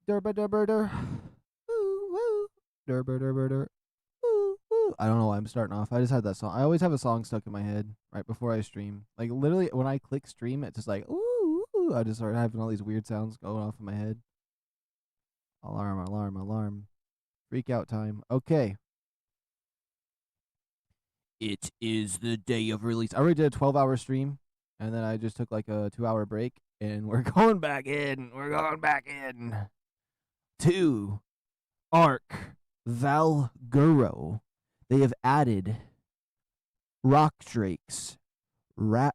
Durba durba dur. Woo woo. Durba durba dur. Woo woo. I don't know why I'm starting off. I just had that song. I always have a song stuck in my head right before I stream. Like literally when I click stream, it's just like ooh, ooh. I just start having all these weird sounds going off in my head. Alarm, alarm, alarm. Freak out time. Okay. It is the day of release. I already did a 12-hour stream, and then I just took like a 2-hour break, and we're going back in. We're going back in to ARK VALGUERO. They have added rock drakes, rock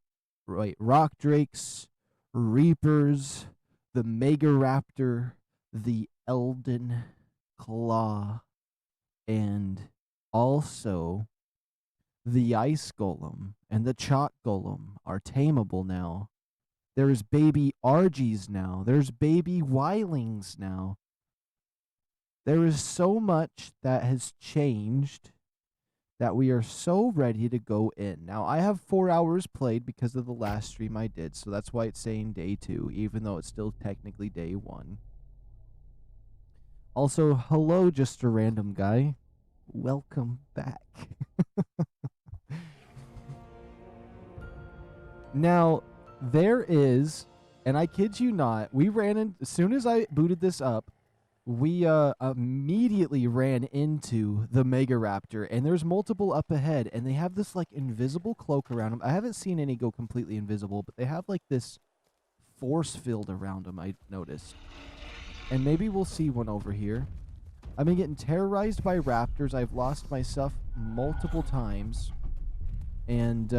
drakes, reapers, the megaraptor, the Elden claw, and also the ice golem and the chalk golem are tameable now. There's baby Argies now. There's baby Wylings now. There is so much that has changed that we are so ready to go in. Now, I have 4 hours played because of the last stream I did, so that's why it's saying day 2, even though it's still technically day 1. Also, hello, just a random guy. Welcome back. Now, there is, and I kid you not, we ran in, as soon as I booted this up, we immediately ran into the Megaraptor, and there's multiple up ahead, and they have this, like, invisible cloak around them. I haven't seen any go completely invisible, but they have, like, this force field around them, I noticed. And maybe we'll see one over here. I've been getting terrorized by raptors. I've lost my stuff multiple times. And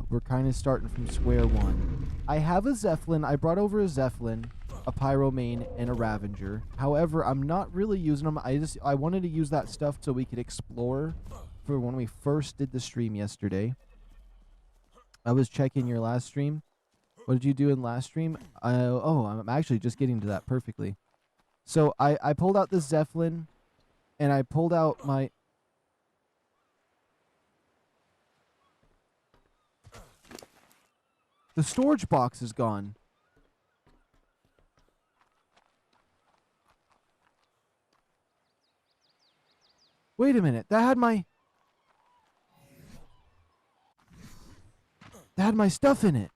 we're kind of starting from square one. I have a Zeppelin. I brought over a Zeppelin, a Pyromane, and a Ravager. However, I'm not really using them. I wanted to use that stuff so we could explore for when we first did the stream yesterday. I was checking your last stream. What did you do in last stream? I'm actually just getting to that perfectly. So I pulled out the Zeppelin, and I pulled out my... The storage box is gone. Wait a minute. That had my stuff in it.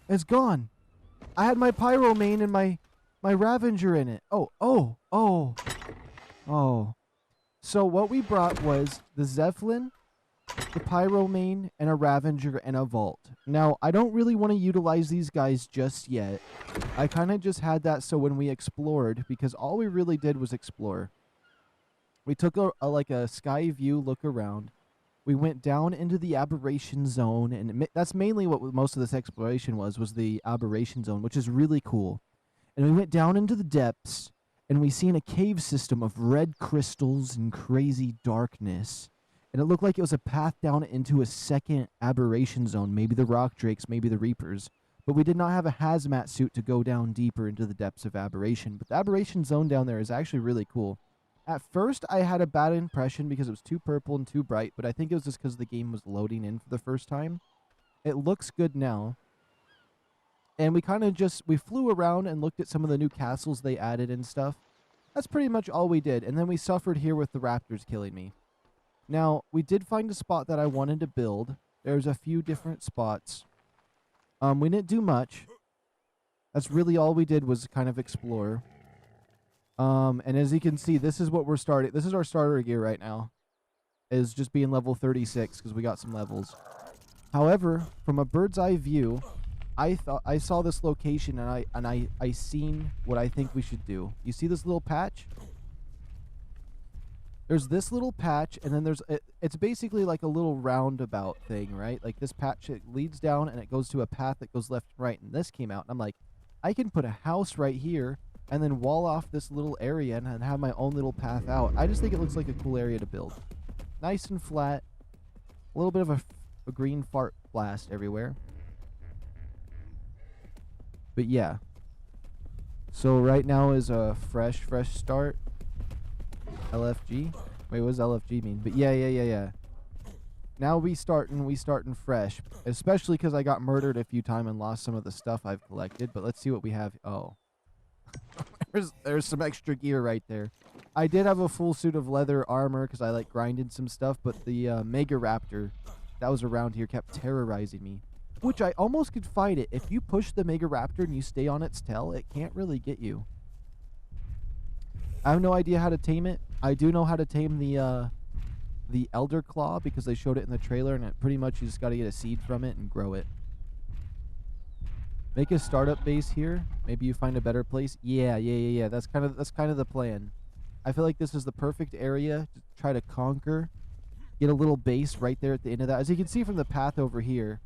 It's gone. I had my Pyromane and my Ravager in it. Oh. So what we brought was the Zeppelin, the Pyromane, and a Ravager and a Vault. Now, I don't really want to utilize these guys just yet. I kind of just had that so when we explored, because all we really did was explore. We took like a sky view look around. We went down into the aberration zone, and that's mainly what most of this exploration was the aberration zone, which is really cool. And we went down into the depths, and we seen a cave system of red crystals and crazy darkness. And it looked like it was a path down into a second aberration zone, maybe the rock drakes, maybe the reapers. But we did not have a hazmat suit to go down deeper into the depths of aberration. But the aberration zone down there is actually really cool. At first, I had a bad impression because it was too purple and too bright, but I think it was just because the game was loading in for the first time. It looks good now. And we kind of we flew around and looked at some of the new castles they added and stuff. That's pretty much all we did. And then we suffered here with the raptors killing me. Now, we did find a spot that I wanted to build. There's a few different spots. We didn't do much. That's really all we did was kind of explore. And as you can see, this is what we're starting. This is our starter gear right now. Is just being level 36 because we got some levels. However, from a bird's eye view, I saw this location and I seen what I think we should do. You see this little patch? There's this little patch, and then it's basically like a little roundabout thing, right? Like this patch, it leads down and it goes to a path that goes left and right. And this came out, and I'm like, I can put a house right here and then wall off this little area and have my own little path out. I just think it looks like a cool area to build. Nice and flat. A little bit of a green fart blast everywhere. But yeah. So right now is a fresh start. LFG? Wait, what does LFG mean? But yeah. Now we starting fresh. Especially because I got murdered a few times and lost some of the stuff I've collected. But let's see what we have. Oh. there's some extra gear right there. I did have a full suit of leather armor because I like grinded some stuff. But the Megaraptor that was around here kept terrorizing me. Which I almost could fight it. If you push the Megaraptor and you stay on its tail, it can't really get you. I have no idea how to tame it. I do know how to tame the Elder Claw because they showed it in the trailer, and it pretty much you just got to get a seed from it and grow it. Make a startup base here. Maybe you find a better place. Yeah. That's kind of the plan. I feel like this is the perfect area to try to conquer. Get a little base right there at the end of that. As you can see from the path over here,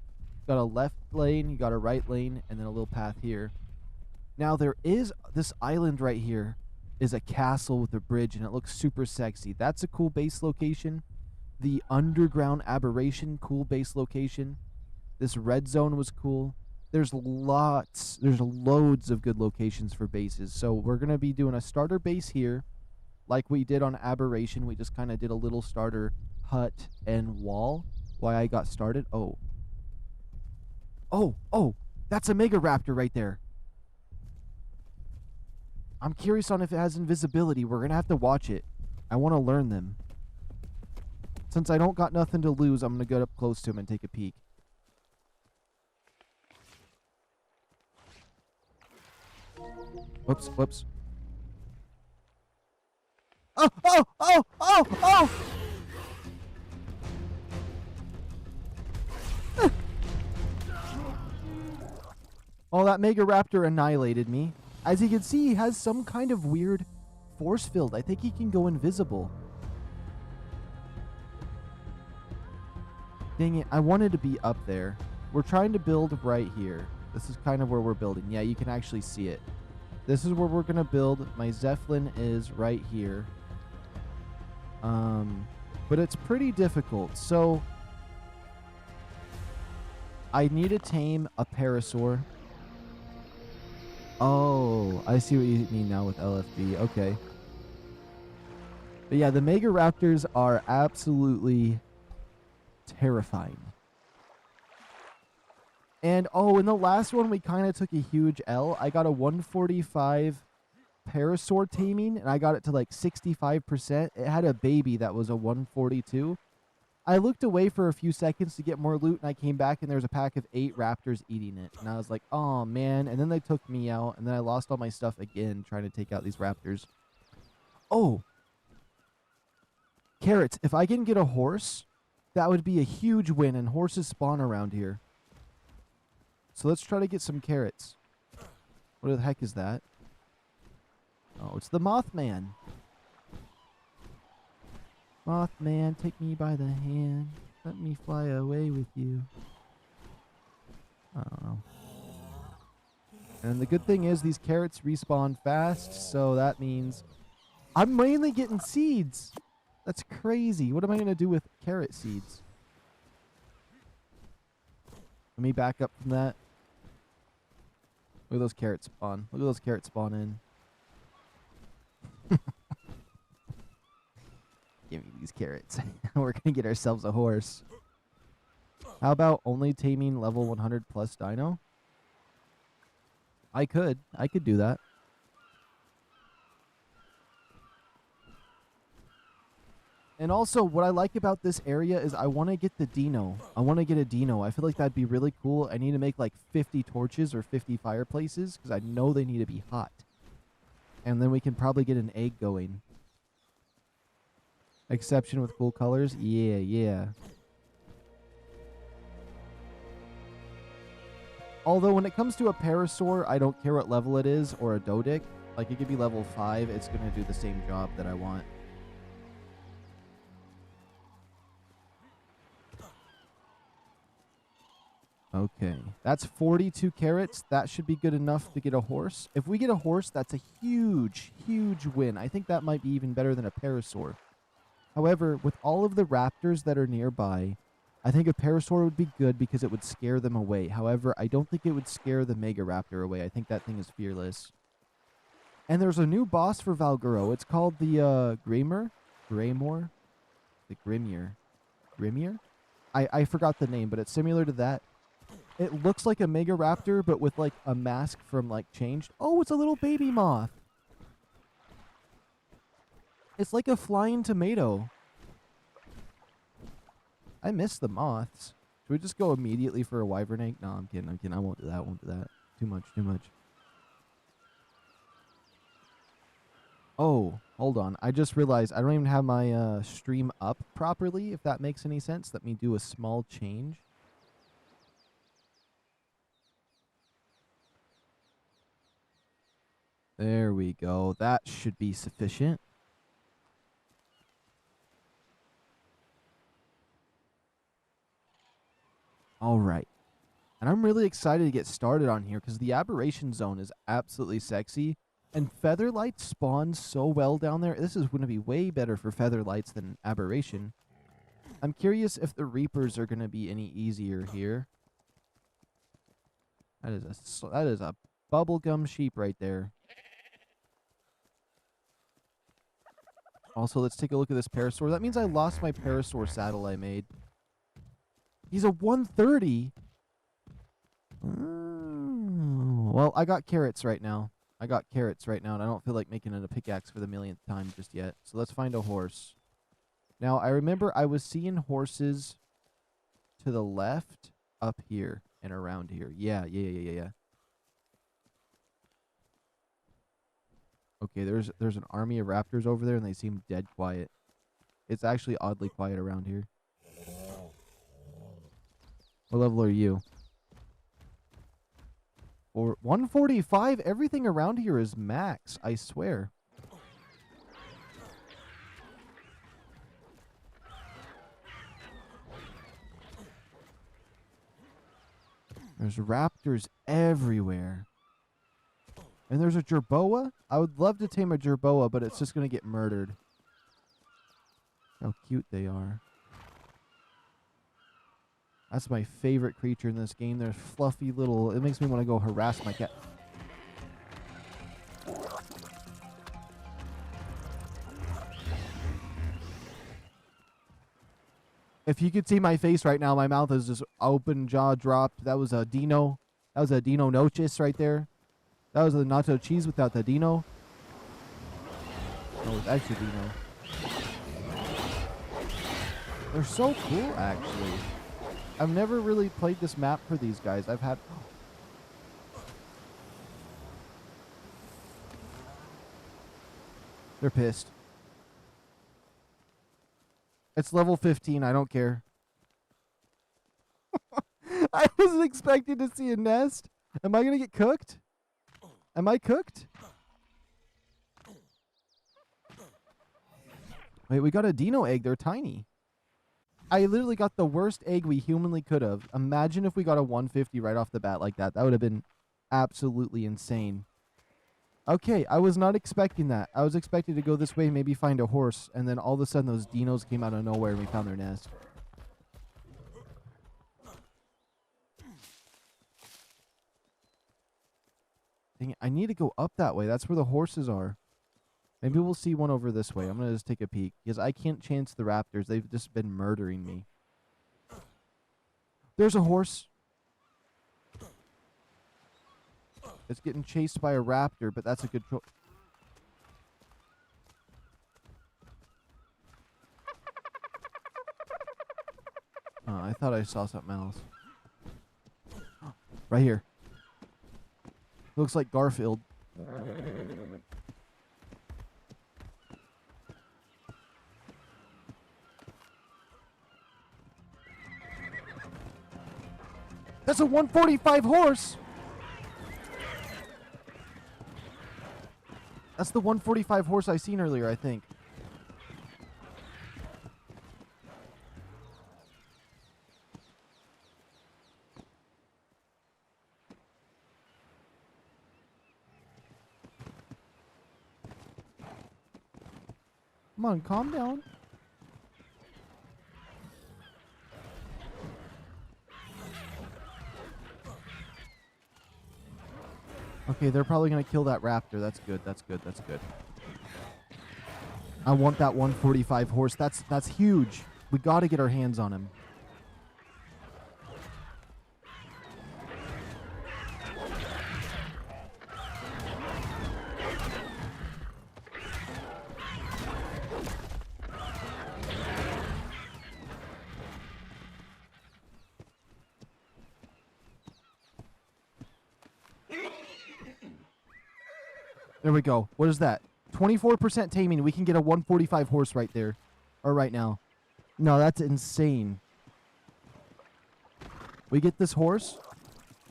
got a left lane, you got a right lane, and then a little path here. Now there is this island right here is a castle with a bridge, and it looks super sexy. That's a cool base location. The underground aberration, cool base location. This red zone was cool. There's loads of good locations for bases. So we're going to be doing a starter base here like we did on aberration. We just kind of did a little starter hut and wall while I got started. Oh, that's a Megaraptor right there. I'm curious on if it has invisibility. We're going to have to watch it. I want to learn them. Since I don't got nothing to lose, I'm going to get up close to him and take a peek. Whoops. Oh! Oh, that Megaraptor annihilated me. As you can see, he has some kind of weird force field. I think he can go invisible. Dang it, I wanted to be up there. We're trying to build right here. This is kind of where we're building. Yeah, you can actually see it. This is where we're going to build. My Zeppelin is right here. But it's pretty difficult. So, I need to tame a Parasaur. Oh, I see what you mean now with LFB. Okay. But yeah, the Megaraptors are absolutely terrifying. And in the last one, we kind of took a huge L. I got a 145 Parasaur taming, and I got it to like 65%. It had a baby that was a 142. I looked away for a few seconds to get more loot, and I came back, and there was a pack of 8 raptors eating it. And I was like, oh, man. And then they took me out, and then I lost all my stuff again trying to take out these raptors. Oh. Carrots. If I can get a horse, that would be a huge win, and horses spawn around here. So let's try to get some carrots. What the heck is that? Oh, it's the Mothman. Mothman, take me by the hand. Let me fly away with you. I don't know. And the good thing is these carrots respawn fast, so that means I'm mainly getting seeds. That's crazy. What am I going to do with carrot seeds? Let me back up from that. Look at those carrots spawn. Look at those carrots spawn in. Give me these carrots. We're going to get ourselves a horse. How about only taming level 100 plus dino? I could do that. And also, what I like about this area is I want to get the Dino. I want to get a Dino. I feel like that'd be really cool. I need to make like 50 torches or 50 fireplaces because I know they need to be hot. And then we can probably get an egg going. Exception with cool colors? Yeah. Although when it comes to a Parasaur, I don't care what level it is, or a Dodic. Like it could be level 5, it's going to do the same job that I want. Okay, that's 42 carrots. That should be good enough to get a horse. If we get a horse, that's a huge, huge win. I think that might be even better than a Parasaur. However, with all of the raptors that are nearby, I think a Parasaur would be good because it would scare them away. However, I don't think it would scare the Megaraptor away. I think that thing is fearless. And there's a new boss for VALGUERO. It's called the Grimoire? The Grimier? I forgot the name, but it's similar to that. It looks like a Megaraptor, but with like a mask from like changed. Oh, it's a little baby moth. It's like a flying tomato. I miss the moths. Should we just go immediately for a wyvern egg? No, I'm kidding. I'm kidding. I won't do that. I won't do that. Too much. Too much. Oh, hold on. I just realized I don't even have my stream up properly, if that makes any sense. Let me do a small change. There we go. That should be sufficient. All right. And I'm really excited to get started on here because the aberration zone is absolutely sexy. And Featherlight spawns so well down there. This is going to be way better for Featherlights than aberration. I'm curious if the Reapers are going to be any easier here. That is a bubblegum sheep right there. Also, let's take a look at this Parasaur. That means I lost my Parasaur saddle I made. He's a 130. Well, I got carrots right now. And I don't feel like making it a pickaxe for the millionth time just yet. So let's find a horse. Now, I remember I was seeing horses to the left up here and around here. Yeah. Okay, there's an army of raptors over there, and they seem dead quiet. It's actually oddly quiet around here. What level are you? Or 145? Everything around here is max, I swear. There's raptors everywhere. And there's a jerboa. I would love to tame a jerboa, but it's just going to get murdered. How cute they are. That's my favorite creature in this game. They're fluffy little... It makes me want to go harass my cat. If you could see my face right now, my mouth is just open, jaw dropped. That was a Dino. That was a Dino Noches right there. That was the nacho cheese without the Dino. No, it's actually Dino. They're so cool, actually. I've never really played this map for these guys. I've had... They're pissed. It's level 15. I don't care. I wasn't expecting to see a nest. Am I going to get cooked? Am I cooked? Wait, we got a Dino egg. They're tiny. I literally got the worst egg we humanly could have. Imagine if we got a 150 right off the bat like that. That would have been absolutely insane. Okay, I was not expecting that. I was expecting to go this way, maybe find a horse, and then all of a sudden those Dinos came out of nowhere and we found their nest. Dang it, I need to go up that way. That's where the horses are. Maybe we'll see one over this way. I'm going to just take a peek. Because I can't chance the raptors. They've just been murdering me. There's a horse. It's getting chased by a raptor, but that's a good... Oh, I thought I saw something else. Right here. Looks like Garfield. That's a 145 horse. That's the 145 horse I seen earlier, I think. Come on, calm down. Okay, they're probably going to kill that raptor. That's good. That's good. That's good. I want that 145 horse. That's huge. We got to get our hands on him. There we go. What is that? 24% taming. We can get a 145 horse right there. Or right now. No, that's insane. We get this horse,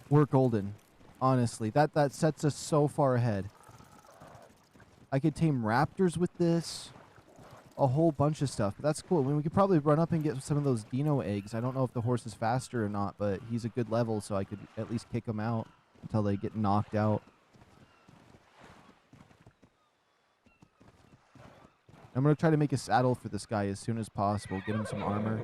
we're golden. Honestly, that sets us so far ahead. I could tame raptors with this. A whole bunch of stuff. But that's cool. I mean, we could probably run up and get some of those Dino eggs. I don't know if the horse is faster or not, but he's a good level, so I could at least kick him out until they get knocked out. I'm going to try to make a saddle for this guy as soon as possible. Get him some armor.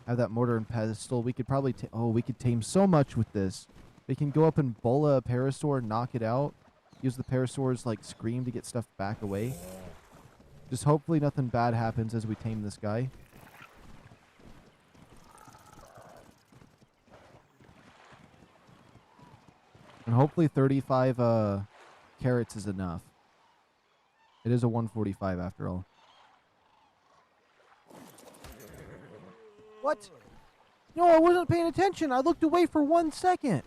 Have that mortar and pestle. We could probably... we could tame so much with this. We can go up and bola a parasaur and knock it out. Use the parasaur's, like, scream to get stuff back away. Just hopefully nothing bad happens as we tame this guy. And hopefully 35 carrots is enough. It is a 145 after all. What? No, I wasn't paying attention. I looked away for 1 second.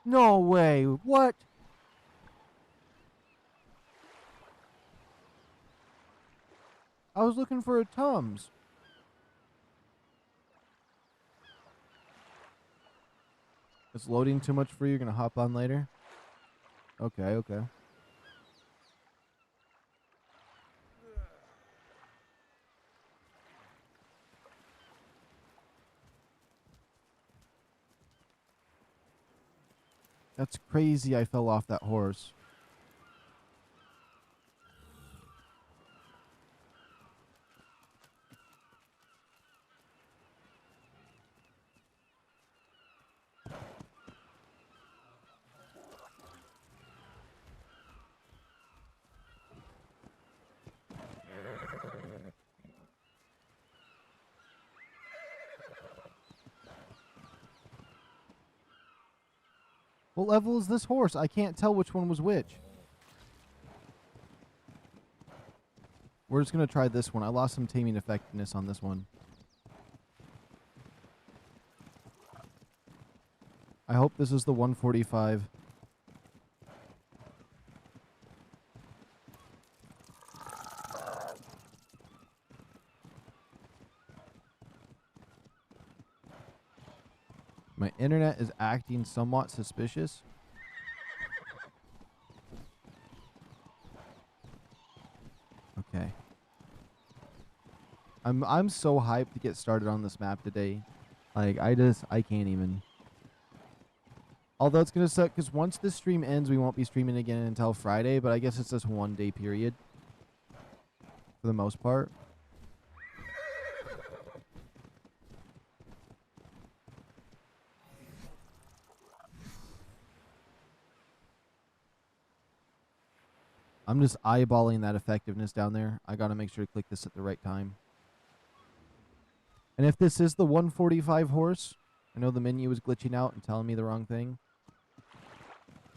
No way. What? I was looking for a Tums. It's loading too much for you. You're going to hop on later? Okay, okay. That's crazy I fell off that horse. What level is this horse? I can't tell which one was which. We're just going to try this one. I lost some taming effectiveness on this one. I hope this is the 145. My internet is acting somewhat suspicious. Okay. I'm so hyped to get started on this map today. Like, I can't even. Although it's going to suck because once this stream ends, we won't be streaming again until Friday, but I guess it's just 1 day period. For the most part. I'm just eyeballing that effectiveness down there. I got to make sure to click this at the right time. And if this is the 145 horse, I know the menu is glitching out and telling me the wrong thing.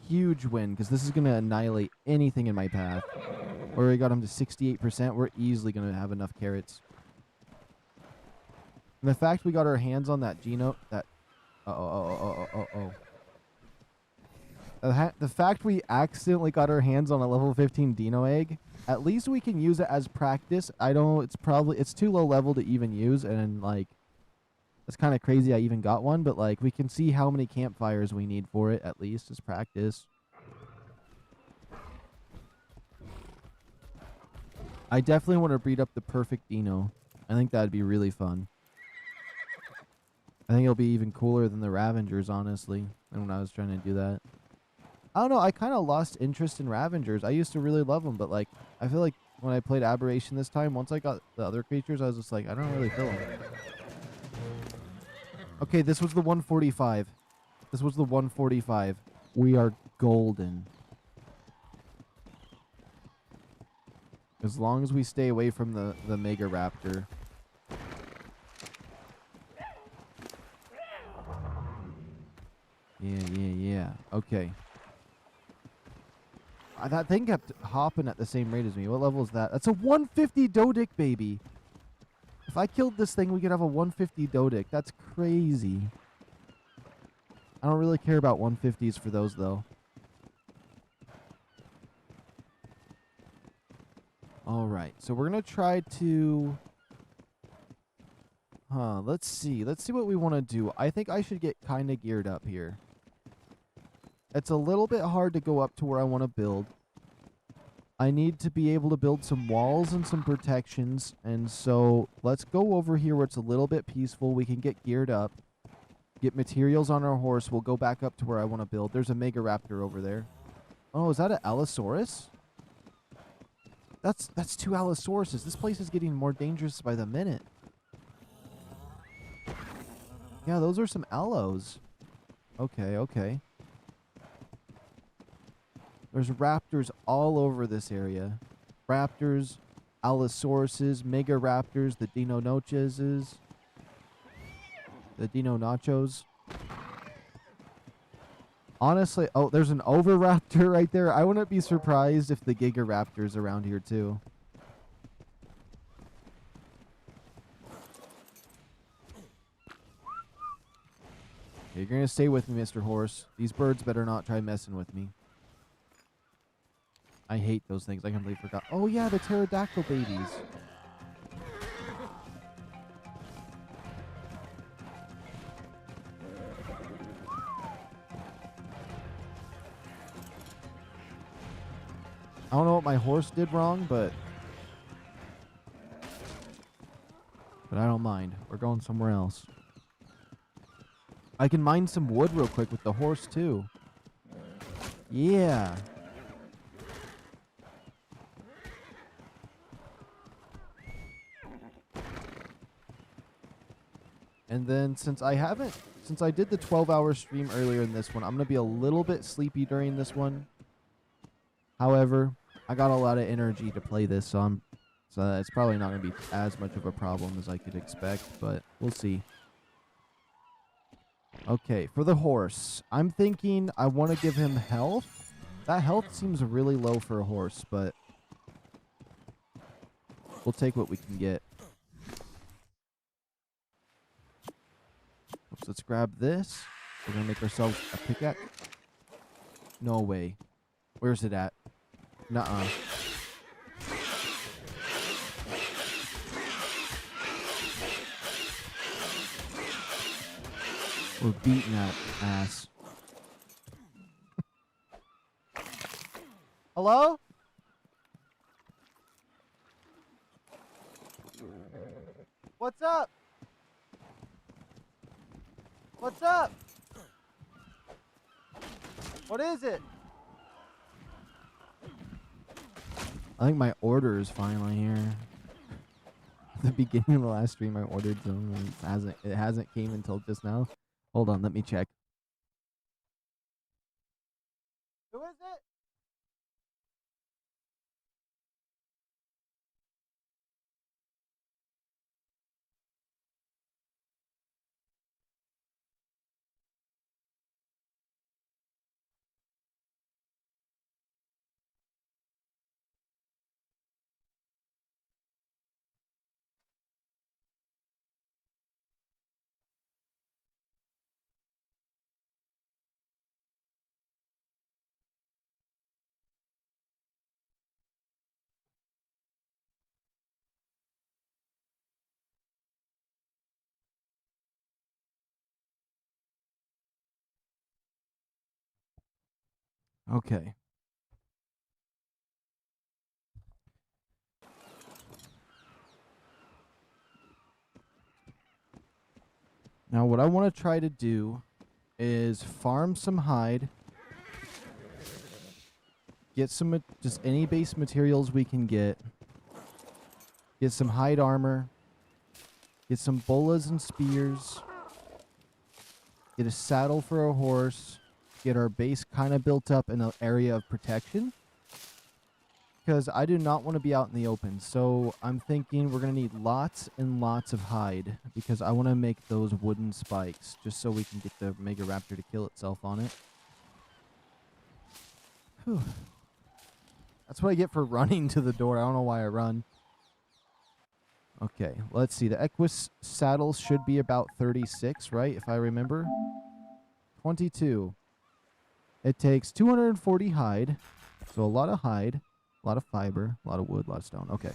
Huge win, because this is going to annihilate anything in my path. Or we got him to 68%. We're easily going to have enough carrots. And the fact we got our hands on that Geno... That... The fact we accidentally got our hands on a level 15 Dino egg, at least we can use it as practice. It's too low level to even use, and like, it's kind of crazy I even got one, but like, we can see how many campfires we need for it, at least as practice. I definitely want to breed up the perfect Dino. I think that'd be really fun. I think it'll be even cooler than the Ravengers, honestly, than when I was trying to do that. I don't know, I kind of lost interest in Ravengers. I used to really love them, but like, I feel like when I played Aberration this time, once I got the other creatures, I was just like, I don't really feel them. Okay, this was the 145. This was the 145. We are golden. As long as we stay away from the Megaraptor. Yeah. Okay. That thing kept hopping at the same rate as me. What level is that? That's a 150 Dodic, baby. If I killed this thing, we could have a 150 Dodic. That's crazy. I don't really care about 150s for those, though. All right. So we're going to try to... let's see. Let's see what we want to do. I think I should get kind of geared up here. It's a little bit hard to go up to where I want to build. I need to be able to build some walls and some protections. And so let's go over here where it's a little bit peaceful. We can get geared up. Get materials on our horse. We'll go back up to where I want to build. There's a Megaraptor over there. Oh, is that an Allosaurus? That's two Allosauruses. This place is getting more dangerous by the minute. Yeah, those are some Allos. Okay, okay. There's raptors all over this area. Raptors, Allosauruses, Megaraptors, the Dino Noches, the Dino Nachos. Honestly, oh, there's an Oviraptor right there. I wouldn't be surprised if the Gigaraptor's around here too. Okay, you're gonna stay with me, Mr. Horse. These birds better not try messing with me. I hate those things. I completely forgot. Oh yeah, the pterodactyl babies. I don't know what my horse did wrong, but I don't mind. We're going somewhere else. I can mine some wood real quick with the horse too. Yeah. And then since I did the 12-hour stream earlier in this one, I'm going to be a little bit sleepy during this one. However, I got a lot of energy to play this, so it's probably not going to be as much of a problem as I could expect, but we'll see. Okay, for the horse, I'm thinking I want to give him health. That health seems really low for a horse, but we'll take what we can get. Oops, let's grab this. We're going to make ourselves a pickaxe. No way. Where's it at? Nuh-uh. We're beating that ass. Hello? What's up? What's up? What is it? I think my order is finally here. At the beginning of the last stream, I ordered some, and it hasn't came until just now. Hold on, let me check. Who is it? Okay. Now what I want to try to do is farm some hide. Get some, just any base materials we can get. Get some hide armor. Get some bolas and spears. Get a saddle for a horse. Get our base kind of built up in an area of protection. Because I do not want to be out in the open. So I'm thinking we're going to need lots and lots of hide. Because I want to make those wooden spikes. Just so we can get the Megaraptor to kill itself on it. Whew. That's what I get for running to the door. I don't know why I run. Okay, let's see. The Equus saddle should be about 36, right? If I remember. 22. It takes 240 hide. So a lot of hide. A lot of fiber, a lot of wood, a lot of stone. Okay.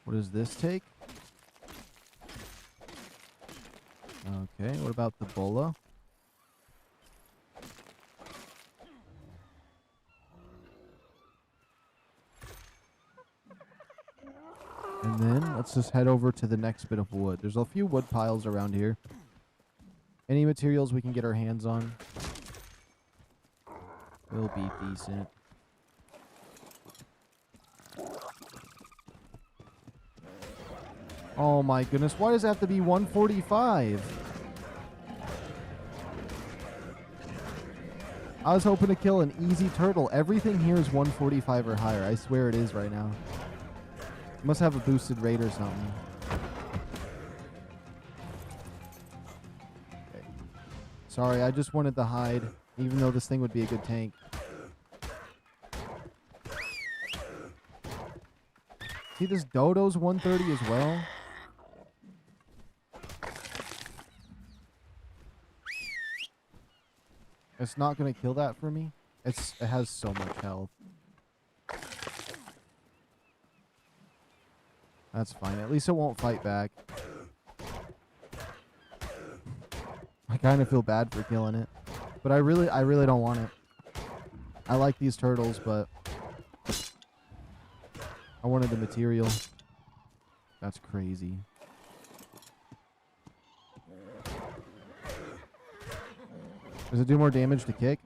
What does this take? Okay, what about the bola? And then let's just head over to the next bit of wood. There's a few wood piles around here. Any materials we can get our hands on will be decent. Oh my goodness, why does it have to be 145? I was hoping to kill an easy turtle. Everything here is 145 or higher. I swear it is right now. Must have a boosted rate or something. Okay. Sorry, I just wanted to hide, even though this thing would be a good tank. See, this dodo's 130 as well. It's not going to kill that for me. It has so much health. That's fine. At least it won't fight back. I kind of feel bad for killing it. But I really don't want it. I like these turtles, but I wanted the material. That's crazy. Does it do more damage to kick?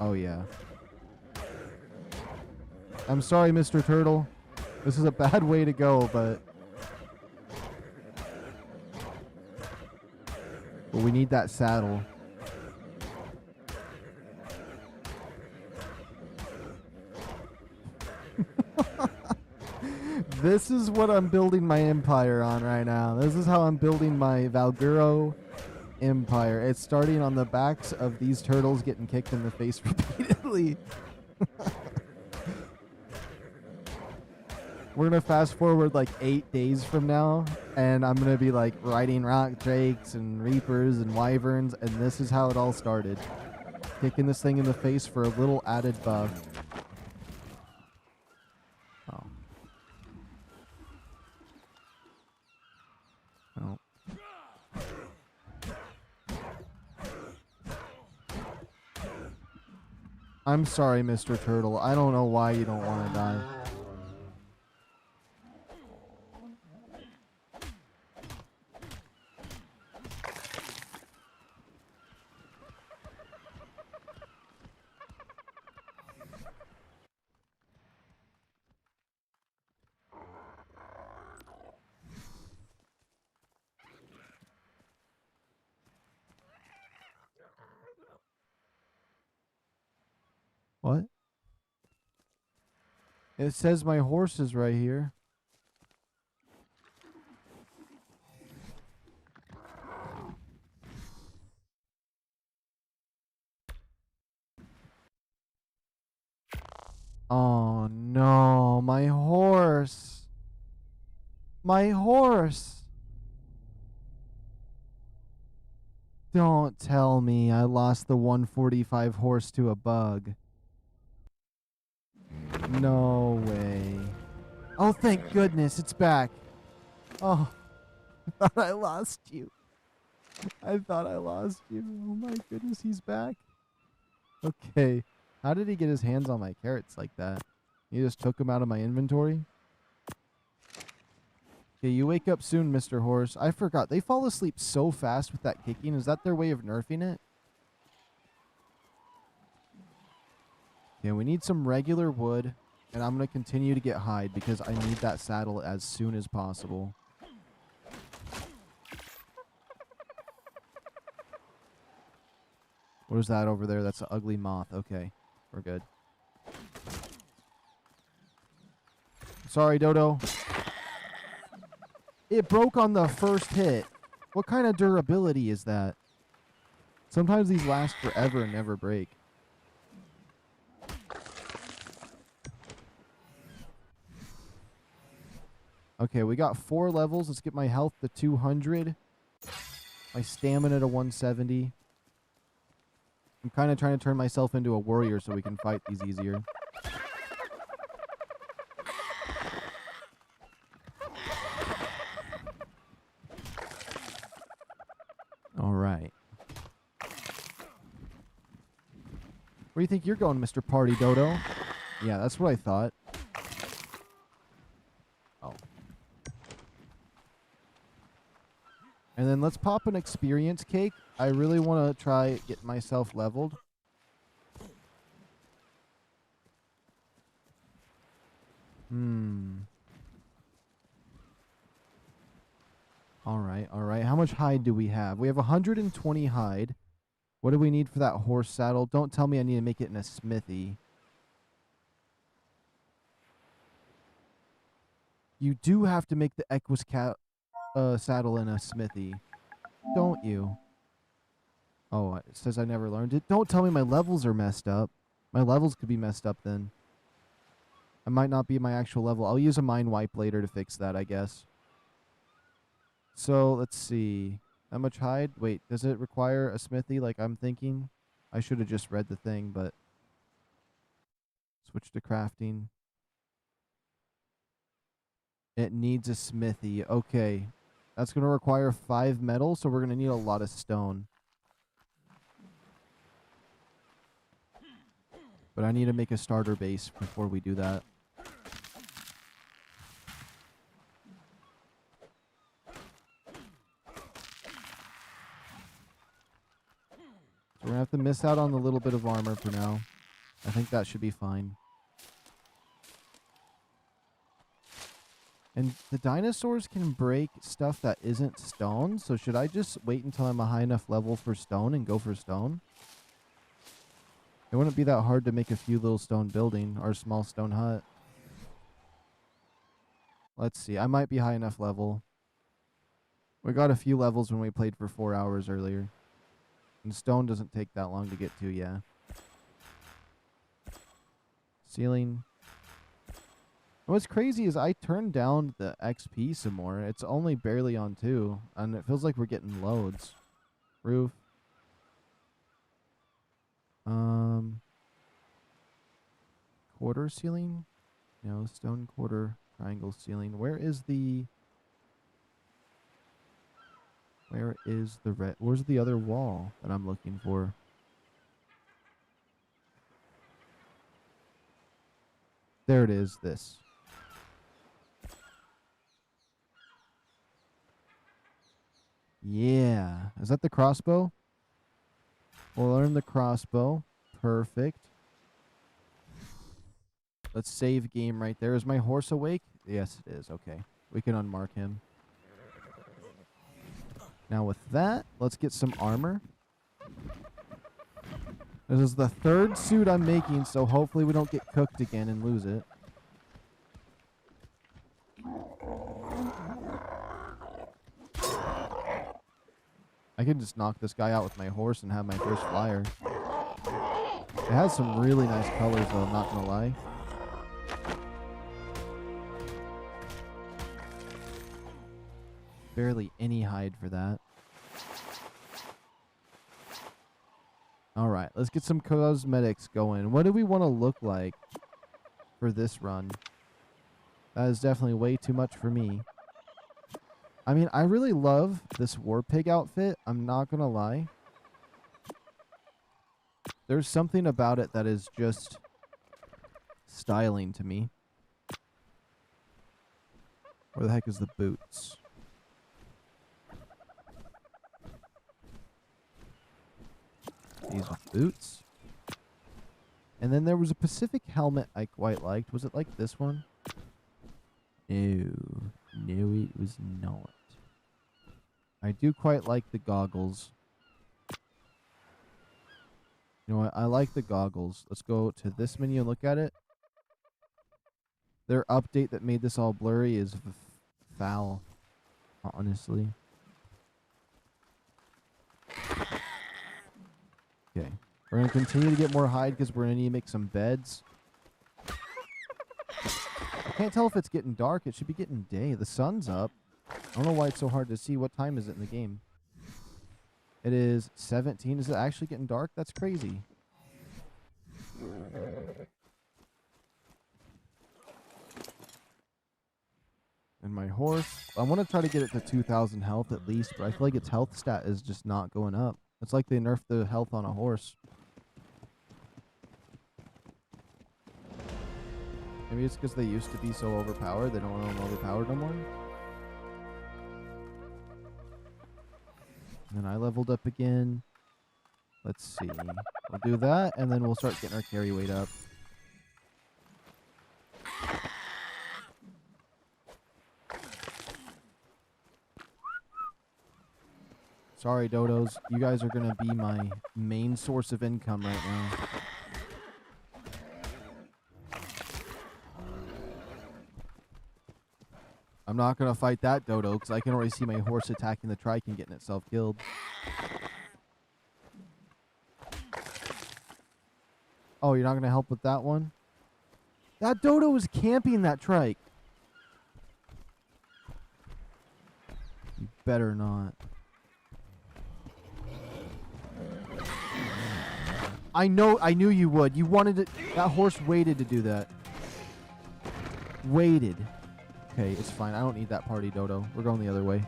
Oh, yeah. I'm sorry, Mr. Turtle. This is a bad way to go, but we need that saddle. This is what I'm building my empire on right now. This is how I'm building my VALGUERO empire. It's starting on the backs of these turtles getting kicked in the face repeatedly. We're going to fast forward like 8 days from now, and I'm going to be like riding rock drakes and reapers and wyverns, and this is how it all started. Kicking this thing in the face for a little added buff. Oh. Oh. I'm sorry, Mr. Turtle. I don't know why you don't want to die. What? It says my horse is right here. Oh no, my horse. My horse. Don't tell me I lost the 145 horse to a bug. No way. Oh, thank goodness, it's back. Oh, I thought I lost you. I thought I lost you. Oh my goodness, he's back. Okay. How did he get his hands on my carrots like that? He just took them out of my inventory? Okay, you wake up soon, Mr. Horse. I forgot. They fall asleep so fast with that kicking. Is that their way of nerfing it? Okay, we need some regular wood. And I'm going to continue to get hide because I need that saddle as soon as possible. What is that over there? That's an ugly moth. Okay, we're good. Sorry, Dodo. It broke on the first hit. What kind of durability is that? Sometimes these last forever and never break. Okay, we got 4 levels. Let's get my health to 200. My stamina to 170. I'm kind of trying to turn myself into a warrior so we can fight these easier. All right. Where do you think you're going, Mr. Party Dodo? Yeah, that's what I thought. Oh. And then let's pop an experience cake. I really want to try get myself leveled. All right, all right. How much hide do we have? We have 120 hide. What do we need for that horse saddle? Don't tell me I need to make it in a smithy. You do have to make the Equus saddle in a smithy, don't you? Oh, it says I never learned it. Don't tell me my levels are messed up. My levels could be messed up then. I might not be my actual level. I'll use a mind wipe later to fix that, I guess. So, let's see. How much hide? Wait, does it require a smithy like I'm thinking? I should have just read the thing, but... Switch to crafting. It needs a smithy. Okay. That's going to require 5 metal, so we're going to need a lot of stone. But I need to make a starter base before we do that. So we're going to have to miss out on the little bit of armor for now. I think that should be fine. And the dinosaurs can break stuff that isn't stone, so should I just wait until I'm a high enough level for stone and go for stone? It wouldn't be that hard to make a few little stone building or a small stone hut. Let's see, I might be high enough level. We got a few levels when we played for 4 hours earlier. And stone doesn't take that long to get to, yeah. Ceiling. What's crazy is I turned down the XP some more. It's only barely on 2, and it feels like we're getting loads. Roof. Quarter ceiling? No, stone quarter triangle ceiling. Where's the red? Where's the other wall that I'm looking for? There it is, this. Yeah. Is that the crossbow? We'll learn the crossbow. Perfect. Let's save game right there. Is my horse awake? Yes, it is. Okay. We can unmark him. Now with that, let's get some armor. This is the 3rd suit I'm making, so hopefully we don't get cooked again and lose it. I can just knock this guy out with my horse and have my first flyer. It has some really nice colors, though, I'm not going to lie. Barely any hide for that. Alright, let's get some cosmetics going. What do we want to look like for this run? That is definitely way too much for me. I mean, I really love this war pig outfit. I'm not going to lie. There's something about it that is just styling to me. Where the heck is the boots? These with boots. And then there was a Pacific helmet I quite liked. Was it like this one? No. No, it was not. I do quite like the goggles. You know what? I like the goggles. Let's go to this menu and look at it. Their update that made this all blurry is foul, honestly. Okay. We're going to continue to get more hide because we're going to need to make some beds. I can't tell if it's getting dark. It should be getting day. The sun's up. I don't know why it's so hard to see. What time is it in the game? It is 17. Is it actually getting dark? That's crazy. And my horse, I want to try to get it to 2,000 health at least, but I feel like its health stat is just not going up. It's like they nerfed the health on a horse. Maybe it's because they used to be so overpowered, they don't want them overpowered no more. And then I leveled up again. Let's see. We'll do that, and then we'll start getting our carry weight up. Sorry, dodos. You guys are going to be my main source of income right now. I'm not going to fight that dodo because I can already see my horse attacking the trike and getting itself killed. Oh, you're not going to help with that one? That dodo was camping that trike. You better not. I knew you would. You wanted to. That horse waited to do that. Waited. Okay, it's fine. I don't need that party, dodo. We're going the other way.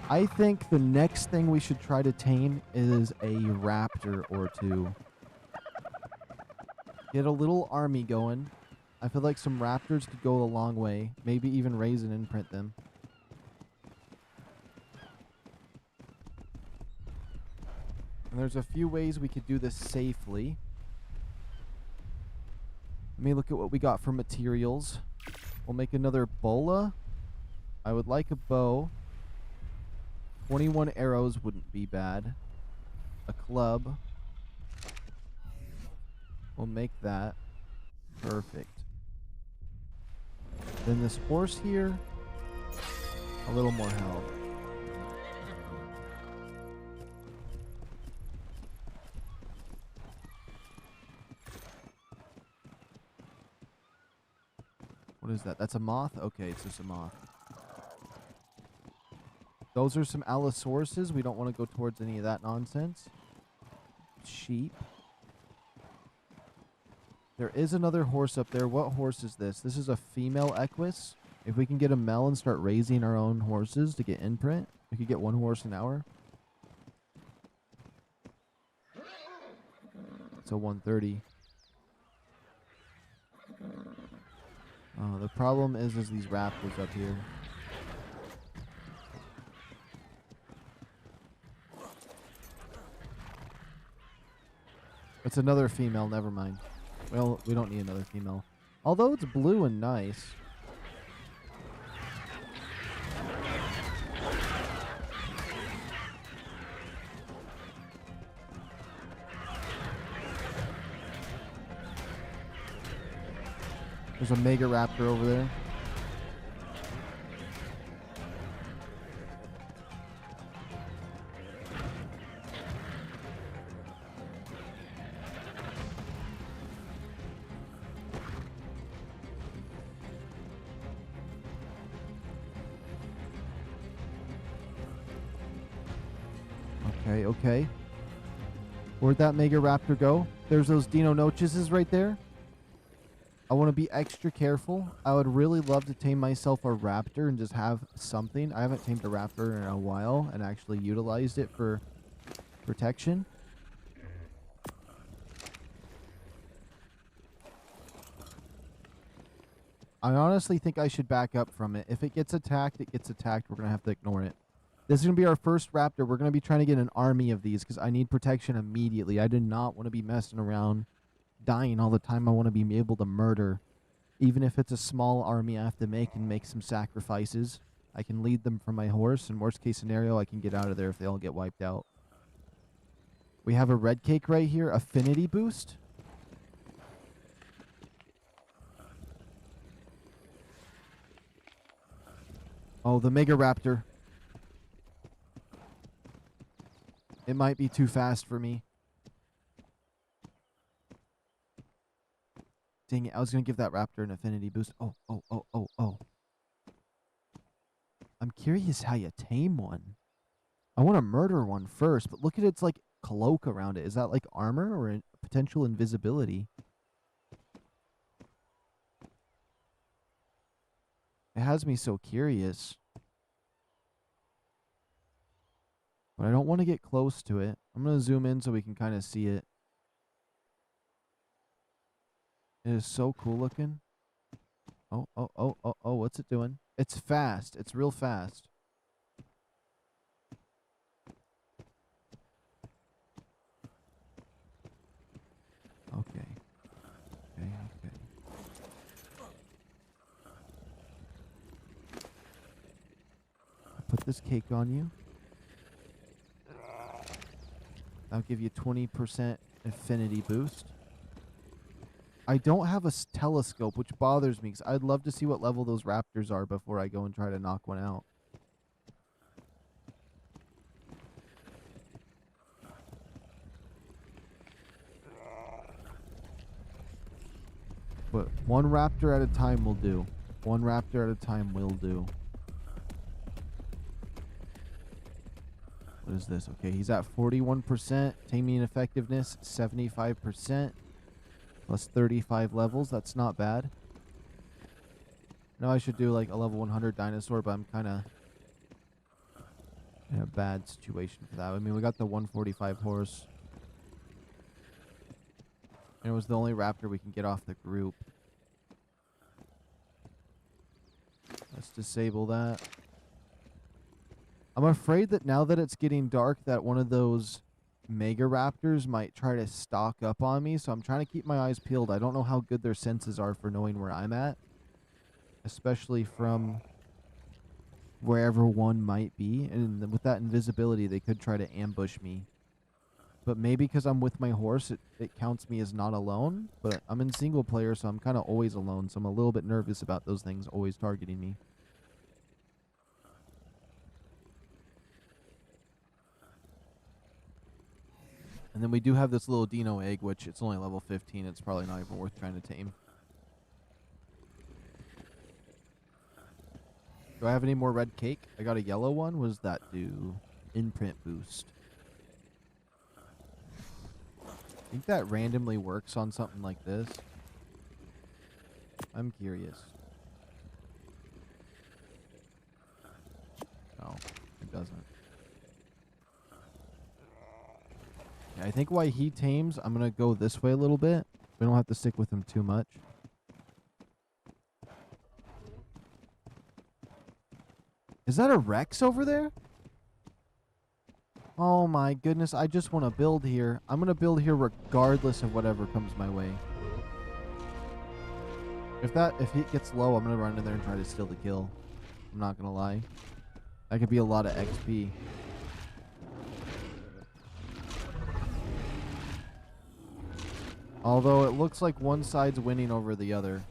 I think the next thing we should try to tame is a raptor or two. Get a little army going. I feel like some raptors could go a long way. Maybe even raise and imprint them. And there's a few ways we could do this safely. Let me look at what we got for materials. We'll make another bola. I would like a bow. 21 arrows wouldn't be bad. A club. We'll make that. Perfect. Then this horse here. A little more health. What is that? That's a moth? Okay, it's just a moth. Those are some Allosauruses. We don't want to go towards any of that nonsense. Sheep. There is another horse up there. What horse is this? This is a female equus. If we can get a male and start raising our own horses to get imprint, we could get one horse an hour. So 130. The problem is these raptors up here. It's another female, never mind. Well, we don't need another female. Although it's blue and nice. There's a Megaraptor over there. Okay. Where'd that Megaraptor go? There's those Dino Nocheses right there. I want to be extra careful. I would really love to tame myself a raptor and just have something. I haven't tamed a raptor in a while and actually utilized it for protection. I honestly think I should back up from it. If it gets attacked, it gets attacked. We're going to have to ignore it. This is going to be our first raptor. We're going to be trying to get an army of these because I need protection immediately. I do not want to be messing around, dying all the time. I want to be able to murder. Even if it's a small army I have to make and make some sacrifices, I can lead them from my horse. And worst case scenario, I can get out of there if they all get wiped out. We have a red cake right here. Affinity boost. Oh, the Megaraptor. It might be too fast for me. Dang it, I was going to give that raptor an affinity boost. Oh. I'm curious how you tame one. I want to murder one first, but look at its like cloak around it. Is that like armor or potential invisibility? It has me so curious. But I don't want to get close to it. I'm going to zoom in so we can kind of see it. It is so cool looking. Oh, what's it doing? It's fast. It's real fast. Okay. Okay. I put this cake on you. I'll give you 20% affinity boost. I don't have a telescope, which bothers me because I'd love to see what level those raptors are before I go and try to knock one out. But one raptor at a time will do. One raptor at a time will do. What is this? Okay, he's at 41%. Taming effectiveness, 75%. Plus 35 levels. That's not bad. No, I should do like a level 100 dinosaur, but I'm kind of in a bad situation for that. I mean, we got the 145 horse. And it was the only raptor we can get off the group. Let's disable that. I'm afraid that now that it's getting dark that one of those Megaraptors might try to stock up on me, so I'm trying to keep my eyes peeled. I don't know how good their senses are for knowing where I'm at, especially from wherever one might be. And with that invisibility, they could try to ambush me. But maybe because I'm with my horse, it counts me as not alone. But I'm in single player, so I'm kind of always alone, so I'm a little bit nervous about those things always targeting me. And then we do have this little Dino egg, which it's only level 15. It's probably not even worth trying to tame. Do I have any more red cake? I got a yellow one. What does that do? Imprint boost. I think that randomly works on something like this. I'm curious. No, it doesn't. I think while he tames, I'm going to go this way a little bit. We don't have to stick with him too much. Is that a Rex over there? Oh my goodness, I just want to build here. I'm going to build here regardless of whatever comes my way. If he gets low, I'm going to run in there and try to steal the kill. I'm not going to lie. That could be a lot of XP. Although it looks like one side's winning over the other.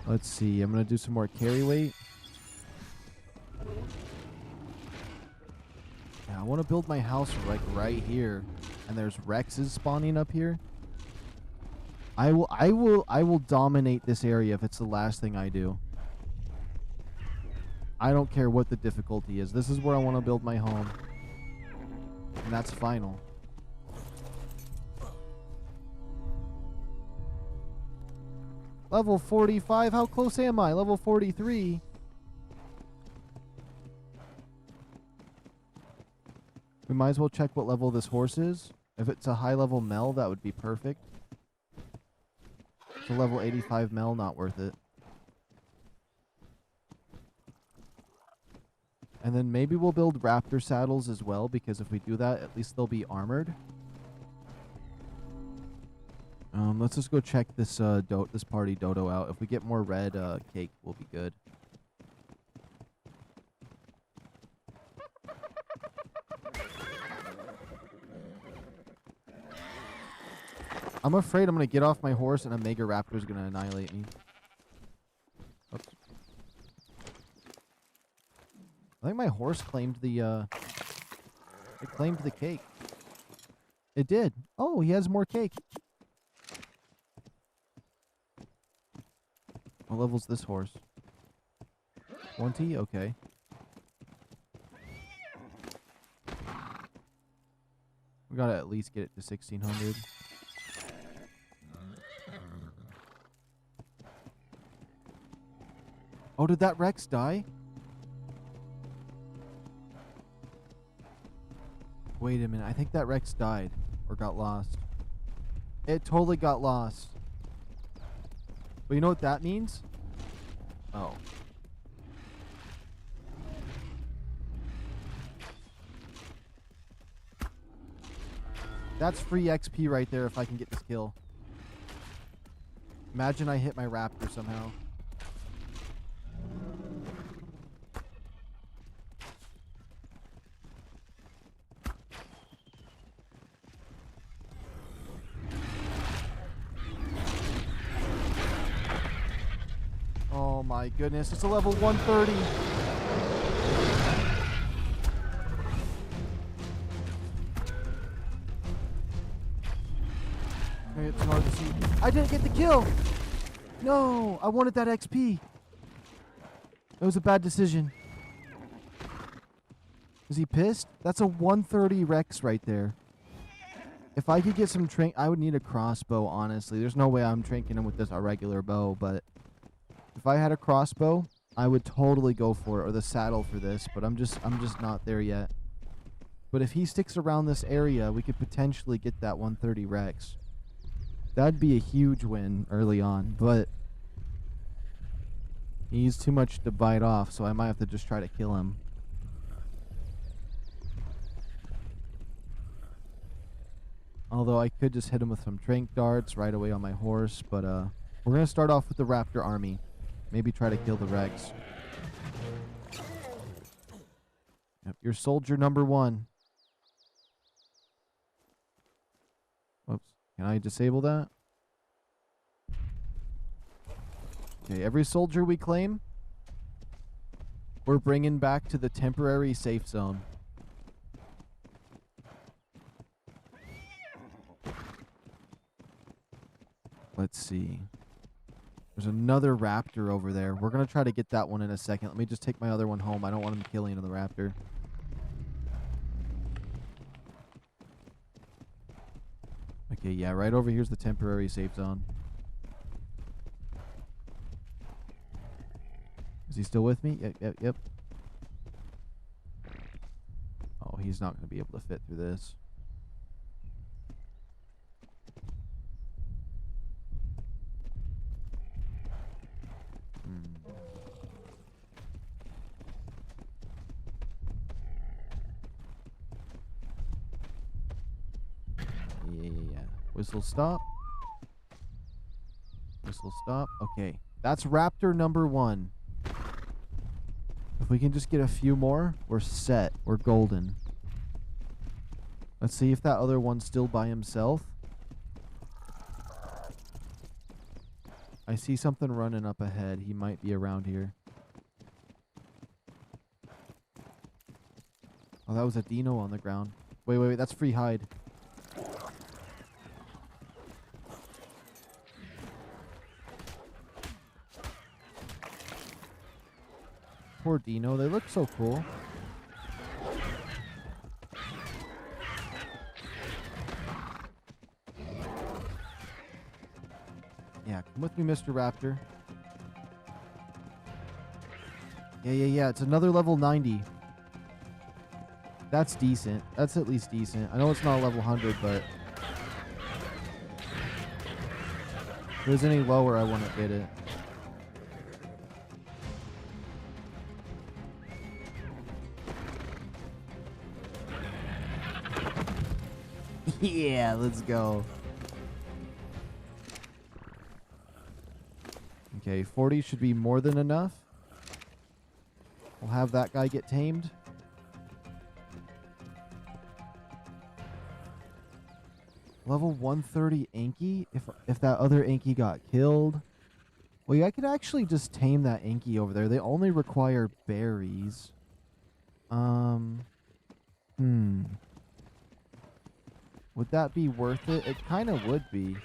Let's see. I'm going to do some more carry weight. Yeah, I want to build my house like right here. And there's Rexes spawning up here. I will dominate this area if it's the last thing I do. I don't care what the difficulty is. This is where I want to build my home. And that's final. Level 45? How close am I? Level 43? We might as well check what level this horse is. If it's a high level Mel, that would be perfect. It's a level 85 Mel, not worth it. And then maybe we'll build raptor saddles as well, because if we do that, at least they'll be armored. Let's just go check this this party dodo out. If we get more red cake, we'll be good. I'm afraid I'm going to get off my horse and a Megaraptor is going to annihilate me. Oops. I think my horse claimed the it claimed the cake. It did. Oh, he has more cake. What level's this horse? 20? Okay. We gotta at least get it to 1600. Oh, did that Rex die? Wait a minute. I think that Rex died or got lost. It totally got lost. But you know what that means? Oh. That's free XP right there if I can get this kill. Imagine I hit my raptor somehow. Oh my goodness, it's a level 130. It's hard to see. I didn't get the kill. No, I wanted that XP. That was a bad decision. Is he pissed? That's a 130 Rex right there. If I could get some I would need a crossbow, honestly. There's no way I'm tranking him with this regular bow, but if I had a crossbow, I would totally go for it, or the saddle for this, but I'm just not there yet. But if he sticks around this area, we could potentially get that 130 Rex. That'd be a huge win early on, but he's too much to bite off, so I might have to just try to kill him. Although I could just hit him with some trank darts right away on my horse, but we're going to start off with the raptor army. Maybe try to kill the Rex. Yep, you're soldier number 1. Whoops. Can I disable that? Okay, every soldier we claim, we're bringing back to the temporary safe zone. Let's see. There's another raptor over there. We're going to try to get that one in a second. Let me just take my other one home. I don't want him killing the raptor. Okay, yeah, right over here's the temporary safe zone. Is he still with me? Yep. Oh, he's not going to be able to fit through this. Yeah. Whistle stop. Whistle stop. Okay. That's raptor number 1. If we can just get a few more, we're set. We're golden. Let's see if that other one's still by himself. I see something running up ahead. He might be around here. Oh, that was a Dino on the ground. Wait. That's free hide. Poor Dino. They look so cool. Yeah, come with me, Mr. Raptor. Yeah. It's another level 90. That's decent. That's at least decent. I know it's not a level 100, but if it was any lower, I wouldn't get it. Yeah, let's go. Okay, 40 should be more than enough. We'll have that guy get tamed. Level 130 Inky? If that other Inky got killed. Well, yeah, I could actually just tame that Inky over there. They only require berries. Would that be worth it? It kind of would be.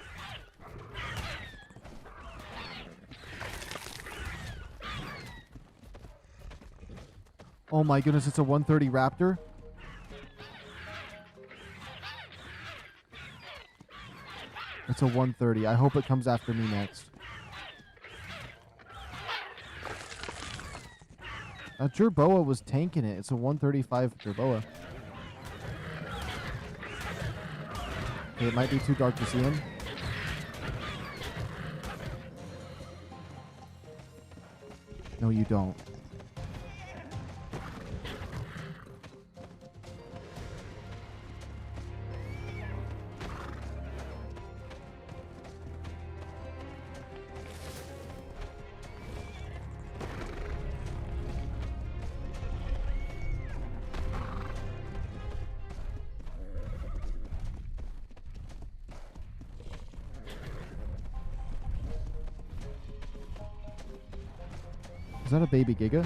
Oh my goodness, it's a 130 raptor. It's a 130. I hope it comes after me next. That Jerboa was tanking it. It's a 135 Jerboa. Okay, it might be too dark to see him. No, you don't. Is that a baby Giga?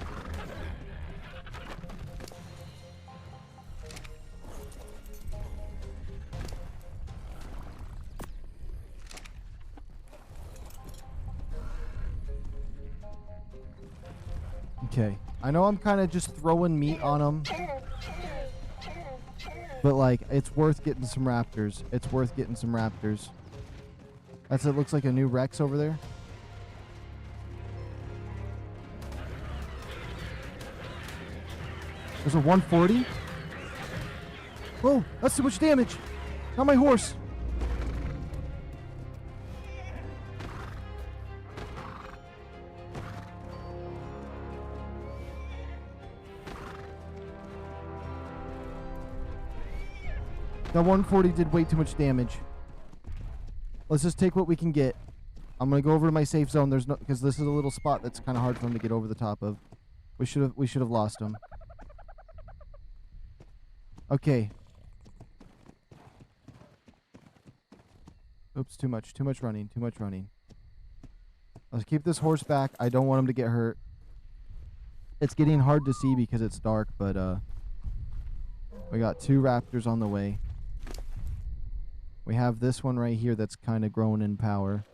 Okay. I know I'm kind of just throwing meat on them. But, like, it's worth getting some raptors. It's worth getting some raptors. It looks like a new Rex over there. There's a 140. Whoa, that's too much damage. Not my horse. That 140 did way too much damage. Let's just take what we can get. I'm gonna go over to my safe zone. There's no, because this is a little spot that's kind of hard for him to get over the top of. We should have lost him. Okay. Oops, too much running, too much running. Let's keep this horse back. I don't want him to get hurt. It's getting hard to see because it's dark, but we got 2 raptors on the way. We have this one right here that's kind of growing in power.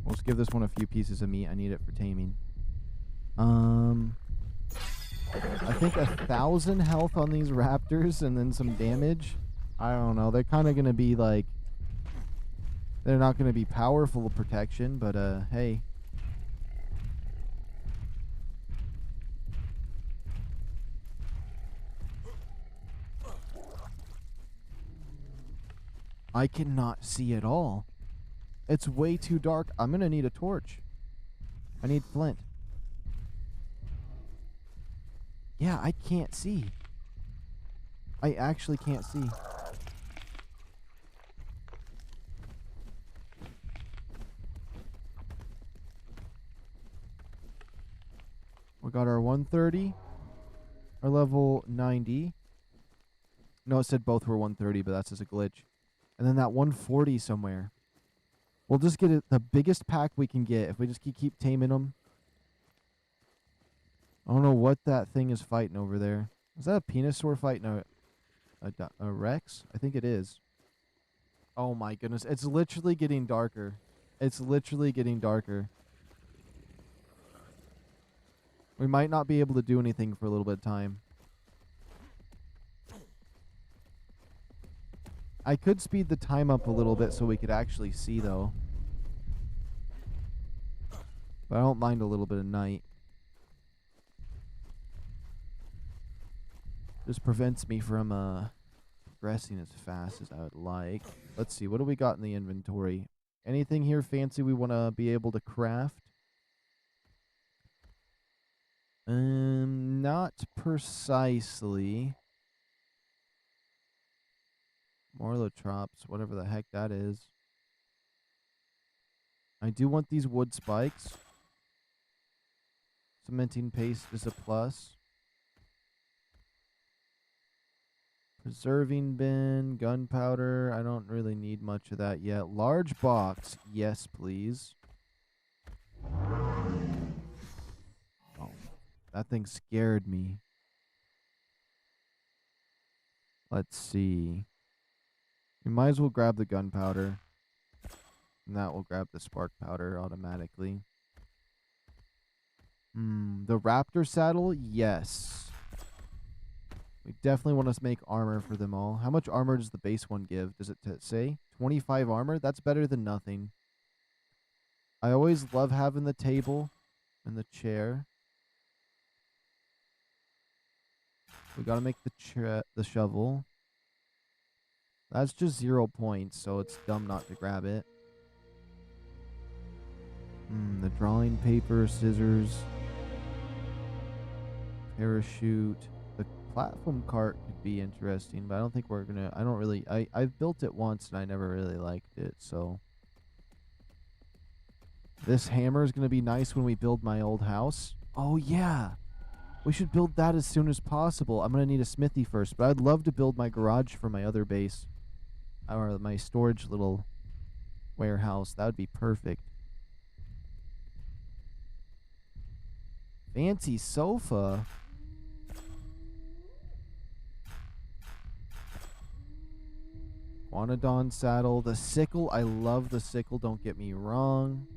Let's give this one a few pieces of meat. I need it for taming. I think 1,000 health on these raptors and then some damage. I don't know. They're kind of going to be like... They're not going to be powerful protection, but hey. I cannot see at all. It's way too dark. I'm going to need a torch. I need flint. Yeah, I can't see. I actually can't see. We got our 130. Our level 90. No, it said both were 130, but that's just a glitch. And then that 140 somewhere. We'll just get the biggest pack we can get if we just keep taming them. I don't know what that thing is fighting over there. Is that a Penosaur fighting a Rex? I think it is. Oh my goodness. It's literally getting darker. It's literally getting darker. We might not be able to do anything for a little bit of time. I could speed the time up a little bit so we could actually see, though. But I don't mind a little bit of night. Just prevents me from progressing as fast as I would like. Let's see, what do we got in the inventory? Anything here fancy we want to be able to craft? Not precisely. Morlotrops, whatever the heck that is. I do want these wood spikes. Cementing paste is a plus. Preserving bin, gunpowder. I don't really need much of that yet. Large box. Yes, please. Oh, that thing scared me. Let's see. We might as well grab the gunpowder. And that will grab the spark powder automatically. The raptor saddle? Yes. We definitely want to make armor for them all. How much armor does the base one give? Does it say? 25 armor? That's better than nothing. I always love having the table and the chair. We gotta make the shovel. That's just 0 points, so it's dumb not to grab it. The drawing paper, scissors, parachute. The platform cart could be interesting, but I don't think we're gonna. I don't really. I've built it once and I never really liked it, so. This hammer is gonna be nice when we build my old house. Oh yeah, we should build that as soon as possible. I'm gonna need a smithy first, but I'd love to build my garage for my other base, or my storage little warehouse. That would be perfect. Fancy sofa. Guanodon saddle. The sickle. I love the sickle. Don't get me wrong.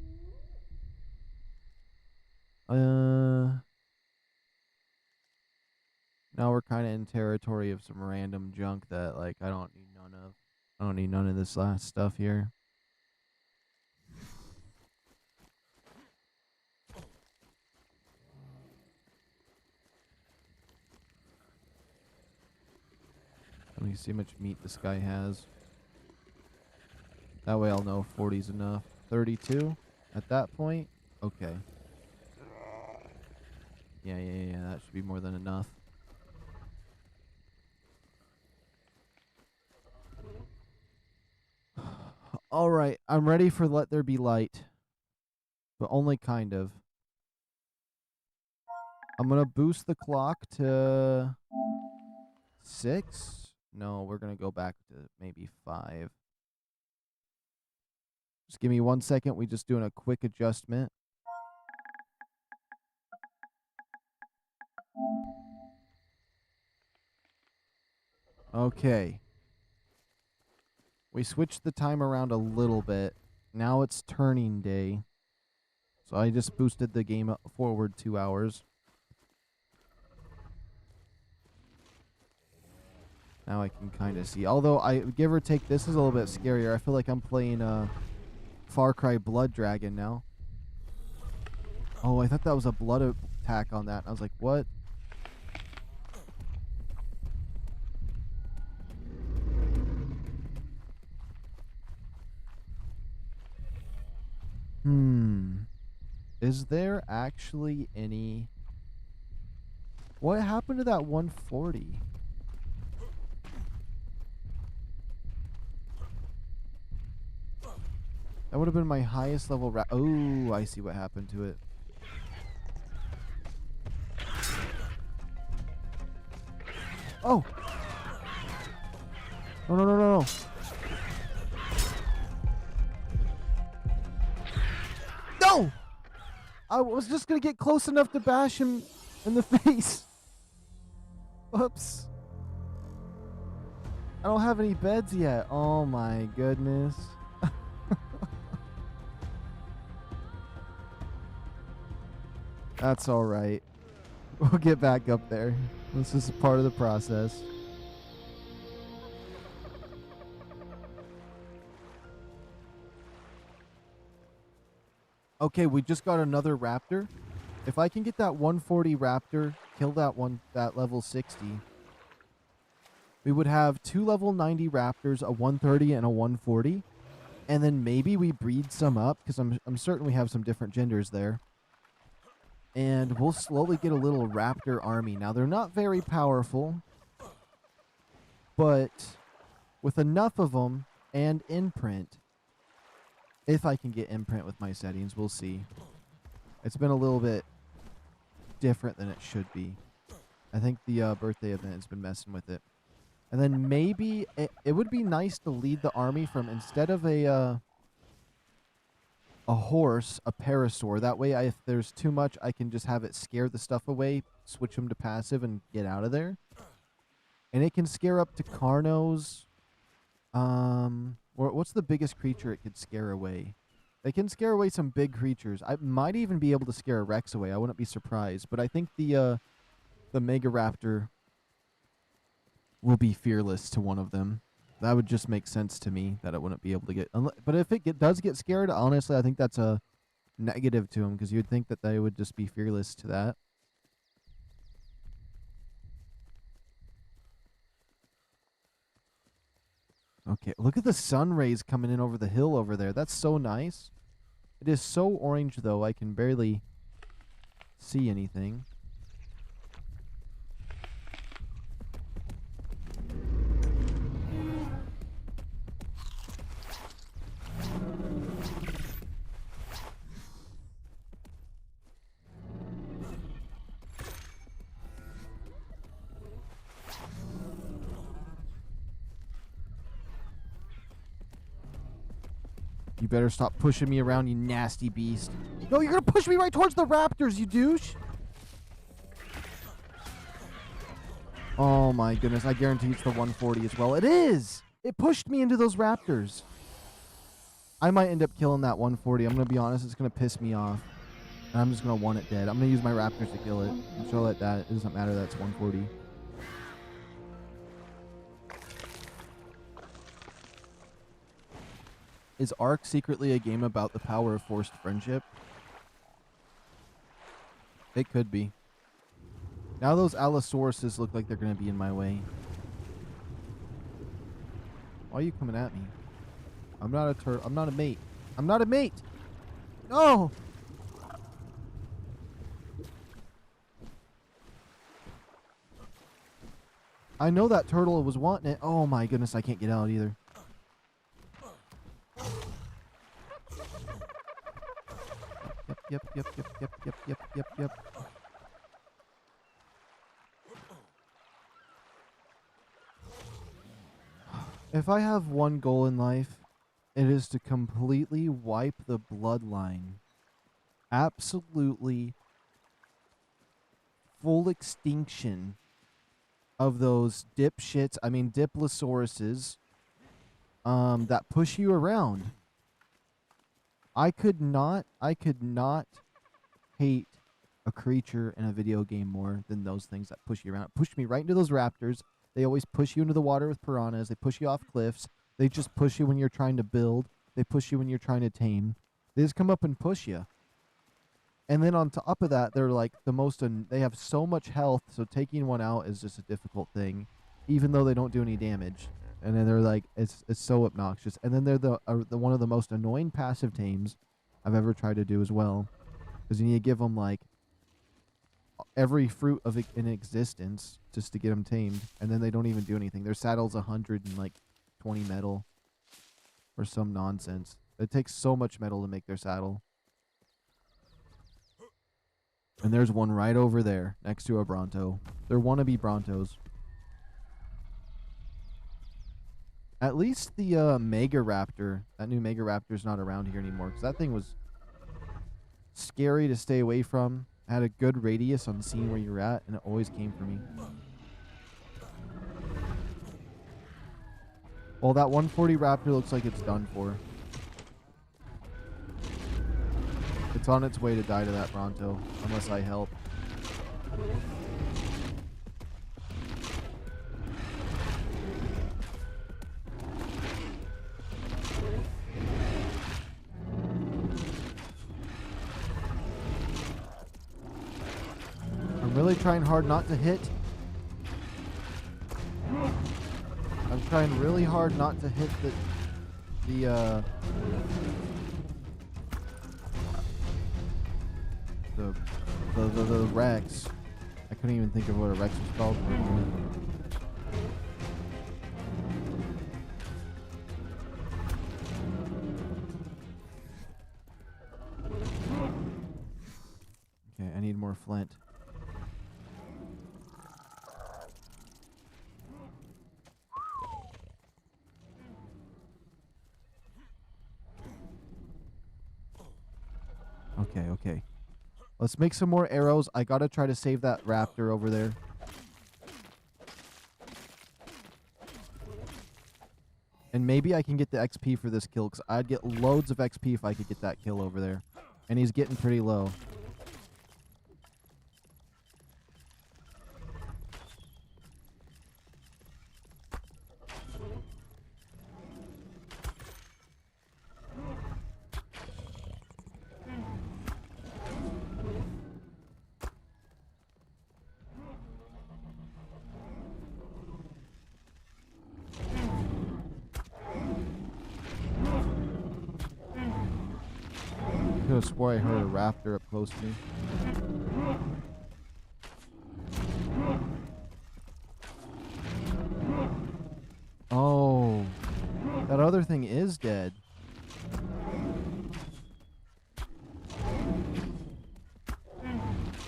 Now we're kind of in territory of some random junk that, like, I don't need none of. I don't need none of this last stuff here. Let me see how much meat this guy has. That way I'll know 40's enough. 32 at that point? Okay. Yeah, that should be more than enough. Alright, I'm ready for Let There Be Light. But only kind of. I'm gonna boost the clock to 6. No, we're gonna go back to maybe 5. Just give me 1 second. We just doing a quick adjustment. Okay. We switched the time around a little bit. Now it's turning day. So I just boosted the game forward 2 hours. Now I can kind of see. Although, I give or take, this is a little bit scarier. I feel like I'm playing Far Cry Blood Dragon now. Oh, I thought that was a blood attack on that. I was like, what? Is there actually any... What happened to that 140? That would have been my highest level Oh, I see what happened to it. Oh! No. No! I was just gonna get close enough to bash him in the face. Whoops. I don't have any beds yet. Oh my goodness. That's alright. We'll get back up there. This is part of the process. Okay, we just got another raptor. If I can get that 140 raptor, kill that level 60, we would have 2 level 90 raptors, a 130 and a 140. And then maybe we breed some up, because I'm certain we have some different genders there. And we'll slowly get a little raptor army. Now, they're not very powerful, but with enough of them and imprint, if I can get imprint with my settings, we'll see. It's been a little bit different than it should be. I think the birthday event has been messing with it. And then maybe it would be nice to lead the army from, instead of a horse, a parasaur. That way, if there's too much, I can just have it scare the stuff away, switch them to passive, and get out of there. And it can scare up to Carnos. What's the biggest creature it could scare away? They can scare away some big creatures. I might even be able to scare a Rex away. I wouldn't be surprised. But I think the Megaraptor will be fearless to one of them. That would just make sense to me that it wouldn't be able to get. But if it does get scared, honestly, I think that's a negative to them because you'd think that they would just be fearless to that. Okay, look at the sun rays coming in over the hill over there. That's so nice. It is so orange, though, I can barely see anything. You better stop pushing me around, you nasty beast. No, you're gonna push me right towards the raptors, you douche! Oh my goodness, I guarantee it's the 140 as well. It is! It pushed me into those raptors. I might end up killing that 140. I'm gonna be honest, it's gonna piss me off. And I'm just gonna want it dead. I'm gonna use my raptors to kill it. And show it that it doesn't matter that it's 140. Is ARK secretly a game about the power of forced friendship? It could be. Now those Allosauruses look like they're going to be in my way. Why are you coming at me? I'm not a I'm not a mate. I'm not a mate! No! I know that turtle was wanting it. Oh my goodness, I can't get out either. Yep. If I have one goal in life, it is to completely wipe the bloodline. Absolutely full extinction of those dipshits, I mean Diplosauruses, that push you around. I could not hate a creature in a video game more than those things that push you around. It pushed me right into those raptors. They always push you into the water with piranhas. They push you off cliffs. They just push you when you're trying to build. They push you when you're trying to tame. They just come up and push you. And then on top of that, they're like the most, they have so much health, so taking one out is just a difficult thing, even though they don't do any damage. And then they're like, it's so obnoxious. And then they're the one of the most annoying passive tames I've ever tried to do as well. Because you need to give them like every fruit of in existence just to get them tamed. And then they don't even do anything. Their saddle's 120 metal or some nonsense. It takes so much metal to make their saddle. And there's one right over there next to a Bronto. They're wannabe Brontos. At least the Megaraptor, that new Megaraptor's not around here anymore. Because that thing was scary to stay away from. It had a good radius on seeing where you're at, and it always came for me. Well, that 140 Raptor looks like it's done for. It's on its way to die to that Bronto, unless I help. I'm really trying hard not to hit. I'm trying really hard not to hit the Rex. I couldn't even think of what a Rex was called for a moment. Okay, I need more flint. Okay. Let's make some more arrows. I gotta try to save that raptor over there. And maybe I can get the XP for this kill, because I'd get loads of XP if I could get that kill over there. And he's getting pretty low. I could have swore I heard a raptor up close to me. Oh, that other thing is dead.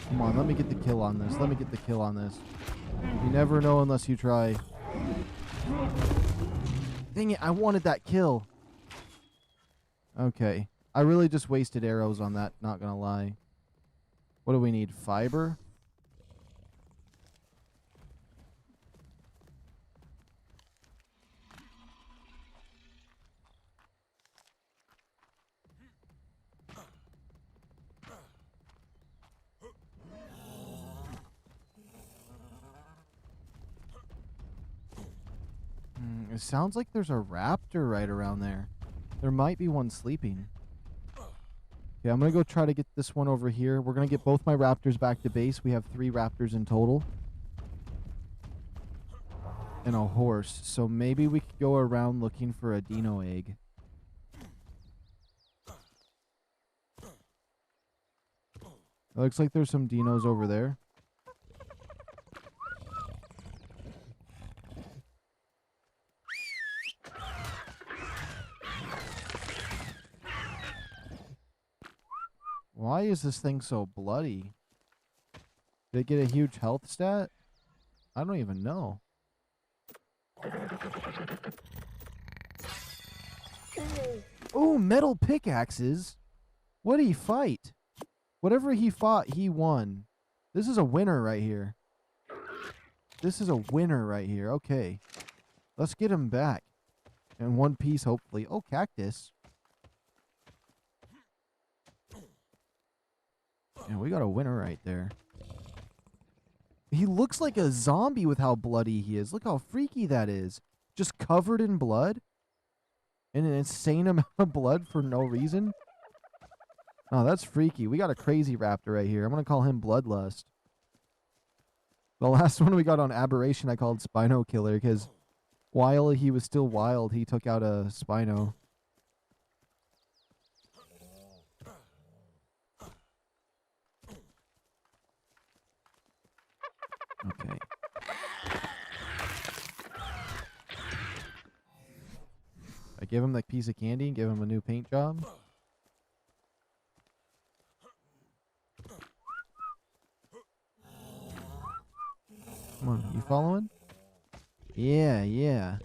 Come on, let me get the kill on this. Let me get the kill on this. You never know unless you try. Dang it, I wanted that kill. Okay. I really just wasted arrows on that, not gonna lie. What do we need? Fiber? It sounds like there's a raptor right around there. There might be one sleeping. Okay, I'm going to go try to get this one over here. We're going to get both my raptors back to base. We have 3 raptors in total. And a horse. So maybe we could go around looking for a dino egg. It looks like there's some dinos over there. Why is this thing so bloody? Did it get a huge health stat? I don't even know. Oh, metal pickaxes. What did he fight? Whatever he fought, he won. This is a winner right here. This is a winner right here. Okay. Let's get him back. In one piece, hopefully. Oh, cactus. Yeah, we got a winner right there. He looks like a zombie with how bloody he is. Look how freaky that is. Just covered in blood. And an insane amount of blood for no reason. Oh, that's freaky. We got a crazy raptor right here. I'm going to call him Bloodlust. The last one we got on Aberration I called Spino Killer because while he was still wild, he took out a Spino. Okay. I give him that piece of candy and give him a new paint job. Come on, you following? Yeah, yeah.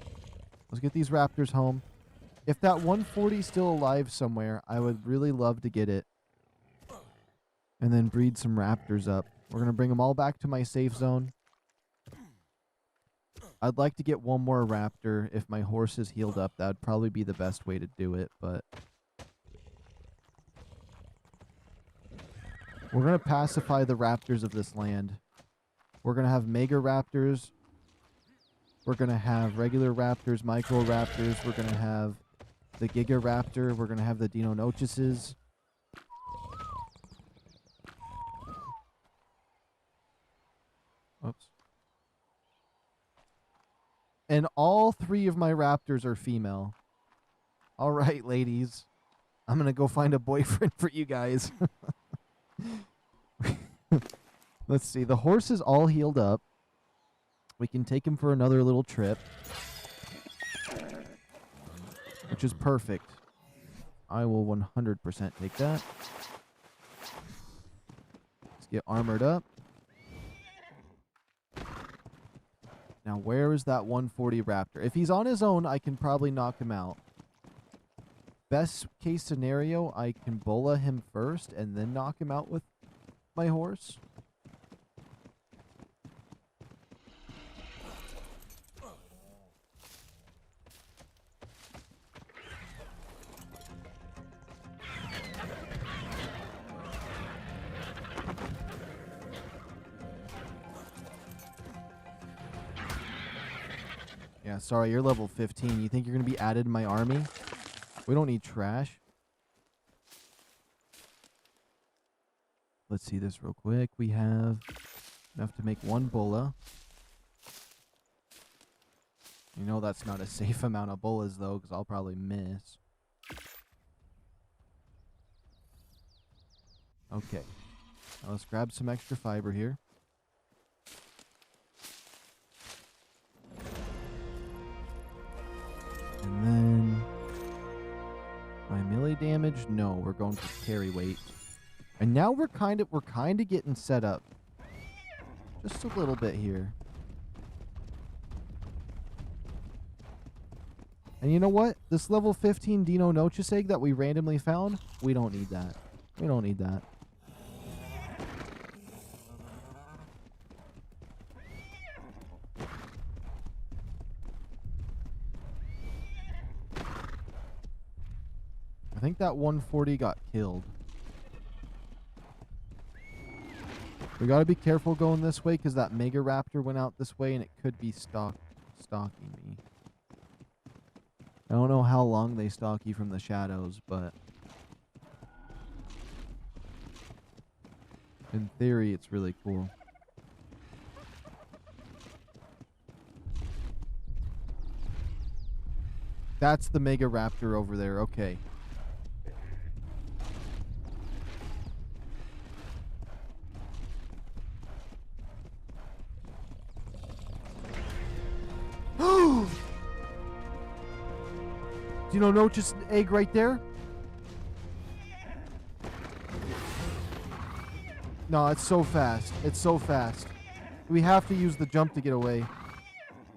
Let's get these raptors home. If that 140's still alive somewhere, I would really love to get it. And then breed some raptors up. We're going to bring them all back to my safe zone. I'd like to get one more raptor. If my horse is healed up, that would probably be the best way to do it, but we're going to pacify the raptors of this land. We're going to have mega raptors. We're going to have regular raptors, micro raptors. We're going to have the giga raptor. We're going to have the Dino Nochuses. Oops. And all 3 of my raptors are female. All right, ladies. I'm going to go find a boyfriend for you guys. Let's see. The horse is all healed up. We can take him for another little trip. Which is perfect. I will 100% take that. Let's get armored up. Now, where is that 140 raptor? If he's on his own, I can probably knock him out. Best case scenario, I can bola him first and then knock him out with my horse. Yeah, sorry, you're level 15. You think you're going to be added in my army? We don't need trash. Let's see this real quick. We have enough to make one bulla. You know that's not a safe amount of bullas, though, because I'll probably miss. Okay. Now let's grab some extra fiber here. And then... my melee damage? No, we're going for carry weight. And now we're kind of getting set up. Just a little bit here. And you know what? This level 15 Dino Noches egg that we randomly found, we don't need that. We don't need that. I think that 140 got killed. We gotta be careful going this way because that Megaraptor went out this way and it could be stalking me. I don't know how long they stalk you from the shadows, but in theory, it's really cool. That's the Megaraptor over there. Okay. Do you know Noches egg right there? No, it's so fast. It's so fast. We have to use the jump to get away.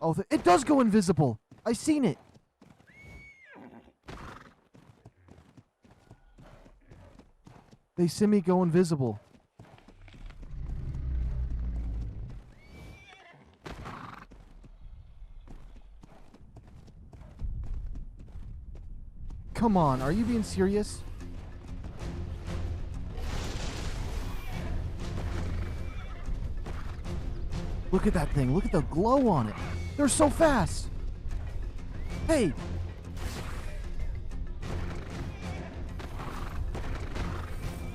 Oh, it does go invisible. I seen it. They see me go invisible. Come on, are you being serious? Look at that thing. Look at the glow on it. They're so fast. Hey.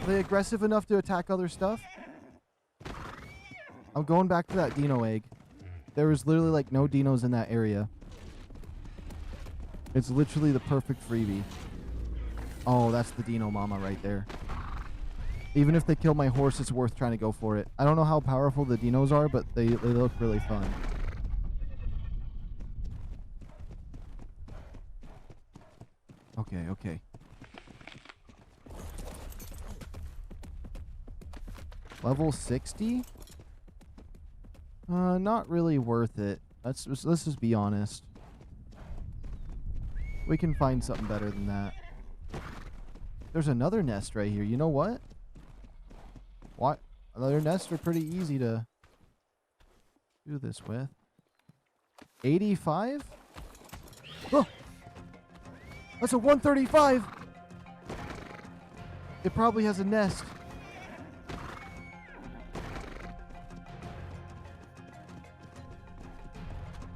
Are they aggressive enough to attack other stuff? I'm going back to that Dino egg. There was literally like no Dinos in that area. It's literally the perfect freebie. Oh, that's the Dino mama right there. Even if they kill my horse, it's worth trying to go for it. I don't know how powerful the Dinos are, but they look really fun. Okay, okay. Level 60? Not really worth it. Let's just be honest. We can find something better than that. There's another nest right here. You know what? What? Other nests are pretty easy to do this with. 85? Oh! That's a 135! It probably has a nest.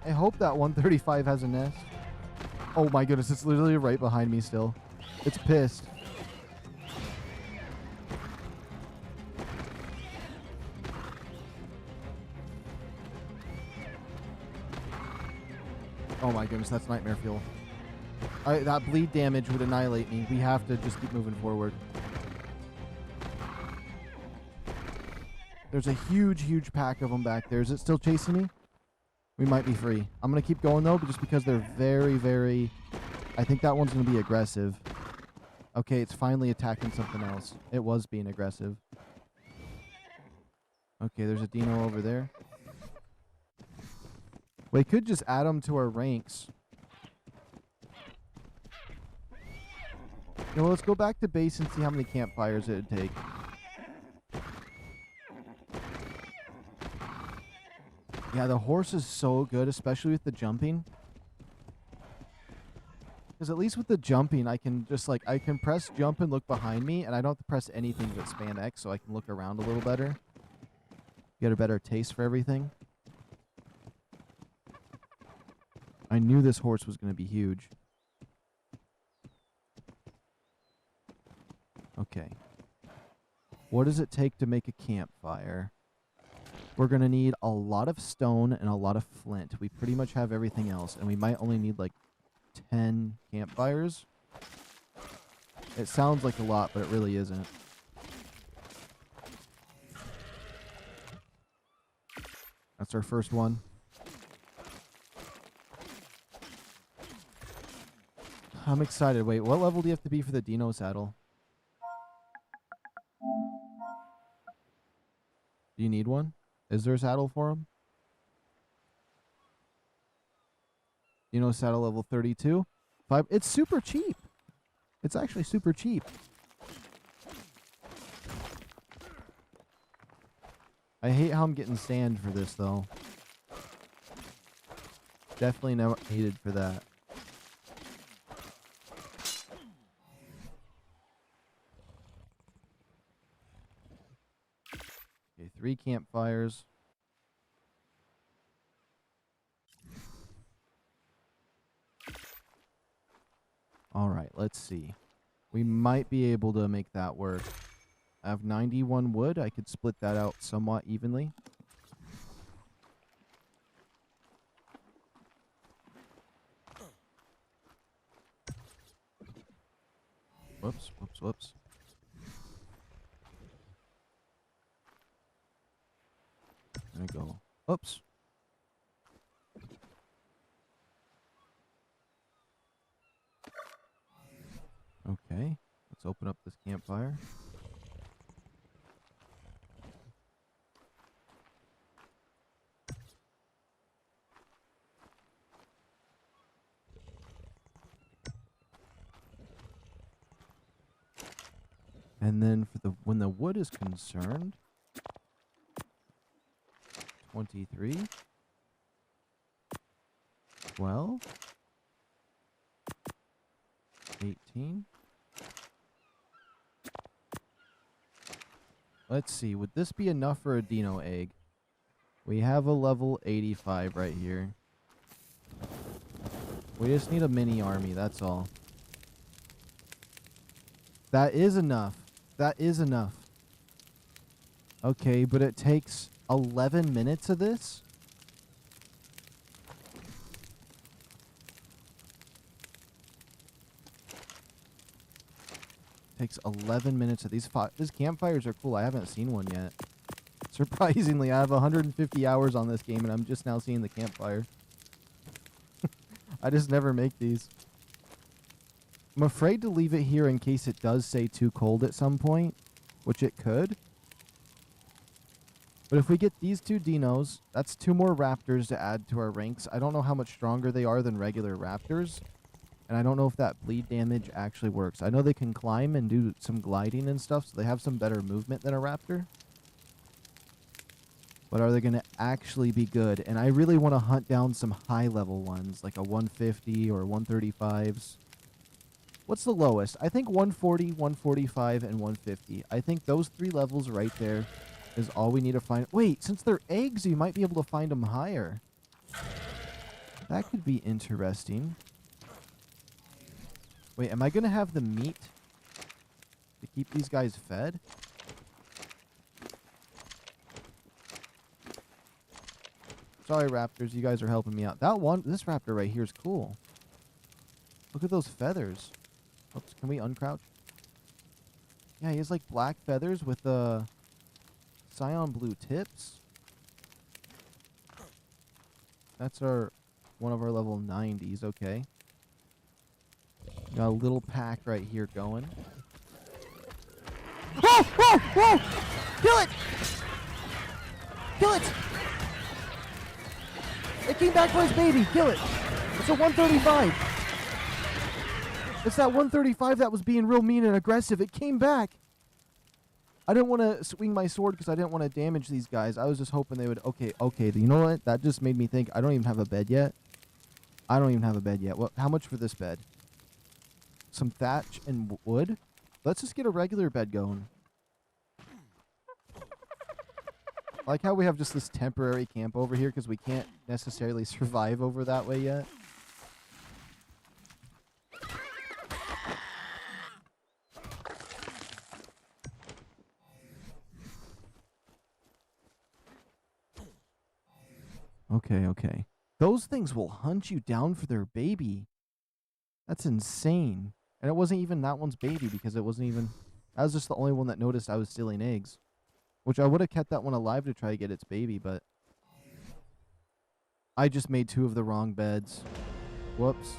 I hope that 135 has a nest. Oh my goodness, it's literally right behind me still. It's pissed. Oh my goodness, that's nightmare fuel. That bleed damage would annihilate me. We have to just keep moving forward. There's a huge, huge pack of them back there. Is it still chasing me? We might be free. I'm going to keep going, though, but just because they're very, very... I think that one's going to be aggressive. Okay, it's finally attacking something else. It was being aggressive. Okay, there's a Dino over there. We could just add them to our ranks. You know, let's go back to base and see how many campfires it would take. Yeah, the horse is so good, especially with the jumping. Because at least with the jumping, I can just like, I can press jump and look behind me, and I don't have to press anything but spam X, so I can look around a little better. Get a better taste for everything. I knew this horse was going to be huge. Okay. What does it take to make a campfire? We're going to need a lot of stone and a lot of flint. We pretty much have everything else, and we might only need like 10 campfires. It sounds like a lot, but it really isn't. That's our first one. I'm excited. Wait, what level do you have to be for the Dino saddle? Do you need one? Is there a saddle for him? Dino saddle level 32? 5. It's super cheap. It's actually super cheap. I hate how I'm getting sand for this, though. Definitely never needed for that. Okay, 3 campfires. All right, let's see. We might be able to make that work. I have 91 wood. I could split that out somewhat evenly. Whoops, whoops, whoops. There we go. Oops. Okay, let's open up this campfire. And then for the when the wood is concerned, 23, 12, 18. Let's see, would this be enough for a Dino egg? We have a level 85 right here. We just need a mini army, that's all. That is enough. That is enough. Okay, but it takes 11 minutes of this? Takes 11 minutes of these campfires are cool. I haven't seen one yet. Surprisingly, I have 150 hours on this game and I'm just now seeing the campfire. I just never make these. I'm afraid to leave it here in case it does say too cold at some point, which it could. But if we get these 2 Dinos, that's 2 more raptors to add to our ranks. I don't know how much stronger they are than regular raptors. And I don't know if that bleed damage actually works. I know they can climb and do some gliding and stuff, so they have some better movement than a raptor. But are they going to actually be good? And I really want to hunt down some high-level ones, like a 150 or 135s. What's the lowest? I think 140, 145, and 150. I think those 3 levels right there is all we need to find. Wait, since they're eggs, you might be able to find them higher. That could be interesting. Wait, am I going to have the meat to keep these guys fed? Sorry, raptors. You guys are helping me out. This raptor right here is cool. Look at those feathers. Oops, can we uncrouch? Yeah, he has like black feathers with cyan blue tips. That's one of our level 90s. Okay. Got a little pack right here going. Whoa! Whoa! Whoa! Kill it! Kill it! It came back for his baby. Kill it. It's a 135. It's that 135 that was being real mean and aggressive. It came back. I didn't want to swing my sword because I didn't want to damage these guys. I was just hoping they would... Okay. You know what? That just made me think. I don't even have a bed yet. What? How much for this bed? Some thatch and wood? Let's just get a regular bed going. I like how we have just this temporary camp over here because we can't necessarily survive over that way yet. Okay, okay. Those things will hunt you down for their baby. That's insane. And it wasn't even that one's baby because it wasn't even... I was just the only one that noticed I was stealing eggs. Which I would have kept that one alive to try to get its baby, but... I just made 2 of the wrong beds. Whoops.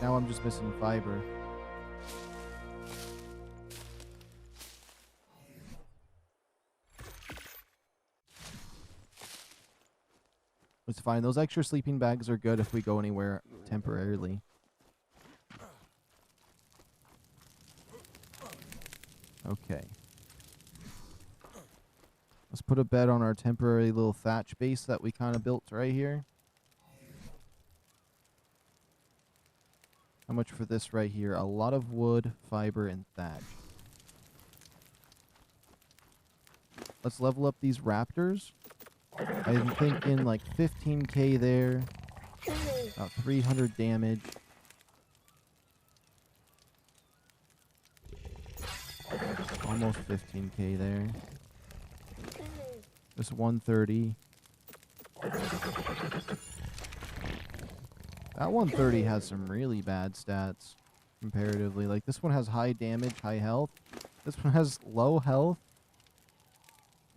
Now I'm just missing fiber. It's fine. Those extra sleeping bags are good if we go anywhere temporarily. Okay. Let's put a bed on our temporary little thatch base that we kind of built right here. How much for this right here? A lot of wood, fiber, and thatch. Let's level up these raptors. I'm thinking like 15k there. About 300 damage. Almost 15k there. Just 130. That 130 has some really bad stats comparatively. Like this one has high damage, high health. This one has low health,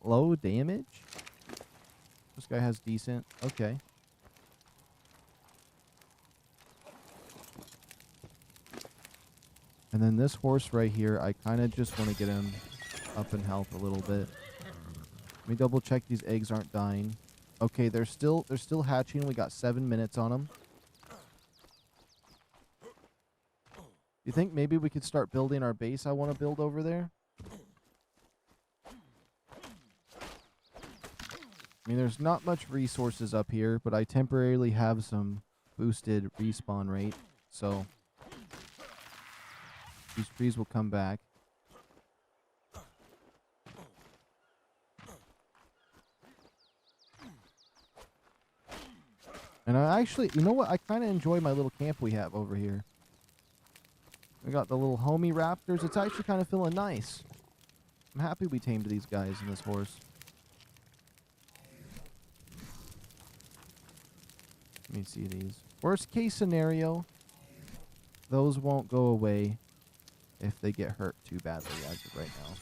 low damage. This guy has decent. Okay. And then this horse right here, I kind of just want to get him up in health a little bit. Let me double check these eggs aren't dying. Okay, they're still hatching. We got 7 minutes on them. You think maybe we could start building our base I want to build over there? I mean, there's not much resources up here, but I temporarily have some boosted respawn rate, so these trees will come back. And I actually, you know what? I kind of enjoy my little camp we have over here. We got the little homie raptors. It's actually kind of feeling nice. I'm happy we tamed these guys and this horse. Let me see these. Worst case scenario, those won't go away if they get hurt too badly as of right now.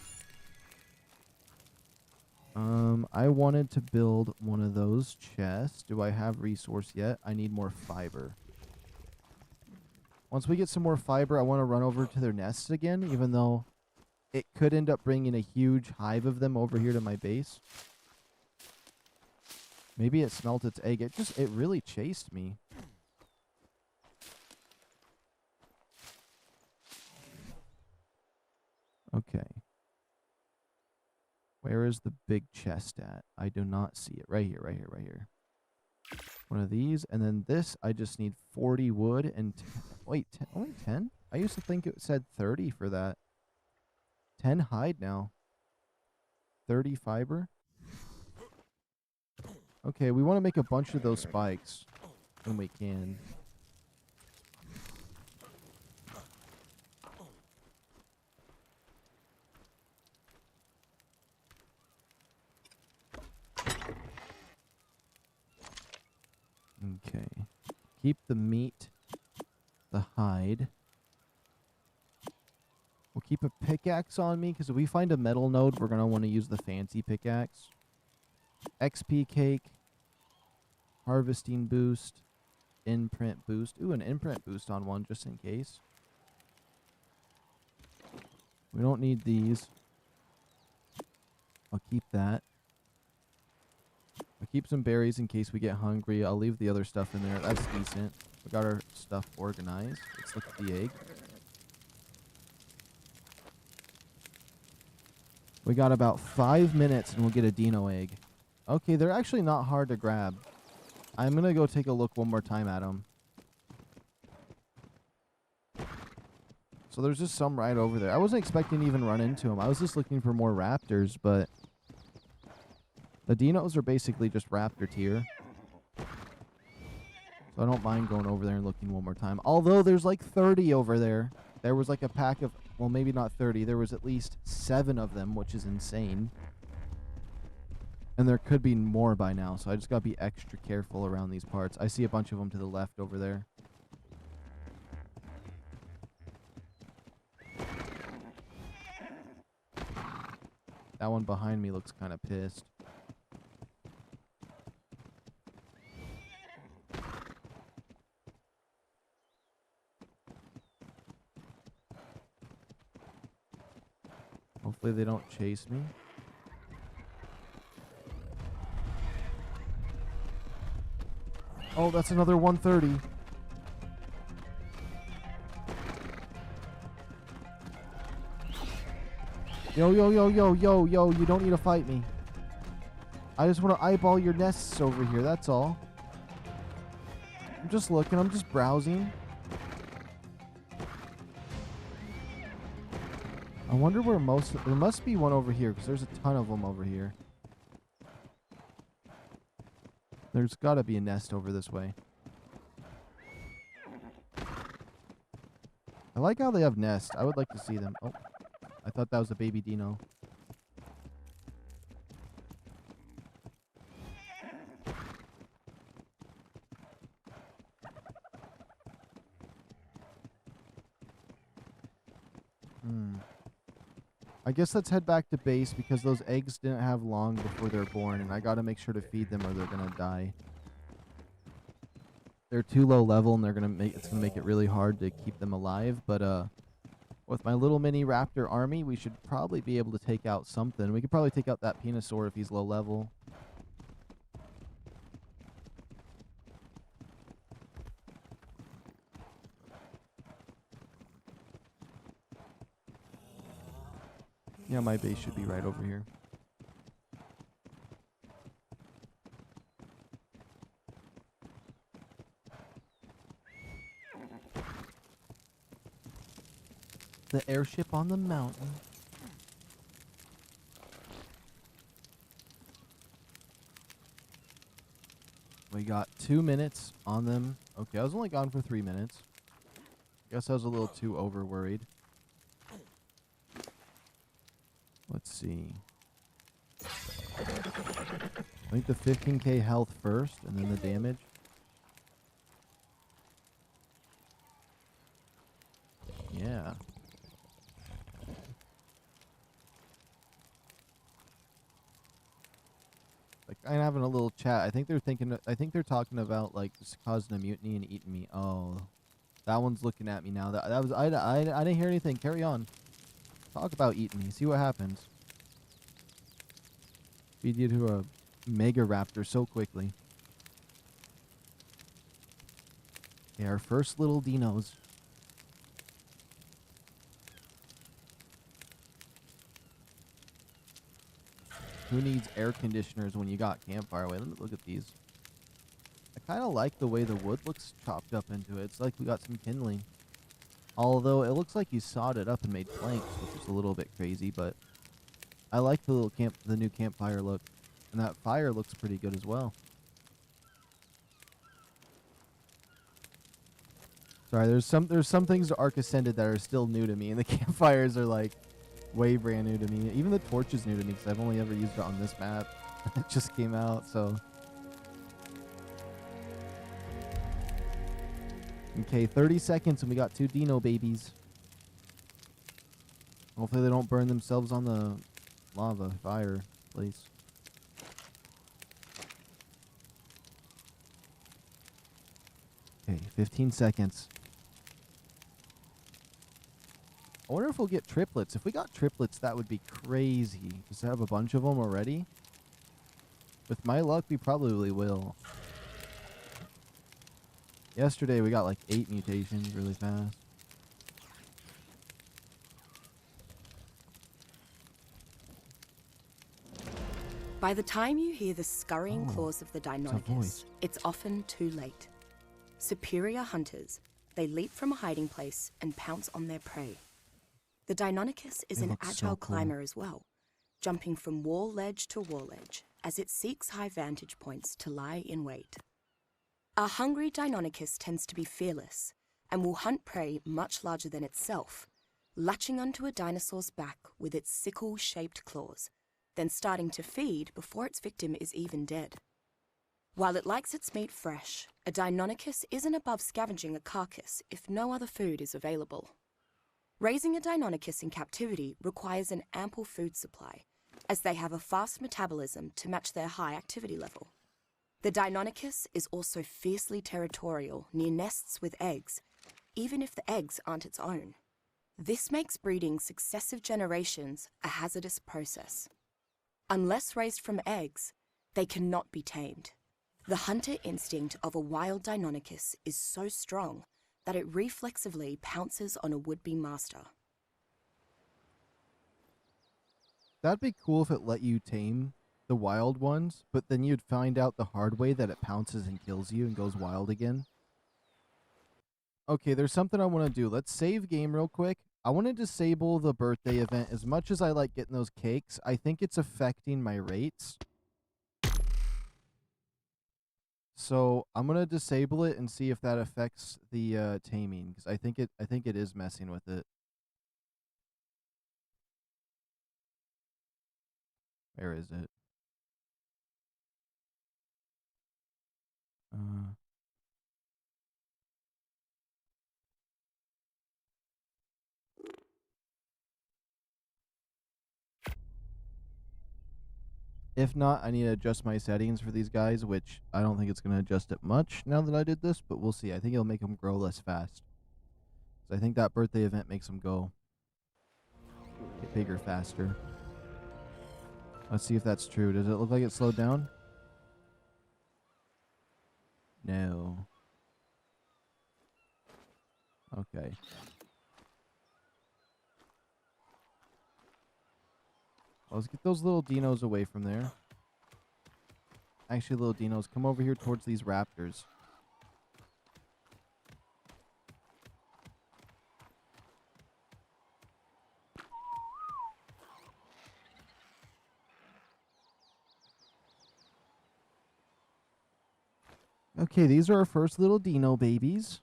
I wanted to build one of those chests. Do I have resource yet? I need more fiber. Once we get some more fiber, I want to run over to their nests again, even though it could end up bringing a huge hive of them over here to my base. Maybe it smelt its egg. It really chased me. Okay. Where is the big chest at? I do not see it. Right here, right here, right here. One of these, and then this, I just need 40 wood and... Wait, only 10? I used to think it said 30 for that. 10 hide now. 30 fiber. Okay, we want to make a bunch of those spikes when we can. Okay. Keep the meat, the hide. We'll keep a pickaxe on me, because if we find a metal node, we're going to want to use the fancy pickaxe. XP cake. Harvesting boost. Imprint boost. Ooh, an imprint boost on one, just in case. We don't need these. I'll keep that. I'll keep some berries in case we get hungry. I'll leave the other stuff in there. That's decent. We got our stuff organized. Let's look at the egg. We got about 5 minutes and we'll get a Dino egg. Okay, they're actually not hard to grab. I'm going to go take a look one more time at them. So there's just some right over there. I wasn't expecting to even run into them. I was just looking for more raptors, but... The Dinos are basically just raptor tier. So I don't mind going over there and looking one more time. Although there's like 30 over there. There was like a pack of... Well, maybe not 30. There was at least 7 of them, which is insane. And there could be more by now, so I just gotta be extra careful around these parts. I see a bunch of them to the left over there. That one behind me looks kind of pissed. Hopefully they don't chase me. Oh, that's another 130. Yo, yo, yo, yo, yo, yo, you don't need to fight me. I just want to eyeball your nests over here, that's all. I'm just looking, I'm just browsing. I wonder where there must be one over here, because there's a ton of them over here. There's got to be a nest over this way. I like how they have nests. I would like to see them. Oh, I thought that was a baby dino. I guess let's head back to base because those eggs didn't have long before they're born, and I gotta make sure to feed them or they're gonna die. They're too low level, and it's gonna make it really hard to keep them alive. But with my little mini raptor army, we should probably be able to take out something. We could probably take out that Penosaur if he's low level. Yeah, my base should be right over here. The airship on the mountain. We got 2 minutes on them. Okay, I was only gone for 3 minutes. Guess I was a little too over worried. Let's see. I think the 15k health first, and then the damage. Yeah. Like, I'm having a little chat. I think they're talking about, like, just causing a mutiny and eating me. Oh. That one's looking at me now. That was, I didn't hear anything. Carry on. Talk about eating me. See what happens. Feed you to a MEGARAPTOR so quickly. Okay, our first little dinos. Who needs air conditioners when you got campfire? Wait, let me look at these. I kind of like the way the wood looks chopped up into it. It's like we got some kindling. Although it looks like you sawed it up and made planks, which is a little bit crazy, but I like the new campfire look. And that fire looks pretty good as well. Sorry, there's some things to Ark Ascended that are still new to me, and the campfires are like way brand new to me. Even the torch is new to me because I've only ever used it on this map. It just came out, so. Okay, 30 seconds and we got 2 dino babies. Hopefully they don't burn themselves on the lava fire place. Okay, 15 seconds. I wonder if we'll get triplets. If we got triplets, that would be crazy. Just to have a bunch of them already. With my luck, we probably will. Yesterday, we got like 8 mutations really fast. By the time you hear the scurrying claws of the Deinonychus, it's often too late. Superior hunters, they leap from a hiding place and pounce on their prey. The Deinonychus is an agile climber as well, jumping from wall ledge to wall ledge as it seeks high vantage points to lie in wait. A hungry Deinonychus tends to be fearless and will hunt prey much larger than itself, latching onto a dinosaur's back with its sickle-shaped claws. then starting to feed before its victim is even dead. While it likes its meat fresh, a Deinonychus isn't above scavenging a carcass if no other food is available. Raising a Deinonychus in captivity requires an ample food supply, as they have a fast metabolism to match their high activity level. The Deinonychus is also fiercely territorial near nests with eggs, even if the eggs aren't its own. This makes breeding successive generations a hazardous process. Unless raised from eggs, they cannot be tamed. The hunter instinct of a wild Deinonychus is so strong that it reflexively pounces on a would-be master. That'd be cool if it let you tame the wild ones, but then you'd find out the hard way that it pounces and kills you and goes wild again. Okay, there's something I want to do. Let's save game real quick. I want to disable the birthday event. As much as I like getting those cakes, I think it's affecting my rates. So I'm gonna disable it and see if that affects the taming, because I think it is messing with it. Where is it? If not, I need to adjust my settings for these guys, which I don't think it's going to adjust it much now that I did this, but we'll see. I think it'll make them grow less fast. So I think that birthday event makes them get bigger faster. Let's see if that's true. Does it look like it slowed down? No. Okay. Let's get those little dinos away from there. Actually, little dinos, come over here towards these raptors. Okay, these are our first little dino babies.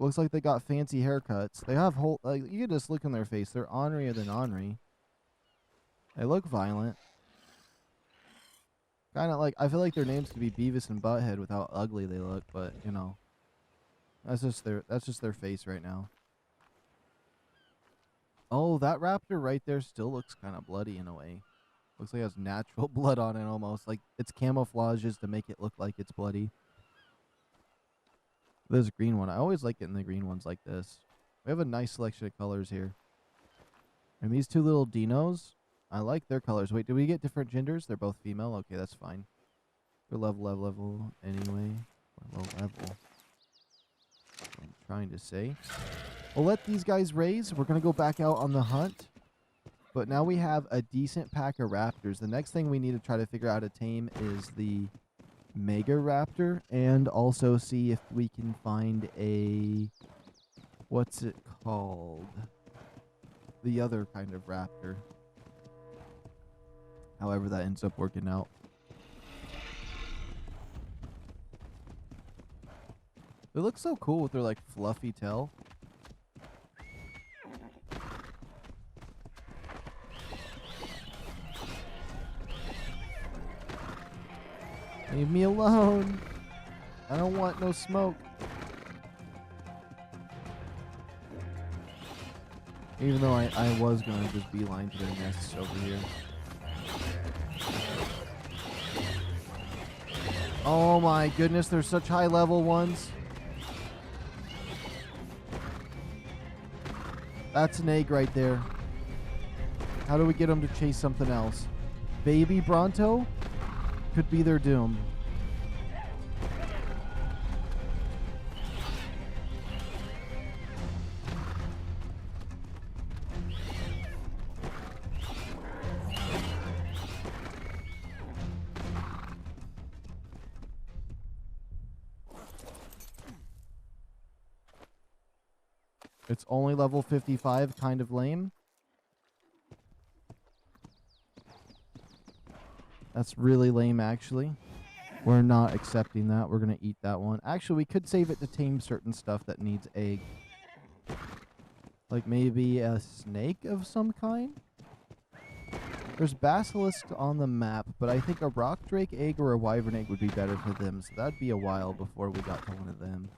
Looks like they got fancy haircuts. They have whole, like, you can just look in their face. They're ornerier than ornery. They look violent. Kind of like, I feel like their names could be Beavis and Butthead with how ugly they look, but you know, that's just their face right now. Oh, that raptor right there still looks kind of bloody in a way. Looks like it has natural blood on it almost. Like its camouflage is to make it look like it's bloody. This green one. I always like getting the green ones like this. We have a nice selection of colors here. And these two little dinos, I like their colors. Wait, do we get different genders? They're both female? Okay, that's fine. They're level anyway. Or low level. That's what I'm trying to say. We'll let these guys raise. We're going to go back out on the hunt. But now we have a decent pack of raptors. The next thing we need to try to figure out how to tame is the MEGARAPTOR, and also see if we can find a, what's it called? The other kind of raptor. However that ends up working out. They look so cool with their like fluffy tail. Leave me alone. I don't want no smoke. Even though I was going to just beeline to their nests over here. Oh my goodness, they're such high level ones. That's an egg right there. How do we get them to chase something else? Baby Bronto? Could be their doom. It's only level 55, kind of lame. That's really lame, actually. We're not accepting that. We're going to eat that one. Actually, we could save it to tame certain stuff that needs egg. Like maybe a snake of some kind? There's basilisks on the map, but I think a rock drake egg or a wyvern egg would be better for them, so that'd be a while before we got to one of them.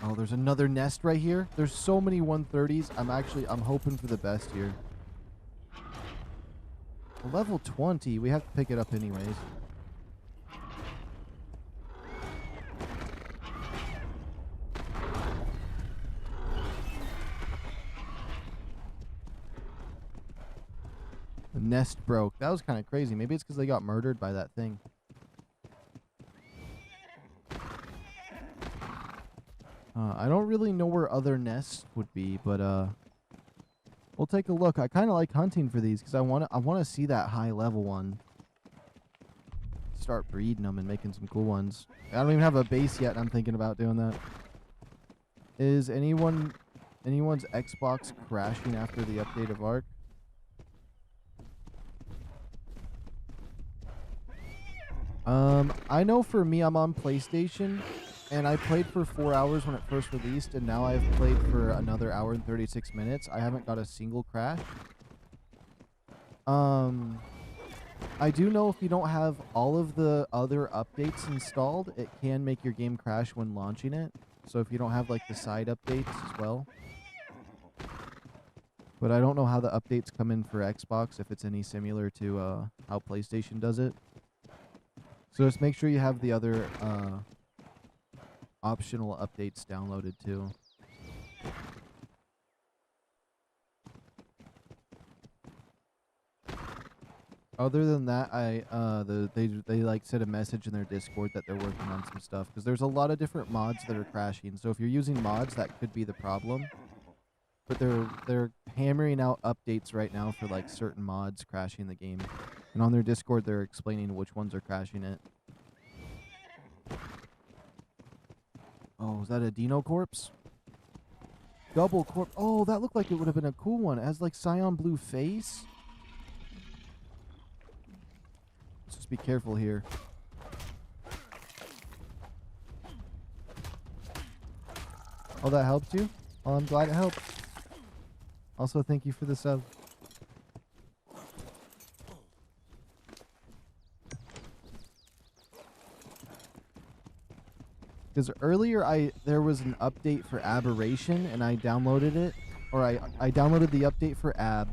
Oh, there's another nest right here. There's so many 130s. I'm hoping for the best here. Level 20. We have to pick it up anyways. The nest broke. That was kind of crazy. Maybe it's because they got murdered by that thing. I don't really know where other nests would be, but we'll take a look. I kind of like hunting for these because I want to see that high level one. Start breeding them and making some cool ones. I don't even have a base yet, and I'm thinking about doing that. Is anyone's Xbox crashing after the update of ARK? I know for me, I'm on PlayStation. And I played for 4 hours when it first released, and now I've played for another hour and 36 minutes. I haven't got a single crash. I do know if you don't have all of the other updates installed, it can make your game crash when launching it. So if you don't have like the side updates as well. But I don't know how the updates come in for Xbox, if it's any similar to how PlayStation does it. So just make sure you have the other optional updates downloaded too. Other than that, they like sent a message in their Discord that they're working on some stuff because there's a lot of different mods that are crashing. So if you're using mods, that could be the problem. But they're hammering out updates right now for like certain mods crashing the game. And on their Discord, they're explaining which ones are crashing it. Oh, is that a Dino corpse? Double corpse. Oh, that looked like it would have been a cool one. It has like cyan blue face. Let's just be careful here. Oh, that helped you? Oh, I'm glad it helped. Also, thank you for the sub. Because earlier there was an update for Aberration and I downloaded it, or I downloaded the update for Ab,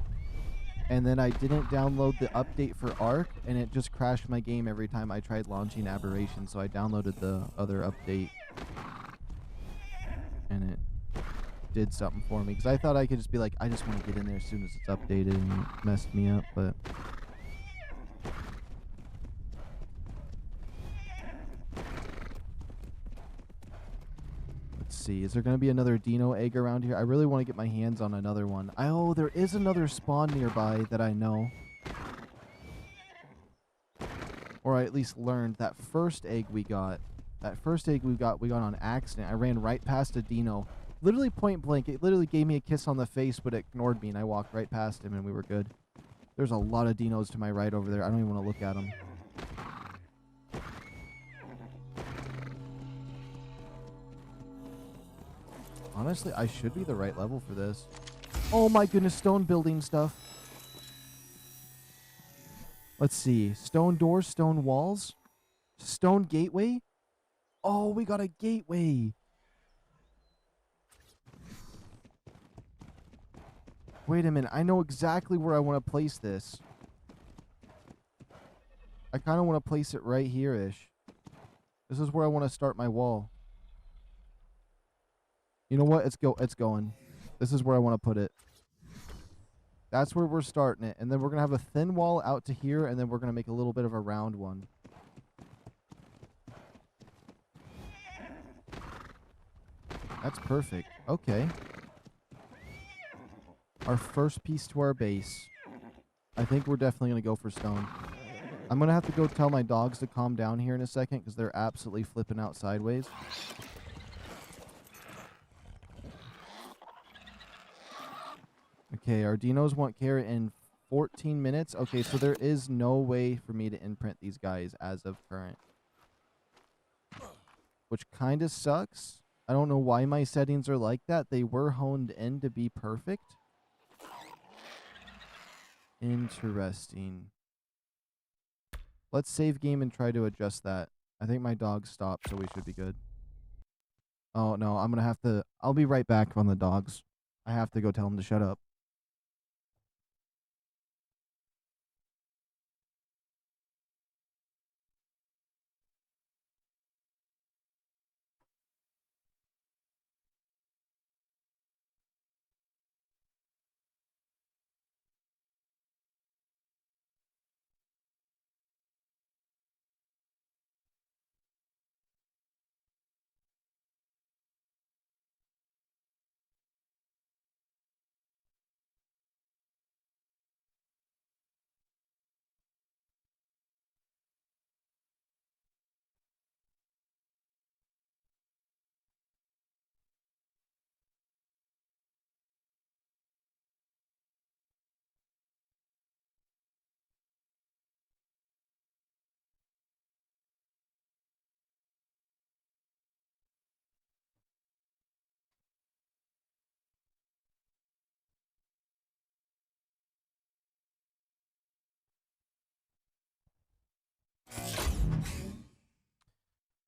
and then I didn't download the update for ARK, and it just crashed my game every time I tried launching Aberration, so I downloaded the other update, and it did something for me, because I thought I could just be like, I just want to get in there as soon as it's updated, and it messed me up, but... see, is there going to be another Dino egg around here? I really want to get my hands on another one. Oh, there is another spawn nearby that I know. Or I at least learned that first egg we got. That first egg we got on accident. I ran right past a Dino. Literally point blank. It literally gave me a kiss on the face, but it ignored me, and I walked right past him, and we were good. There's a lot of Dinos to my right over there. I don't even want to look at them. Honestly, I should be the right level for this. Oh my goodness, stone building stuff. Let's see. Stone doors, stone walls, stone gateway. Oh, we got a gateway. Wait a minute. I know exactly where I want to place this. I kind of want to place it right here-ish. This is where I want to start my wall. You know what? It's going. This is where I want to put it. That's where we're starting it. And then we're going to have a thin wall out to here, and then we're going to make a little bit of a round one. That's perfect. Okay. Our first piece to our base. I think we're definitely going to go for stone. I'm going to have to go tell my dogs to calm down here in a second because they're absolutely flipping out sideways. Okay, our Dinos want carrot in 14 minutes. Okay, so there is no way for me to imprint these guys as of current. Which kind of sucks. I don't know why my settings are like that. They were honed in to be perfect. Interesting. Let's save game and try to adjust that. I think my dog stopped, so we should be good. Oh, no, I'm going to have to... I'll be right back on the dogs. I have to go tell them to shut up.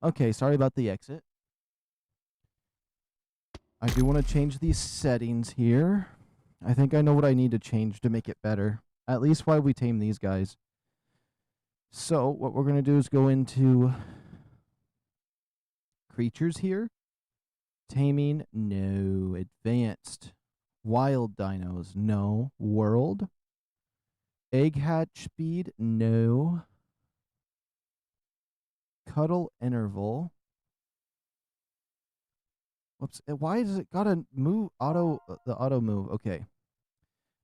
Okay, sorry about the exit. I do want to change these settings here. I think I know what I need to change to make it better. At least while we tame these guys. So, what we're going to do is go into creatures here. Taming, no. Advanced. Wild dinos, no. World. Egg hatch speed, no. Cuddle interval. Whoops. Why does it gotta move the auto move? Okay.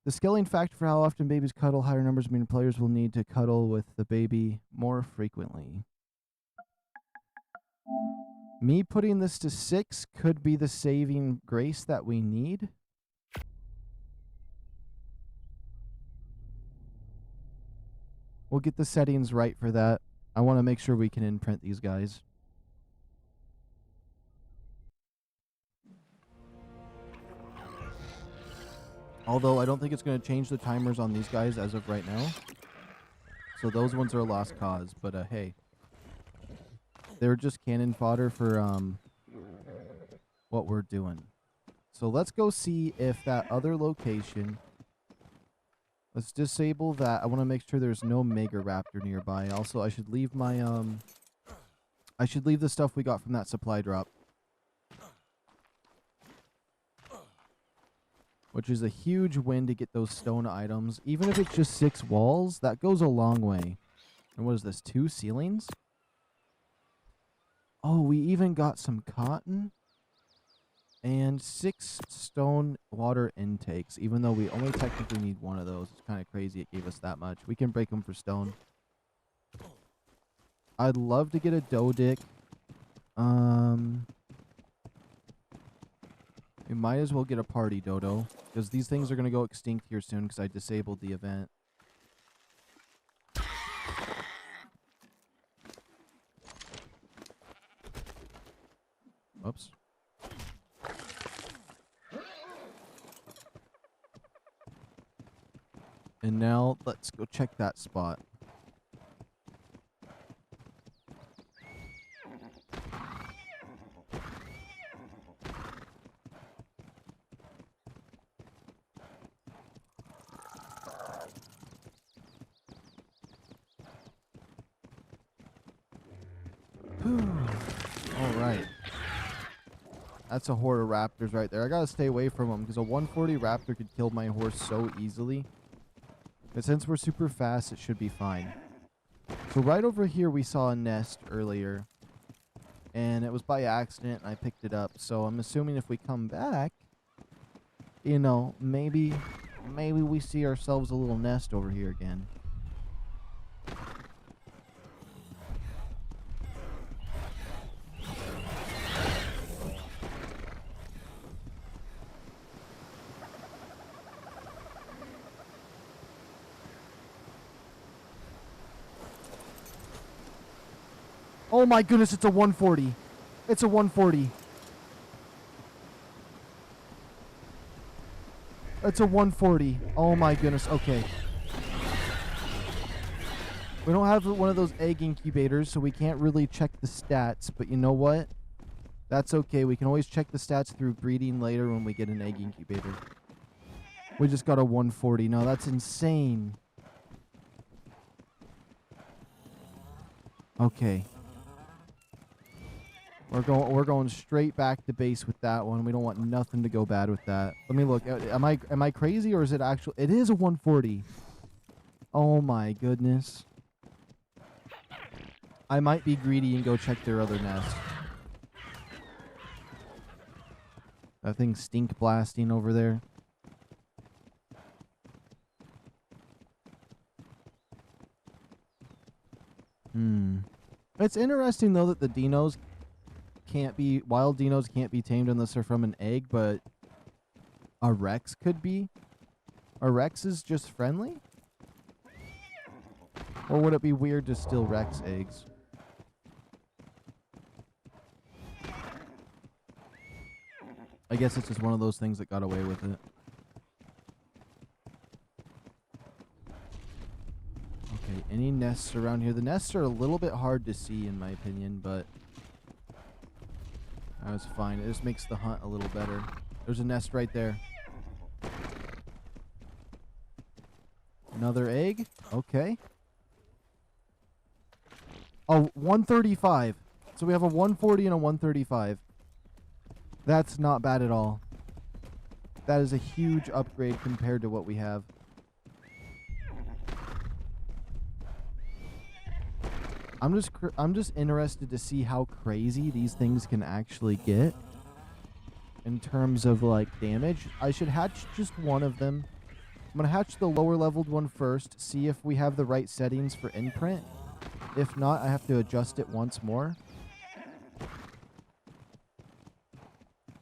The scaling factor for how often babies cuddle, higher numbers mean players will need to cuddle with the baby more frequently. Me putting this to 6 could be the saving grace that we need. We'll get the settings right for that. I want to make sure we can imprint these guys. Although I don't think it's going to change the timers on these guys as of right now. So those ones are a lost cause. But hey, they're just cannon fodder for what we're doing. So let's go see if that other location... Let's disable that. I want to make sure there's no Megaraptor nearby. Also, I should leave my I should leave the stuff we got from that supply drop. Which is a huge win to get those stone items. Even if it's just 6 walls, that goes a long way. And what is this? 2 ceilings? Oh, we even got some cotton. And 6 stone water intakes, even though we only technically need 1 of those. It's kind of crazy it gave us that much. We can break them for stone. I'd love to get a Dodic. We might as well get a party dodo, because these things are going to go extinct here soon because I disabled the event. Whoops. And now, let's go check that spot. Alright. That's a horde of raptors right there. I gotta stay away from them, because a 140 raptor could kill my horse so easily. But since we're super fast, it should be fine. So right over here, we saw a nest earlier. And it was by accident, and I picked it up. So I'm assuming if we come back, you know, maybe we see ourselves a little nest over here again. Oh my goodness, it's a 140. It's a 140. It's a 140. Oh my goodness. Okay. We don't have one of those egg incubators, so we can't really check the stats. But you know what? That's okay. We can always check the stats through breeding later when we get an egg incubator. We just got a 140. No, that's insane. Okay. We're going straight back to base with that one. We don't want nothing to go bad with that. Let me look. Am I crazy, or is it actual? It is a 140. Oh my goodness. I might be greedy and go check their other nest. That thing's stink blasting over there. It's interesting though that the dinos wild dinos can't be tamed unless they're from an egg, but a Rex could be. A Rex is just friendly? Or would it be weird to steal Rex eggs? I guess it's just one of those things that got away with it. Okay, any nests around here? The nests are a little bit hard to see in my opinion, but that's fine. It just makes the hunt a little better. There's a nest right there. Another egg? Okay. Oh, 135. So we have a 140 and a 135. That's not bad at all. That is a huge upgrade compared to what we have. I'm just interested to see how crazy these things can actually get in terms of like damage. I should hatch just one of them. I'm gonna hatch the lower leveled one first, see if we have the right settings for imprint. If not, I have to adjust it once more.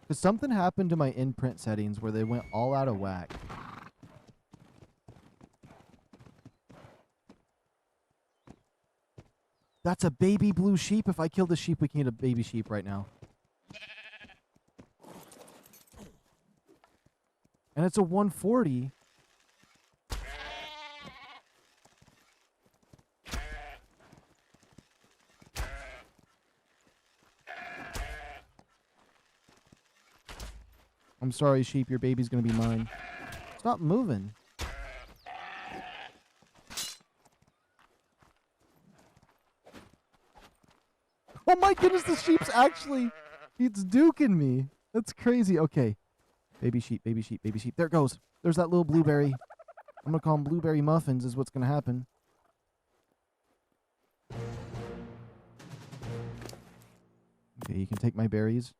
Because something happened to my imprint settings where they went all out of whack. That's a baby blue sheep. If I kill the sheep, we can get a baby sheep right now. And it's a 140. I'm sorry, sheep. Your baby's going to be mine. Stop moving. Oh my goodness, the sheep's actually... It's duking me. That's crazy. Okay. Baby sheep, baby sheep, baby sheep. There it goes. There's that little blueberry. I'm going to call them blueberry muffins is what's going to happen. Okay, you can take my berries.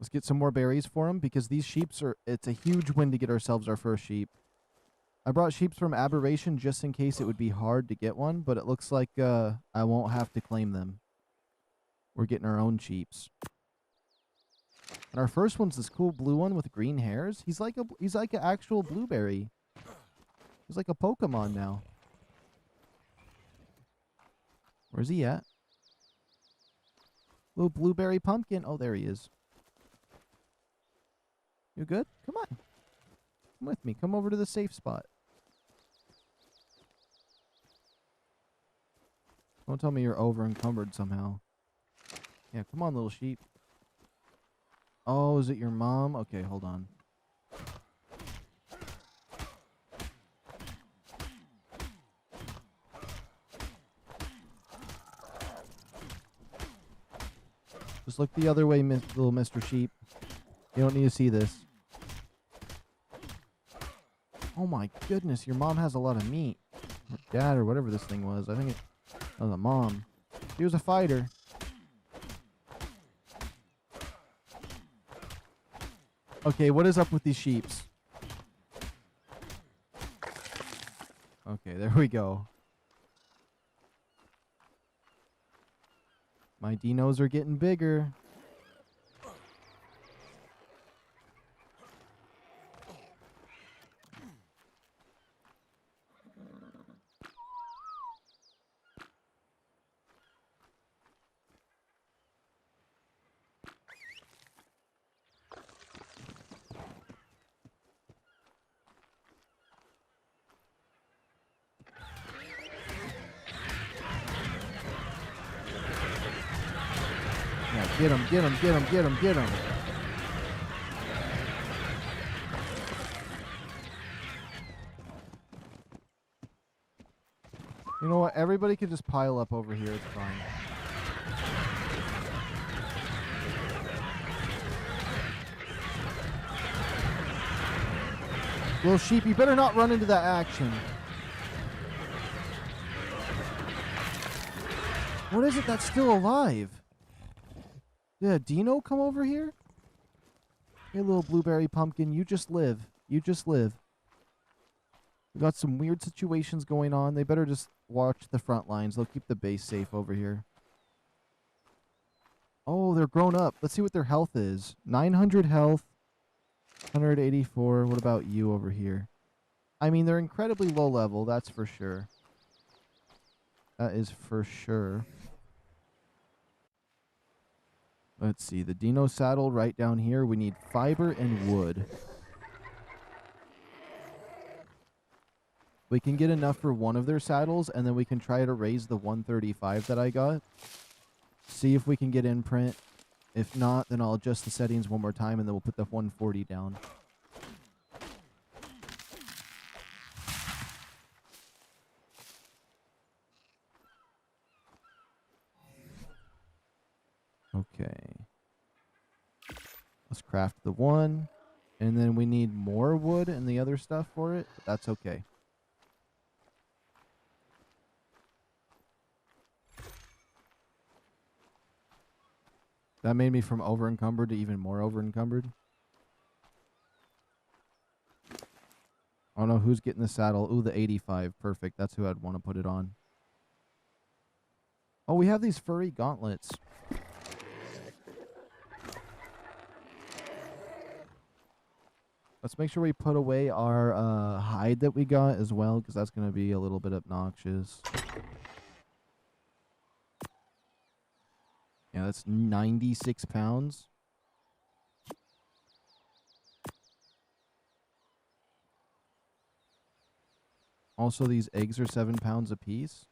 Let's get some more berries for them because these sheeps are... It's a huge win to get ourselves our first sheep. I brought sheep from Aberration just in case it would be hard to get one, but it looks like I won't have to claim them. We're getting our own sheeps. And our first one's this cool blue one with green hairs. He's like an actual blueberry. He's like a Pokemon now. Where's he at? Little blueberry pumpkin. Oh, there he is. You good? Come on. Come with me. Come over to the safe spot. Don't tell me you're over encumbered somehow. Yeah, come on, little sheep. Oh, is it your mom? Okay, hold on. Just look the other way, little Mr. Sheep. You don't need to see this. Oh my goodness, your mom has a lot of meat. Or dad, or whatever this thing was. I think it was a mom. She was a fighter. Okay, what is up with these sheeps? Okay, there we go. My dinos are getting bigger. Yeah, get him, get him, get him, get him, get him. You know what? Everybody could just pile up over here. It's fine. Little sheep, you better not run into that action. What is it that's still alive? Did a Dino come over here? Hey, little blueberry pumpkin, you just live. You just live. We got some weird situations going on. They better just watch the front lines. They'll keep the base safe over here. Oh, they're grown up. Let's see what their health is. 900 health. 184. What about you over here? I mean, they're incredibly low level. That's for sure. That is for sure. Let's see. The Dino saddle right down here. We need fiber and wood. We can get enough for one of their saddles, and then we can try to raise the 135 that I got. See if we can get imprint. If not, then I'll adjust the settings one more time, and then we'll put the 140 down. Okay. Let's craft the one. And then we need more wood and the other stuff for it, but that's okay. That made me from over-encumbered to even more over-encumbered. I don't know who's getting the saddle. Ooh, the 85. Perfect. That's who I'd want to put it on. Oh, we have these furry gauntlets. Let's make sure we put away our hide that we got as well, because that's going to be a little bit obnoxious. Yeah, that's 96 pounds. Also, these eggs are 7 pounds apiece.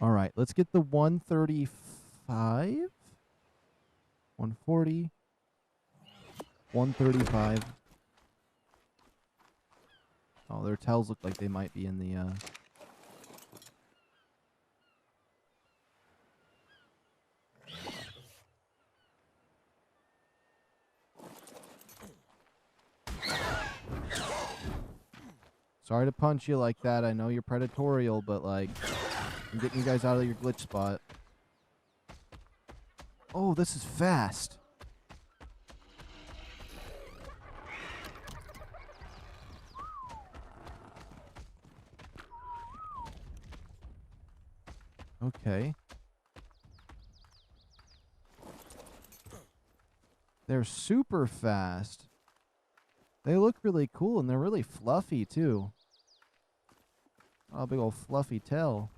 All right, let's get the 135. 140. 135. Oh, their tails look like they might be in the... Sorry to punch you like that. I know you're predatorial, but like, I'm getting you guys out of your glitch spot. Oh, this is fast. Okay. They're super fast. They look really cool, and they're really fluffy, too. Oh, big old fluffy tail.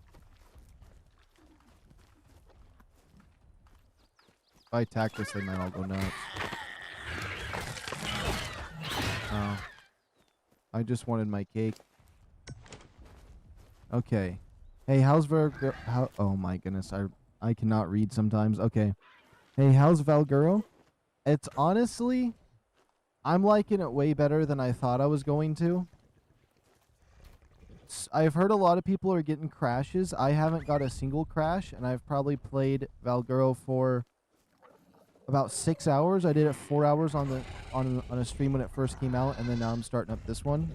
If I attack this, they might all go nuts. Oh. I just wanted my cake. Okay. Hey, how's VALGUERO? Oh my goodness, I cannot read sometimes. Okay. Hey, how's VALGUERO? It's honestly, I'm liking it way better than I thought I was going to. I've heard a lot of people are getting crashes. I haven't got a single crash, and I've probably played VALGUERO for about 6 hours. I did it 4 hours on a stream when it first came out, and then now I'm starting up this one.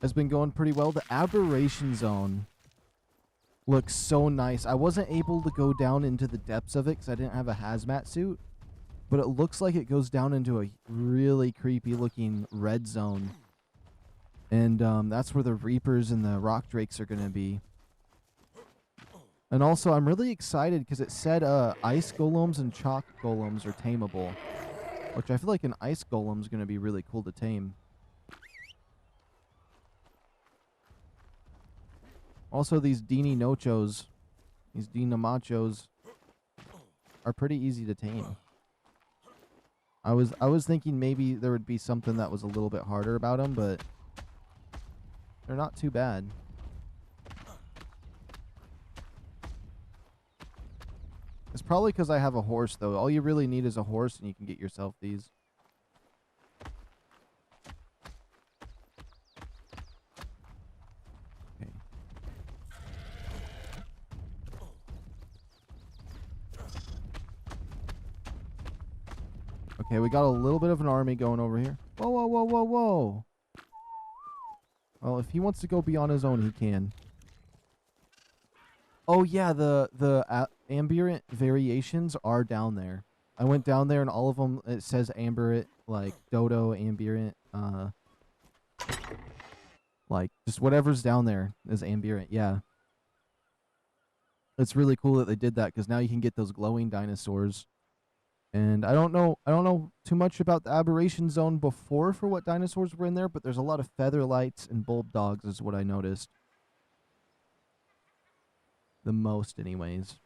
It's been going pretty well. The aberration zone looks so nice. I wasn't able to go down into the depths of it because I didn't have a hazmat suit, but it looks like it goes down into a really creepy looking red zone. And that's where the Reapers and the Rock Drakes are going to be. And also, I'm really excited because it said ice golems and chalk golems are tameable, which I feel like an ice golem is going to be really cool to tame. Also, these Dini Nochos, these Dina Machos, are pretty easy to tame. I was thinking maybe there would be something that was a little bit harder about them, but they're not too bad. It's probably because I have a horse, though. All you really need is a horse, and you can get yourself these. Okay. Okay, we got a little bit of an army going over here. Whoa, whoa, whoa, whoa, whoa. Well, if he wants to go be on his own, he can. Oh, yeah, the ambient variations are down there. I went down there, and all of them, it says ambient, like dodo, ambient, like just whatever's down there is ambient, yeah. It's really cool that they did that, because now you can get those glowing dinosaurs. And I don't know too much about the aberration zone before for what dinosaurs were in there, but there's a lot of featherlights and bulb dogs is what I noticed. The most, anyways.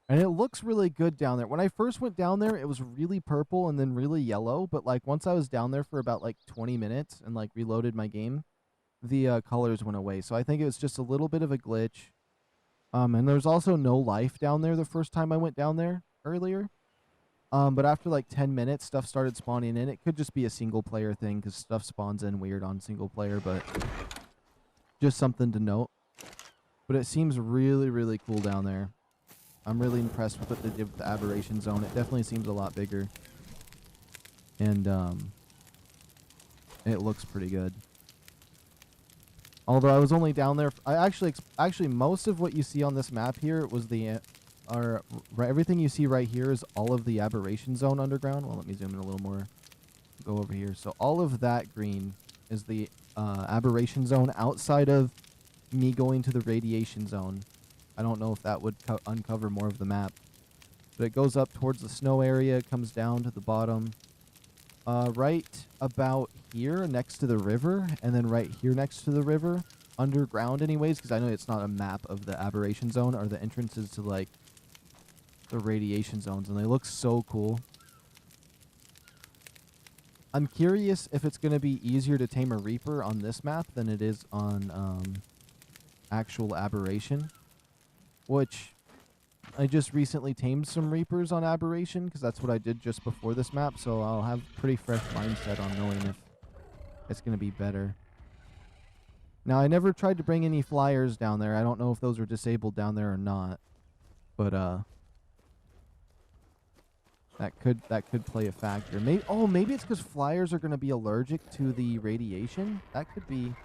And it looks really good down there. When I first went down there, it was really purple and then really yellow. But, like, once I was down there for about, like, 20 minutes and, like, reloaded my game, the colors went away. So I think it was just a little bit of a glitch. And there's also no life down there the first time I went down there earlier. But after, like, 10 minutes, stuff started spawning in. It could just be a single-player thing because stuff spawns in weird on single-player, but just something to note. But it seems really, really cool down there. I'm really impressed with what they did with the aberration zone. It definitely seems a lot bigger. And it looks pretty good. Although I was only down there, I actually most of what you see on this map here was everything you see right here is all of the aberration zone underground. Well, let me zoom in a little more. Go over here. So all of that green is the aberration zone outside of me going to the radiation zone. I don't know if that would uncover more of the map. But it goes up towards the snow area, comes down to the bottom. Right about here next to the river, and then right here next to the river, underground anyways, because I know it's not a map of the aberration zone, are the entrances to, like, the radiation zones, and they look so cool. I'm curious if it's going to be easier to tame a Reaper on this map than it is on actual aberration. Which, I just recently tamed some Reapers on aberration, because that's what I did just before this map, so I'll have a pretty fresh mindset on knowing if it's going to be better. Now, I never tried to bring any flyers down there. I don't know if those are disabled down there or not. But, that could play a factor. Maybe it's because flyers are going to be allergic to the radiation. That could be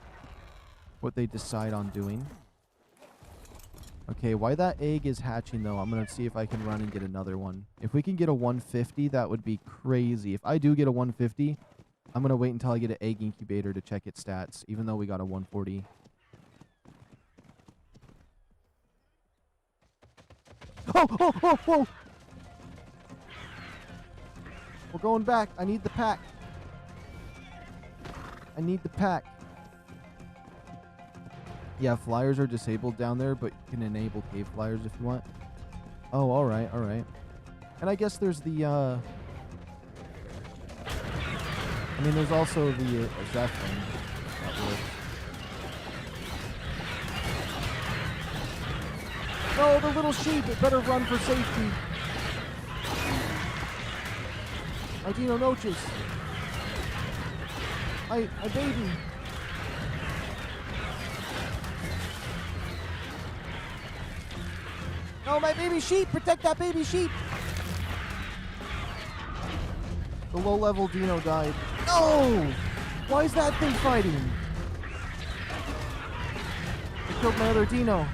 what they decide on doing. Okay, while that egg is hatching, though, I'm going to see if I can run and get another one. If we can get a 150, that would be crazy. If I do get a 150, I'm going to wait until I get an egg incubator to check its stats, even though we got a 140. Oh! We're going back. I need the pack. Yeah, flyers are disabled down there, but you can enable cave flyers if you want. Oh, alright. And I guess there's the, I mean, there's also the Zeppelin. That works. No, the little sheep! It better run for safety! My Dino Noches! My baby! No, my baby sheep! Protect that baby sheep! The low-level Dino died. No! Why is that thing fighting? I killed my other Dino.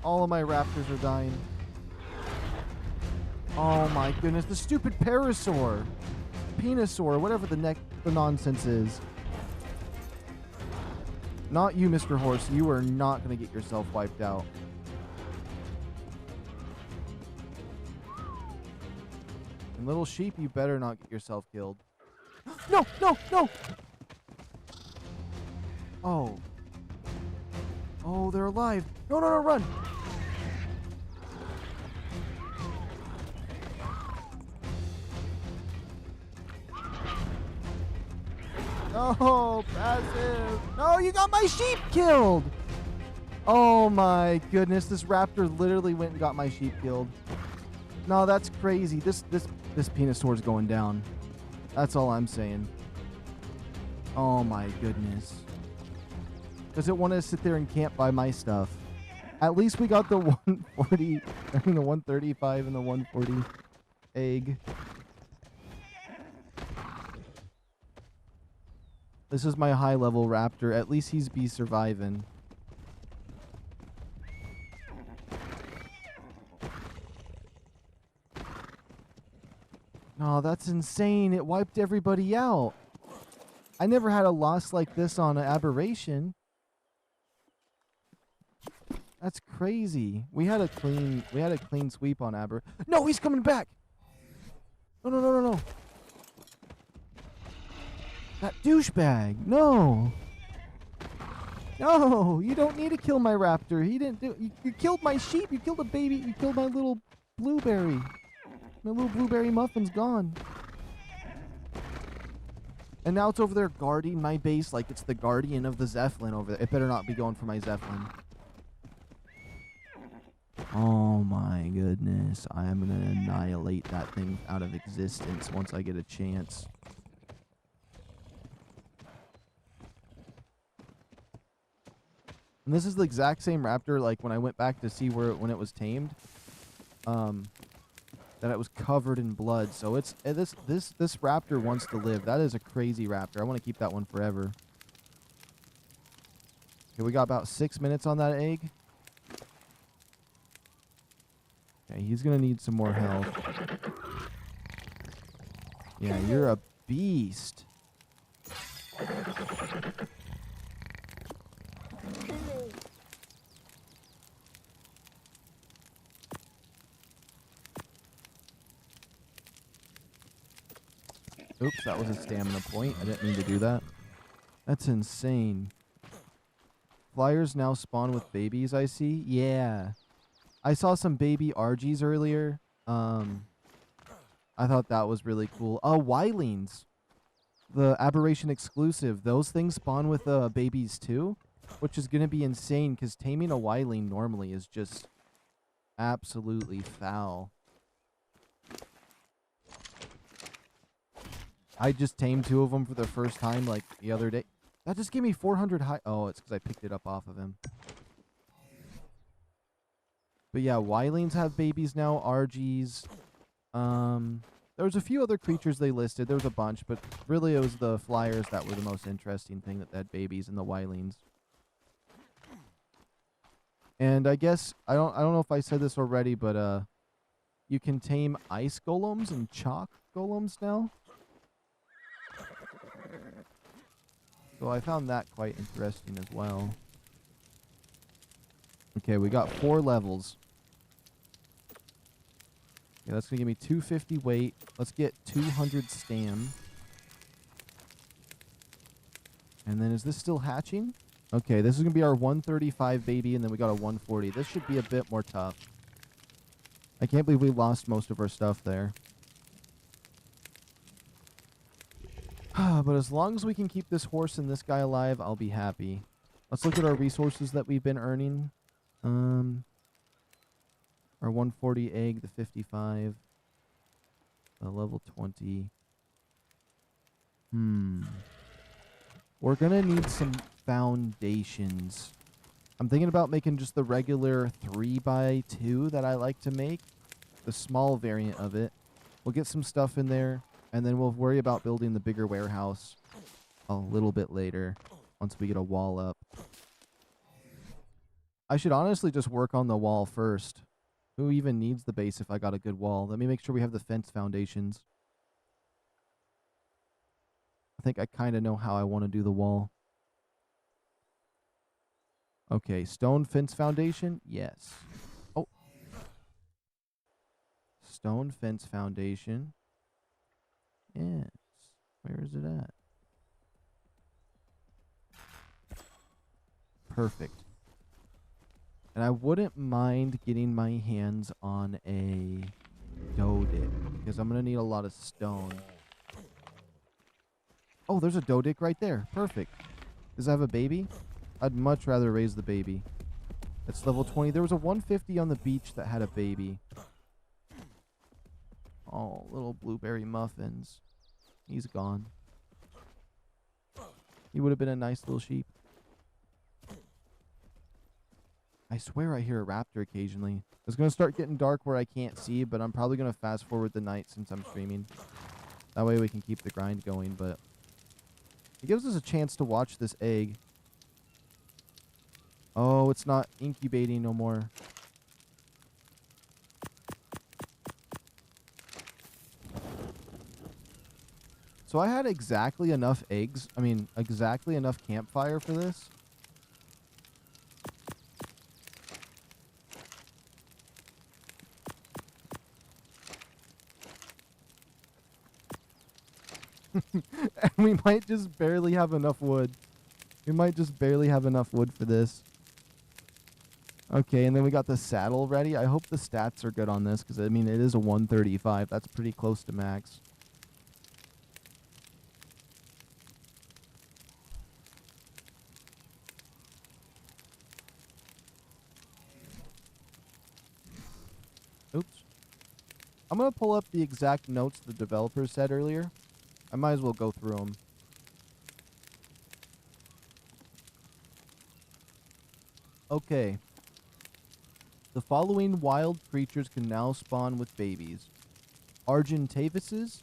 All of my raptors are dying. Oh my goodness, the stupid parasaur. Penosaur, whatever the nonsense is. Not you, Mr. Horse. You are not going to get yourself wiped out. And little sheep, you better not get yourself killed. No! Oh. Oh, they're alive. No, run! No, passive. No, you got my sheep killed. Oh my goodness, this raptor literally went and got my sheep killed. No, that's crazy. This Penosaur's going down. That's all I'm saying. Oh my goodness. Does it want to sit there and camp by my stuff? At least we got the 140, I mean the 135 and the 140 egg. This is my high level raptor. At least he's be surviving. Oh, that's insane. It wiped everybody out. I never had a loss like this on an aberration. That's crazy. We had a clean sweep on Aber. No, he's coming back. No, no, no, no, no. That douchebag. No. No, you don't need to kill my raptor. He didn't do. You killed my sheep. You killed a baby. You killed my little blueberry. My little blueberry muffin's gone. And now it's over there guarding my base like it's the guardian of the Zeppelin over there. It better not be going for my Zeppelin. Oh my goodness. I am going to annihilate that thing out of existence once I get a chance. And this is the exact same raptor like when I went back to see when it was tamed. That it was covered in blood. So it's this raptor wants to live. That is a crazy raptor. I want to keep that one forever. Okay, we got about 6 minutes on that egg. Okay, he's gonna need some more health. Yeah, you're a beast. Oops, that was a stamina point. I didn't mean to do that. That's insane. Flyers now spawn with babies, I see. Yeah. I saw some baby RGs earlier. I thought that was really cool. Oh, Wylings. The Aberration exclusive. Those things spawn with babies too, which is going to be insane because taming a Wyling normally is just absolutely foul. I just tamed 2 of them for the first time like the other day. That just gave me 400 high. Oh, it's because I picked it up off of him. But yeah, Wylings have babies now. RGs. There was a few other creatures they listed. There was a bunch, but really it was the flyers that were the most interesting thing that had babies, and the Wylings. And I guess I don't know if I said this already, but you can tame ice golems and chalk golems now. So I found that quite interesting as well. Okay, we got 4 levels. Okay, that's going to give me 250 weight. Let's get 200 stam. And then is this still hatching? Okay, this is going to be our 135 baby, and then we got a 140. This should be a bit more tough. I can't believe we lost most of our stuff there. But as long as we can keep this horse and this guy alive, I'll be happy. Let's look at our resources that we've been earning. Our 140 egg, the 55, the level 20. We're gonna need some foundations. I'm thinking about making just the regular 3x2 that I like to make, the small variant of it. We'll get some stuff in there, and then we'll worry about building the bigger warehouse a little bit later once we get a wall up. I should honestly just work on the wall first. Who even needs the base if I got a good wall? Let me make sure we have the fence foundations. I think I kind of know how I want to do the wall. Okay, stone fence foundation? Yes. Oh. Stone fence foundation. Yes. Where is it at? Perfect. And I wouldn't mind getting my hands on a dough dip because I'm going to need a lot of stone. Oh, there's a doe dick right there. Perfect. Does it have a baby? I'd much rather raise the baby. It's level 20. There was a 150 on the beach that had a baby. Oh, little blueberry muffins. He's gone. He would have been a nice little sheep. I swear I hear a raptor occasionally. It's going to start getting dark where I can't see, but I'm probably going to fast forward the night since I'm streaming. That way we can keep the grind going, but it gives us a chance to watch this egg. Oh, it's not incubating no more. So I had exactly enough eggs. I mean, exactly enough campfire for this. And we might just barely have enough wood. We might just barely have enough wood for this. Okay, and then we got the saddle ready. I hope the stats are good on this, because, I mean, it is a 135. That's pretty close to max. Oops. I'm going to pull up the exact notes the developers said earlier. I might as well go through them. Okay. The following wild creatures can now spawn with babies. Argentavises,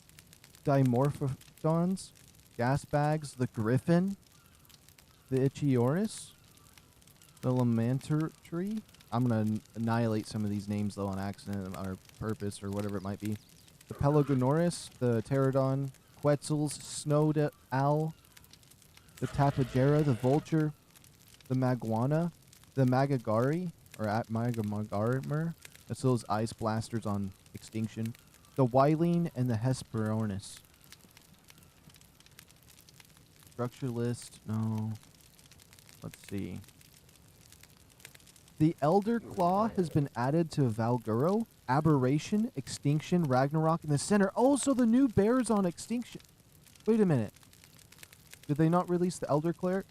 Dimorphodons, Gasbags, the Griffin, the Ichioris, the Lamantartree. I'm going to annihilate some of these names, though, on accident or purpose or whatever it might be. The Pelagonoris, the Pterodon, Quetzals, Snowed Owl, the Tapajara, the Vulture, the Maguana, the Magagari, or at Magamagarmer. That's those ice blasters on Extinction. The Wyline and the Hesperornis. Structure list, no. Let's see. The Elder Claw has been added to VALGUERO, Aberration, Extinction, Ragnarok in the center. Oh, so the new bear's on Extinction. Wait a minute. Did they not release the Elder Claw?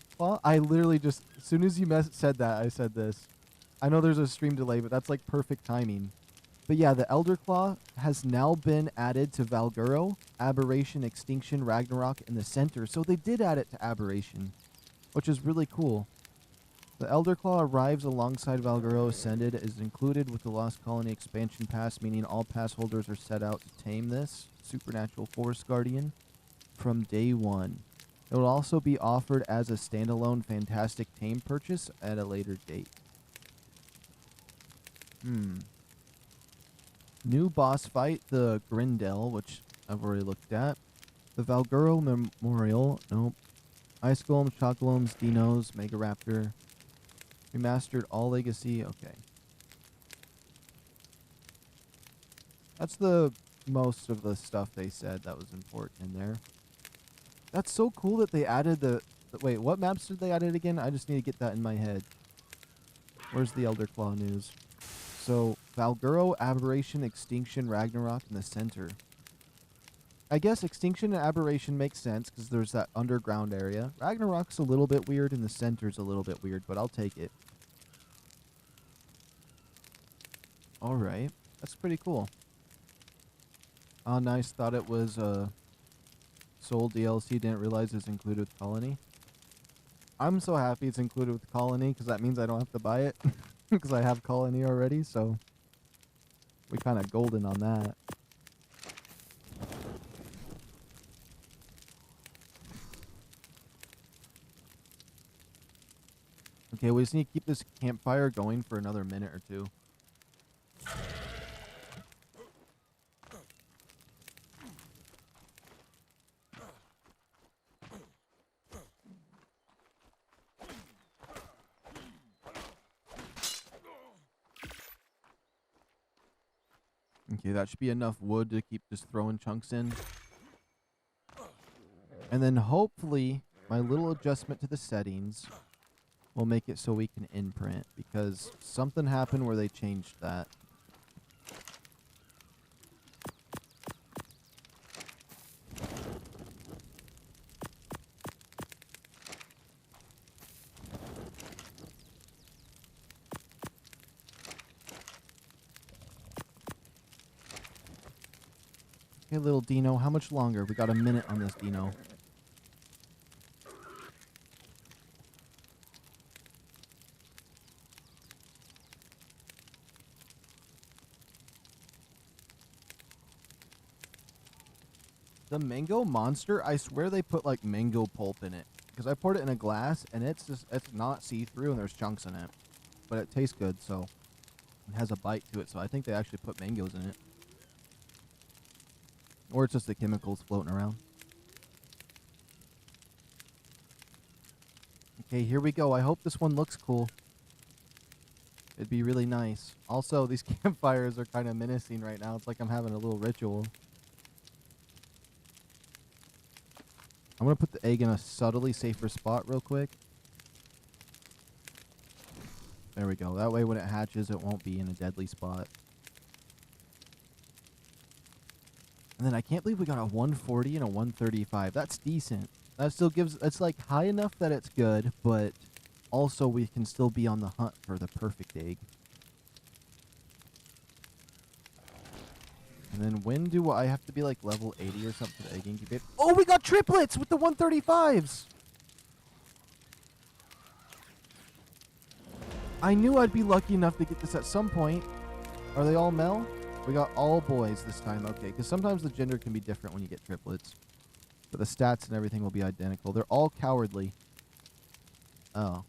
I literally just, as soon as you said that, I said this. I know there's a stream delay, but that's like perfect timing. But yeah, the Elder Claw has now been added to VALGUERO, Aberration, Extinction, Ragnarok in the center. So they did add it to Aberration, which is really cool. The Elder Claw arrives alongside VALGUERO Ascended, is included with the Lost Colony Expansion Pass, meaning all pass holders are set out to tame this supernatural forest guardian from day one. It will also be offered as a standalone Fantastic Tame purchase at a later date. New boss fight, the Grindel, which I've already looked at. The VALGUERO Memorial, nope. Ice Golem, Chocolomes, Dinos, Megaraptor. Remastered all legacy, okay. That's the most of the stuff they said that was important in there. That's so cool that they added the wait, what maps did they add it again? I just need to get that in my head. Where's the Elder Claw news? So, VALGUERO, Aberration, Extinction, Ragnarok in the center. I guess Extinction and Aberration makes sense because there's that underground area. Ragnarok's a little bit weird and the center's a little bit weird, but I'll take it. Alright, that's pretty cool. Oh, nice. Thought it was Soul DLC. Didn't realize it's included with Colony. I'm so happy it's included with Colony because that means I don't have to buy it because I have Colony already, so we kind of golden on that. Okay, we just need to keep this campfire going for another minute or two. Okay, that should be enough wood to keep just throwing chunks in. And then hopefully my little adjustment to the settings will make it so we can imprint, because something happened where they changed that. Okay, little Dino, how much longer? We got a minute on this Dino. The mango monster, I swear they put like mango pulp in it. Because I poured it in a glass and it's not see-through and there's chunks in it. But it tastes good, so it has a bite to it, so I think they actually put mangoes in it. Or it's just the chemicals floating around. Okay, here we go. I hope this one looks cool. It'd be really nice. Also, these campfires are kind of menacing right now. It's like I'm having a little ritual. I'm going to put the egg in a subtly safer spot real quick. There we go. That way when it hatches, it won't be in a deadly spot. And then I can't believe we got a 140 and a 135. That's decent. That still gives... It's like high enough that it's good, but also we can still be on the hunt for the perfect egg. And then when do I have to be like level 80 or something to egg incubate? Oh, we got triplets with the 135s! I knew I'd be lucky enough to get this at some point. Are they all male? We got all boys this time. Okay, because sometimes the gender can be different when you get triplets. But the stats and everything will be identical. They're all cowardly. Oh.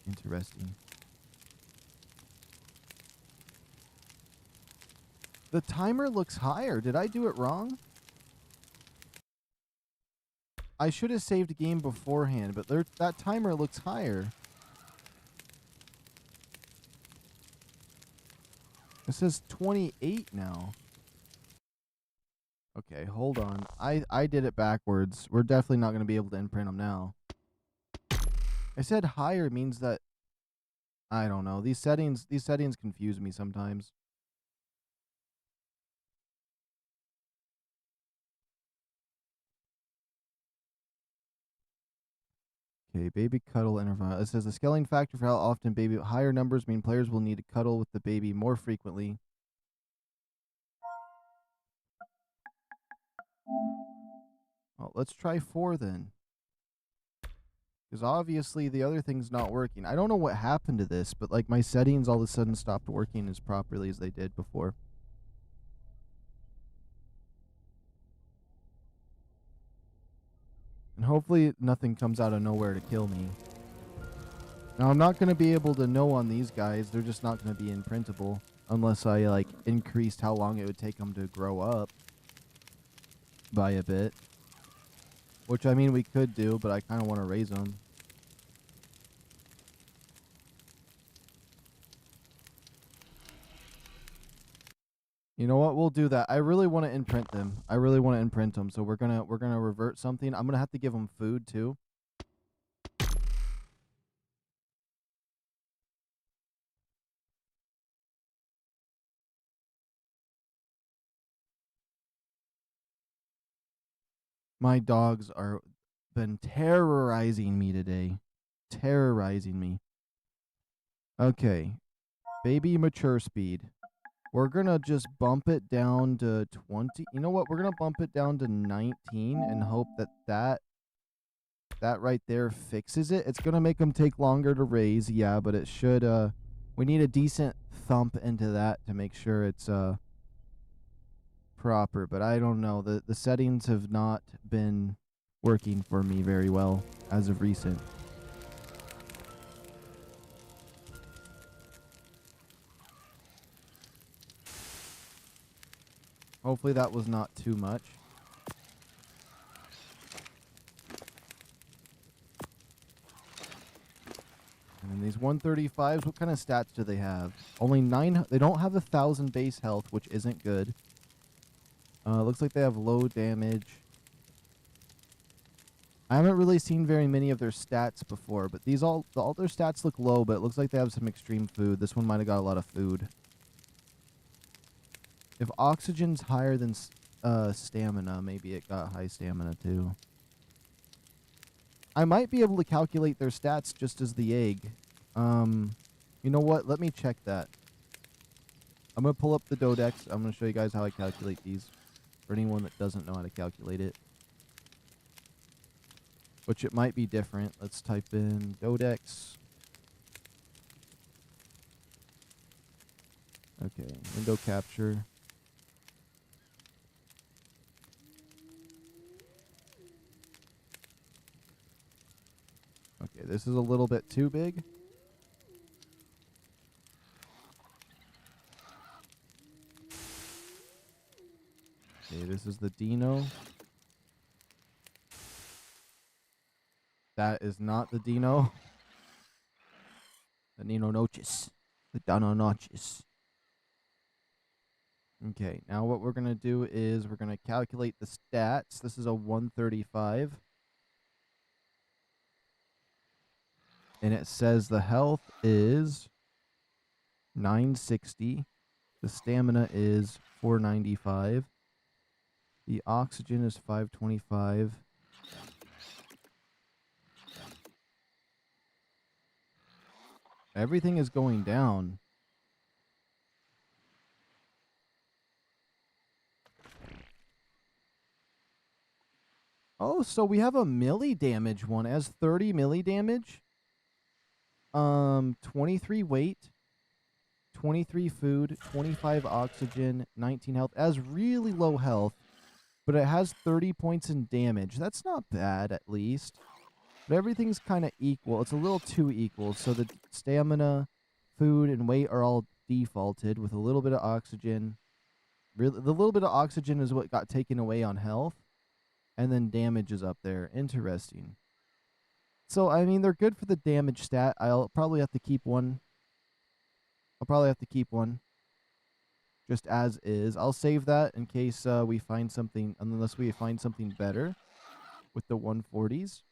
Interesting. The timer looks higher. Did I do it wrong? I should have saved a game beforehand, but that timer looks higher. It says 28 now. Okay, hold on. I did it backwards. We're definitely not going to be able to imprint them now. I said higher means that... I don't know. These settings confuse me sometimes. Okay, baby cuddle interval. It says the scaling factor for how often baby... Higher numbers mean players will need to cuddle with the baby more frequently. Well, let's try 4 then. Because obviously the other thing's not working. I don't know what happened to this, but like my settings all of a sudden stopped working as properly as they did before. And hopefully nothing comes out of nowhere to kill me. Now I'm not going to be able to know on these guys. They're just not going to be imprintable. Unless I like increased how long it would take them to grow up. By a bit. Which I mean we could do, but I kind of want to raise them. You know what? We'll do that. I really want to imprint them. I really want to imprint them. So we're gonna revert something. I'm gonna have to give them food too. My dogs are been terrorizing me today. Terrorizing me. Okay. Baby mature speed. We're going to just bump it down to 20. You know what? We're going to bump it down to 19 and hope that right there fixes it. It's going to make them take longer to raise. Yeah, but it should, we need a decent thump into that to make sure it's, proper, but I don't know. The settings have not been working for me very well as of recent. Hopefully that was not too much. And then these 135s, what kind of stats do they have? Only 9. They don't have 1,000 base health, which isn't good. Looks like they have low damage. I haven't really seen very many of their stats before, but these all their stats look low, but it looks like they have some extreme food. This one might have got a lot of food. If oxygen's higher than stamina, maybe it got high stamina too. I might be able to calculate their stats just as the egg. You know what? Let me check that. I'm going to pull up the Dodex. I'm going to show you guys how I calculate these. for anyone that doesn't know how to calculate it. Which it might be different. Let's type in Dodex. Okay, window capture. Okay, this is a little bit too big. Okay, this is the Dino. That is not the Dino. The Nino Noches. The Dino Noches. Okay, now what we're going to do is we're going to calculate the stats. This is a 135. And it says the health is 960. The stamina is 495. The oxygen is 525. Everything is going down. Oh, so we have a melee damage one. It has 30 melee damage. 23 weight, 23 food, 25 oxygen, 19 health. It has really low health, but it has 30 points in damage. That's not bad, at least. But everything's kind of equal. It's a little too equal. So the stamina, food, and weight are all defaulted with a little bit of oxygen. Really, the little bit of oxygen is what got taken away on health. And then damage is up there. Interesting. So, I mean, they're good for the damage stat. I'll probably have to keep one. Just as is. I'll save that in case we find something, unless we find something better with the 140s.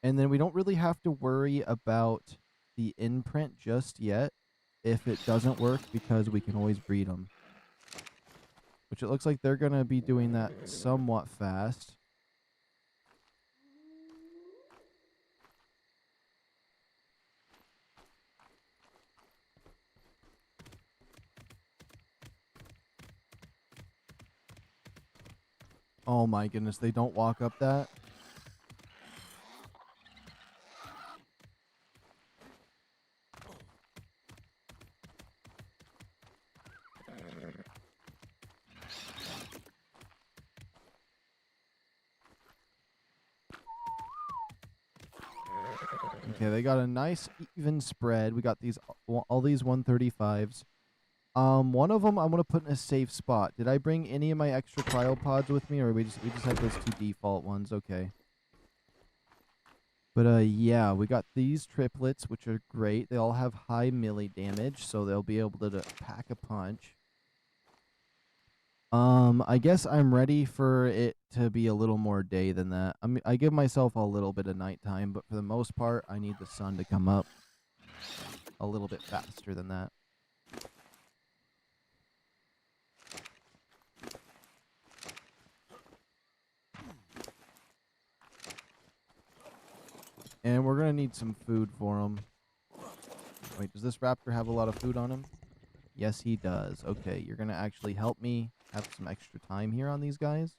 And then we don't really have to worry about the imprint just yet if it doesn't work, because we can always breed them. Which it looks like they're going to be doing that somewhat fast. Oh my goodness, they don't walk up that? Okay, they got a nice even spread. We got these all these 135s. One of them I'm gonna put in a safe spot. Did I bring any of my extra cryopods with me, or we just have those two default ones? Okay. But yeah, we got these triplets, which are great. They all have high melee damage, so they'll be able to pack a punch. I guess I'm ready for it to be a little more day than that. I give myself a little bit of nighttime, but for the most part, I need the sun to come up a little bit faster than that. And we're going to need some food for him. Wait, does this raptor have a lot of food on him? Yes, he does. Okay, you're going to actually help me have some extra time here on these guys.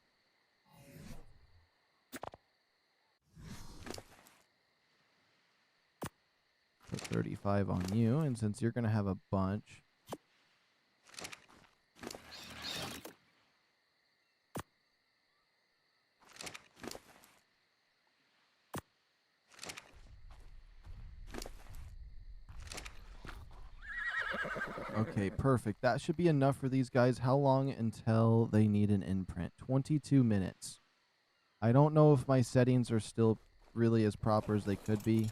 Put 35 on you, and since you're going to have a bunch... Okay, perfect. That should be enough for these guys. How long until they need an imprint? 22 minutes. I don't know if my settings are still really as proper as they could be.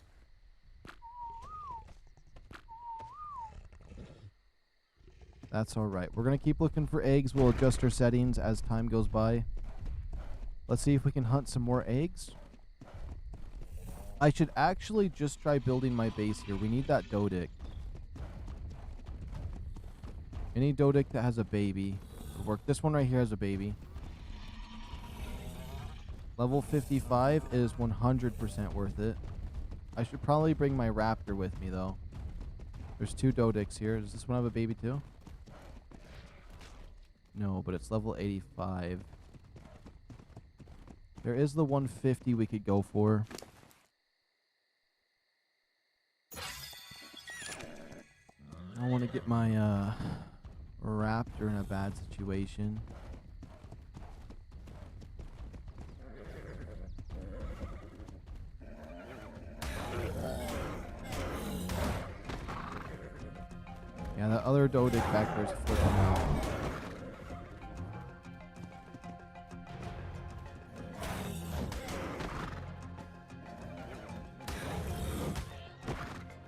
That's alright. We're going to keep looking for eggs. We'll adjust our settings as time goes by. Let's see if we can hunt some more eggs. I should actually just try building my base here. We need that Dodic. Any Dodic that has a baby would work. This one right here has a baby. Level 55 is 100% worth it. I should probably bring my raptor with me, though. There's two Dodics here. Does this one have a baby, too? No, but it's level 85. There is the 150 we could go for. I don't want to get my raptor in a bad situation. Yeah, that other Dodic back there's flipping out.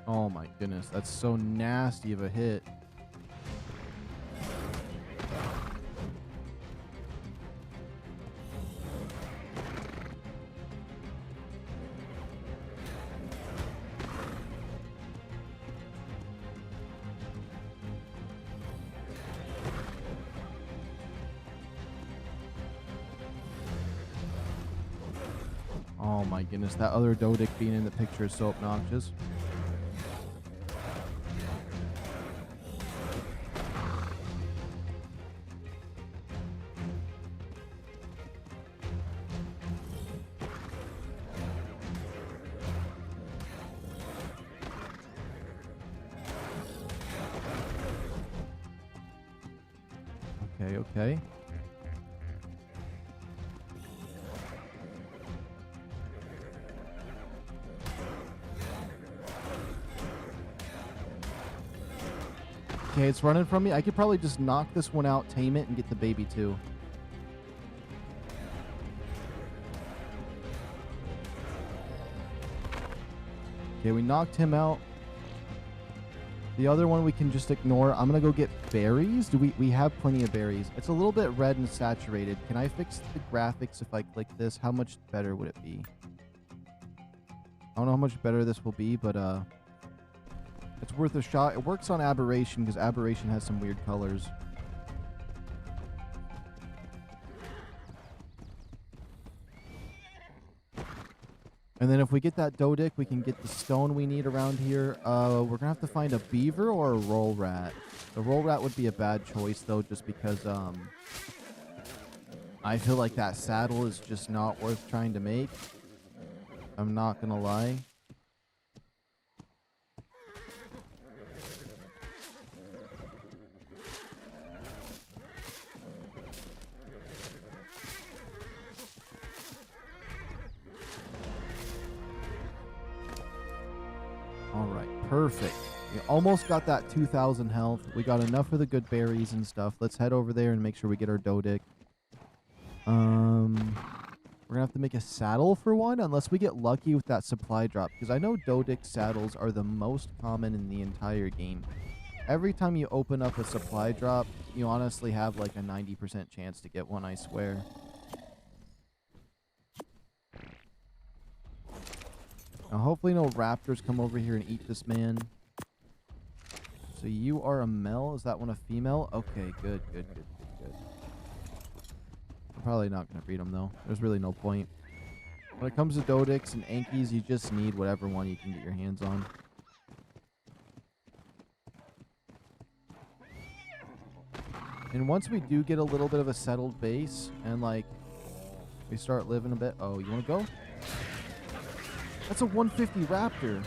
Oh my goodness, that's so nasty of a hit. Oh my goodness, that other Dodic being in the picture is so obnoxious. Okay, okay. Okay, it's running from me. I could probably just knock this one out, tame it, and get the baby too. Okay, we knocked him out. The other one we can just ignore. I'm gonna go get berries. We have plenty of berries. It's a little bit red and saturated. Can I fix the graphics if I click this? How much better would it be? I don't know how much better this will be, but it's worth a shot. It works on aberration because aberration has some weird colors. And then if we get that Dodic, we can get the stone we need around here. We're going to have to find a beaver or a roll rat. The roll rat would be a bad choice, though, just because I feel like that saddle is just not worth trying to make. I'm not going to lie. Alright, perfect. We almost got that 2,000 health. We got enough of the good berries and stuff. Let's head over there and make sure we get our Dodic. We're gonna have to make a saddle for one, unless we get lucky with that supply drop. Because I know Dodic saddles are the most common in the entire game. Every time you open up a supply drop, you honestly have like a 90% chance to get one, I swear. Now, hopefully no raptors come over here and eat this man. So you are a male? Is that one a female? Okay, good, good, good, good, good. I'm probably not going to breed them, though. There's really no point. When it comes to Dodics and Ankies, you just need whatever one you can get your hands on. And once we do get a little bit of a settled base, and, like, we start living a bit... Oh, you want to go? That's a 150 raptor.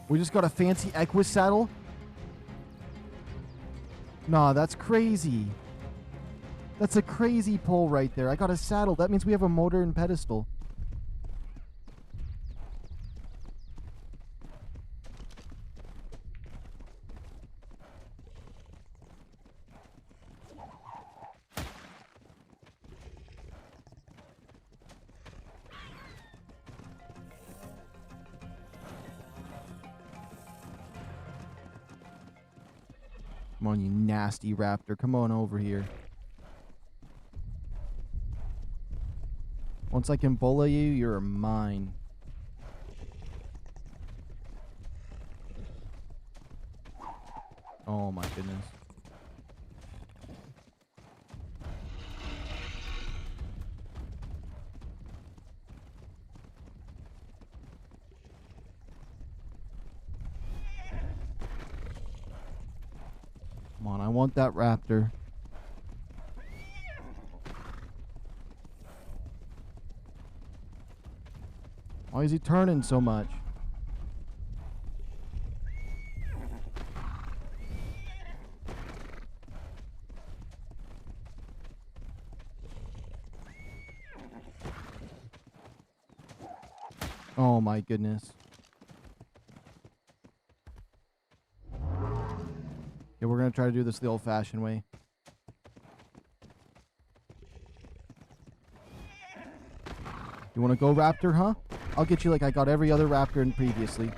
We just got a fancy Equus saddle? Nah, that's crazy. That's a crazy pull right there. I got a saddle. That means we have a motor and pedestal. Come on, you nasty raptor. Come on over here. Once I can bully you, you're mine. Oh my goodness. I want that raptor. Why is he turning so much? Oh my goodness. Yeah, we're gonna try to do this the old-fashioned way. You wanna go, raptor, huh? I'll get you like I got every other raptor in previously.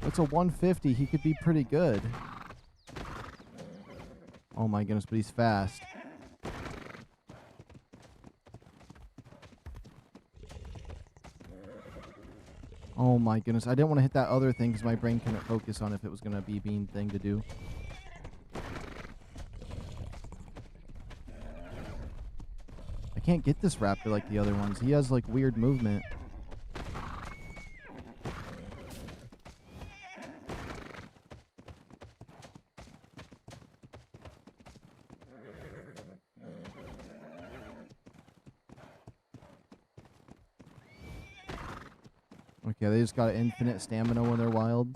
That's a 150. He could be pretty good. Oh my goodness, but he's fast. Oh my goodness. I didn't want to hit that other thing because my brain couldn't focus on if it was going to be a bean thing to do. I can't get this raptor like the other ones. He has like weird movement. Okay, they just got infinite stamina when they're wild.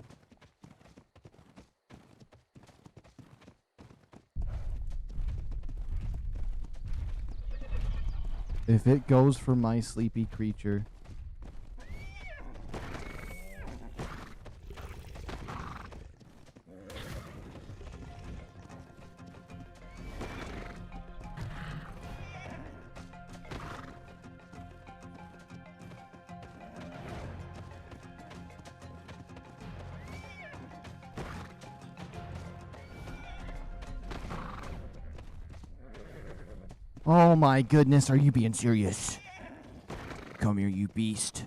If it goes for my sleepy creature. Oh my goodness, are you being serious? Come here, you beast.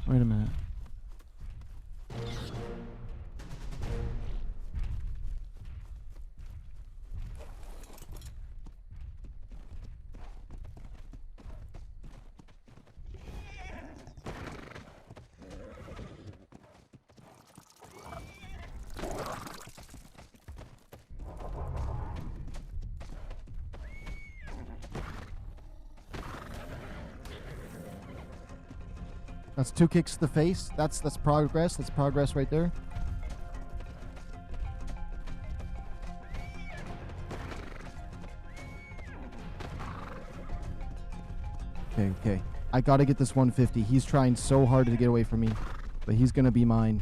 Wait a minute. That's 2 kicks to the face. That's progress. That's progress right there. Okay. I gotta get this 150. He's trying so hard to get away from me. But he's gonna be mine.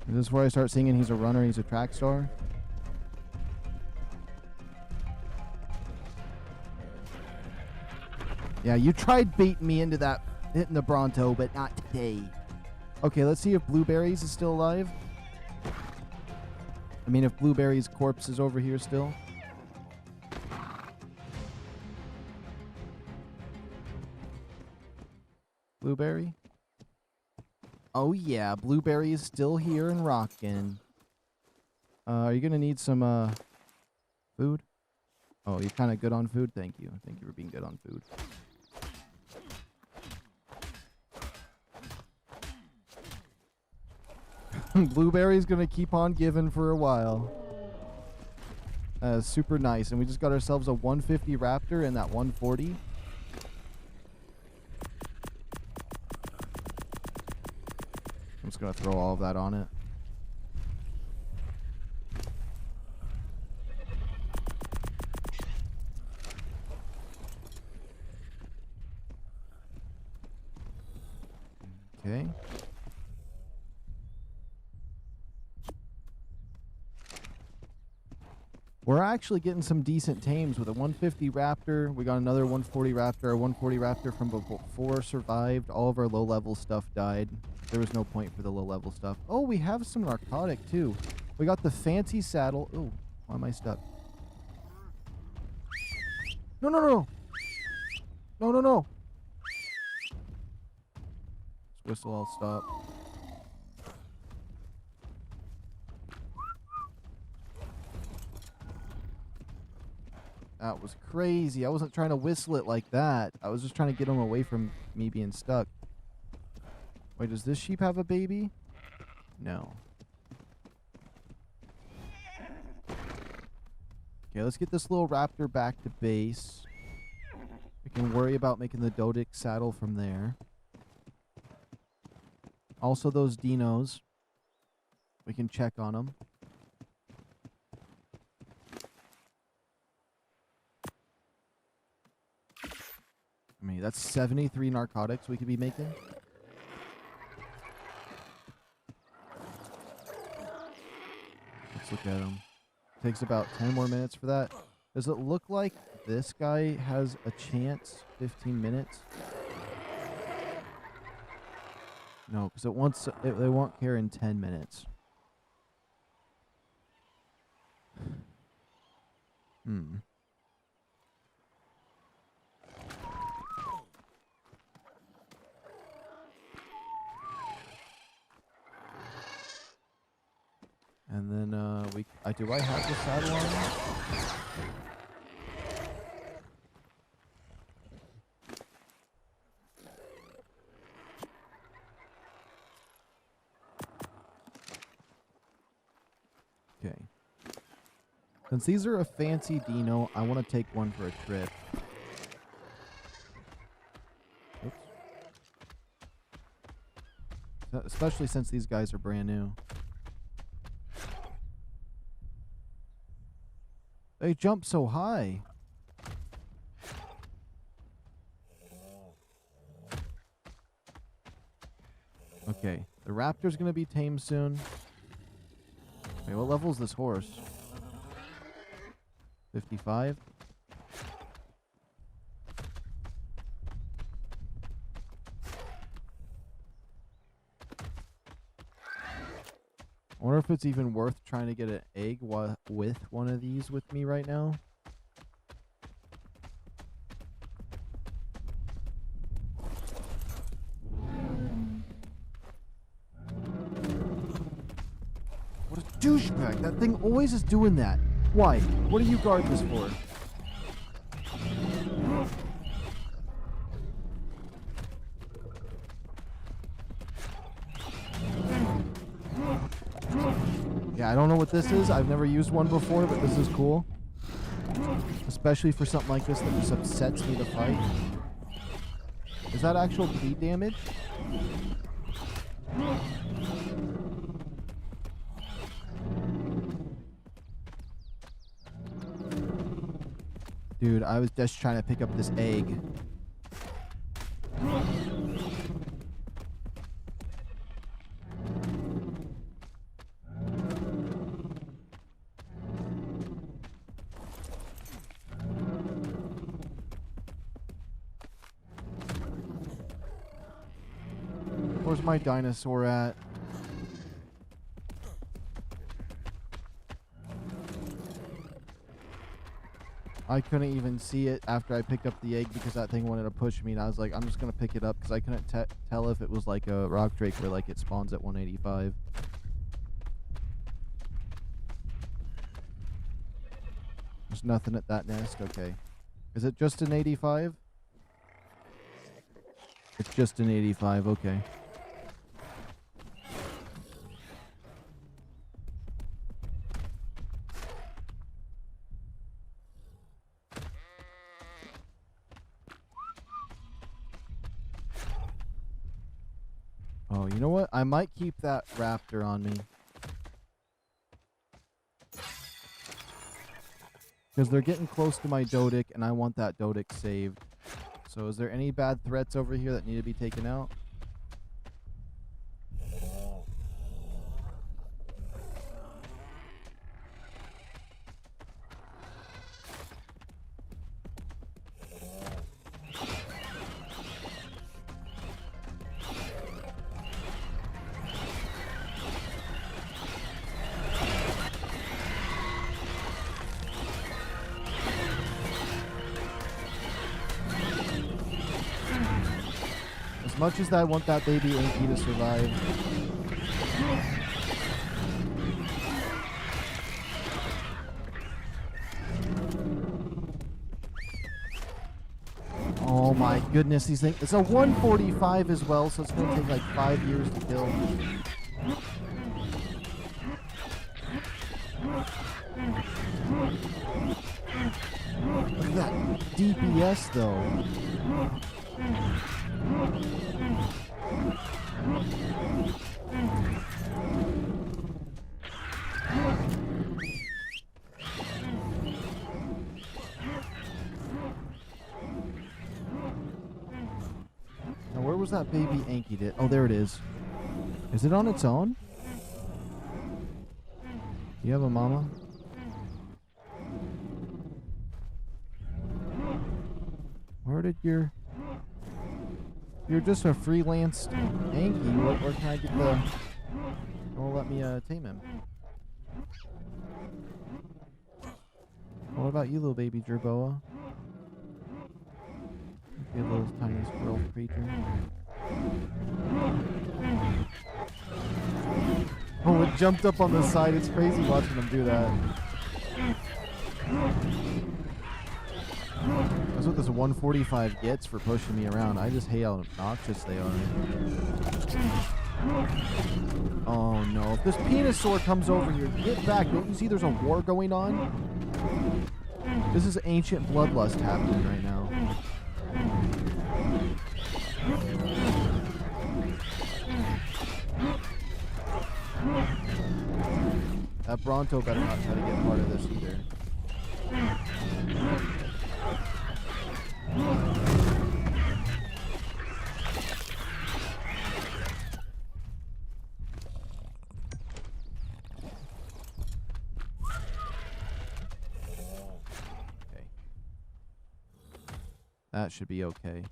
Is this where I start singing he's a runner, he's a track star? Yeah, you tried baiting me into that, hitting the Bronto, but not today. Okay, let's see if Blueberries is still alive. I mean, if Blueberry's corpse is over here still. Blueberry? Oh yeah, Blueberry is still here and rocking. Are you gonna need some, food? Oh, you're kind of good on food? Thank you. Thank you for being good on food. Blueberry's gonna keep on giving for a while. Super nice. And we just got ourselves a 150 Raptor and that 140. I'm just gonna throw all of that on it. Okay. We're actually getting some decent tames with a 150 Raptor. We got another 140 Raptor. Our 140 Raptor from before survived. All of our low-level stuff died. There was no point for the low-level stuff. Oh, we have some narcotic, too. We got the fancy saddle. Oh, why am I stuck? No, no, no. No, no, no. This whistle, I'll stop. That was crazy. I wasn't trying to whistle it like that. I was just trying to get him away from me being stuck. Wait, does this sheep have a baby? No. Okay, let's get this little raptor back to base. We can worry about making the Dodic saddle from there. Also, those dinos. We can check on them. I mean, that's 73 narcotics we could be making. Let's look at them. Takes about 10 more minutes for that. Does it look like this guy has a chance? 15 minutes? No, because they won't care in 10 minutes. And then do I have the saddle on? Okay. Since these are a fancy Dino, I want to take one for a trip. Oops. Especially since these guys are brand new. They jump so high. Okay, the raptor's gonna be tamed soon. Wait, what level is this horse? 55? I wonder if it's even worth trying to get an egg with one of these with me right now. What a douchebag. That thing always is doing that. Why? What do you guard this for? Yeah, I don't know what this is. I've never used one before, but this is cool. Especially for something like this that just upsets me to fight. Is that actual bleed damage? Dude, I was just trying to pick up this egg. Where's my dinosaur at? I couldn't even see it after I picked up the egg because that thing wanted to push me, and I was like, I'm just gonna pick it up because I couldn't tell if it was like a rock drake where like it spawns at 185. There's nothing at that nest. Okay. Is it just an 85? It's just an 85. Okay. Oh, you know what? I might keep that raptor on me. Because they're getting close to my Dodic, and I want that Dodic saved. So is there any bad threats over here that need to be taken out? much as I want that baby Inky to survive. Oh my goodness, these things. It's a 145 as well, so it's going to take like 5 years to kill. Look at that DPS though. Now where was that baby Anky? Oh, there it is. Is it on its own? You have a mama? Where did you're just a freelance Anky. Where can I get the... Oh, let me tame him. What about you, little baby Jerboa? Be a little tiny squirrel creature. Oh, it jumped up on the side. It's crazy watching them do that. That's what this 145 gets for pushing me around. I just hate how obnoxious they are. Oh no. If this Penosaur comes over here, get back. Don't you see there's a war going on? This is ancient bloodlust happening right now. That Bronto better not try to get part of this either. Okay. That should be okay.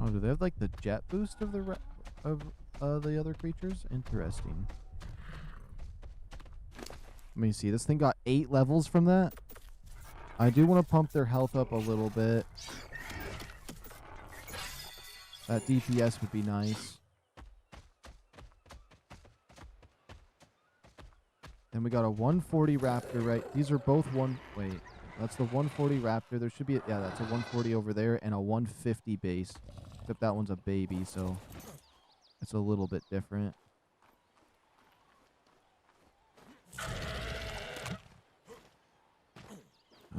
Oh, do they have like the jet boost of the the other creatures? Interesting. Let me see. This thing got 8 levels from that. I do want to pump their health up a little bit. That DPS would be nice. Then we got a 140 Raptor, right? These are both one... Wait. That's the 140 Raptor. There should be... Yeah, that's a 140 over there and a 150 base. Except that one's a baby, so it's a little bit different.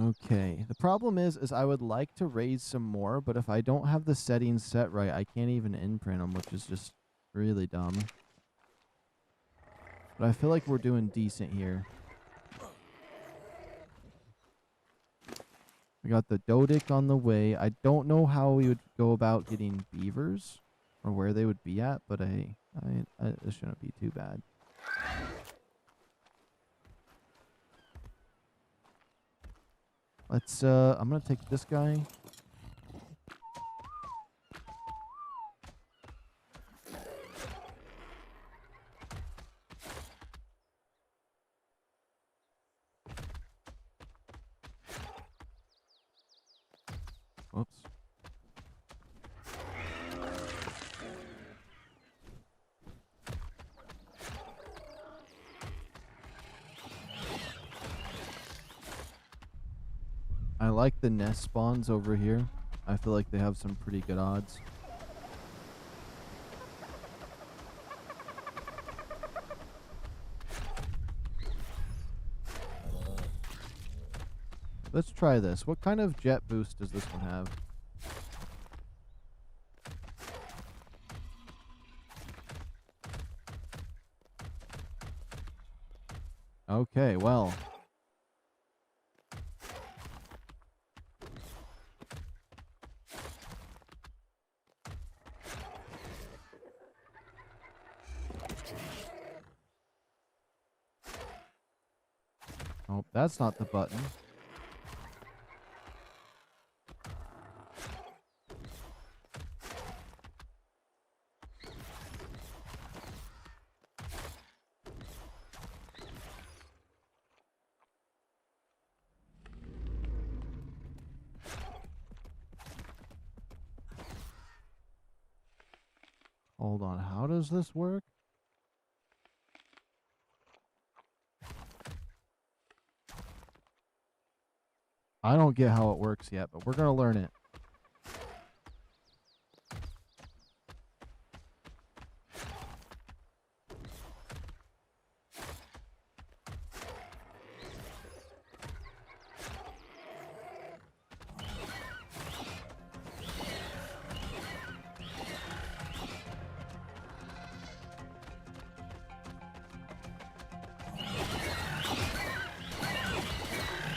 Okay. The problem is I would like to raise some more, but if I don't have the settings set right, I can't even imprint them, which is just really dumb. But I feel like we're doing decent here. We got the Dodic on the way. I don't know how we would go about getting beavers or where they would be at, but hey, this shouldn't be too bad. Let's, I'm gonna take this guy. Whoops. I like the nest spawns over here. I feel like they have some pretty good odds. Let's try this. What kind of jet boost does this one have? Okay, well. Oh, that's not the button. Hold on. How does this work? I don't get how it works yet, but we're going to learn it.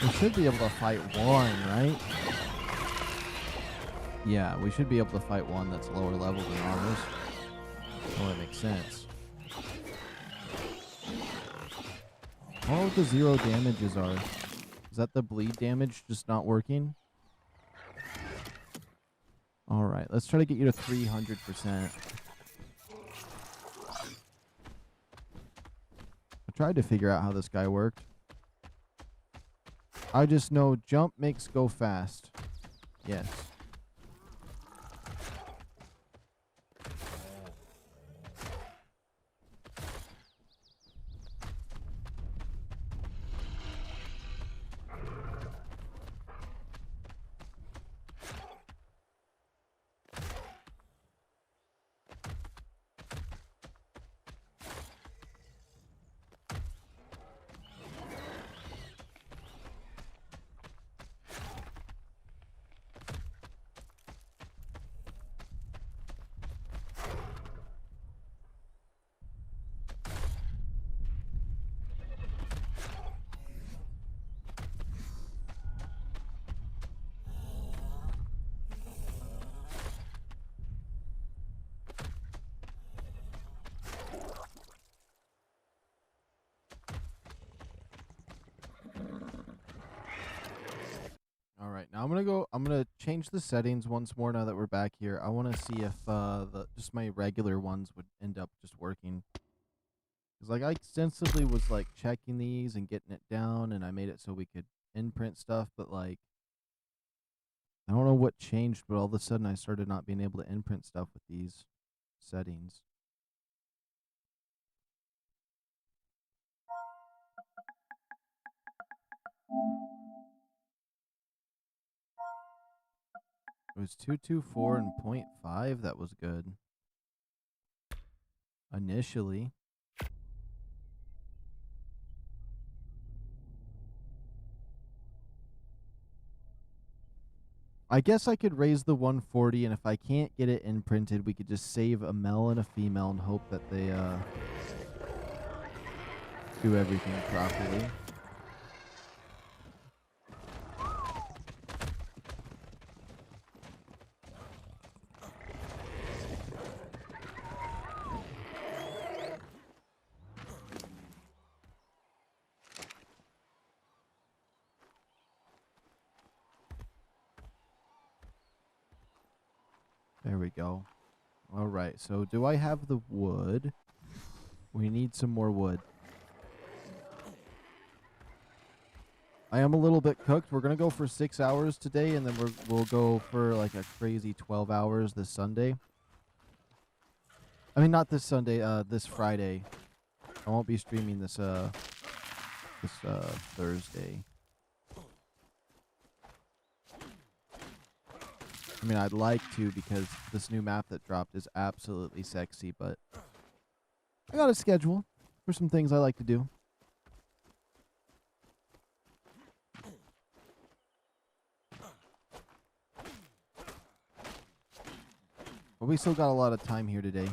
We should be able to fight one, right? Yeah, we should be able to fight one that's lower level than ours. Oh, that makes sense. I don't know what the 0 damages are. Is that the bleed damage just not working? Alright, let's try to get you to 300%. I tried to figure out how this guy worked. I just know jump makes go fast. Yes. All right, now I'm gonna change the settings once more now that we're back here. I want to see if just my regular ones would end up just working. Cause like I extensively was like checking these and getting it down, and I made it so we could imprint stuff, but like I don't know what changed, but all of a sudden I started not being able to imprint stuff with these settings. It was 224 and 0.5. That was good. Initially. I guess I could raise the 140, and if I can't get it imprinted, we could just save a male and a female and hope that they do everything properly. There we go. All right, so do I have the wood? We need some more wood. I am a little bit cooked. We're going to go for 6 hours today, and then we'll go for like a crazy 12 hours this Sunday. I mean, not this Sunday, this Friday. I won't be streaming this Thursday. I mean, I'd like to because this new map that dropped is absolutely sexy, but I got a schedule for some things I like to do. But we still got a lot of time here today.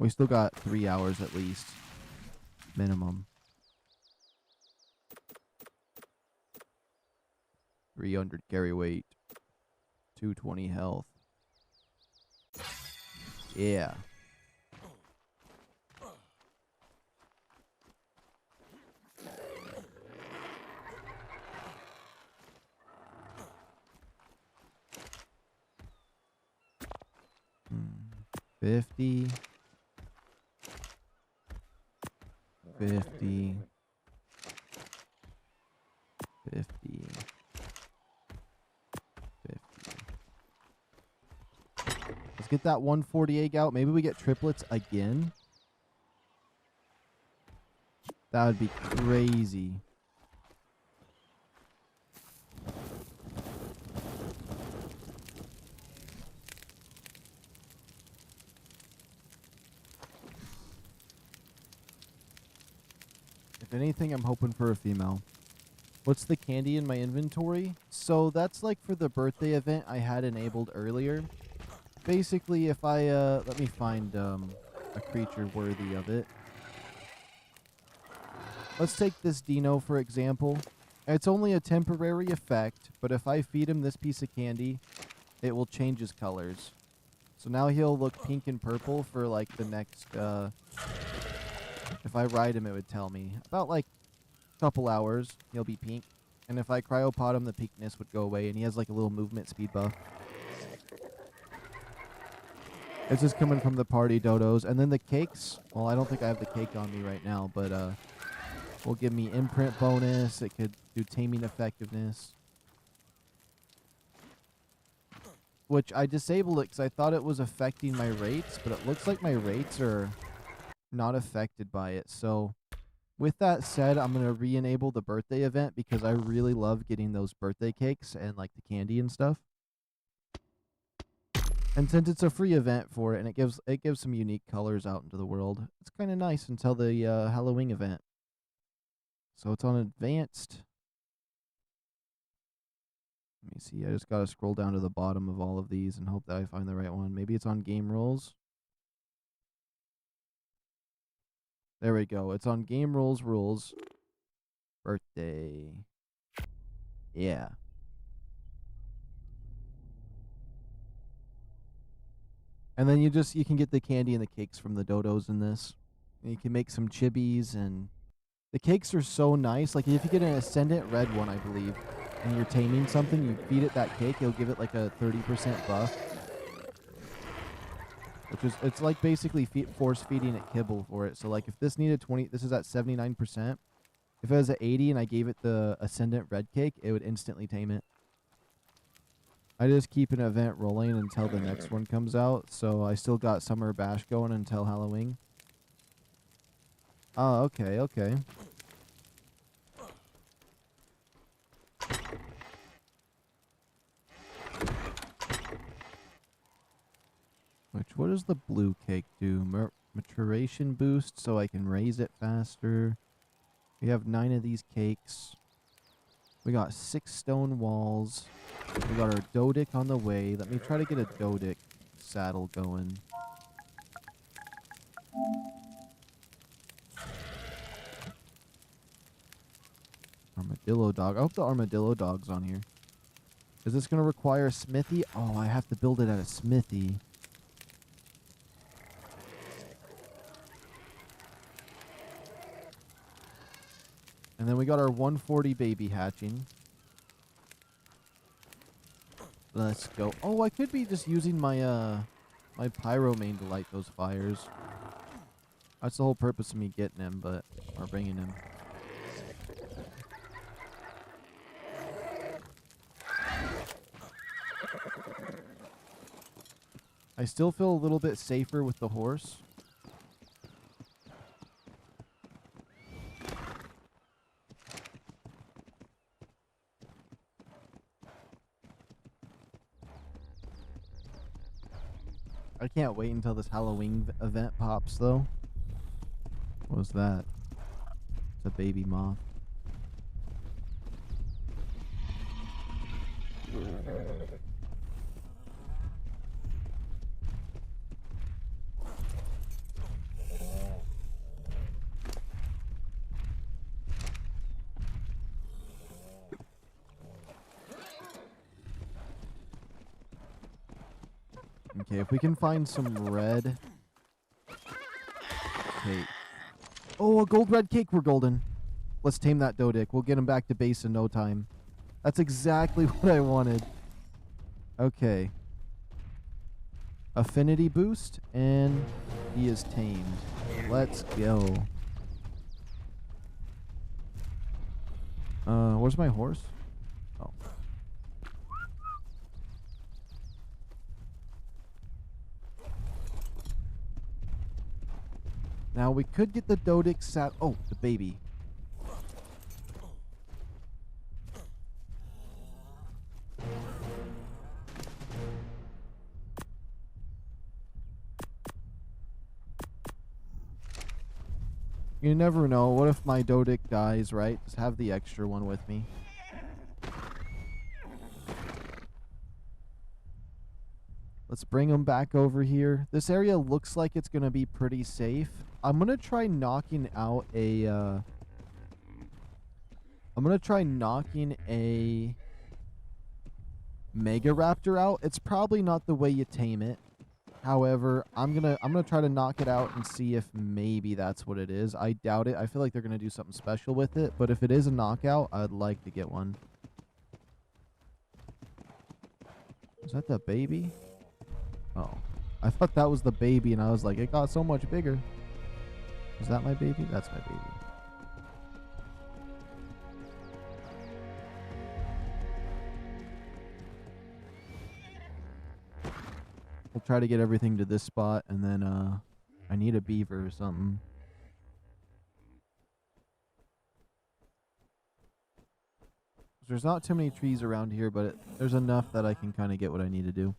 We still got 3 hours at least. Minimum. 300 carry weight. 220 health. Yeah. Hmm. 50. 50. 50. 50. Let's get that 140 egg out. Maybe we get triplets again. That would be crazy. If anything, I'm hoping for a female. What's the candy in my inventory? So that's like for the birthday event I had enabled earlier. Basically, if I, let me find a creature worthy of it. Let's take this Dino, for example. It's only a temporary effect, but if I feed him this piece of candy, it will change his colors. So now he'll look pink and purple for like the next, if I ride him, it would tell me. About like a couple hours, he'll be pink. And if I cryopod him, the pinkness would go away, and he has like a little movement speed buff. It's just coming from the party dodos. And then the cakes, well, I don't think I have the cake on me right now, but will give me imprint bonus. It could do taming effectiveness. Which I disabled it because I thought it was affecting my rates, but it looks like my rates are not affected by it. So with that said, I'm going to re-enable the birthday event because I really love getting those birthday cakes and like the candy and stuff. And since it's a free event for it and it gives some unique colors out into the world, it's kind of nice until the Halloween event. So it's on advanced. Let me see. I just got to scroll down to the bottom of all of these and hope that I find the right one. Maybe it's on game rules. There we go. It's on game rules. Birthday. Yeah. And then you can get the candy and the cakes from the dodos in this. And you can make some chibis, and the cakes are so nice. Like if you get an ascendant red one, I believe, and you're taming something, you feed it that cake, it'll give it like a 30% buff. It's like basically force feeding it kibble for it. So like if this needed 20, this is at 79%. If it was at 80 and I gave it the ascendant red cake, it would instantly tame it. I just keep an event rolling until the next one comes out. So I still got Summer Bash going until Halloween. Oh, okay, okay. What does the blue cake do? Maturation boost so I can raise it faster. We have 9 of these cakes. We got 6 stone walls. We got our Dodic on the way. Let me try to get a Dodic saddle going. Armadillo dog. I hope the armadillo dog's on here. Is this going to require a smithy? Oh, I have to build it at a smithy. And then we got our 140 baby hatching. Let's go. Oh, I could be just using my my pyro main to light those fires. That's the whole purpose of me getting him, or bringing him. I still feel a little bit safer with the horse. I can't wait until this Halloween event pops, though. What was that? It's a baby moth. Okay, if we can find some red cake. Oh, a gold red cake. We're golden. Let's tame that Dodic. We'll get him back to base in no time. That's exactly what I wanted. Okay. Affinity boost, and he is tamed. Let's go. Where's my horse? Oh. we could get the Dodic sat. Oh, the baby. You never know. What if my Dodic dies, right? Just have the extra one with me. Let's bring him back over here. This area looks like it's going to be pretty safe. I'm going to try knocking out a... I'm going to try knocking a Megaraptor out. It's probably not the way you tame it. However, I'm gonna try to knock it out and see if maybe that's what it is. I doubt it. I feel like they're gonna do something special with it, but if it is a knockout, I'd like to get one. Is that the baby? Oh, I thought that was the baby, and I was like, it got so much bigger. Is that my baby? That's my baby. We'll try to get everything to this spot, and then I need a beaver or something. There's not too many trees around here, but there's enough that I can kind of get what I need to do.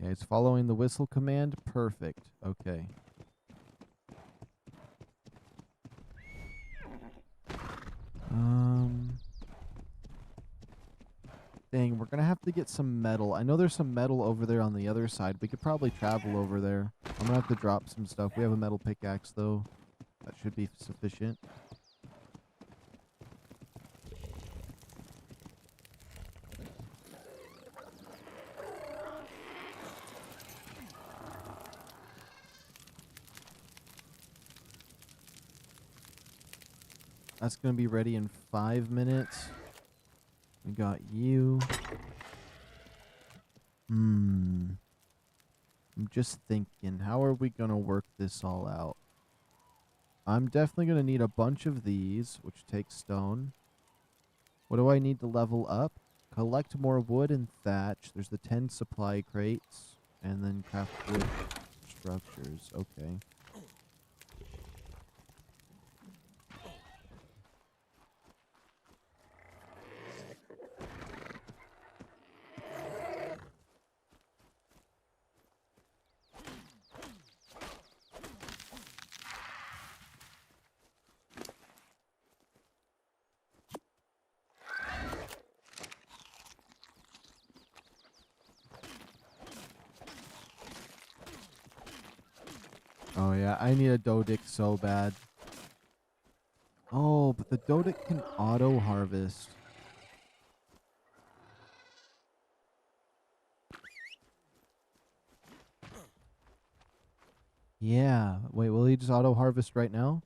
Okay, it's following the whistle command. Perfect. Okay. Dang, we're gonna have to get some metal. I know there's some metal over there on the other side. We could probably travel over there. I'm gonna have to drop some stuff. We have a metal pickaxe, though. That should be sufficient. That's going to be ready in 5 minutes. We got you. I'm just thinking, how are we going to work this all out? I'm definitely going to need a bunch of these, which takes stone. What do I need to level up? Collect more wood and thatch. There's the 10 supply crates. And then craft wood structures. Okay. Oh yeah, I need a Dodic so bad. Oh, but the Dodic can auto harvest. Yeah. Wait, will he just auto harvest right now?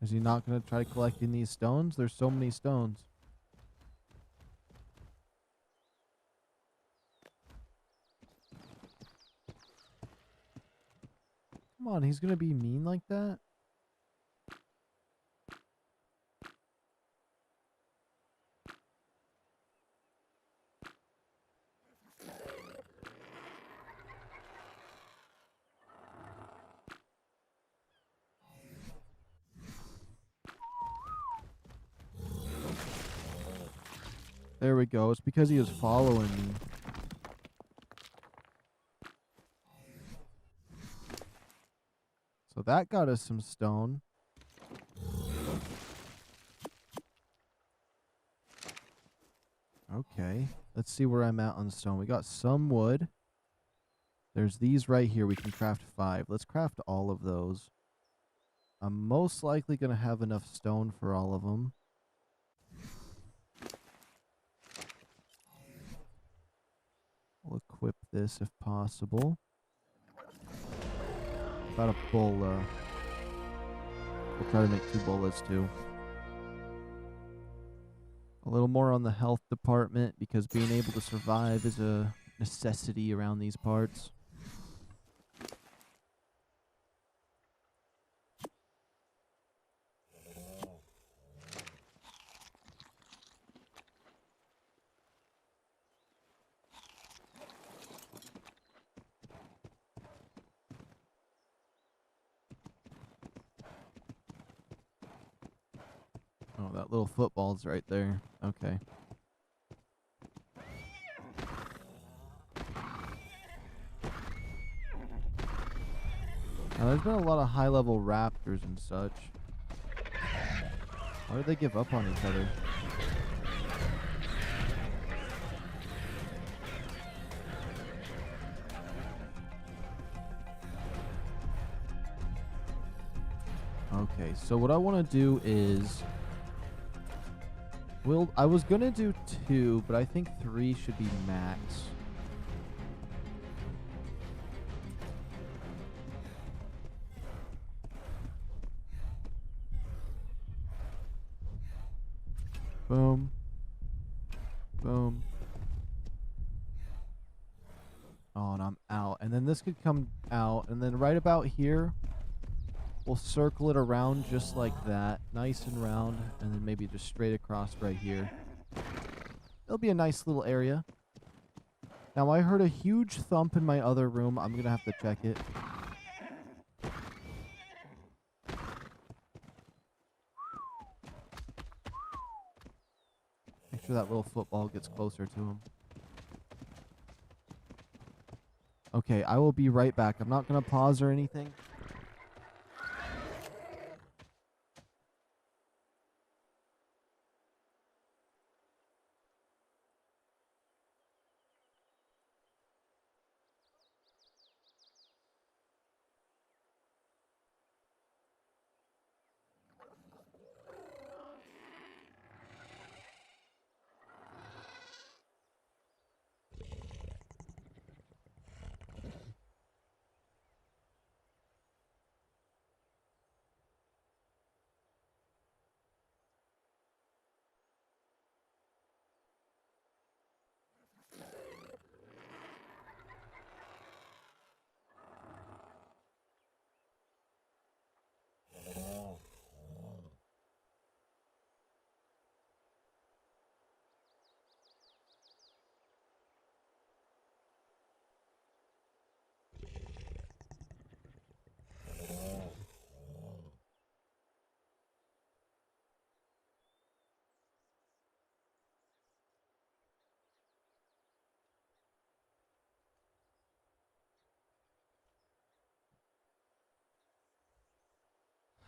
Is he not going to try collecting these stones? There's so many stones. Come on, he's going to be mean like that? There we go. It's because he was following me. So that got us some stone. Okay. Let's see where I'm at on stone. We got some wood. There's these right here. We can craft 5. Let's craft all of those. I'm most likely going to have enough stone for all of them. We'll equip this if possible. About a bola. We'll try to make 2 bolas too. A little more on the health department because being able to survive is a necessity around these parts. Oh, that little football's right there. Okay. Now, there's been a lot of high-level raptors and such. Why do they give up on each other? Okay, so what I want to do is... I was going to do 2, but I think 3 should be max. Boom. Boom. Oh, and I'm out. And then this could come out. And then right about here, we'll circle it around just like that. Nice and round. And then maybe just straight across right here. It'll be a nice little area. Now, I heard a huge thump in my other room. I'm going to have to check it. Make sure that little football gets closer to him. Okay, I will be right back. I'm not going to pause or anything.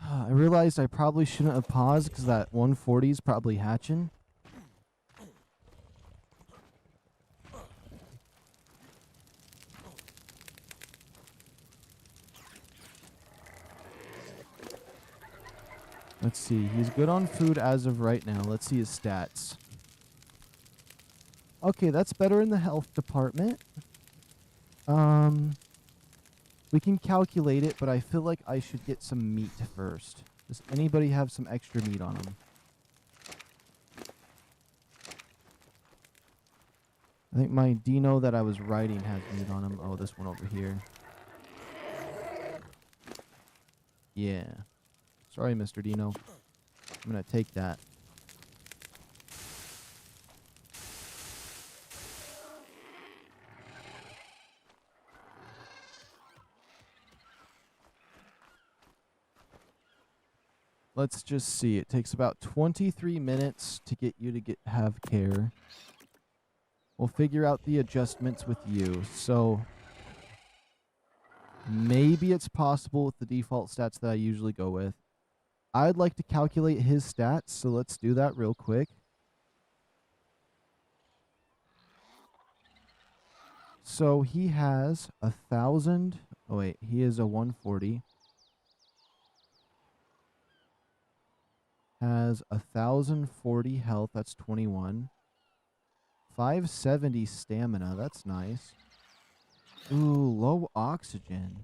I realized I probably shouldn't have paused because that 140 is probably hatching. Let's see. He's good on food as of right now. Let's see his stats. Okay, that's better in the health department. We can calculate it, but I feel like I should get some meat first. Does anybody have some extra meat on them? I think my Dino that I was riding has meat on him. Oh, this one over here. Yeah. Sorry, Mr. Dino. I'm going to take that. Let's just see. It takes about 23 minutes to get you to have care. We'll figure out the adjustments with you. So maybe it's possible with the default stats that I usually go with. I'd like to calculate his stats, so let's do that real quick. So he has 1,000. Oh wait, he is a 140. Has 1,040 health. That's 21. 570 stamina. That's nice. Ooh, low oxygen.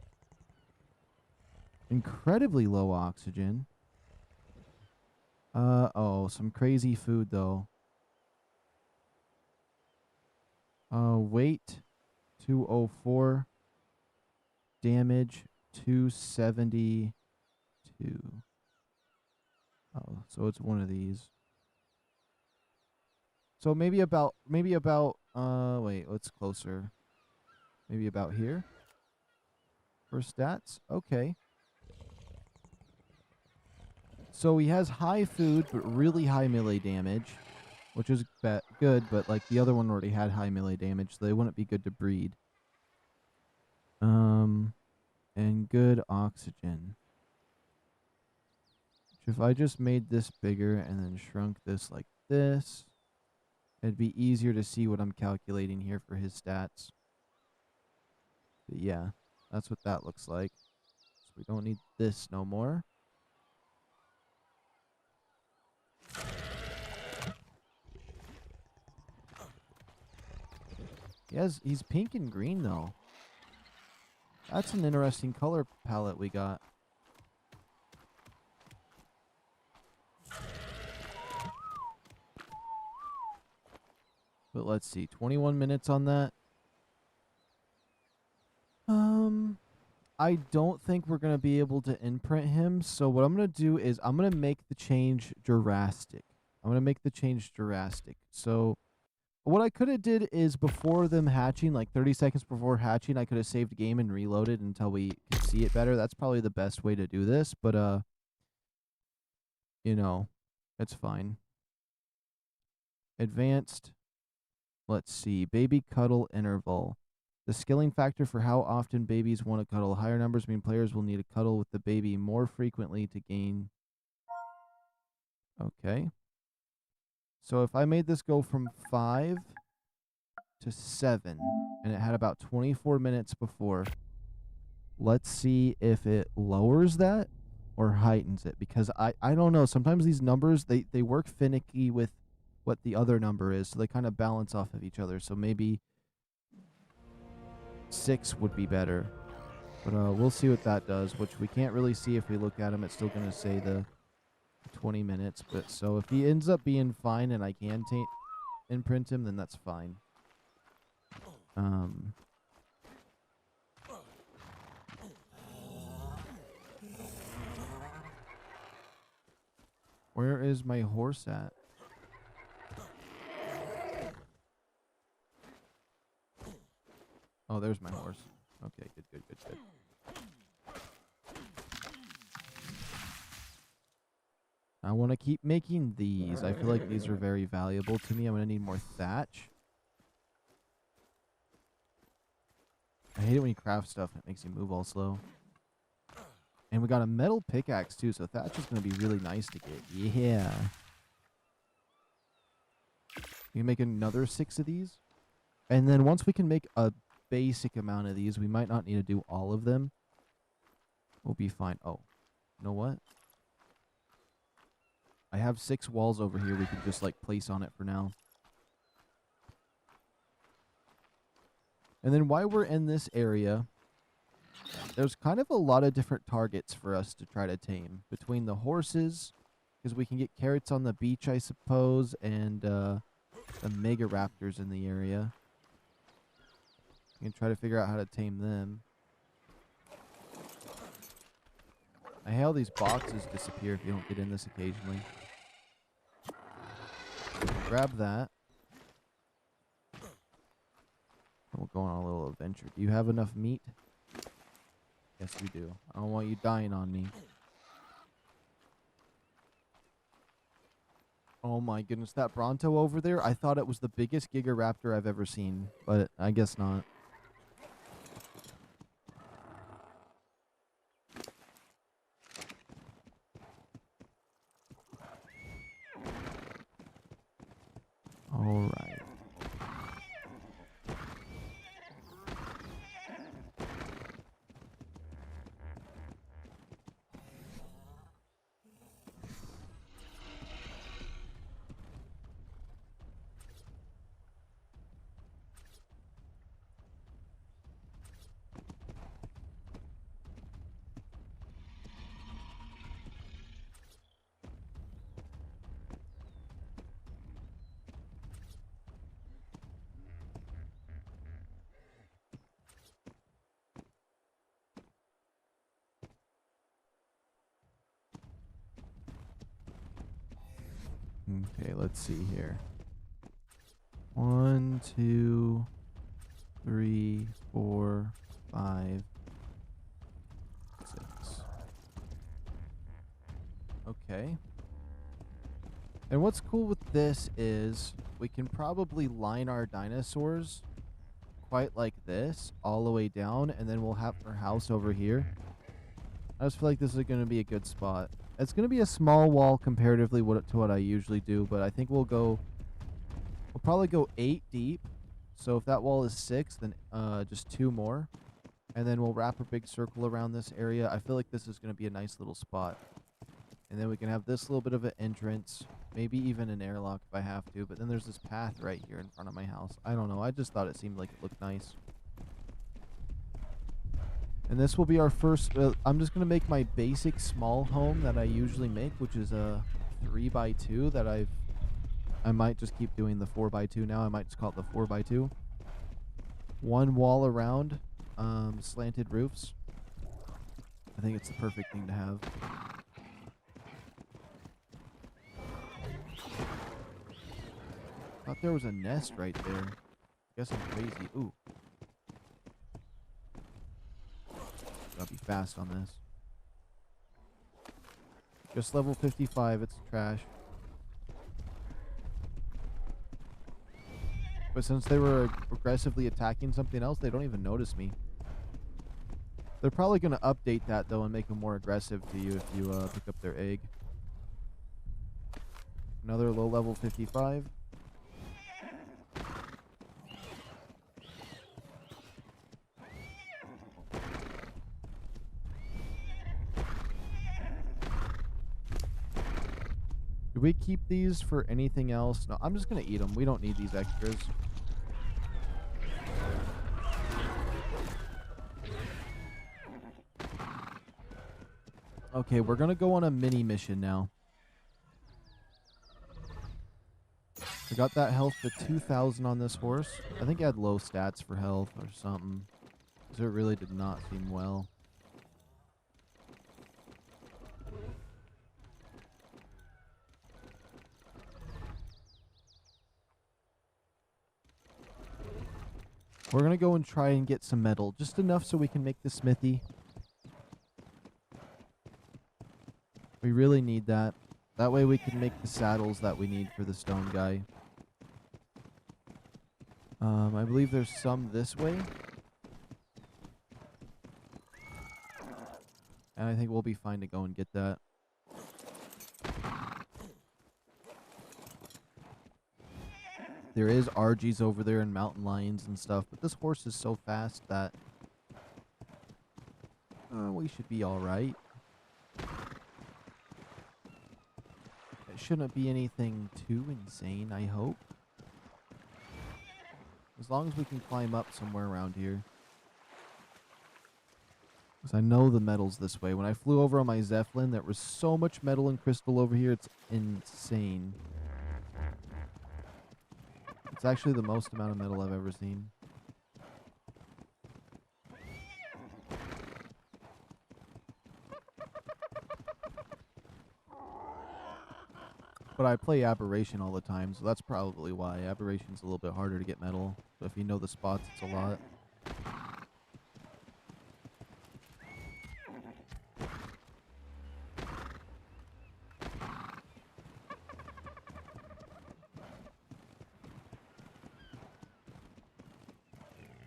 Incredibly low oxygen. Oh, some crazy food though. Weight 204. Damage 272. Oh, so it's one of these. So maybe about wait, what's closer? Maybe about here for stats. Okay. So he has high food but really high melee damage, which is good, but like the other one already had high melee damage, so they wouldn't be good to breed. And good oxygen. Which if I just made this bigger and then shrunk this like this, it'd be easier to see what I'm calculating here for his stats. But yeah, that's what that looks like. So we don't need this no more. He's pink and green though. That's an interesting color palette we got. But let's see, 21 minutes on that. I don't think we're going to be able to imprint him. So what I'm going to do is I'm going to make the change drastic. So what I could have did is before them hatching, like 30 seconds before hatching, I could have saved the game and reloaded until we could see it better. That's probably the best way to do this. But, you know, it's fine. Advanced. Let's see. Baby cuddle interval. The skilling factor for how often babies want to cuddle. Higher numbers mean players will need to cuddle with the baby more frequently to gain. Okay. So if I made this go from 5 to 7, and it had about 24 minutes before, let's see if it lowers that or heightens it. Because I don't know. Sometimes these numbers, they work finicky with what the other number is. So they kind of balance off of each other. So maybe 6 would be better. But we'll see what that does, which we can't really see if we look at him. It's still going to say the 20 minutes. But so if he ends up being fine and I can imprint him, then that's fine. Where is my horse at? Oh, there's my horse. Okay, good. I want to keep making these. I feel like these are very valuable to me. I'm going to need more thatch. I hate it when you craft stuff and it makes you move all slow. And we got a metal pickaxe too, so thatch is going to be really nice to get. Yeah. We can make another 6 of these. And then once we can make a basic amount of these, we might not need to do all of them. We'll be fine. Oh, you know what? I have 6 walls over here we can just like place on it for now. And then while we're in this area, there's kind of a lot of different targets for us to try to tame. Between the horses, because we can get carrots on the beach, I suppose, and the MEGARAPTORs in the area. We can try to figure out how to tame them. I hate how these boxes disappear if you don't get in this occasionally. Grab that. We'll go on a little adventure. Do you have enough meat? Yes, you do. I don't want you dying on me. Oh my goodness, that Bronto over there, I thought it was the biggest Gigaraptor I've ever seen, but I guess not. Alright. Okay, let's see here. 1, 2, 3, 4, 5, 6. Okay. And what's cool with this is we can probably line our dinosaurs quite like this all the way down, and then we'll have our house over here. I just feel like this is going to be a good spot. It's going to be a small wall comparatively to what I usually do, but I think we'll probably go 8 deep. So if that wall is 6, then just 2 more. And then we'll wrap a big circle around this area. I feel like this is going to be a nice little spot. And then we can have this little bit of an entrance, maybe even an airlock if I have to. But then there's this path right here in front of my house. I don't know. I just thought it seemed like it looked nice. And this will be our first, I'm just going to make my basic small home that I usually make, which is a 3x2 that I might just keep doing the 4x2 now. I might just call it the 4x2. 1 wall around, slanted roofs. I think it's the perfect thing to have. Thought there was a nest right there. Guess I'm crazy. Ooh. Gotta be fast on this. Just level 55, it's trash. But since they were aggressively attacking something else, they don't even notice me. They're probably going to update that, though, and make them more aggressive to you if you pick up their egg. Another low level 55. Do we keep these for anything else? No, I'm just going to eat them. We don't need these extras. Okay, we're going to go on a mini mission now. I got that health to 2,000 on this horse. I think I had low stats for health or something. Because it really did not seem well. We're going to go and try and get some metal. Just enough so we can make the smithy. We really need that. That way we can make the saddles that we need for the stone guy. I believe there's some this way. And I think we'll be fine to go and get that. There is RGs over there and mountain lions and stuff, but this horse is so fast that we should be alright. It shouldn't be anything too insane, I hope. As long as we can climb up somewhere around here. Because I know the metal's this way. When I flew over on my Zeppelin, there was so much metal and crystal over here, it's insane. It's actually the most amount of metal I've ever seen. But I play Aberration all the time, so that's probably why. Aberration's a little bit harder to get metal. But if you know the spots, it's a lot.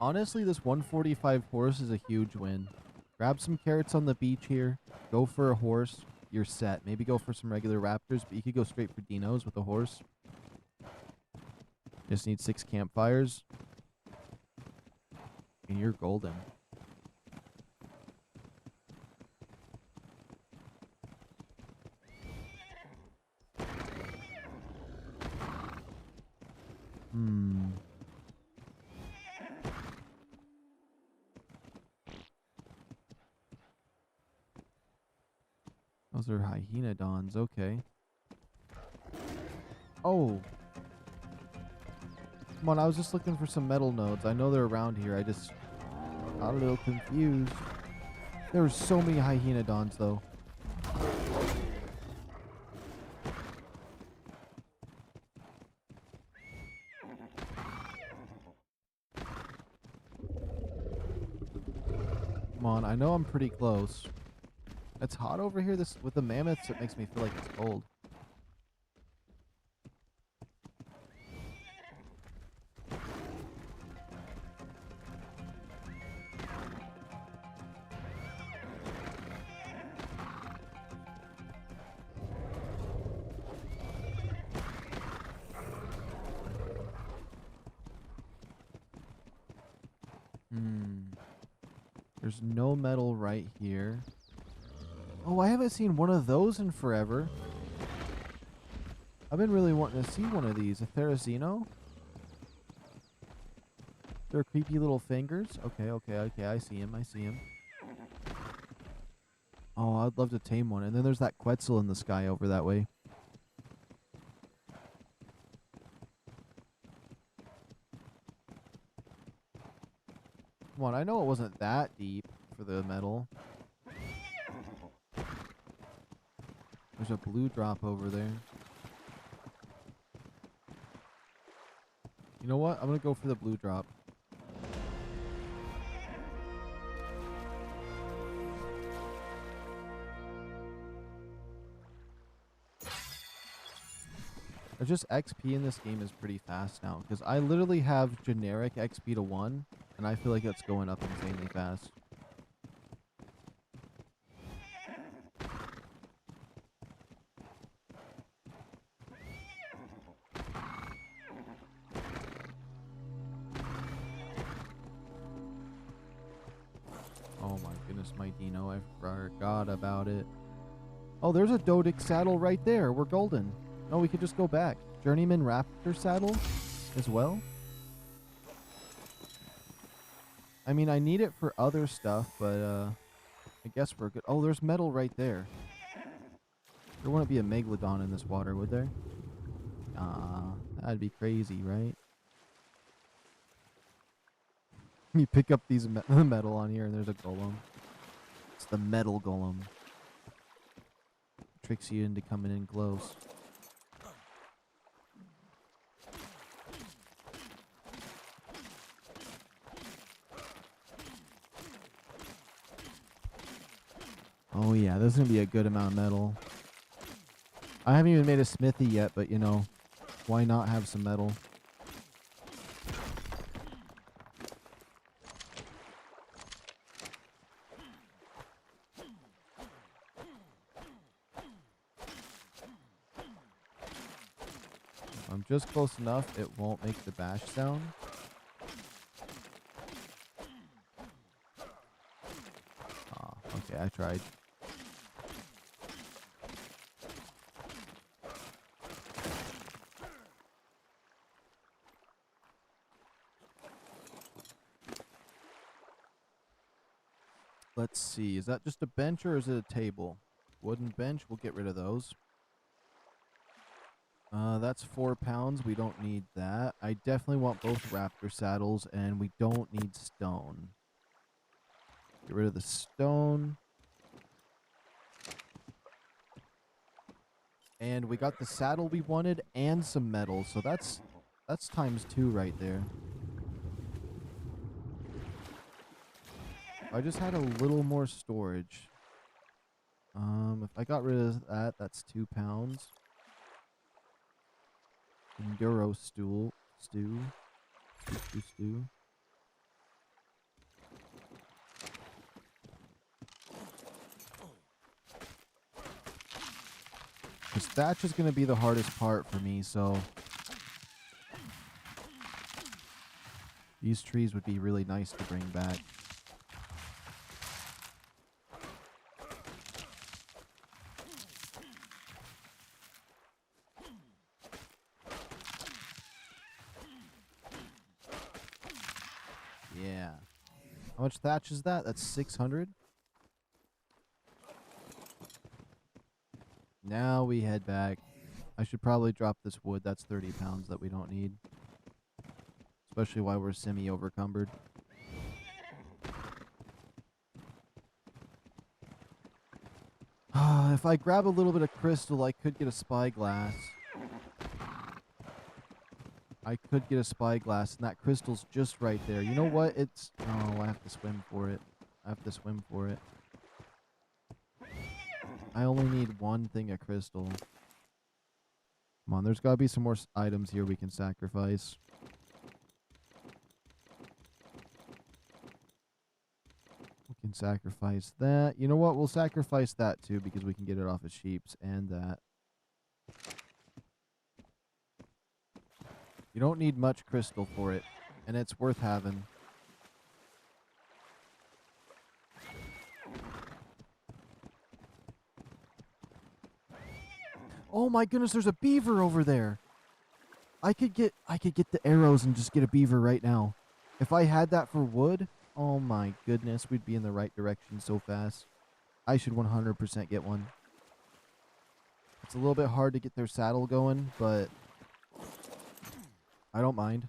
Honestly, this 145 horse is a huge win. Grab some carrots on the beach here. Go for a horse. You're set. Maybe go for some regular raptors, but you could go straight for Dinos with a horse. Just need 6 campfires. And you're golden. Those are hyenodons, okay. Oh. Come on, I was just looking for some metal nodes. I know they're around here. I just got a little confused. There were so many hyenodons, though. I know I'm pretty close. It's hot over here. This with the mammoths, it makes me feel like it's cold. There's no metal right here. Oh, I haven't seen one of those in forever. I've been really wanting to see one of these. A Therizino? They're creepy little fingers. Okay, okay, okay. I see him. I see him. Oh, I'd love to tame one. And then there's that Quetzal in the sky over that way. Come on, I know it wasn't that deep for the metal. There's a blue drop over there. You know what? I'm going to go for the blue drop. There's just XP in this game is pretty fast now. Because I literally have generic XP to 1. And I feel like it's going up insanely fast. Oh my goodness, my Dino. I forgot about it. Oh, there's a Dodic saddle right there. We're golden. Oh, we could just go back. Journeyman Raptor saddle as well. I mean, I need it for other stuff, but I guess we're good. Oh, there's metal right there. There wouldn't be a Megalodon in this water, would there? That'd be crazy, right? You pick up these metal on here and there's a golem. It's the metal golem. Tricks you into coming in close. Oh yeah, there's gonna be a good amount of metal. I haven't even made a smithy yet, but you know, why not have some metal? I'm just close enough, it won't make the bash sound. Ah, okay, I tried. Let's see, is that just a bench or is it a table? Wooden bench, we'll get rid of those. That's 4 pounds. We don't need that. I definitely want both raptor saddles, and we don't need stone. Get rid of the stone. And we got the saddle we wanted and some metal, so that's ×2 right there. I just had a little more storage. If I got rid of that, that's 2 pounds. Enduro stew. Because thatch is going to be the hardest part for me, so these trees would be really nice to bring back. Yeah. How much thatch is that? That's 600. Now we head back. I should probably drop this wood. That's 30 pounds that we don't need. Especially while we're semi-overcumbered. If I grab a little bit of crystal, I could get a spyglass. I could get a spyglass, and that crystal's just right there. You know what? It's... Oh, I have to swim for it. I have to swim for it. I only need one thing of crystal. Come on, there's got to be some more items here we can sacrifice. We can sacrifice that. You know what? We'll sacrifice that too because we can get it off of sheeps and that. You don't need much crystal for it, and it's worth having. Oh my goodness, there's a beaver over there. I could get the arrows and just get a beaver right now. If I had that for wood, oh my goodness, we'd be in the right direction so fast. I should 100% get one. It's a little bit hard to get their saddle going, but I don't mind.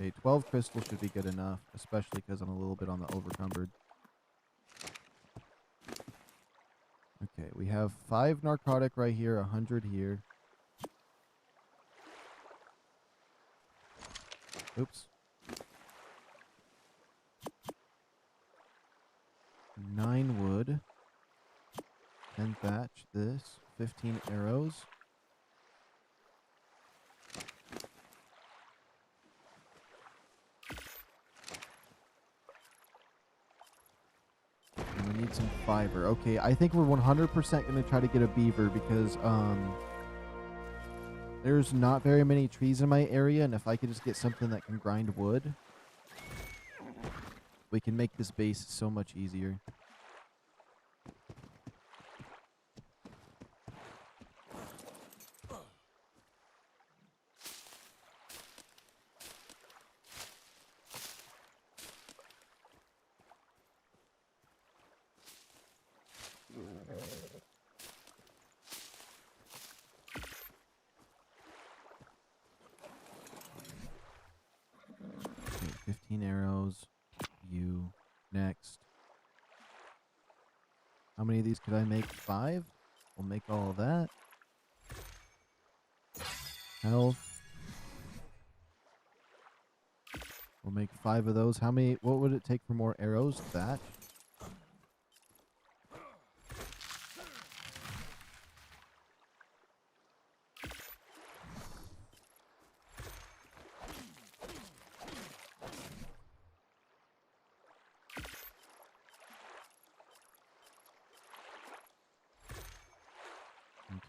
Okay, 12 crystal should be good enough, especially because I'm a little bit on the overcumbered. Okay, we have 5 narcotic right here, 100 here. Oops. 9 wood. 10 thatch, this. 15 arrows. And we need some fiber. Okay, I think we're 100% going to try to get a beaver because, there's not very many trees in my area, and if I could just get something that can grind wood, we can make this base so much easier. Okay, 15 arrows. You. Next. How many of these could I make? 5? We'll make all of that. Health. We'll make 5 of those. How many? What would it take for more arrows? Thatch.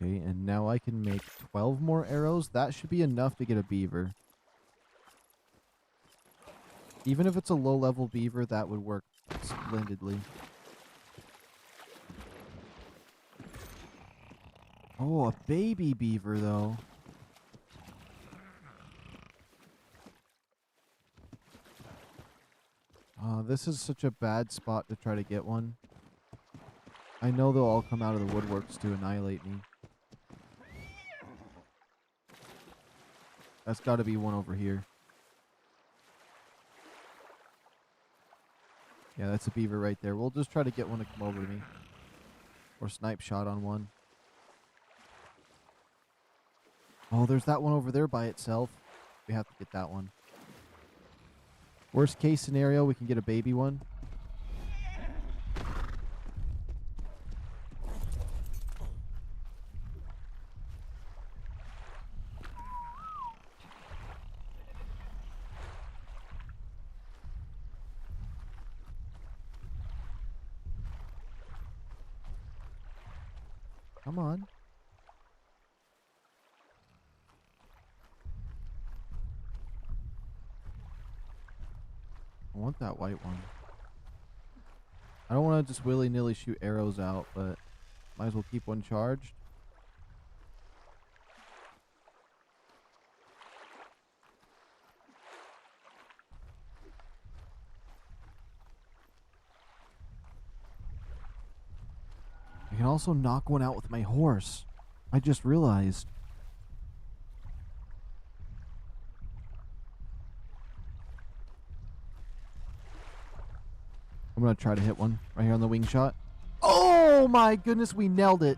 Okay, and now I can make 12 more arrows. That should be enough to get a beaver. Even if it's a low-level beaver, that would work splendidly. Oh, a baby beaver, though. This is such a bad spot to try to get one. I know they'll all come out of the woodworks to annihilate me. That's got to be one over here. Yeah, that's a beaver right there. We'll just try to get one to come over to me. Or snipe shot on one. Oh, there's that one over there by itself. We have to get that one. Worst case scenario, we can get a baby one. Come on. I want that white one. I don't want to just willy-nilly shoot arrows out, but might as well keep one charged. I can also knock one out with my horse. I just realized. I'm going to try to hit one right here on the wing shot. Oh my goodness, we nailed it.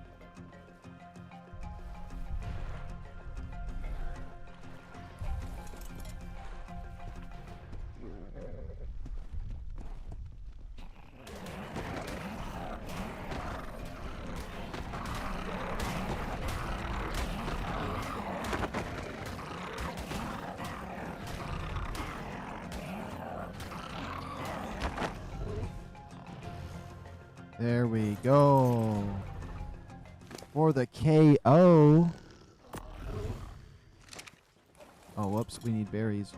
There we go. For the KO. Oh, whoops. We need berries.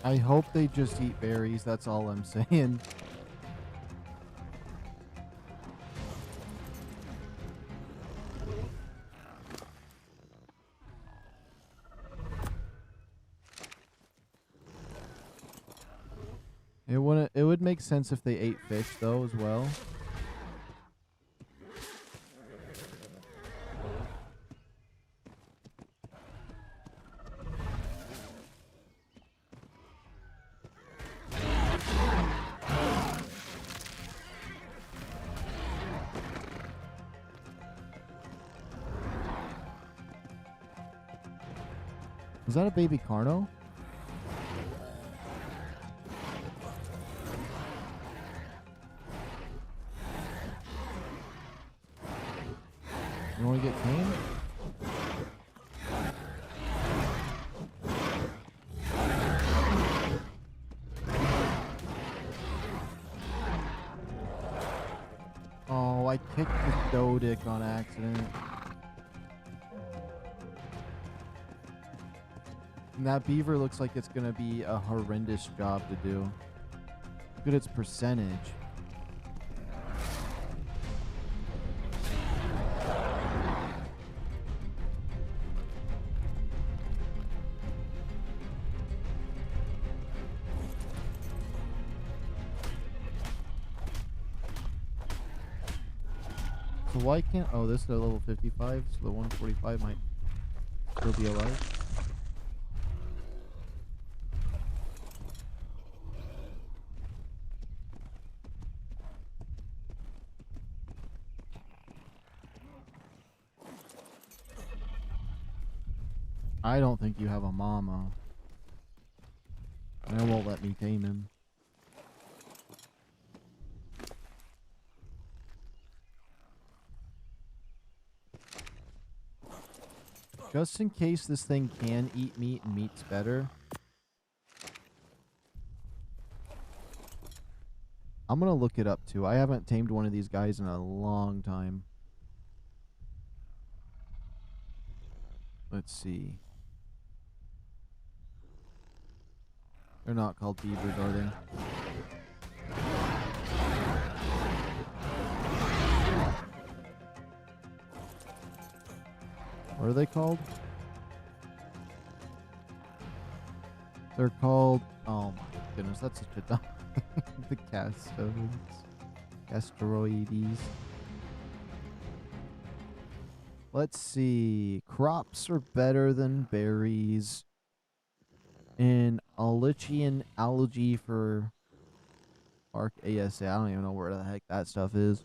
I hope they just eat berries. That's all I'm saying. It would make sense if they ate fish though as well. Is that a baby Carno? You want to get tamed? Oh, I kicked the Dodic on accident. And that beaver looks like it's going to be a horrendous job to do. Look at its percentage. So why can't... Oh, this is a level 55, so the 145 might still be alive. I don't think you have a mama. And it won't let me tame him. Just in case this thing can eat meat and meat's better, I'm gonna look it up too. I haven't tamed one of these guys in a long time. Let's see. They're not called beavers, are they? What are they called? They're called... Oh my goodness, that's such a dumb... the Castoroides. Let's see. Crops are better than berries. And Alichian algae for ARK ASA. I don't even know where the heck that stuff is.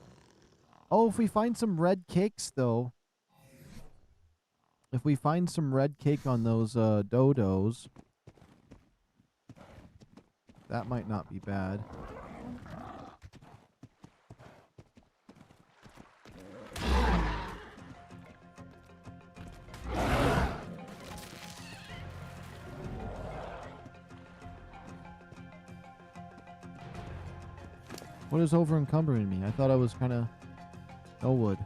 Oh, if we find some red cakes, though. If we find some red cake on those dodos, that might not be bad. What is over encumbering me? I thought I was kind of... No wood.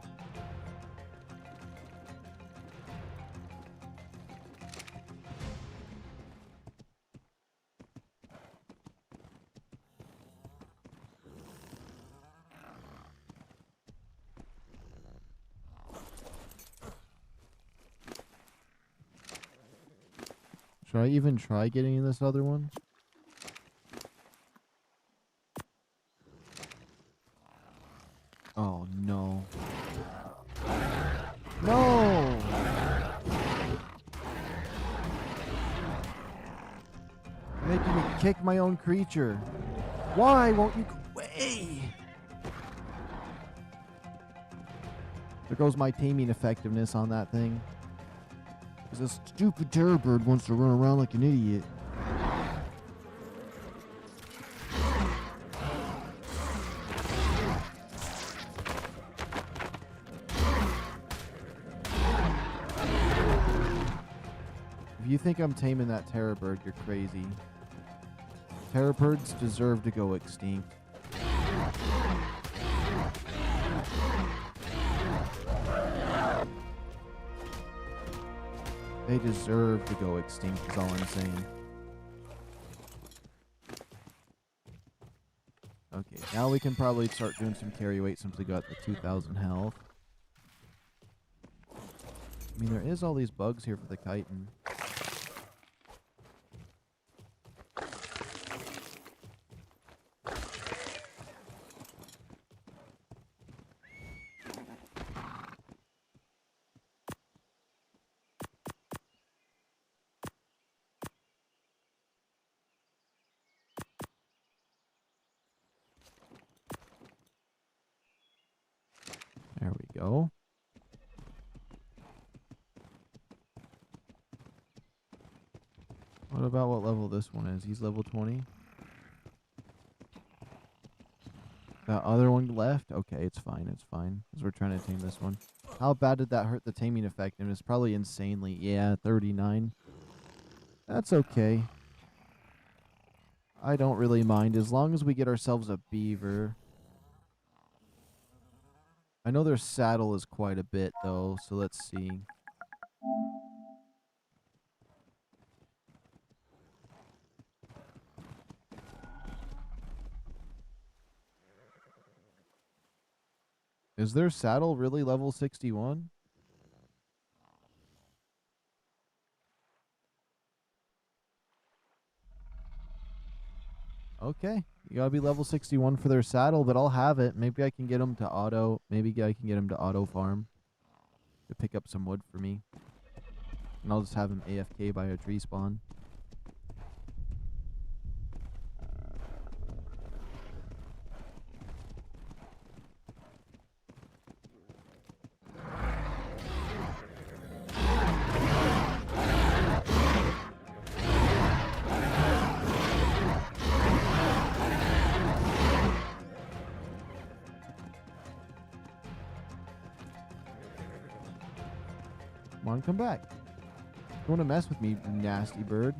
Should I even try getting in this other one? Oh, no. No! Making me kick my own creature. Why won't you go away? There goes my taming effectiveness on that thing. Because this stupid terror bird wants to run around like an idiot. If you think I'm taming that terror bird, you're crazy. Terror birds deserve to go extinct. They deserve to go extinct, is all I'm saying. Okay, now we can probably start doing some carry weight since we got the 2,000 health. I mean, there is all these bugs here for the chitin. There we go. What about what level this one is? He's level 20. That other one left? Okay, it's fine. It's fine. Because we're trying to tame this one. How bad did that hurt the taming effectiveness? Probably insanely. Yeah, 39. That's okay. I don't really mind. As long as we get ourselves a beaver. I know their saddle is quite a bit, though. So let's see. Is their saddle really level 61? Okay. You gotta be level 61 for their saddle, but I'll have it. Maybe I can get them to auto. Maybe I can get them to auto farm. To pick up some wood for me. And I'll just have him AFK by a tree spawn. Come on, come back. You want to mess with me, you nasty bird?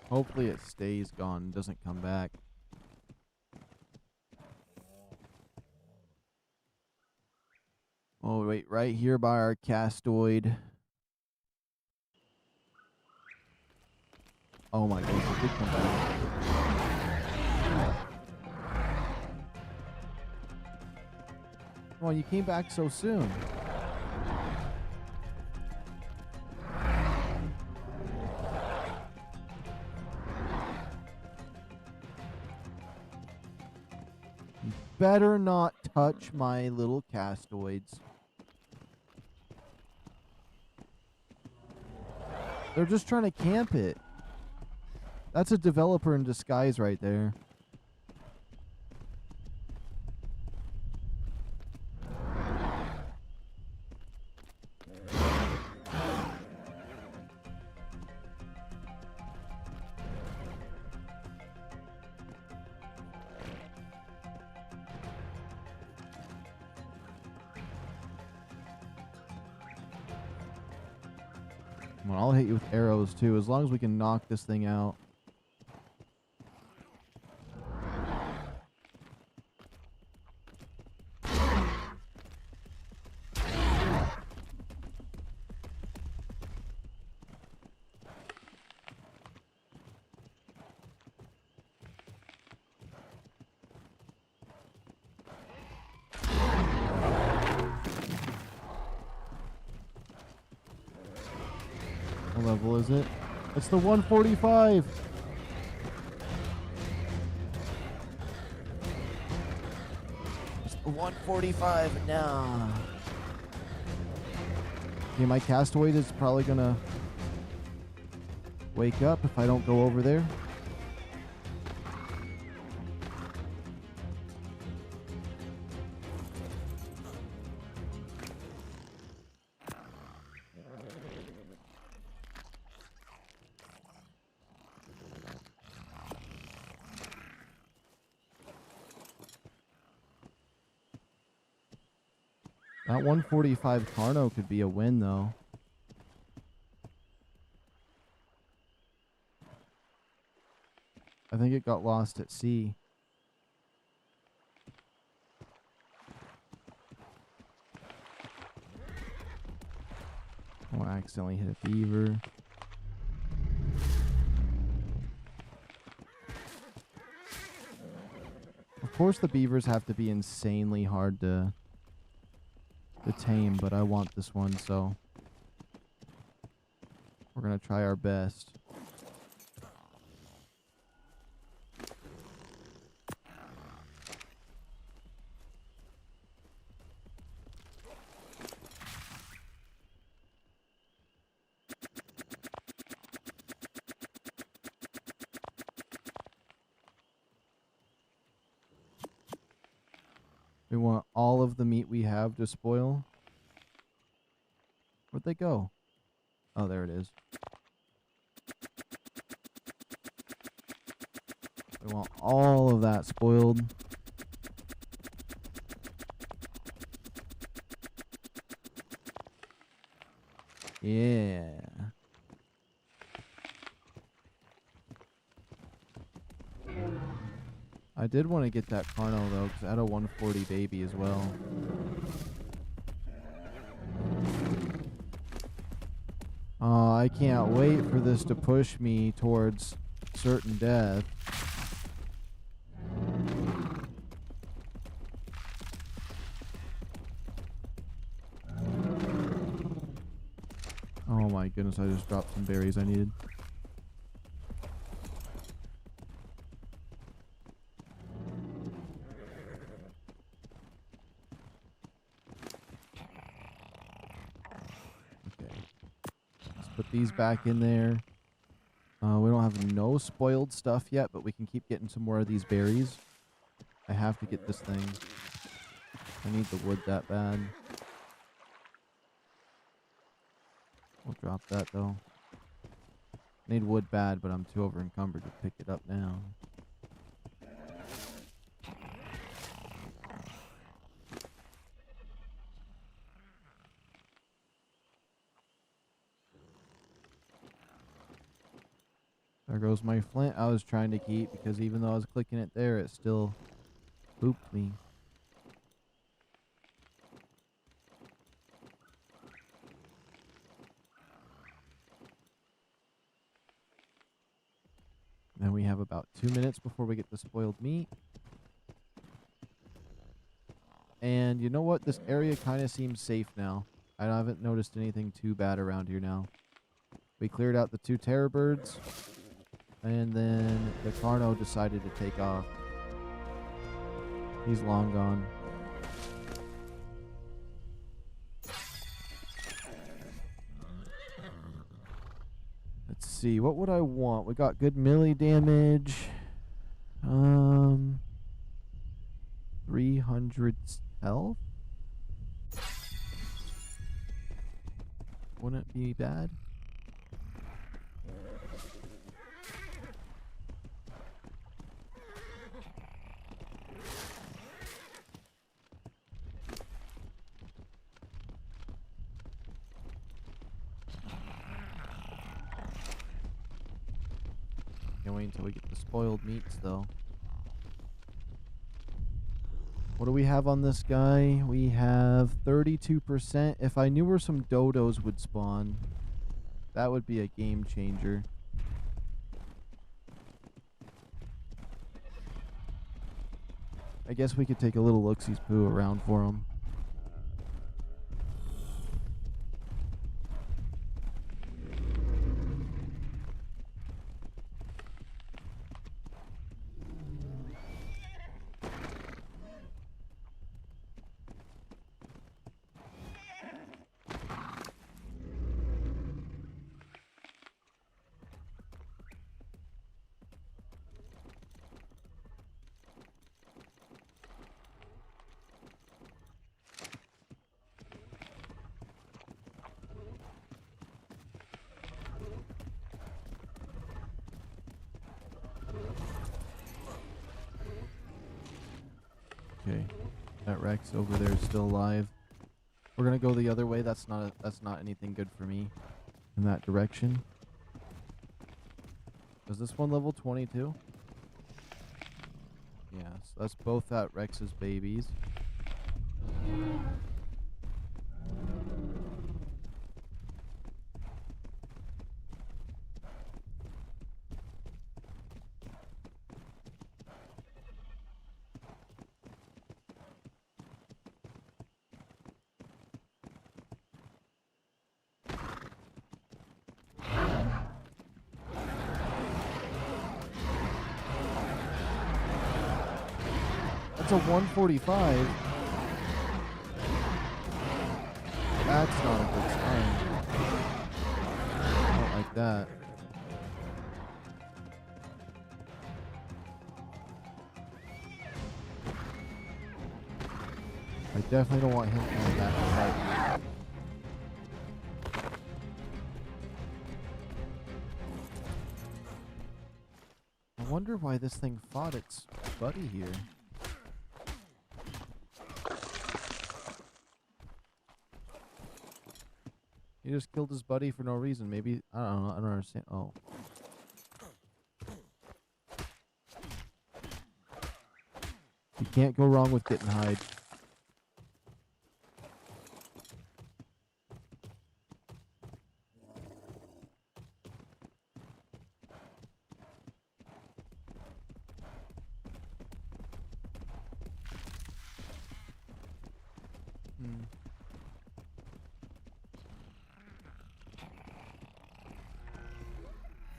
Hopefully it stays gone, doesn't come back. Oh, wait, right here by our castoid. Oh my goodness, it did come back. Come on, you came back so soon. You better not touch my little castoids. They're just trying to camp it. That's a developer in disguise right there. Well, I'll hit you with arrows too, as long as we can knock this thing out. What level is it? It's the 145. It's the 145 now. Okay, my castaway is probably gonna wake up if I don't go over there. That 145 Carno could be a win, though. I think it got lost at sea. Oh, I accidentally hit a beaver. Of course, the beavers have to be insanely hard to tame, but I want this one, so we're gonna try our best. We want all of the meat we have to spoil. Where'd they go? Oh, there it is. We want all of that spoiled. Yeah. I did want to get that Carno, though, because I had a 140 baby as well. Oh, I can't wait for this to push me towards certain death. Oh my goodness, I just dropped some berries I needed. Okay. Let's put these back in there. We don't have no spoiled stuff yet, but we can keep getting some more of these berries. I have to get this thing. I need the wood that bad. We'll drop that, though. I need wood bad, but I'm too over encumbered to pick it up now. There goes my flint I was trying to keep, because even though I was clicking it there, it still pooped me. Then we have about 2 minutes before we get the spoiled meat. And you know what? This area kind of seems safe now. I haven't noticed anything too bad around here now. We cleared out the 2 terror birds. And then the Carno decided to take off. He's long gone. Let's see. What would I want? We got good melee damage. 300 health? Wouldn't be bad. Can't wait until we get the spoiled meats, though. What do we have on this guy? We have 32%. If I knew where some dodos would spawn, that would be a game changer. I guess we could take a little look-see's poo around for him. Okay. That Rex over there is still alive. We're gonna go the other way. That's not anything good for me in that direction. Is this one level 22? Yeah, so that's both that Rex's babies. That's a 145. That's not a good sign. I don't like that. I definitely don't want him coming back to fight me. I wonder why this thing fought its buddy here. He just killed his buddy for no reason. Maybe, I don't know, I don't understand. Oh. You can't go wrong with getting hide.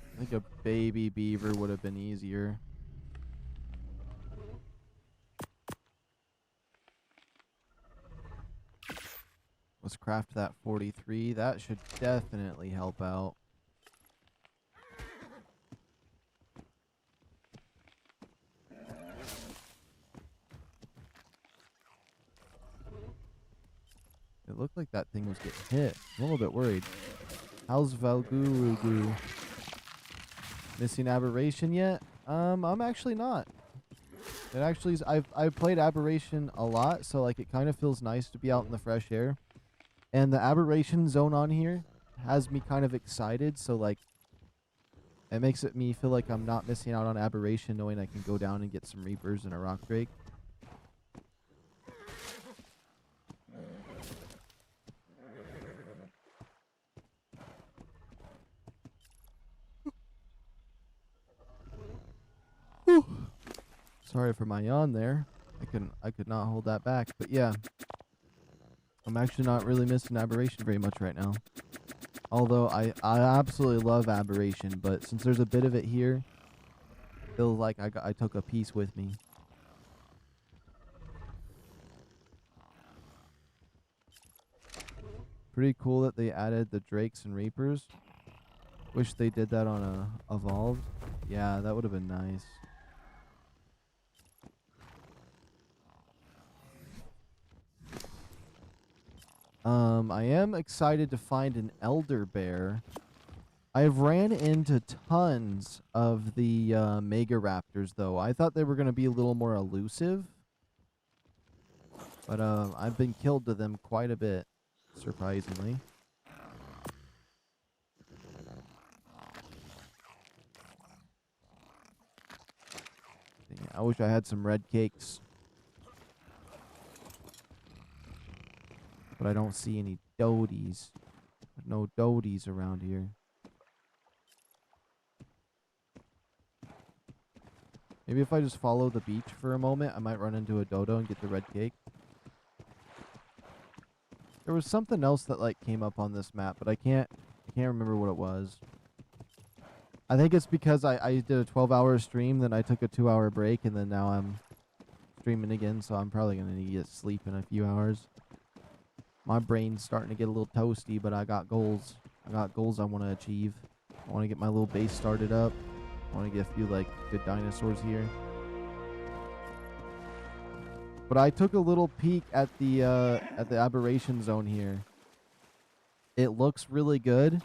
I think a baby beaver would have been easier. Let's craft that 43. That should definitely help out. It looked like that thing was getting hit. I'm a little bit worried. How's VALGUERO? Missing Aberration yet? I'm actually not. It actually is, I've played Aberration a lot, so like it kind of feels nice to be out in the fresh air. And the Aberration zone on here has me kind of excited, so like it makes me feel like I'm not missing out on Aberration, knowing I can go down and get some Reapers and a Rock Drake. Sorry for my yawn there. I could not hold that back, but yeah. I'm actually not really missing Aberration very much right now. Although I absolutely love Aberration, but since there's a bit of it here, it feels like I took a piece with me. Pretty cool that they added the Drakes and Reapers. Wish they did that on a Evolved. Yeah, that would have been nice. I am excited to find an Elder Bear. I've ran into tons of the Megaraptors, though. I thought they were going to be a little more elusive. But I've been killed to them quite a bit, surprisingly. Yeah, I wish I had some red cakes. But I don't see any doties. There's no doties around here. Maybe if I just follow the beach for a moment, I might run into a dodo and get the red cake. There was something else that like came up on this map, but I can't remember what it was. I think it's because I did a 12-hour stream, then I took a 2-hour break, and then now I'm streaming again, so I'm probably going to need to get sleep in a few hours. My brain's starting to get a little toasty, but I got goals. I got goals I want to achieve. I want to get my little base started up. I want to get a few like good dinosaurs here. But I took a little peek at the Aberration zone here. It looks really good,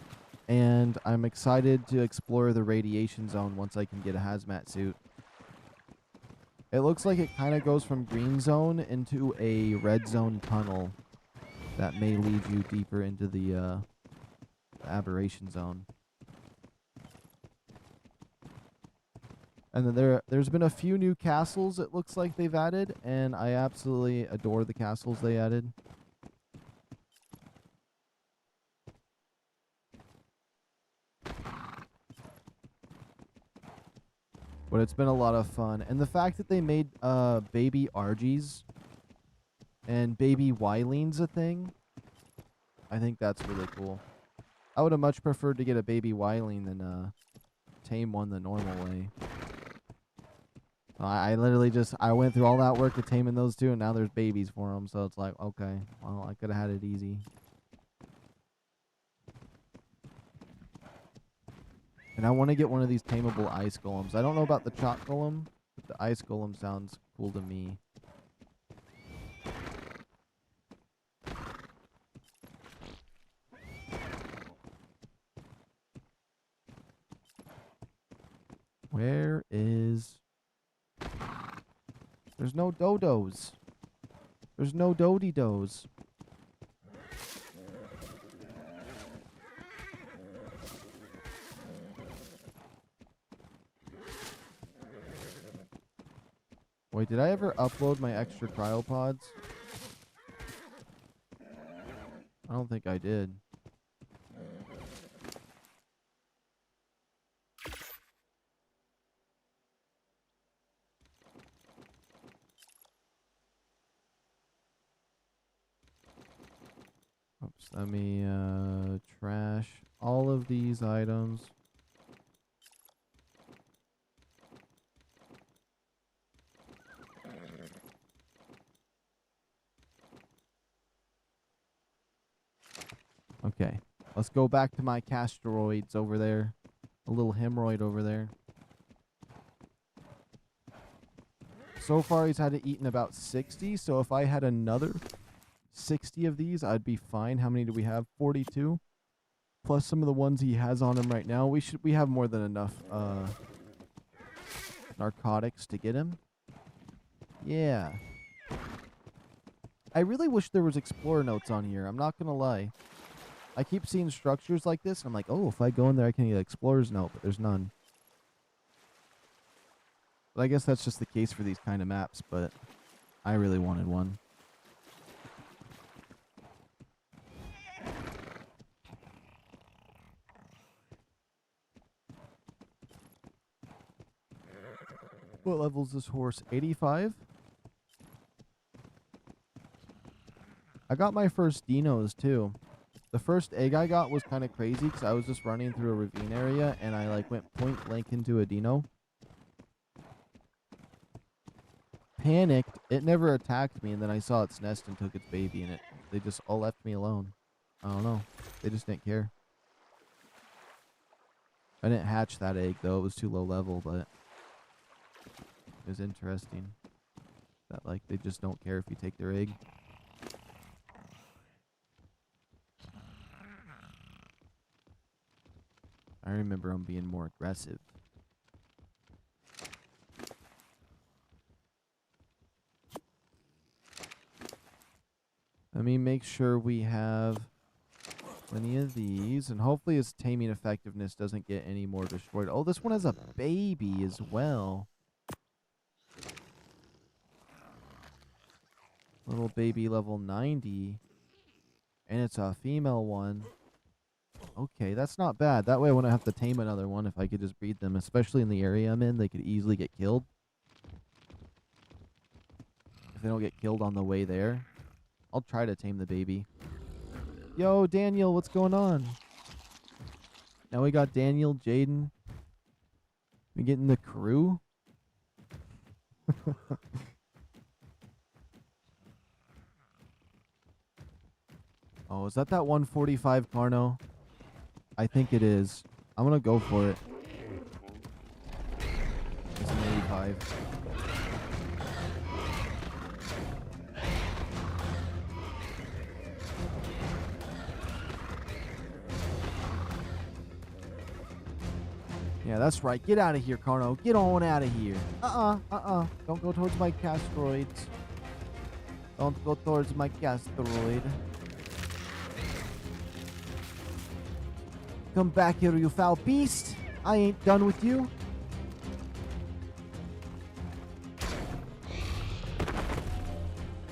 and I'm excited to explore the radiation zone once I can get a hazmat suit. It looks like it kind of goes from green zone into a red zone tunnel that may lead you deeper into the aberration zone. And then there's been a few new castles it looks like they've added, and I absolutely adore the castles they added. But it's been a lot of fun. And the fact that they made baby Argies and baby Wyleens a thing, I think that's really cool. I would have much preferred to get a baby Wyleen than tame one the normal way. I literally I went through all that work of taming those two, and now there's babies for them. So it's like, okay, well, I could have had it easy. And I want to get one of these tameable ice golems. I don't know about the chalk golem, but the ice golem sounds cool to me. Where is... There's no dodos. There's no dody-dos. Wait, did I ever upload my extra cryopods? I don't think I did. Oops, let me trash all of these items. Okay, let's go back to my castroids over there. A little hemorrhoid over there. So far, he's had to eat in about 60, so if I had another 60 of these, I'd be fine. How many do we have? 42. Plus some of the ones he has on him right now. We have more than enough narcotics to get him. Yeah. I really wish there was explorer notes on here. I'm not gonna lie. I keep seeing structures like this, and I'm like, oh, if I go in there, I can get an explorer's note, but there's none. But I guess that's just the case for these kind of maps, but I really wanted one. What level is this horse? 85? I got my first Dinos, too. The first egg I got was kind of crazy because I was just running through a ravine area and I like went point blank into a Dino. Panicked. It never attacked me, and then I saw its nest and took its baby, and they just all left me alone. I don't know. They just didn't care. I didn't hatch that egg though. It was too low level, but it was interesting that like they just don't care if you take their egg. I remember them being more aggressive. Let me make sure we have plenty of these, and hopefully his taming effectiveness doesn't get any more destroyed. Oh, this one has a baby as well. Little baby level 90. And it's a female one. Okay, that's not bad. That way I wouldn't have to tame another one if I could just breed them. Especially in the area I'm in, they could easily get killed. If they don't get killed on the way there. I'll try to tame the baby. Yo, Daniel, what's going on? Now we got Daniel, Jaden. We getting the crew? Oh, is that 145 Carno? I think it is. I'm gonna go for it. It's an 85. Yeah, that's right. Get out of here, Carno. Get on out of here. Don't go towards my castroids. Don't go towards my castroid. Come back here, you foul beast. I ain't done with you.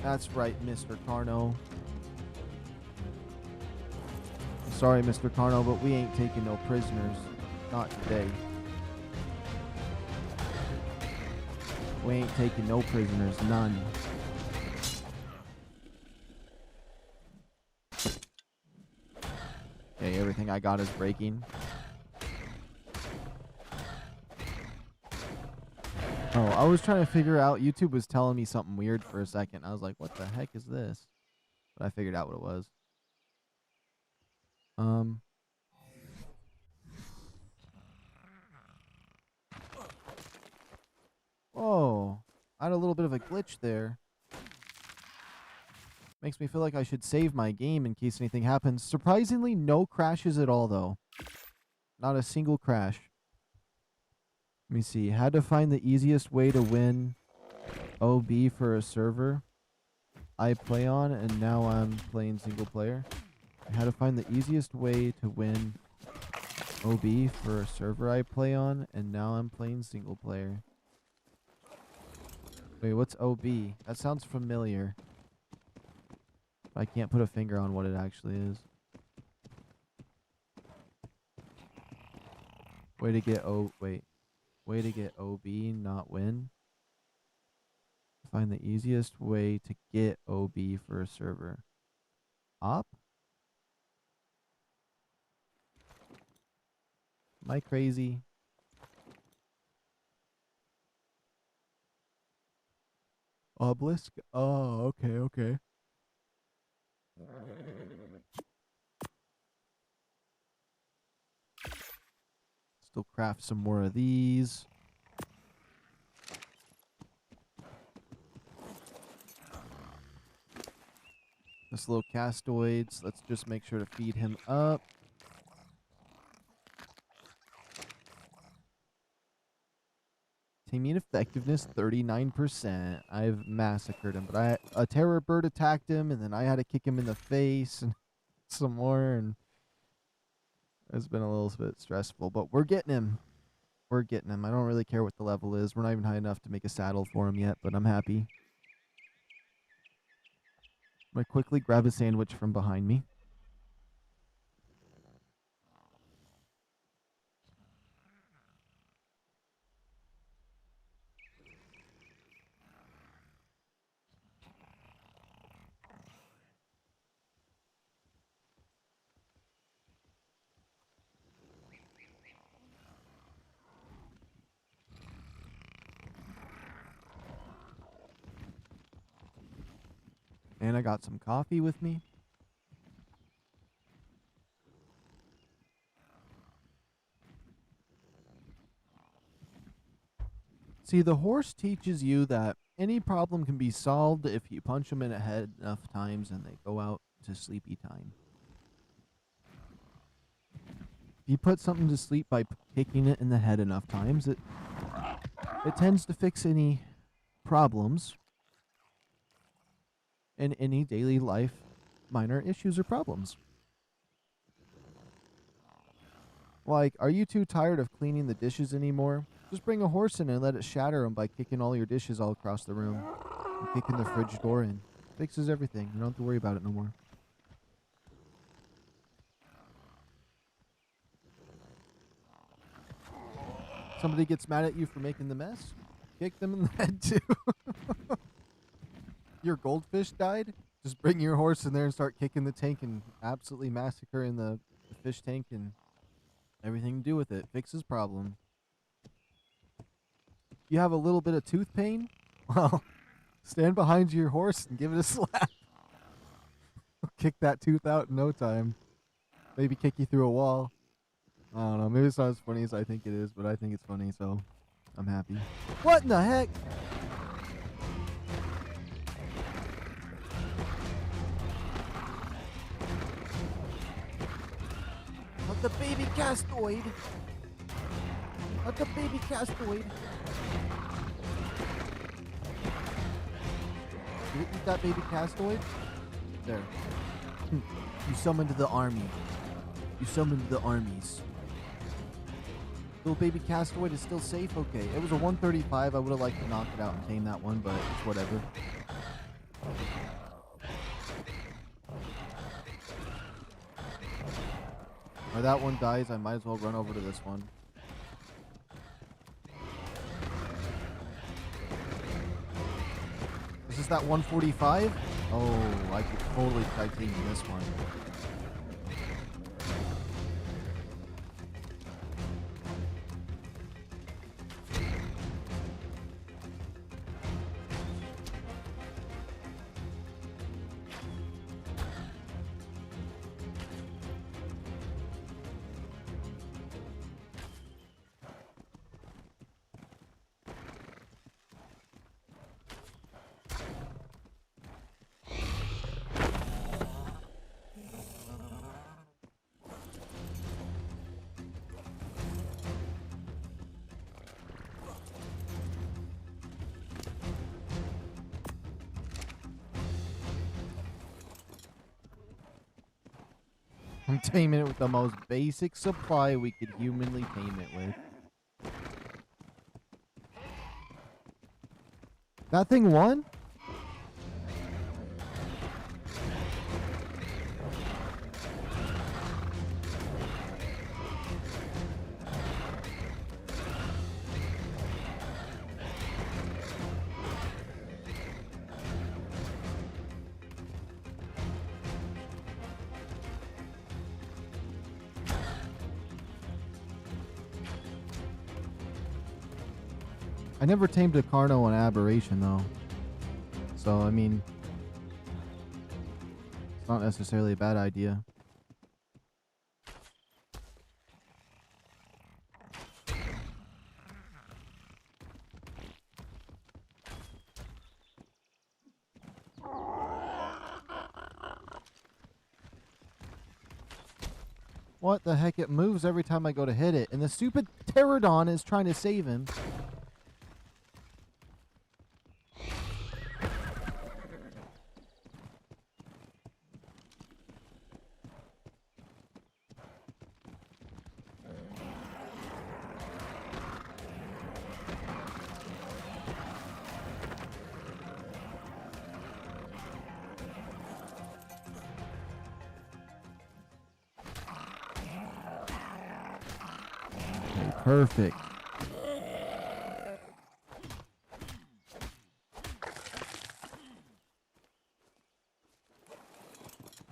That's right, Mr. Carno. Sorry, Mr. Carno, but we ain't taking no prisoners. Not today. We ain't taking no prisoners. None. Okay, everything I got is breaking. Oh, I was trying to figure out. YouTube was telling me something weird for a second. I was like, what the heck is this? But I figured out what it was. Whoa. I had a little bit of a glitch there. Makes me feel like I should save my game in case anything happens. Surprisingly, no crashes at all, though. Not a single crash. Let me see. Had to find the easiest way to win OB for a server I play on, and now I'm playing single player. I had to find the easiest way to win OB for a server I play on, and now I'm playing single player. Wait, what's OB? That sounds familiar. I can't put a finger on what it actually is. Way to get Way to get OB, not win. Find the easiest way to get OB for a server. Op? Am I crazy? Obelisk? Oh, okay. Still craft some more of these. This little castoids. Let's just make sure to feed him up. Teaming effectiveness 39%. I've massacred him, but a terror bird attacked him, and then I had to kick him in the face and some more, and it's been a little bit stressful, but we're getting him. We're getting him. I don't really care what the level is. We're not even high enough to make a saddle for him yet, but I'm happy. I'm going to quickly grab a sandwich from behind me. And I got some coffee with me. See, the horse teaches you that any problem can be solved if you punch them in the head enough times and they go out to sleepy time. If you put something to sleep by kicking it in the head enough times, it tends to fix any problems in any daily life minor issues or problems. Like, are you too tired of cleaning the dishes anymore? Just bring a horse in and let it shatter them by kicking all your dishes all across the room. And kicking the fridge door in. Fixes everything. You don't have to worry about it no more. Somebody gets mad at you for making the mess? Kick them in the head too. Your goldfish died? Just bring your horse in there and start kicking the tank and absolutely massacring the fish tank and everything to do with it. Fixes problem. You have a little bit of tooth pain? Well, stand behind your horse and give it a slap. Kick that tooth out in no time. Maybe kick you through a wall. I don't know. Maybe it's not as funny as I think it is, but I think it's funny, so I'm happy. What in the heck? Not the baby castoid. Let the baby castoid. You eat that baby castoid? There. You summoned the army. You summoned the armies. Little baby castoid is still safe? Okay. It was a 135. I would have liked to knock it out and tame that one, but it's whatever. Or that one dies, I might as well run over to this one. Is this that 145? Oh, I could totally titanium this one. I'm taming it with the most basic supply we could humanly tame it with. That thing won? I never tamed a Carno on Aberration, though. So, I mean, it's not necessarily a bad idea. What the heck? It moves every time I go to hit it. And the stupid Pterodon is trying to save him. Perfect.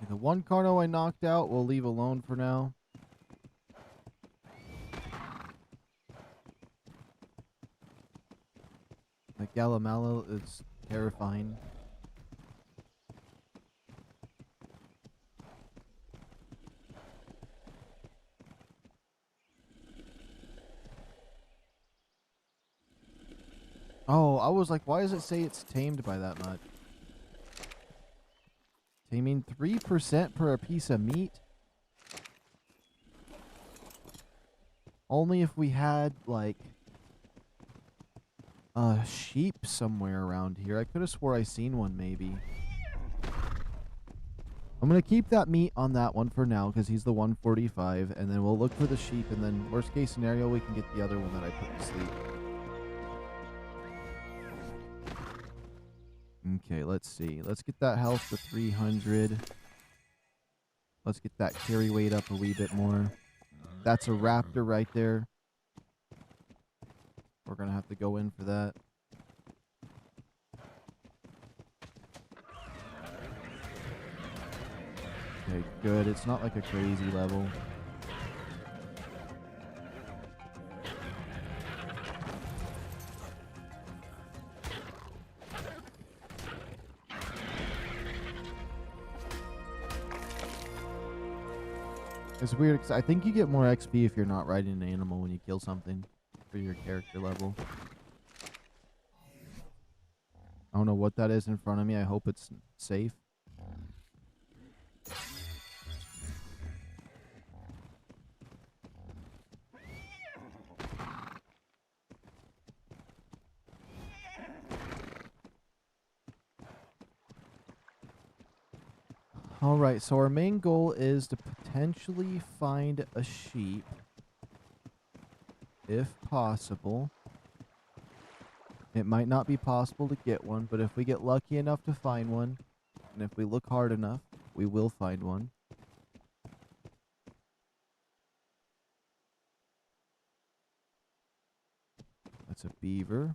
The one Carno I knocked out, we'll leave alone for now. The Galamalo is terrifying. Oh, I was like, why does it say it's tamed by that much? Taming 3% per a piece of meat? Only if we had, like, a sheep somewhere around here. I could have swore I seen one, maybe. I'm going to keep that meat on that one for now, because he's the 145, and then we'll look for the sheep, and then worst case scenario, we can get the other one that I put to sleep. Okay, let's see. Let's get that health to 300. Let's get that carry weight up a wee bit more. That's a raptor right there. We're going to have to go in for that. Okay, good. It's not like a crazy level. It's weird because I think you get more XP if you're not riding an animal when you kill something for your character level. I don't know what that is in front of me. I hope it's safe. Alright, so our main goal is to potentially find a sheep. If possible. It might not be possible to get one, but if we get lucky enough to find one, and if we look hard enough, we will find one. That's a beaver.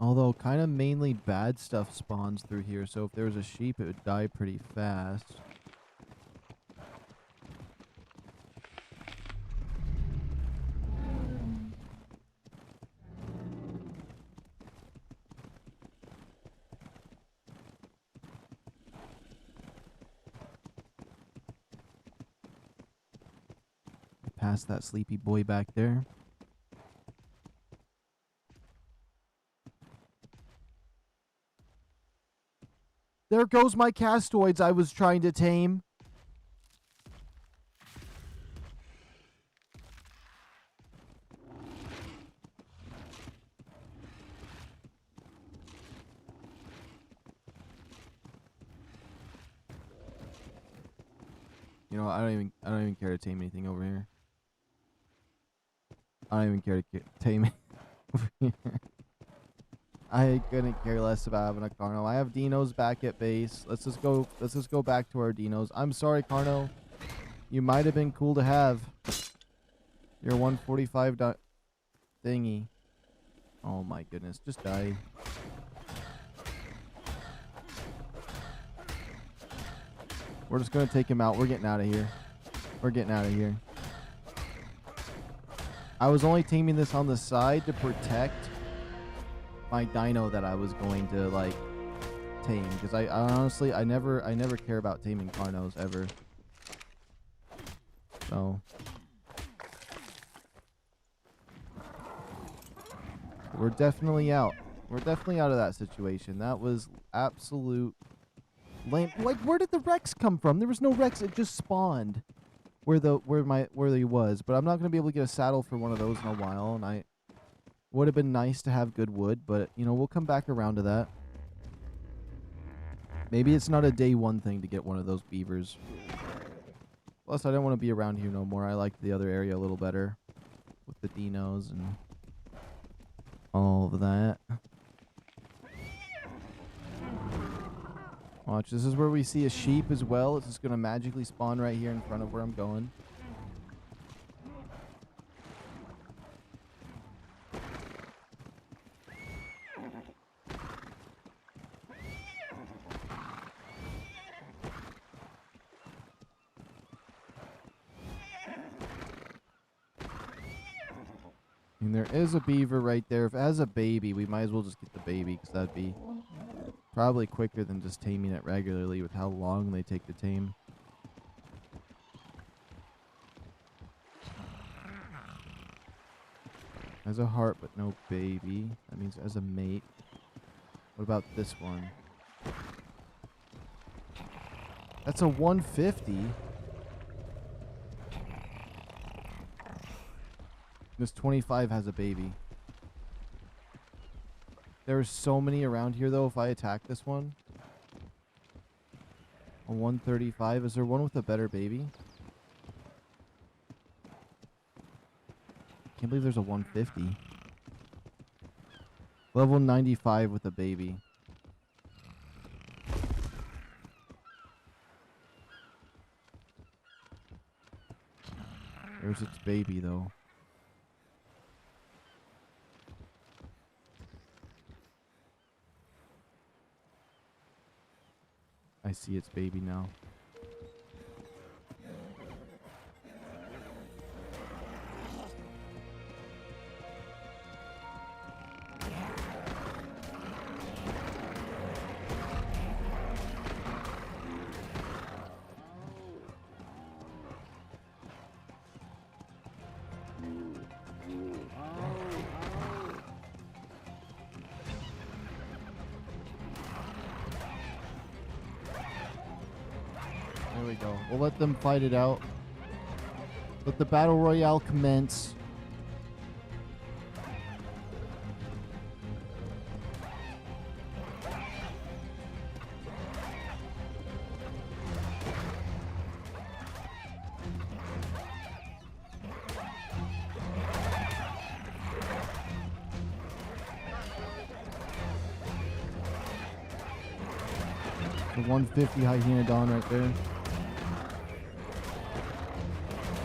Although, kind of mainly bad stuff spawns through here, so if there was a sheep, it would die pretty fast. Past that sleepy boy back there. There goes my castoids I was trying to tame. You know, I don't even care to tame anything over here. I don't even care to tame it over here. I couldn't care less about having a Carno. I have Dinos back at base. Let's just go back to our Dinos. I'm sorry, Carno. You might have been cool to have. Your 145 thingy. Oh my goodness, just die. We're just gonna take him out. We're getting out of here. We're getting out of here. I was only taming this on the side to protect my dino that I was going to like tame, because I honestly I never care about taming Carnos ever. So we're definitely out. We're definitely out of that situation. That was absolute lame. Like, where did the Rex come from? There was no Rex. It just spawned where he was. But I'm not gonna be able to get a saddle for one of those in a while, and I would have been nice to have good wood, but you know, we'll come back around to that. Maybe it's not a day one thing to get one of those beavers. Plus, I don't want to be around here no more. I like the other area a little better with the Dinos and all of that. Watch, this is where we see a sheep as well. It's just going to magically spawn right here in front of where I'm going. And there is a beaver right there. If it has a baby, we might as well just get the baby, because that'd be probably quicker than just taming it regularly with how long they take to tame. Has a heart but no baby. That means it has a mate. What about this one? That's a 150. This 25 has a baby. There's so many around here, though, if I attack this one. A 135. Is there one with a better baby? Can't believe there's a 150. Level 95 with a baby. There's its baby, though. I see its baby now. There we go. We'll let them fight it out. Let the battle royale commence. The 150 hyena dawn right there.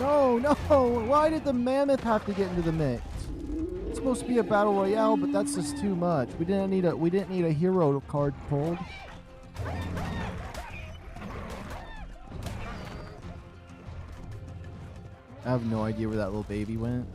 No, no! Why did the mammoth have to get into the mix? It's supposed to be a battle royale, but that's just too much. We didn't need a hero card pulled. I have no idea where that little baby went.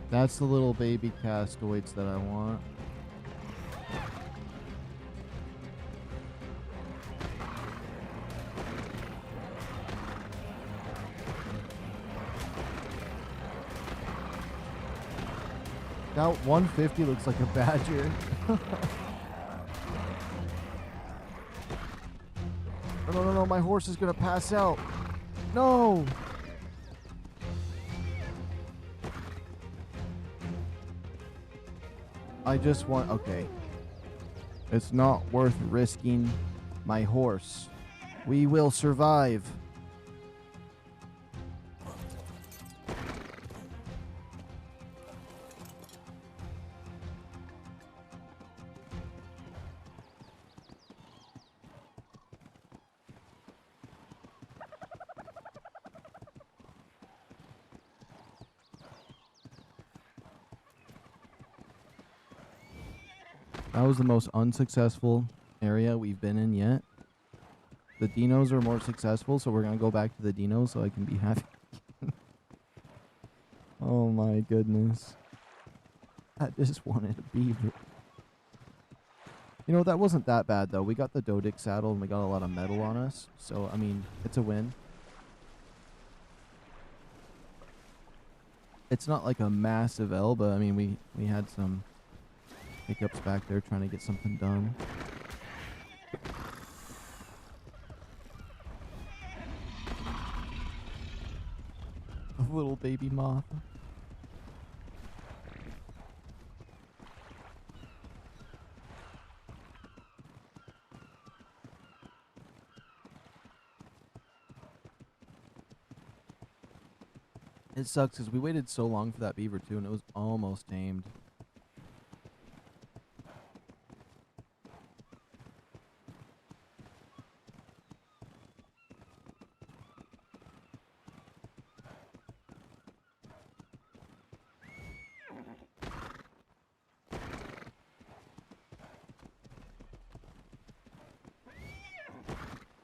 That's the little baby castoids that I want. That 150 looks like a badger. No, my horse is gonna pass out. No! I just want... Okay. It's not worth risking my horse. We will survive. That was the most unsuccessful area we've been in yet. The Dinos are more successful, so we're going to go back to the Dinos so I can be happy. Oh my goodness. I just wanted a beaver. You know, that wasn't that bad though. We got the Dodic saddle and we got a lot of metal on us. So, I mean, it's a win. It's not like a massive L, but I mean, we had some hiccups back there trying to get something done. A little baby moth. It sucks because we waited so long for that beaver too, and it was almost tamed.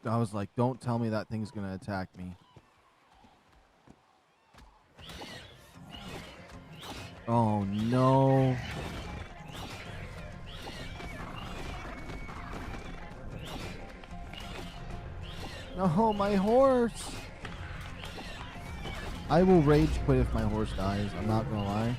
I was like, don't tell me that thing's gonna attack me. Oh no. No, my horse. I will rage quit if my horse dies. I'm not gonna lie.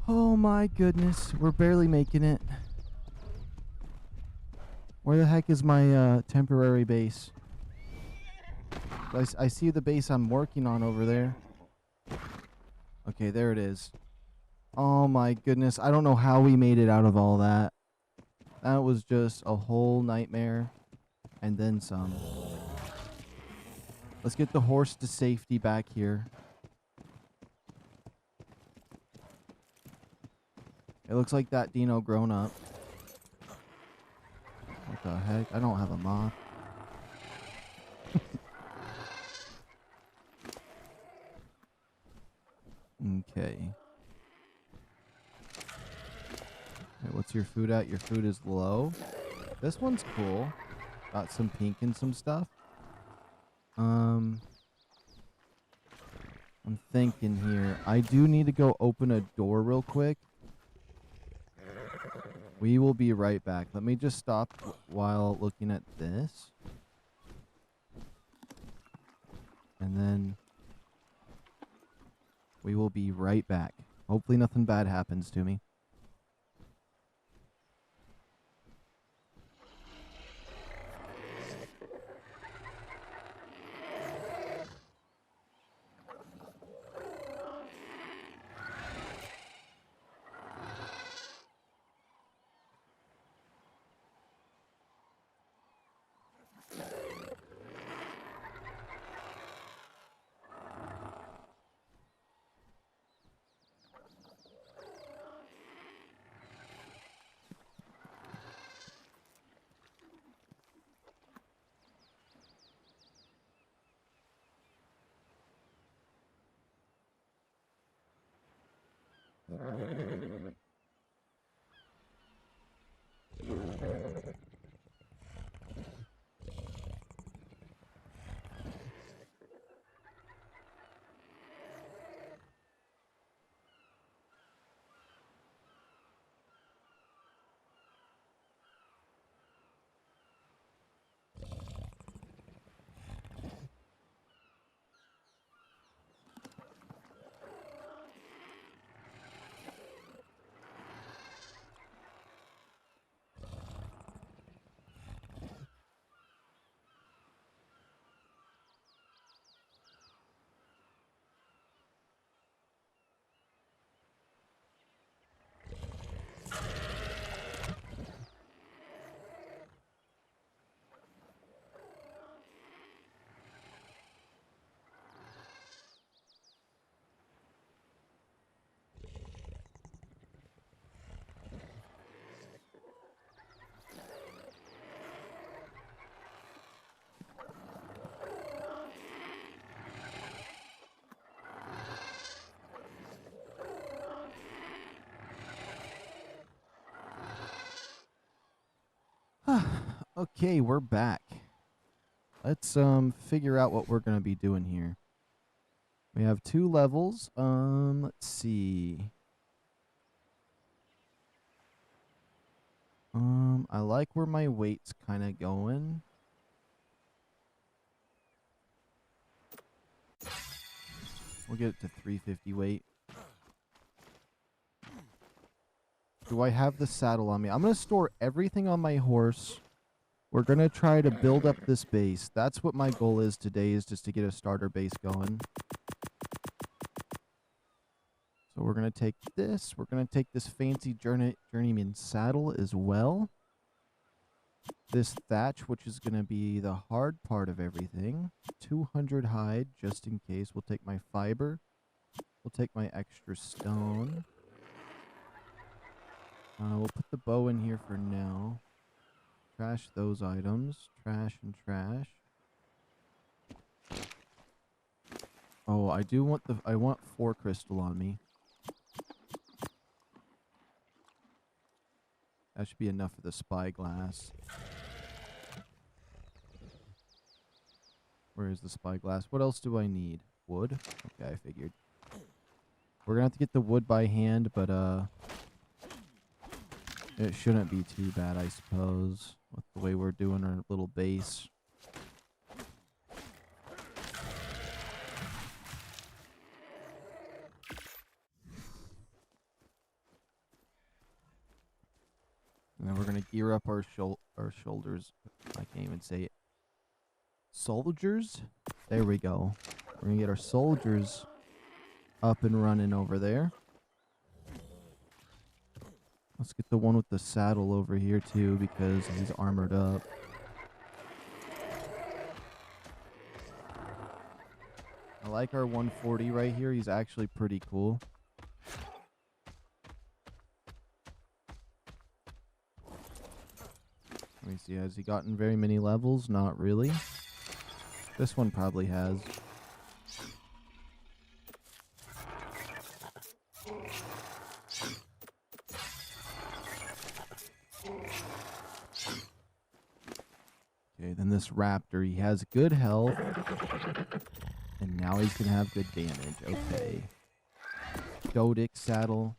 Oh my goodness, we're barely making it. Where the heck is my temporary base? I see the base I'm working on over there. Okay, there it is. Oh my goodness, I don't know how we made it out of all that. That was just a whole nightmare. And then some. Let's get the horse to safety back here. It looks like that Dino grown up. the heck? I don't have a moth. Okay. Wait, what's your food at? Your food is low. This one's cool. Got some pink and some stuff. I'm thinking here. I do need to go open a door real quick. We will be right back. Let me just stop while looking at this. And then we will be right back. Hopefully nothing bad happens to me. Okay, we're back. Let's figure out what we're gonna be doing here. We have 2 levels. Let's see. I like where my weight's kind of going. We'll get it to 350 weight. Do I have the saddle on me? I'm gonna store everything on my horse. We're going to try to build up this base. That's what my goal is today, is just to get a starter base going. So we're going to take this. We're going to take this fancy journeyman saddle as well. This thatch, which is going to be the hard part of everything. 200 hide, just in case. We'll take my fiber. We'll take my extra stone. We'll put the bow in here for now. Trash those items. Trash and trash. Oh, I do want I want 4 crystal on me. That should be enough for the spyglass. Where is the spyglass? What else do I need? Wood? Okay, I figured. We're gonna have to get the wood by hand, but it shouldn't be too bad, I suppose, with the way we're doing our little base. And then we're going to gear up our shoulders. I can't even say it. Soldiers? There we go. We're going to get our soldiers up and running over there. Let's get the one with the saddle over here too, because he's armored up. I like our 140 right here. He's actually pretty cool. Let me see. Has he gotten very many levels? Not really. This one probably has. Okay, then this raptor, he has good health. And now he's going to have good damage. Okay. Dodic saddle.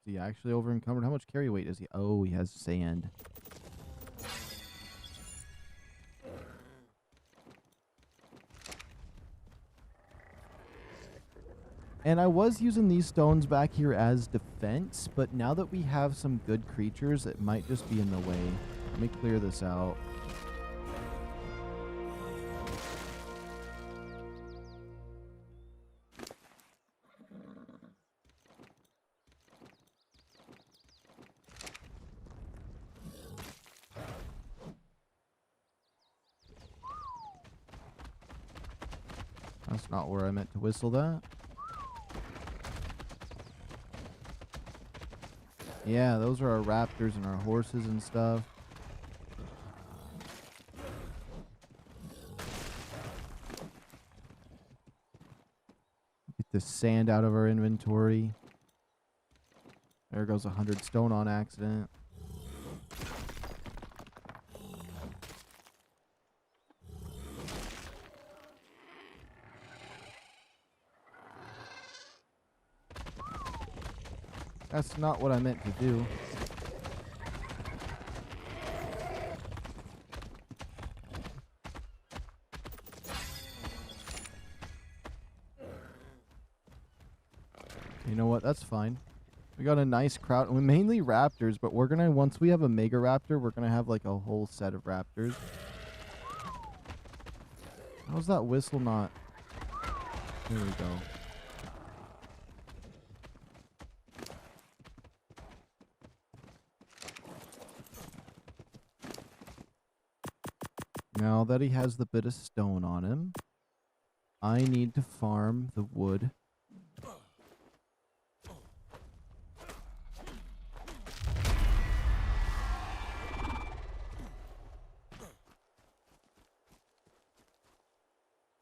Is he actually over encumbered? How much carry weight is he? Oh, he has sand. And I was using these stones back here as defense, but now that we have some good creatures, it might just be in the way. Let me clear this out. That's not where I meant to whistle that. Yeah, those are our raptors and our horses and stuff. Get the sand out of our inventory. There goes 100 stone on accident. That's not what I meant to do. You know what? That's fine. We got a nice crowd. Mainly raptors, but we're gonna, once we have a mega raptor, we're gonna have like a whole set of raptors. How's that whistle not? There we go. Now that he has the bit of stone on him, I need to farm the wood.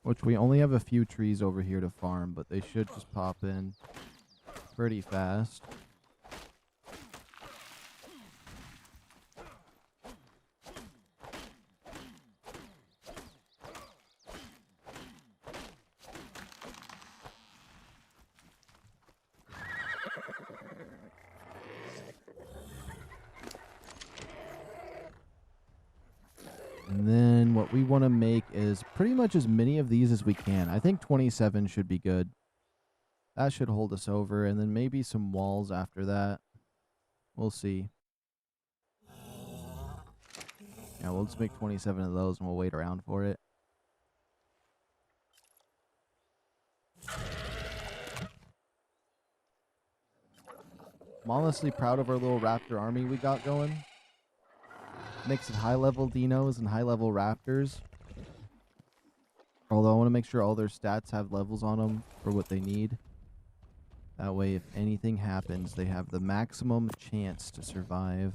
Which we only have a few trees over here to farm, but they should just pop in pretty fast. And then what we want to make is pretty much as many of these as we can. I think 27 should be good. That should hold us over. And then maybe some walls after that. We'll see. Yeah, we'll just make 27 of those and we'll wait around for it. I'm honestly proud of our little raptor army we got going. Mix of high-level dinos and high-level raptors. Although I want to make sure all their stats have levels on them for what they need. That way, if anything happens, they have the maximum chance to survive.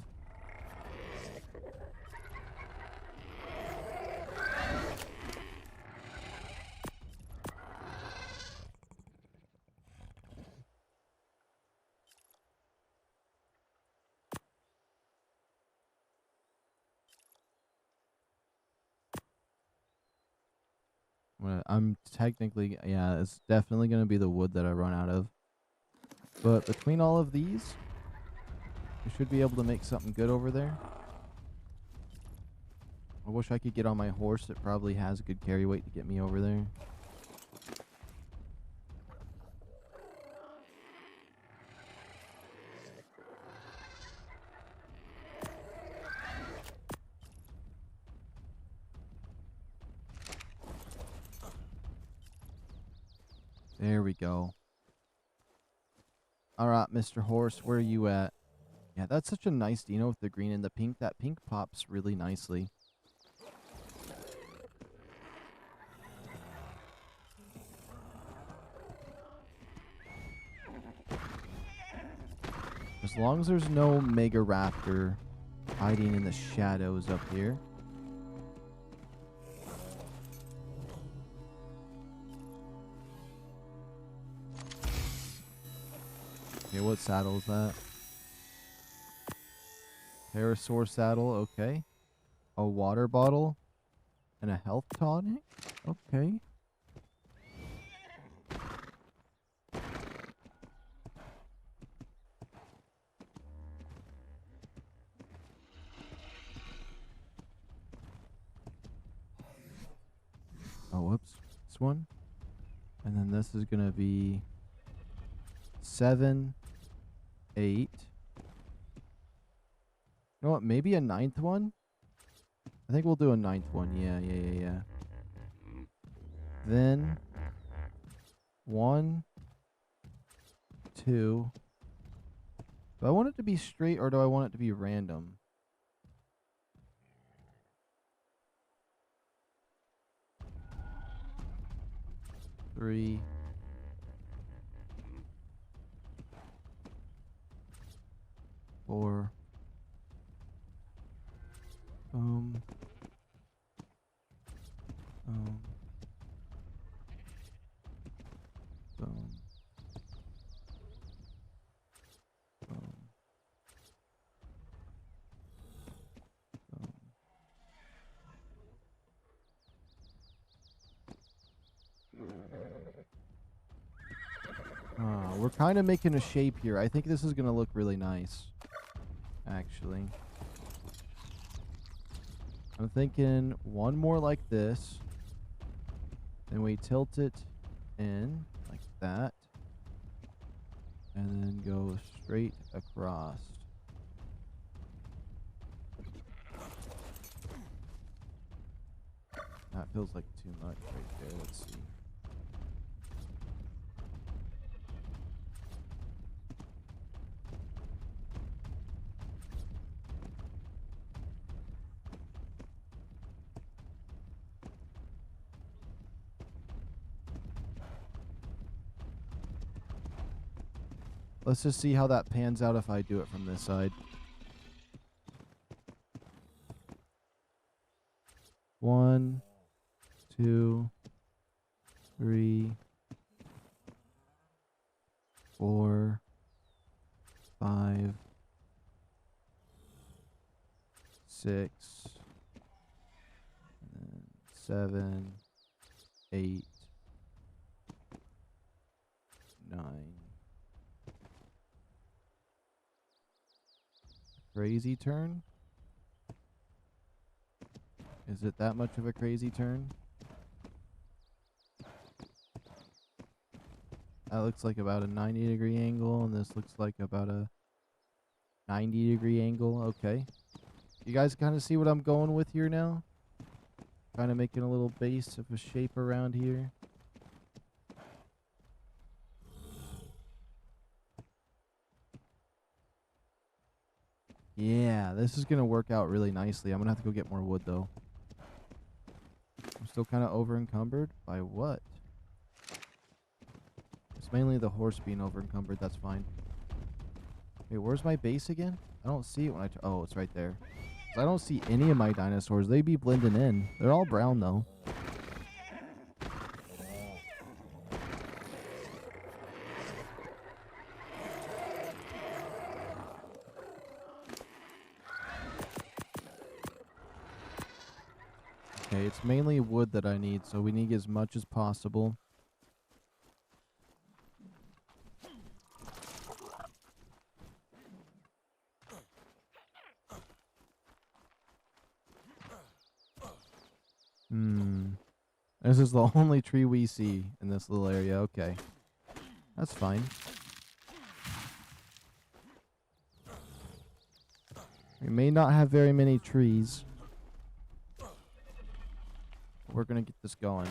I'm technically, yeah, it's definitely going to be the wood that I run out of. But between all of these, we should be able to make something good over there. I wish I could get on my horse. It probably has a good carry weight to get me over there. There we go. Alright, Mr. Horse, where are you at? Yeah, that's such a nice Dino with the green and the pink. That pink pops really nicely. As long as there's no Megaraptor hiding in the shadows up here. Okay, what saddle is that? Parasaur saddle, okay. A water bottle and a health tonic? Okay. Oh, whoops. This one. And then this is going to be 7, 8. You know what? Maybe a 9th one? I think we'll do a 9th one. Yeah. Then 1, 2. Do I want it to be straight or do I want it to be random? Three. Four. Boom. Boom. Boom. Boom. We're kind of making a shape here. I think this is going to look really nice, actually. I'm thinking one more like this. Then we tilt it in like that. And then go straight across. That feels like too much right there. Let's see. Let's just see how that pans out if I do it from this side. 1, 2, 3, 4, 5, 6, 7, 8, 9. Crazy turn? Is it that much of a crazy turn? That looks like about a 90-degree angle, and this looks like about a 90-degree angle. Okay. You guys kind of see what I'm going with here now? Kind of making a little base of a shape around here. Yeah, this is going to work out really nicely. I'm going to have to go get more wood, though. I'm still kind of over encumbered. By what? It's mainly the horse being over encumbered. That's fine. Wait, where's my base again? I don't see it when I... Oh, it's right there. I don't see any of my dinosaurs. They be blending in. They're all brown, though. Okay, it's mainly wood that I need, so we need as much as possible. This is the only tree we see in this little area. Okay. That's fine. We may not have very many trees. We're going to get this going.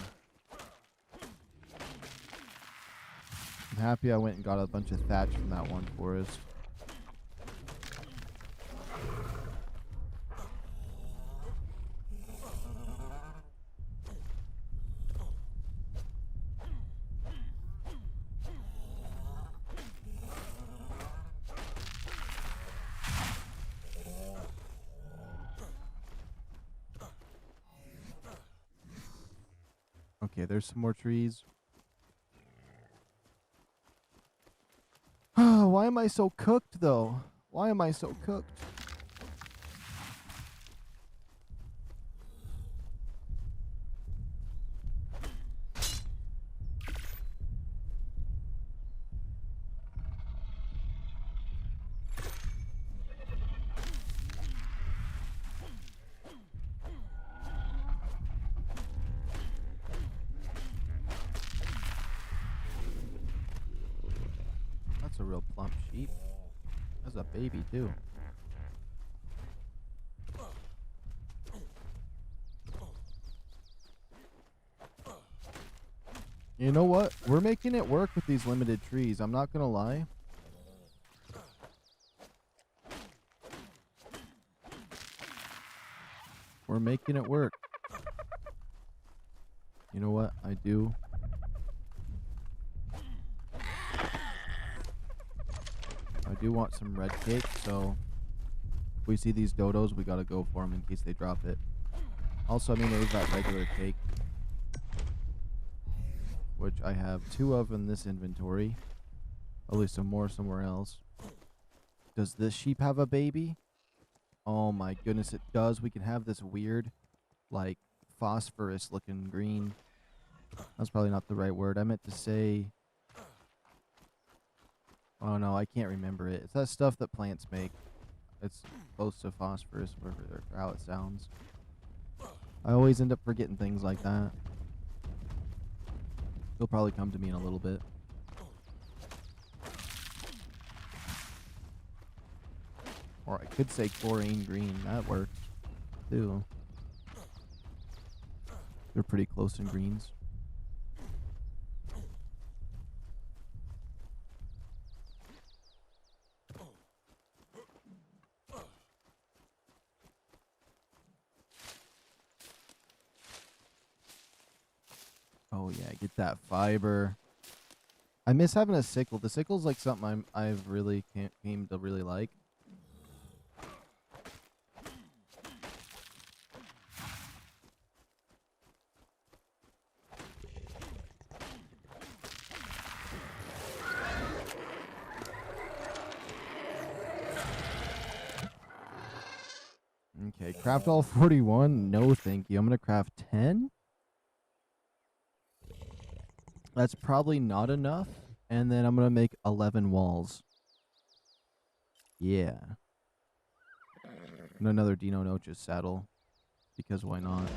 I'm happy I went and got a bunch of thatch from that one forest. Okay, there's some more trees. Why am I so cooked, though? Why am I so cooked? That's a real plump sheep. That's a baby, too. You know what? We're making it work with these limited trees. I'm not gonna lie. We're making it work. You know what? I do want some red cake, so if we see these dodos, we gotta go for them in case they drop it. Also, I mean, there's that regular cake, which I have 2 of in this inventory. At least some more somewhere else. Does this sheep have a baby? Oh my goodness, it does. We can have this weird, like, phosphorus looking green. That's probably not the right word. I meant to say... Oh no, I can't remember it. It's that stuff that plants make. It's close to phosphorus, whatever, or how it sounds. I always end up forgetting things like that. It'll probably come to me in a little bit. Or I could say chlorine green. That works, too. They're pretty close in greens. Oh yeah, get that fiber. I miss having a sickle. The sickle's like something I've really came to really like. Okay, craft all 41. No, thank you. I'm gonna craft 10. That's probably not enough. And then I'm gonna make 11 walls. Yeah. And another Dino Noches saddle. Because why not?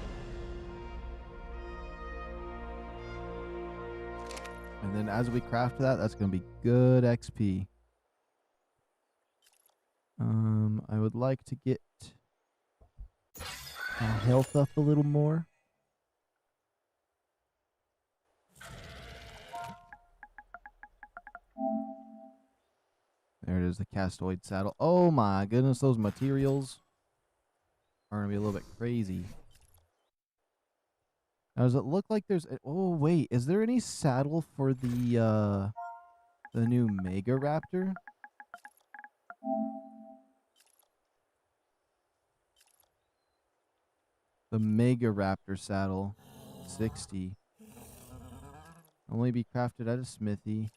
And then as we craft that, that's gonna be good XP. I would like to get health up a little more. There it is, the castoid saddle. Oh my goodness, those materials are gonna be a little bit crazy. Now, does it look like there's... Oh wait, is there any saddle for the new MEGARAPTOR? The MEGARAPTOR saddle, 60. Only be crafted at a smithy.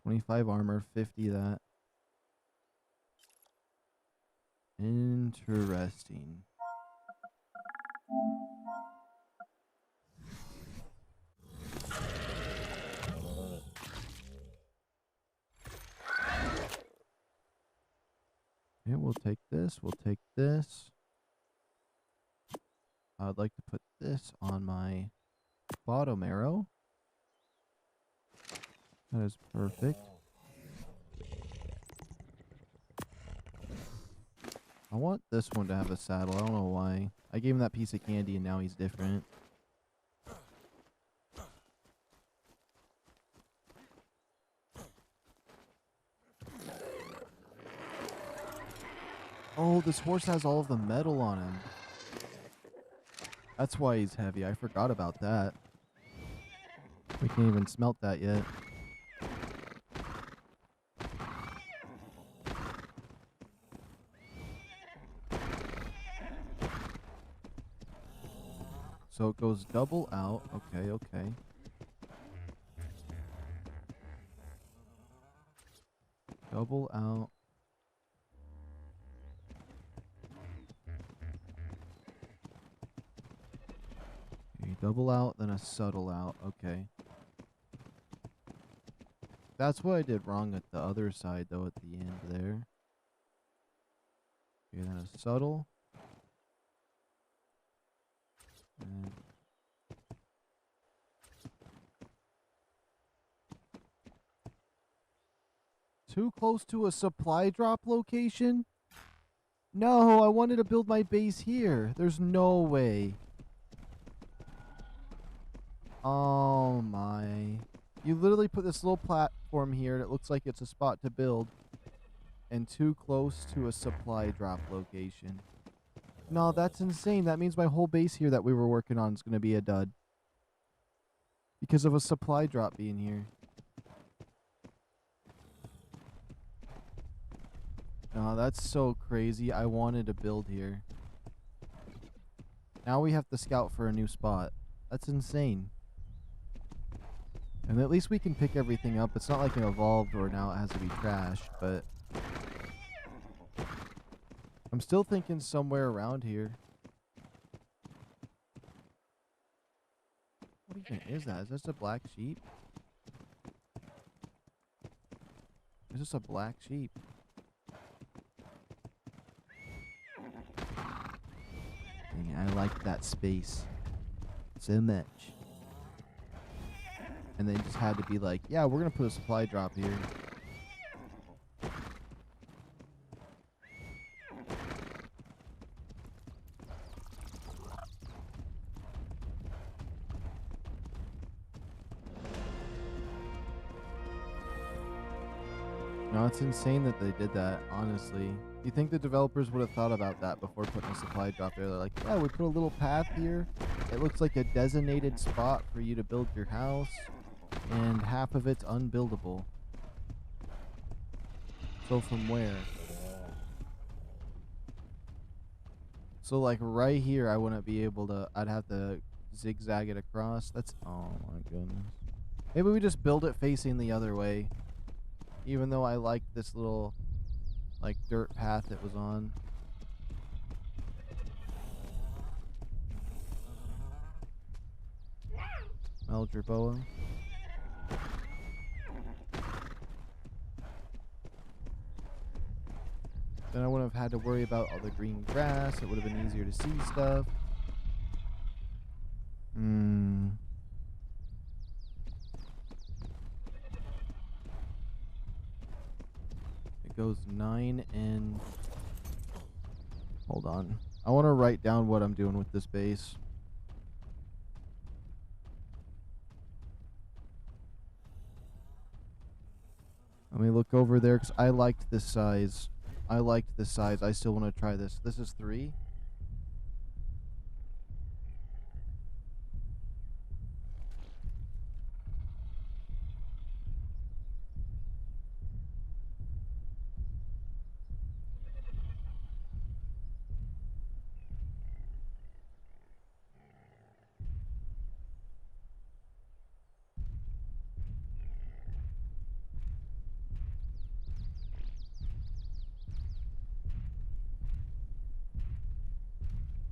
25 armor, 50 that. Interesting. Okay, we'll take this. We'll take this. I would like to put this on my bottom arrow. That is perfect. I want this one to have a saddle. I don't know why. I gave him that piece of candy and now he's different. Oh, this horse has all of the metal on him. That's why he's heavy. I forgot about that. We can't even smelt that yet. So it goes double out. Okay, okay. Double out. Okay, double out, then a subtle out. Okay. That's what I did wrong at the other side, though, at the end there. Okay, then a subtle. And too close to a supply drop location? No, I wanted to build my base here. There's no way. Oh my. You literally put this little platform here and it looks like it's a spot to build. And too close to a supply drop location. No, that's insane. That means my whole base here that we were working on is going to be a dud. Because of a supply drop being here. No, that's so crazy. I wanted to build here. Now we have to scout for a new spot. That's insane. And at least we can pick everything up. It's not like an evolved or now it has to be trashed, but I'm still thinking somewhere around here. What even is that? Is this a black sheep? Is this a black sheep? Dang it, I like that space so much. And they just had to be like, yeah, we're going to put a supply drop here. No, it's insane that they did that, honestly. You think the developers would have thought about that before putting a supply drop there? They're like, yeah, we put a little path here. It looks like a designated spot for you to build your house. And half of it's unbuildable. So from where? So like right here, I wouldn't be able to, I'd have to zigzag it across. That's, oh my goodness. Maybe we just build it facing the other way. Even though I like this little, like, dirt path it was on. Elderboa. Then I wouldn't have had to worry about all the green grass. It would have been easier to see stuff. It goes 9 and... Hold on. I want to write down what I'm doing with this base. Let me look over there because I liked this size. I liked this size. I still want to try this. This is 3.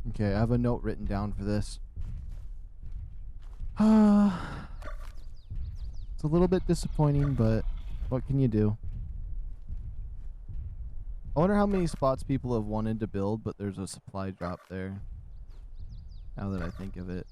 Okay, I have a note written down for this. It's a little bit disappointing, but what can you do? I wonder how many spots people have wanted to build, but there's a supply drop there. Now that I think of it.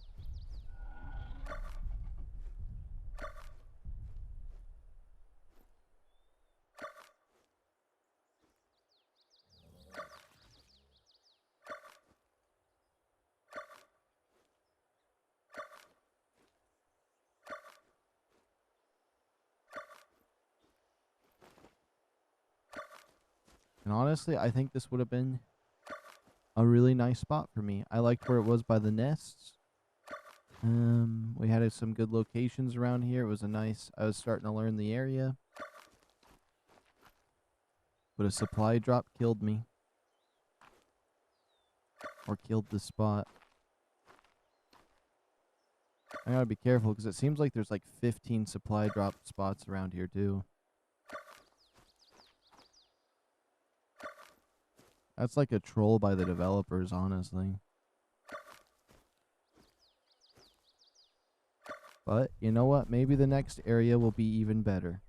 And honestly, I think this would have been a really nice spot for me. I liked where it was by the nests. We had some good locations around here. It was a nice... I was starting to learn the area. But a supply drop killed me. Or killed the spot. I gotta be careful because it seems like there's like 15 supply drop spots around here too. That's like a troll by the developers, honestly. But you know what? Maybe the next area will be even better.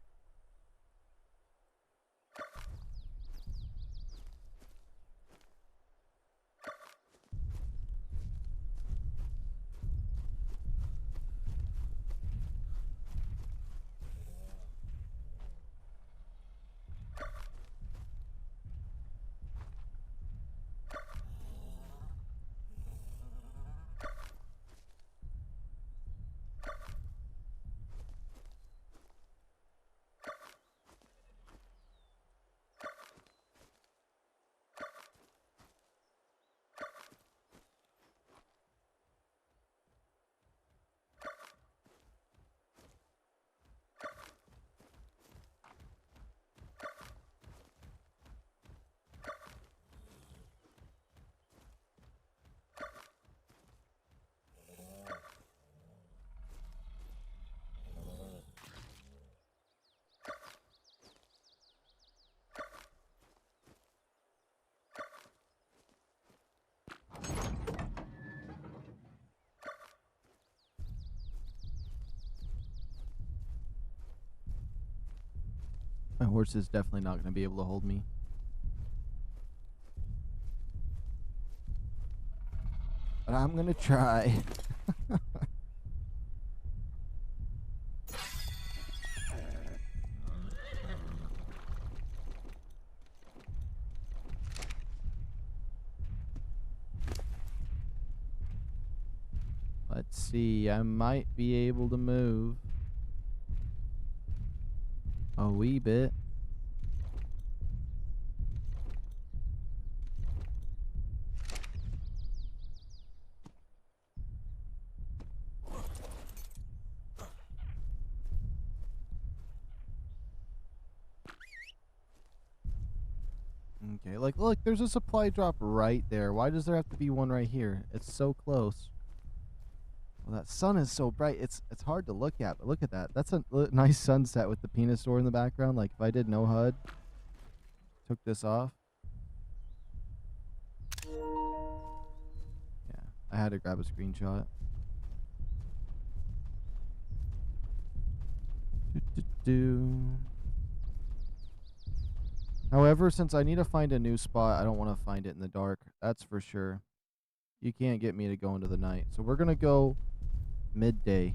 My horse is definitely not going to be able to hold me. But I'm going to try. Let's see. I might be able to move a wee bit. Okay, like, look, there's a supply drop right there. Why does there have to be one right here? It's so close. Well, that sun is so bright. It's hard to look at, but look at that. That's a nice sunset with the penis store in the background. Like, if I did no HUD, took this off. Yeah, I had to grab a screenshot. However, since I need to find a new spot, I don't want to find it in the dark. That's for sure. You can't get me to go into the night. So we're going to go midday.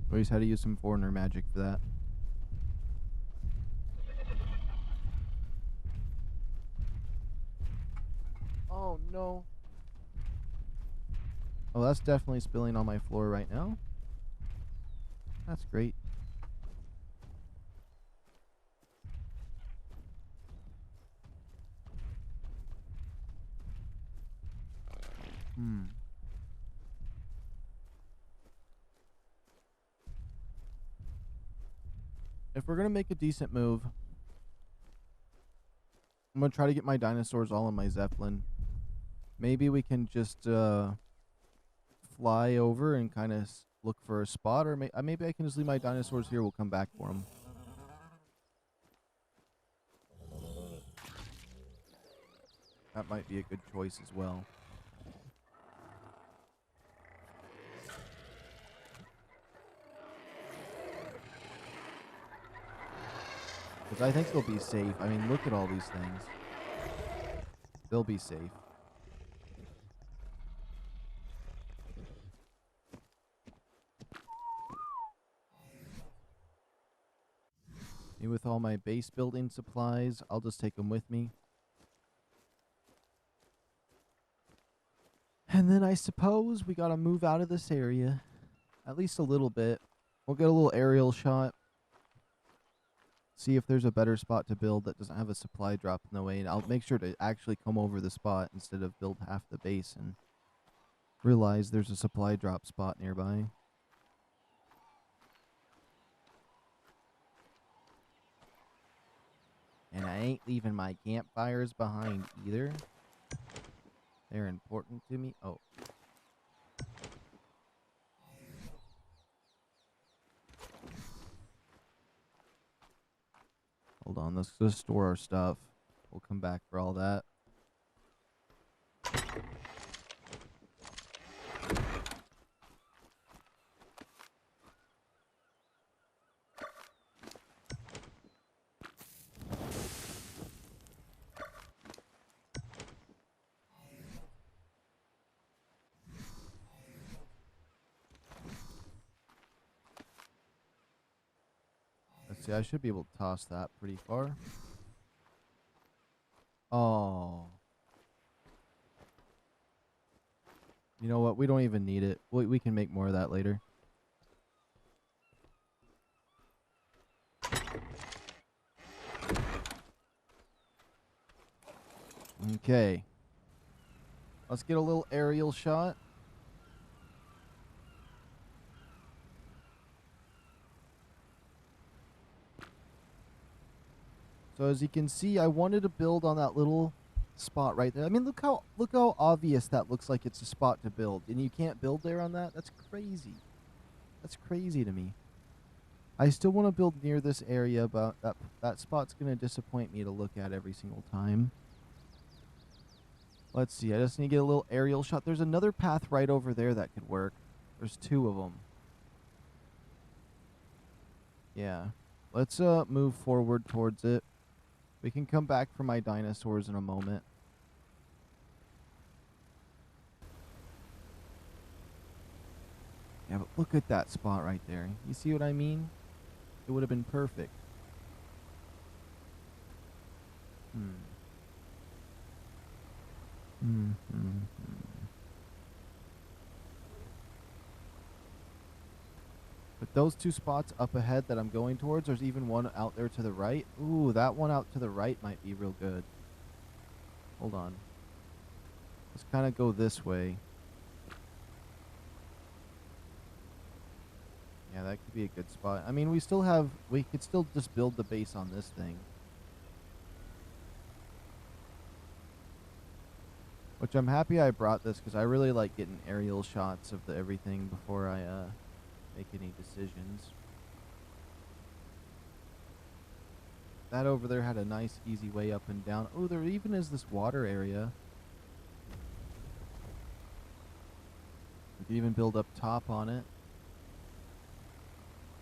We just had to use some foreigner magic for that. Oh, no. Oh, that's definitely spilling on my floor right now. That's great. If we're going to make a decent move, I'm going to try to get my dinosaurs all in my Zeppelin. Maybe we can just fly over and kind of look for a spot, or maybe I can just leave my dinosaurs here. We'll come back for them. That might be a good choice as well. Because I think they'll be safe. I mean, look at all these things. They'll be safe. Me with all my base building supplies, I'll just take them with me. And then I suppose we gotta move out of this area. At least a little bit. We'll get a little aerial shot. See if there's a better spot to build that doesn't have a supply drop in the way. And I'll make sure to actually come over the spot instead of build half the base and realize there's a supply drop spot nearby. And I ain't leaving my campfires behind either. They're important to me. Oh. Let's just store our stuff. We'll come back for all that. Let's see, I should be able to toss that pretty far. Oh. You know what? We don't even need it. We can make more of that later. Okay. Let's get a little aerial shot. So as you can see, I wanted to build on that little spot right there. I mean, look how obvious that looks like it's a spot to build. And you can't build there on that? That's crazy. That's crazy to me. I still want to build near this area, but that spot's going to disappoint me to look at every single time. Let's see. I just need to get a little aerial shot. There's another path right over there that could work. There's 2 of them. Yeah. Let's move forward towards it. We can come back for my dinosaurs in a moment. Yeah, but look at that spot right there. You see what I mean? It would have been perfect. But those 2 spots up ahead that I'm going towards, there's even one out there to the right. Ooh, that one out to the right might be real good. Hold on. Let's kind of go this way. Yeah, that could be a good spot. I mean, we could still just build the base on this thing. Which I'm happy I brought this because I really like getting aerial shots of everything before I make any decisions. That over there had a nice easy way up and down. Oh, there even is this water area. We could even build up top on it.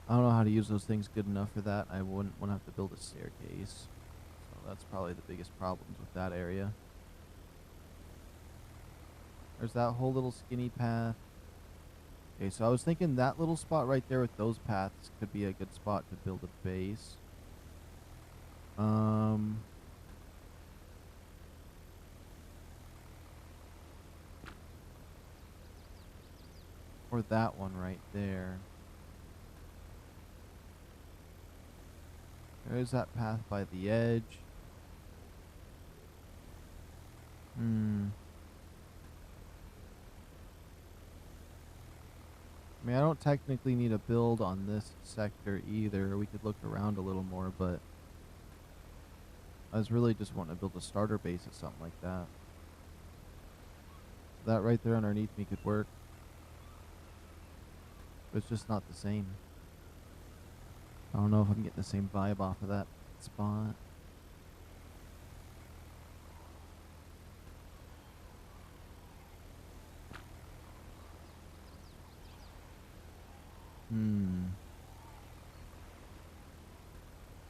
I don't know how to use those things good enough for that. I wouldn't want to have to build a staircase. So that's probably the biggest problems with that area. There's that whole little skinny path. Okay, so I was thinking that little spot right there with those paths could be a good spot to build a base. Or that one right there. There's that path by the edge. I mean, I don't technically need a build on this sector either. We could look around a little more, but I was really just wanting to build a starter base or something like that. That right there underneath me could work. But it's just not the same. I don't know if I can get the same vibe off of that spot.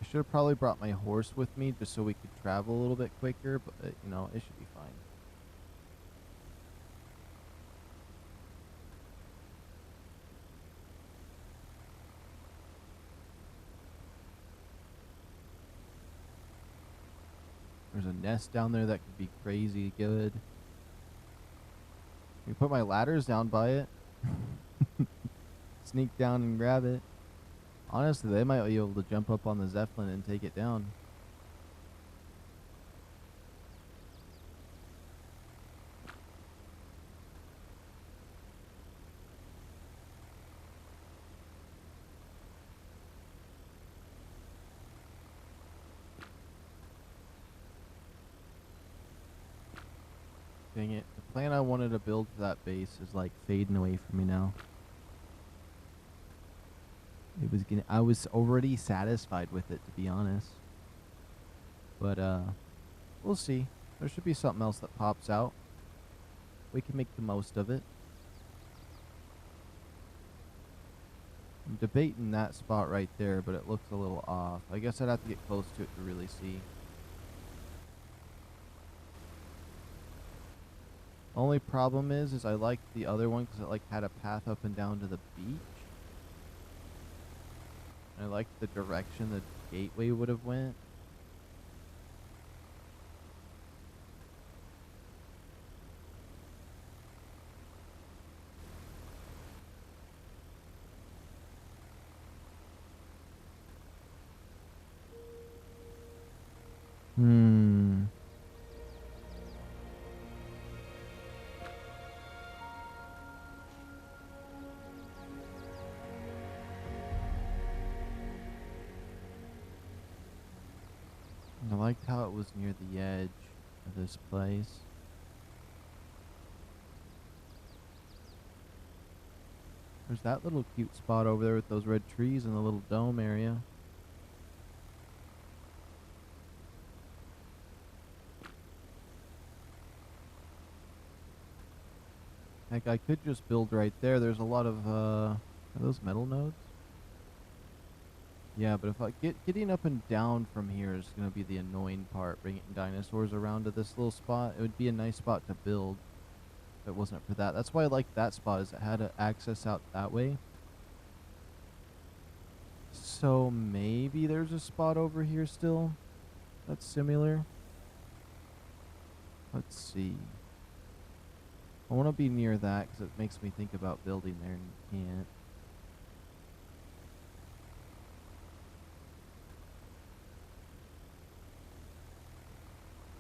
I should have probably brought my horse with me just so we could travel a little bit quicker, but you know, it should be fine. There's a nest down there that could be crazy good. Can you put my ladders down by it? Sneak down and grab it. Honestly, they might be able to jump up on the Zeppelin and take it down. Dang it. The plan I wanted to build for that base is like fading away from me now. I was already satisfied with it, to be honest. But, we'll see. There should be something else that pops out. We can make the most of it. I'm debating that spot right there, but it looks a little off. I guess I'd have to get close to it to really see. Only problem is I liked the other one because it like had a path up and down to the beach. I liked the direction the gateway would have went. I liked how it was near the edge of this place. There's that little cute spot over there with those red trees and the little dome area. Heck, I could just build right there. There's a lot of, are those metal nodes? Yeah, but if I getting up and down from here is going to be the annoying part. Bringing dinosaurs around to this little spot. It would be a nice spot to build if it wasn't for that. That's why I liked that spot, is it had access out that way. So maybe there's a spot over here still that's similar. Let's see. I want to be near that because it makes me think about building there and you can't.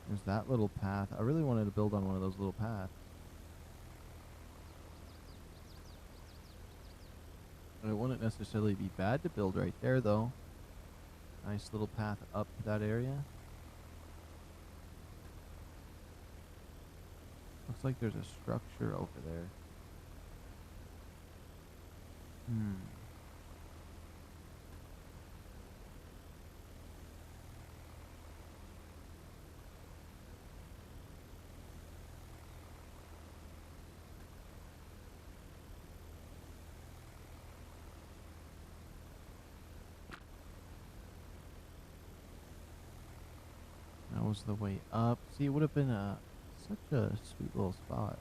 There's that little path. I really wanted to build on one of those little paths. It wouldn't necessarily be bad to build right there, though. Nice little path up to that area. Looks like there's a structure over there. That was the way up. See, it would have been such a sweet little spot.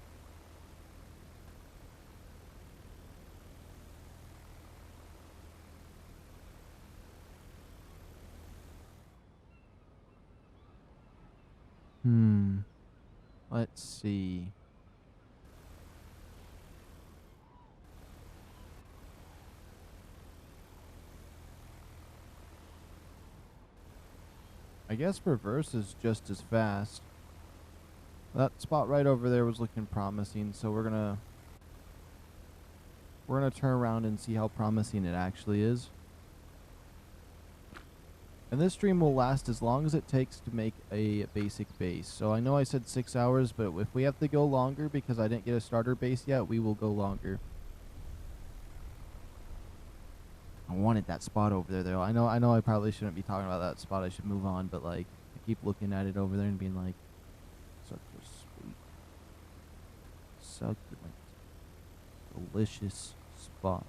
Let's see. I guess reverse is just as fast. That spot right over there was looking promising, so we're gonna turn around and see how promising it actually is. And this stream will last as long as it takes to make a basic base. So I know I said 6 hours, but if we have to go longer because I didn't get a starter base yet, we will go longer. I wanted that spot over there, though. I know I probably shouldn't be talking about that spot. I should move on, but like, I keep looking at it over there and being like, such a sweet, succulent, delicious spot.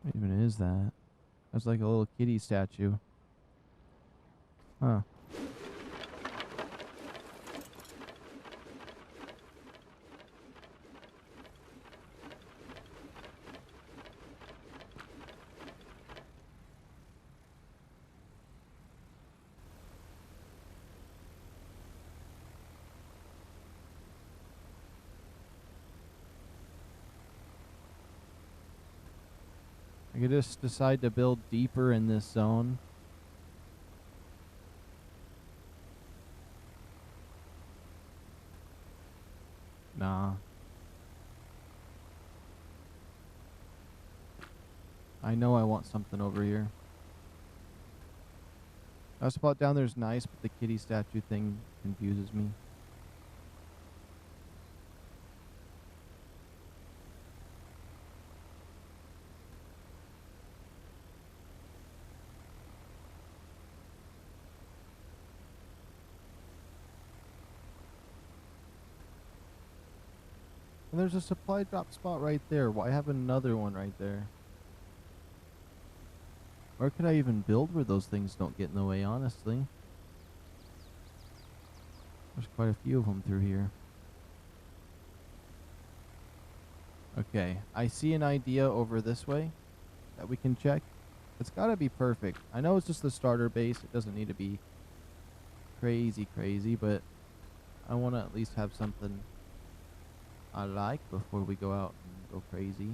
What even is that? That's like a little kitty statue. Huh. I could just decide to build deeper in this zone. I know I want something over here. That spot down there's nice, but the kitty statue thing confuses me. And there's a supply drop spot right there. Why have another one right there? Where could I even build where those things don't get in the way, honestly? There's quite a few of them through here. Okay, I see an idea over this way that we can check. It's gotta be perfect. I know it's just the starter base. It doesn't need to be crazy, but I want to at least have something I like before we go out and go crazy.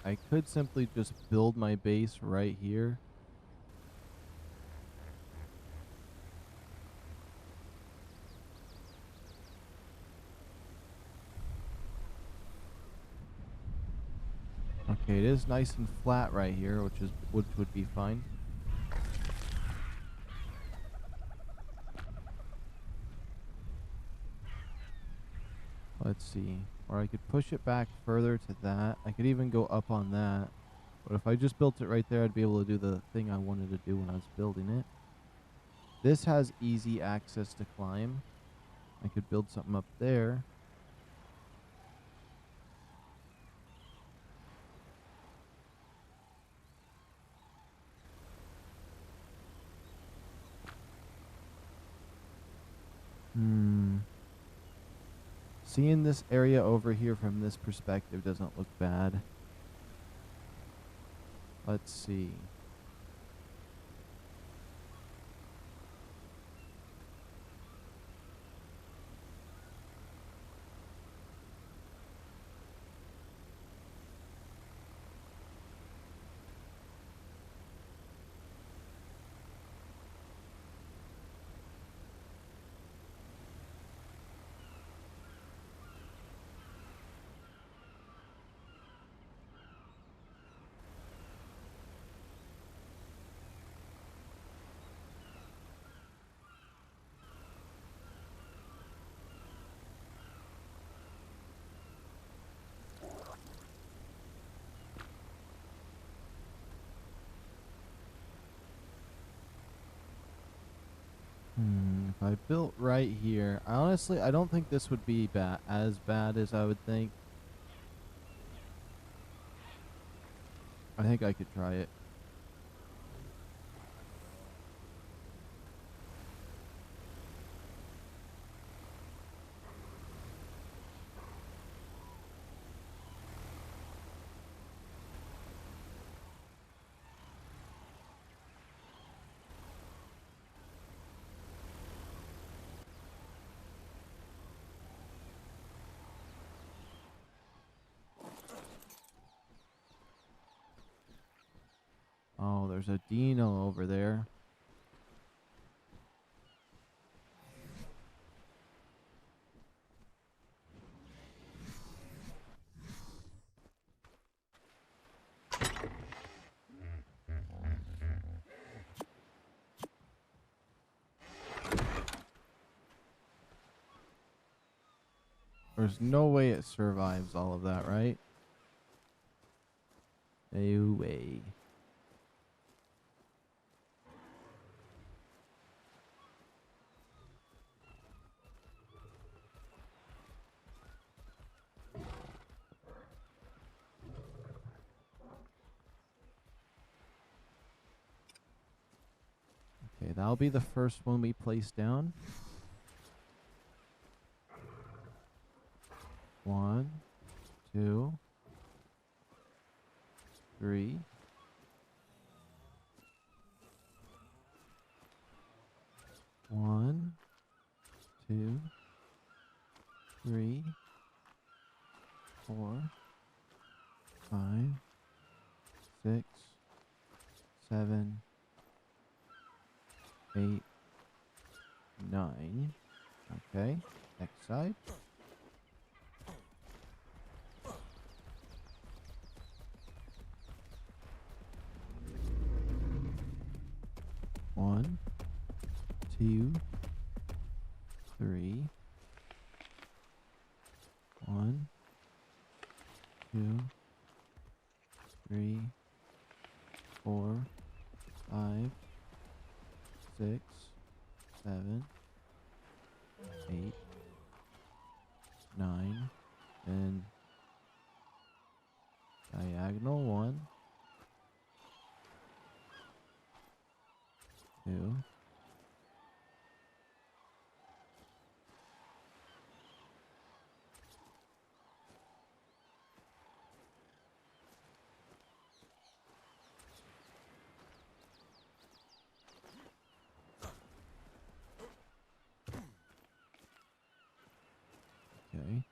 I could simply just build my base right here. Okay, it is nice and flat right here, which would be fine. Let's see. Or I could push it back further to that. I could even go up on that. But if I just built it right there, I'd be able to do the thing I wanted to do when I was building it. This has easy access to climb. I could build something up there. Seeing this area over here from this perspective doesn't look bad. Let's see. If I built right here, honestly, I don't think this would be as bad as I would think. I think I could try it. Oh, there's a Dino over there. There's no way it survives all of that, right? No way. Okay, that'll be the first one we place down. 1, 2, 3. 1, 2, 3, 4, 5, 6, 7, 8, 9. Okay, next side. One, 2, 3. 1, 2, 3, 4, 5, 6, 7, 8, 9, and diagonal 1, 2. Okay.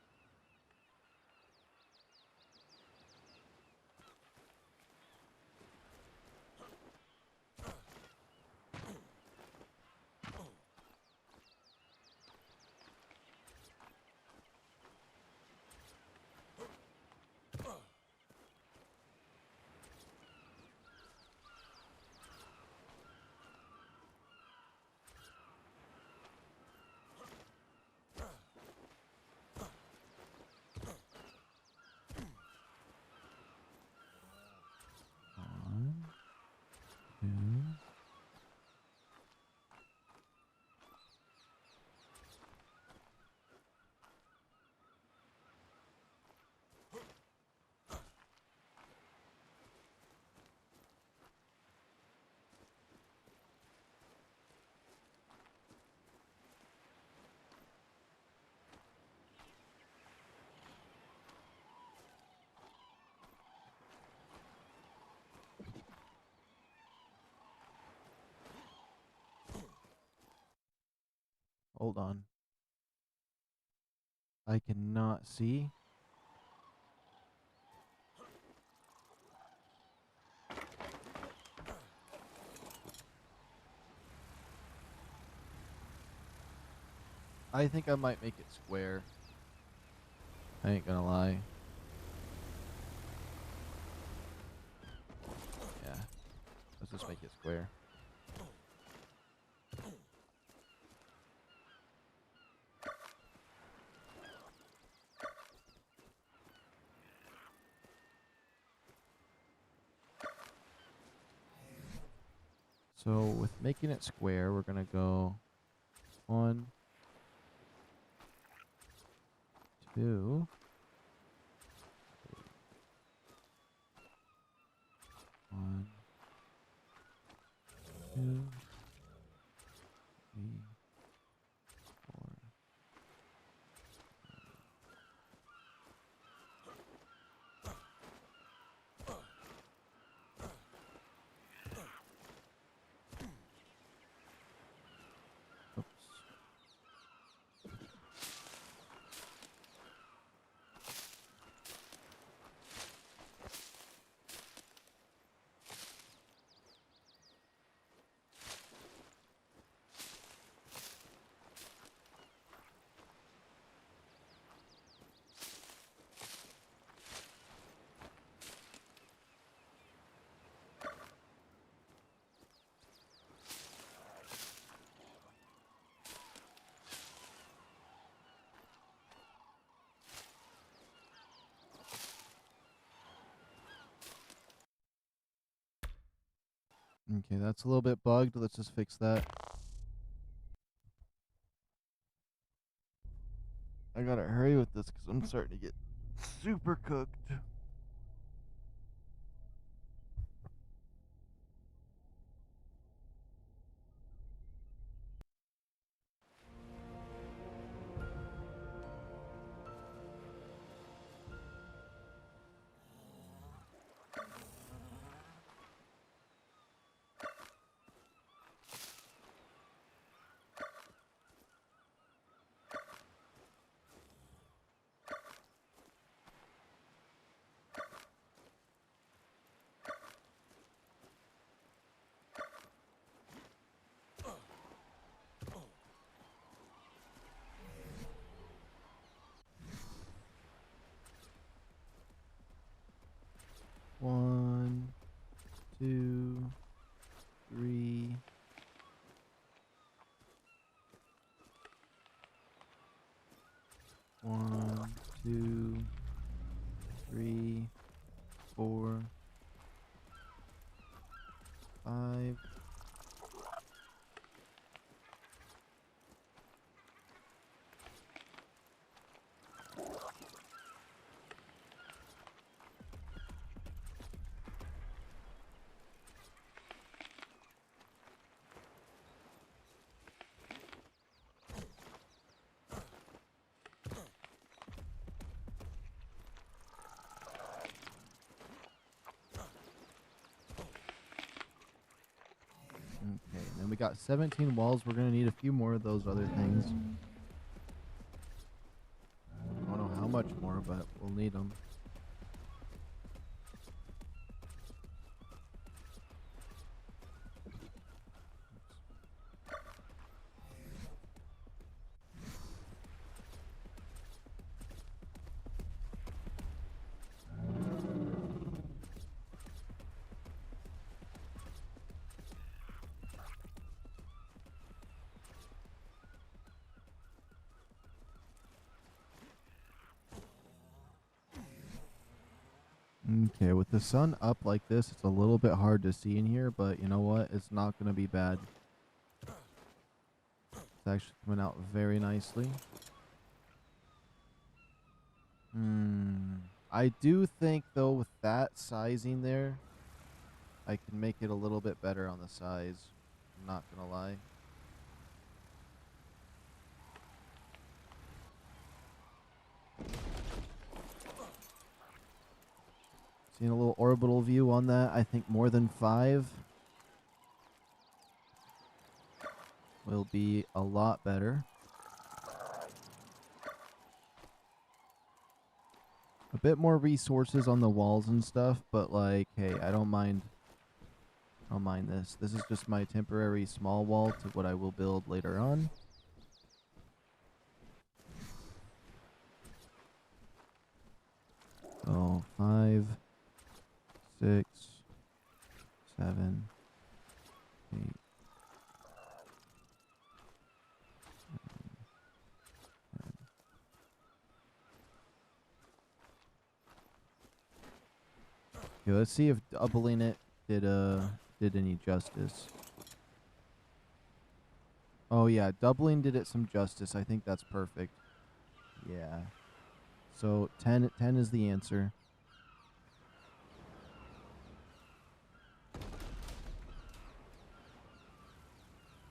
One, 2. Hold on. I cannot see. I think I might make it square. I ain't gonna lie. Yeah. Let's just make it square. So with making it square, we're gonna go 1, 2, 1, 2, 3, 4. Oops. Okay, that's a little bit bugged. Let's just fix that. I gotta hurry with this because I'm starting to get super cooked. 1, 2, 3, 4, 5. Okay, and then we got 17 walls. We're gonna need a few more of those other things. I don't know how much more, but we'll need them. Okay, with the sun up like this, it's a little bit hard to see in here, but you know what? It's not going to be bad. It's actually coming out very nicely. I do think, though, with that sizing there, I can make it a little bit better on the size. I'm not going to lie. Seeing a little orbital view on that. I think more than 5 will be a lot better. A bit more resources on the walls and stuff, but like, hey, I don't mind this. This is just my temporary small wall to what I will build later on. So 5, 6, 7, 8. Okay, let's see if doubling it did any justice. Oh yeah, doubling did it some justice. I think that's perfect. Yeah. So 10 is the answer.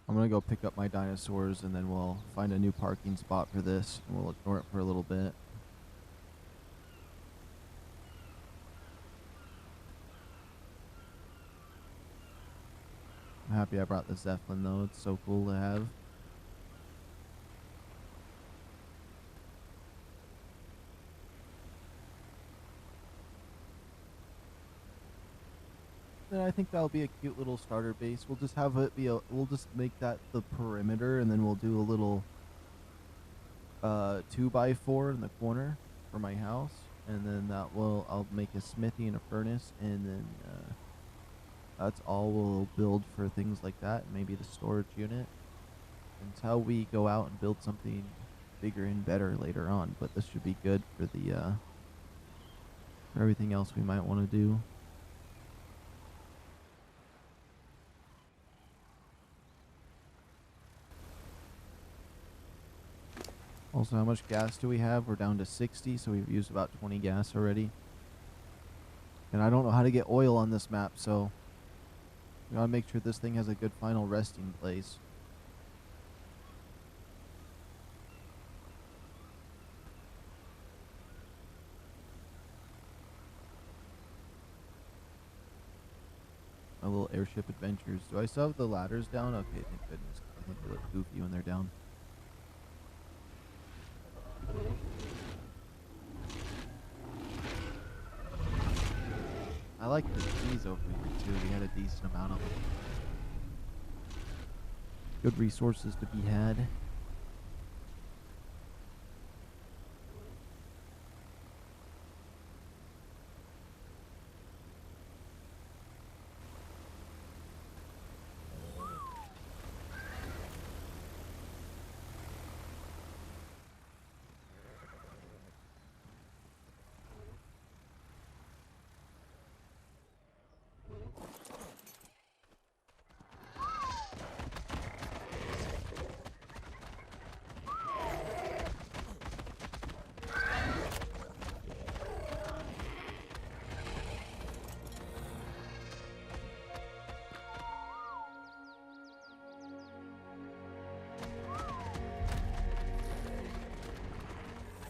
I'm gonna go pick up my dinosaurs and then we'll find a new parking spot for this and we'll ignore it for a little bit. I'm happy I brought the Zeppelin though. It's so cool to have. Then I think that'll be a cute little starter base. We'll just have it be we'll just make that the perimeter and then we'll do a little 2x4 in the corner for my house. And then I'll make a smithy and a furnace and then that's all we'll build for things like that. Maybe the storage unit until we go out and build something bigger and better later on. But this should be good for the for everything else we might want to do. Also, how much gas do we have? We're down to 60, so we've used about 20 gas already. And I don't know how to get oil on this map, so we gotta make sure this thing has a good final resting place. My little airship adventures. Do I still have the ladders down? Okay, thank goodness. I think they look goofy when they're down. I like the trees over here too. We had a decent amount of them. Good resources to be had.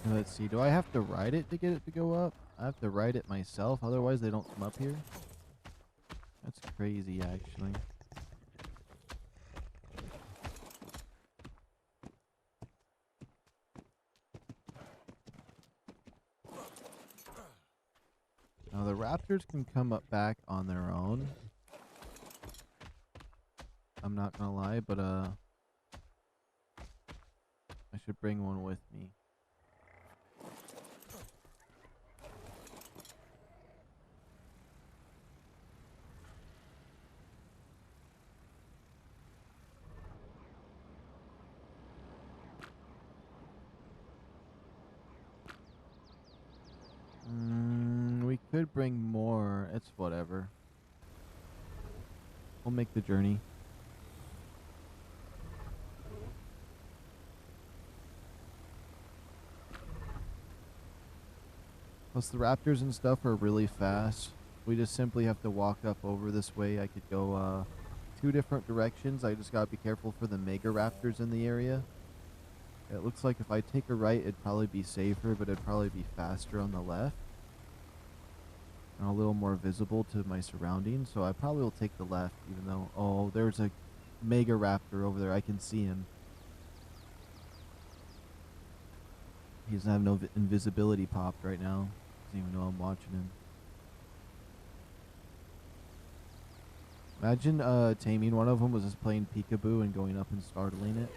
Let's see. Do I have to ride it to get it to go up? I have to ride it myself. Otherwise, they don't come up here. That's crazy, actually. Now, the raptors can come up back on their own. I'm not gonna lie, but I should bring one with me. We could bring more. It's whatever. We'll make the journey. Plus the raptors and stuff are really fast. We just simply have to walk up over this way. I could go 2 different directions. I just gotta be careful for the megaraptors in the area. It looks like if I take a right, it'd probably be safer, but it'd probably be faster on the left. And a little more visible to my surroundings, so I probably will take the left, even though... Oh, there's a megaraptor over there. I can see him. He doesn't have no invisibility popped right now. Doesn't even know I'm watching him. Imagine taming one of them was just playing peekaboo and going up and startling it.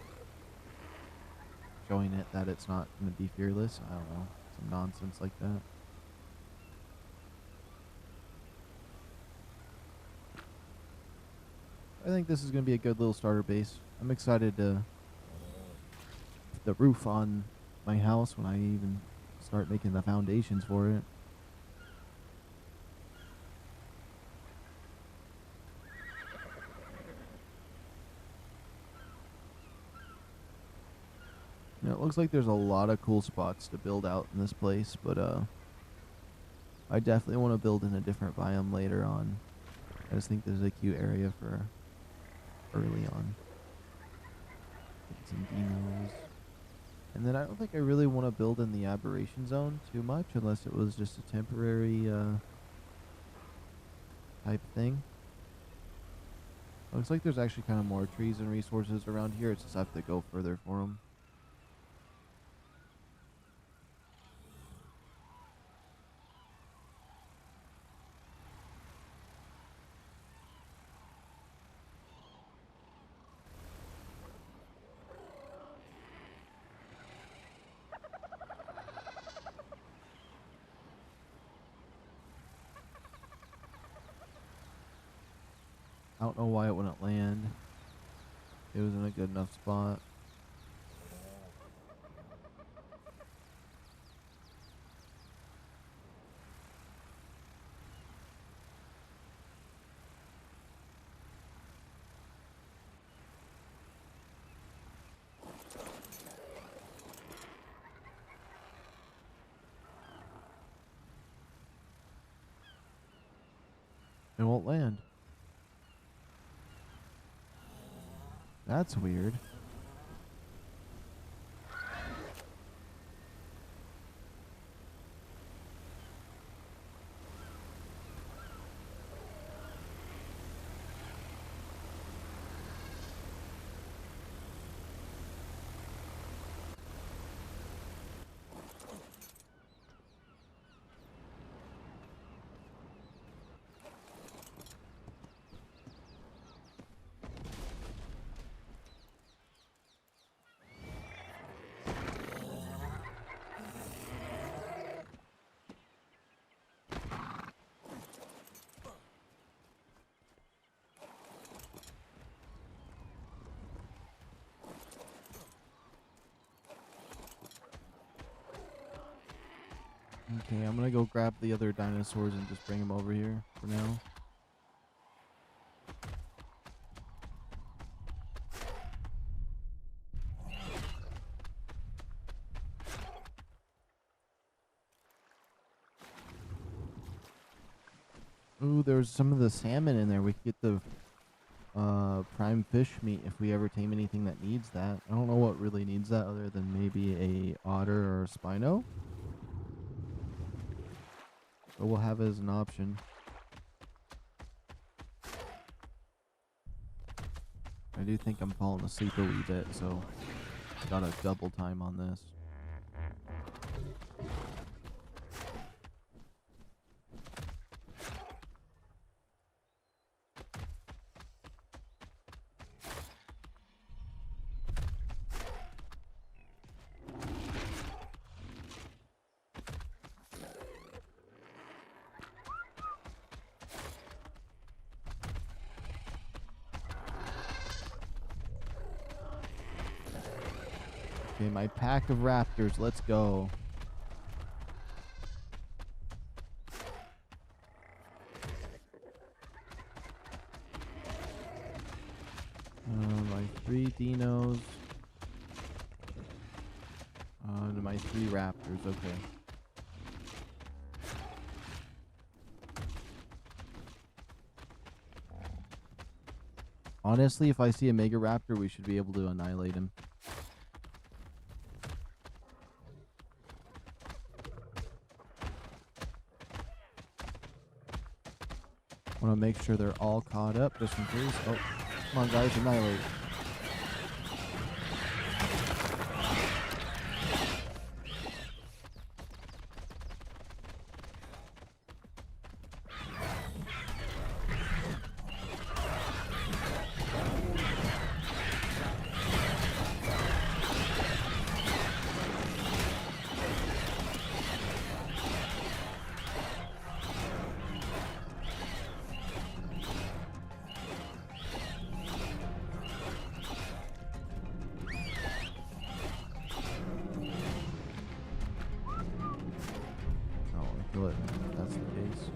Showing it that it's not going to be fearless. I don't know. Some nonsense like that. I think this is going to be a good little starter base. I'm excited to put the roof on my house when I even start making the foundations for it. Now, it looks like there's a lot of cool spots to build out in this place, but I definitely want to build in a different biome later on. I just think this is a cute area for early on. Get some dinos. And then I don't think I really want to build in the aberration zone too much, unless it was just a temporary type thing. Looks like there's actually kind of more trees and resources around here. It's just I have to go further for them. I don't know why it wouldn't land. It was in a good enough spot. It won't land. That's weird. Okay, I'm gonna go grab the other dinosaurs and just bring them over here for now. Ooh, there's some of the salmon in there. We could get the prime fish meat if we ever tame anything that needs that. I don't know what really needs that other than maybe a otter or a spino. But we'll have it as an option. I do think I'm falling asleep a wee bit, so got a double time on this. Okay, my pack of raptors, let's go. My 3 dinos. My 3 raptors, okay. Honestly, if I see a Megaraptor, we should be able to annihilate him. I want to make sure they're all caught up just in case. Oh, come on, guys, annihilate. That's the case.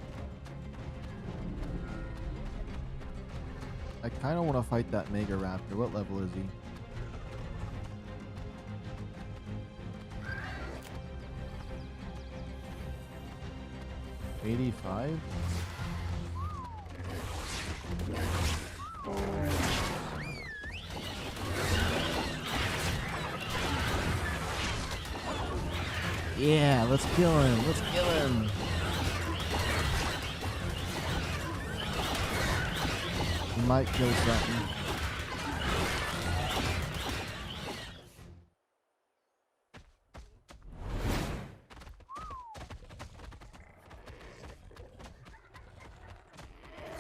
I kind of want to fight that Megaraptor. What level is he? $85? Yeah, let's kill him. Let's kill him. He might kill something.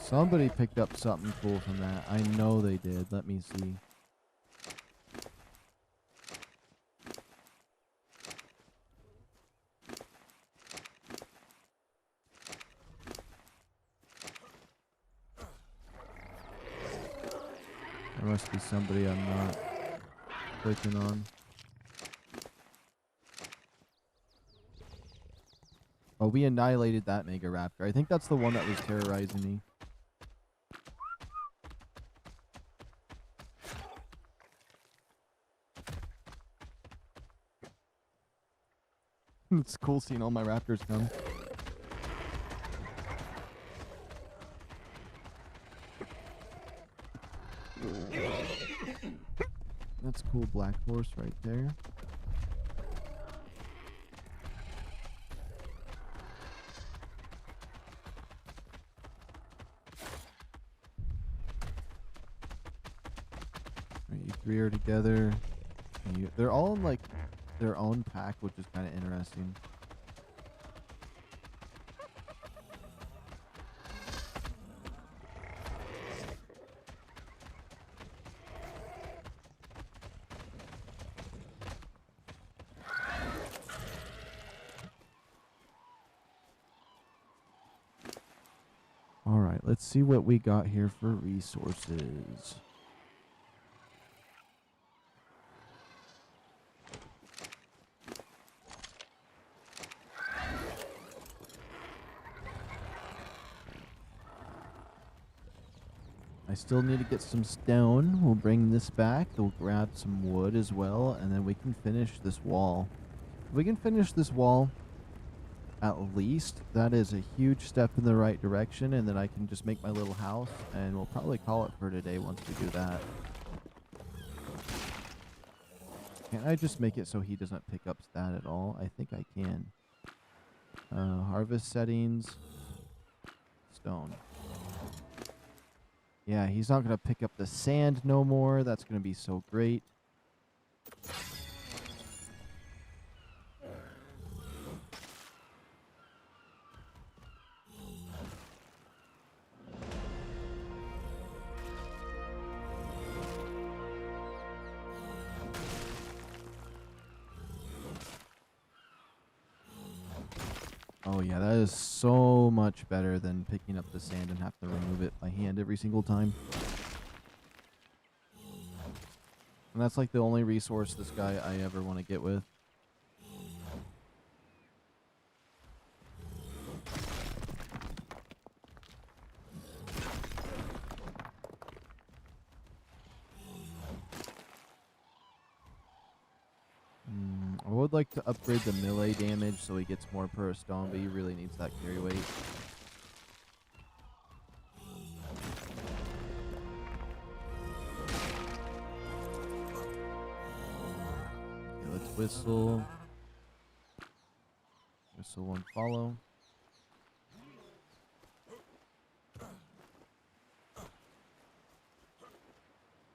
Somebody picked up something cool from that. I know they did. Let me see. There must be somebody I'm not clicking on. Oh, we annihilated that Megaraptor. I think that's the one that was terrorizing me. It's cool seeing all my raptors come. That's cool black horse right there. Right, you 3 are together. And they're all in like their own pack, which is kind of interesting. Alright, let's see what we got here for resources. I still need to get some stone. We'll bring this back. We'll grab some wood as well, and then we can finish this wall. If we can finish this wall, At least that is a huge step in the right direction, and then I can just make my little house, and we'll probably call it for today once we do that. Can't I just make it so he doesn't pick up that at all? I think I can. Harvest settings. Stone. Yeah, he's not going to pick up the sand no more. That's going to be so great. Oh yeah, that is so much better than picking up the sand and have to remove it by hand every single time. And that's like the only resource this guy I ever want to get with. I would like to upgrade the melee damage so he gets more per stone, but he really needs that carry weight. Okay, let's whistle. Whistle one follow.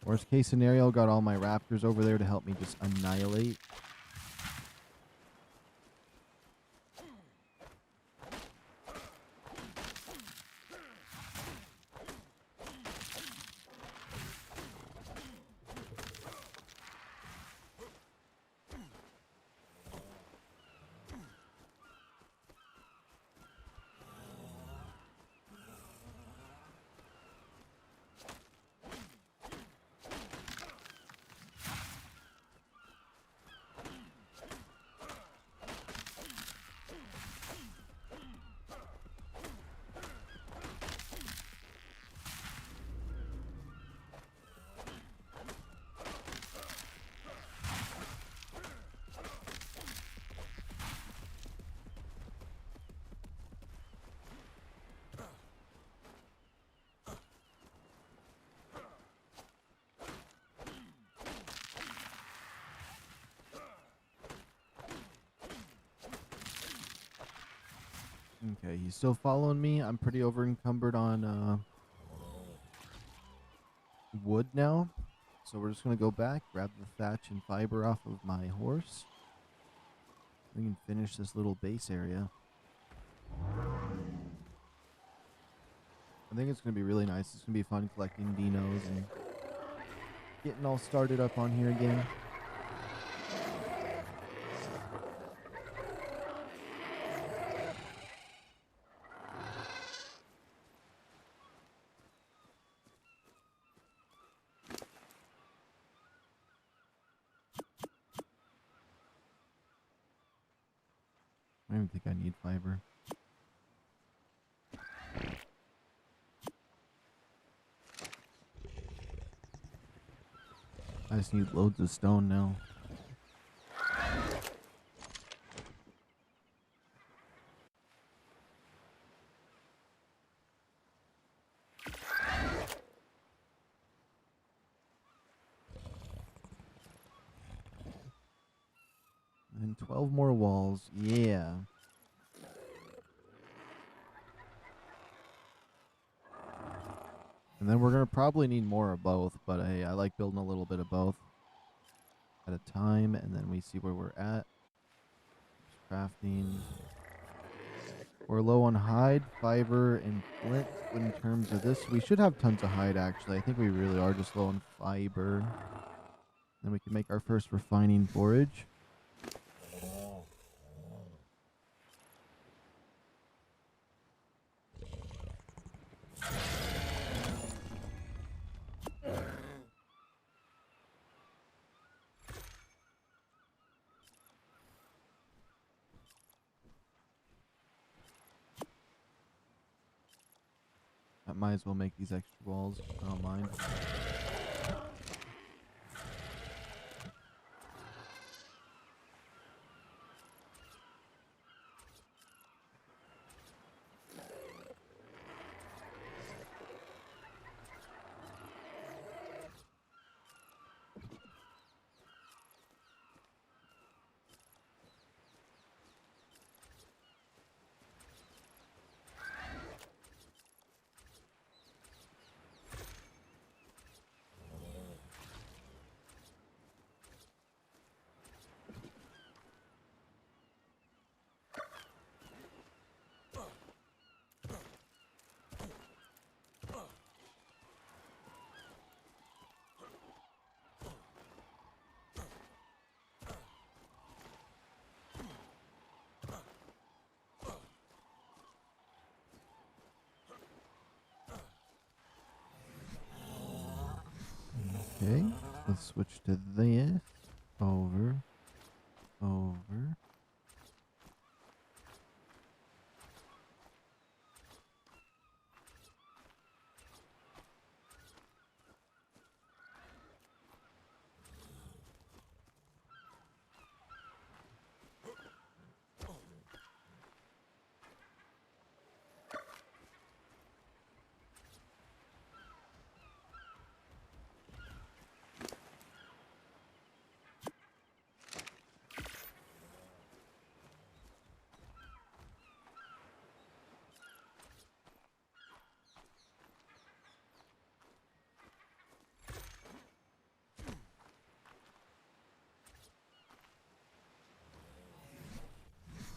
Worst case scenario, got all my raptors over there to help me just annihilate. Okay, he's still following me. I'm pretty over encumbered on wood now. So we're just going to go back, grab the thatch and fiber off of my horse. We can finish this little base area. I think it's going to be really nice. It's going to be fun collecting dinos and getting all started up on here again. I don't even think I need fiber. I just need loads of stone now. And 12 more walls. Yeah. And then we're going to probably need more of both, but hey, I like building a little bit of both at a time, and then we see where we're at. Crafting. We're low on hide, fiber, and flint in terms of this. We should have tons of hide, actually. I think we really are just low on fiber. Then we can make our first refining forage. I might as well make these extra walls. I don't mind. Let's switch to this. Over. Over.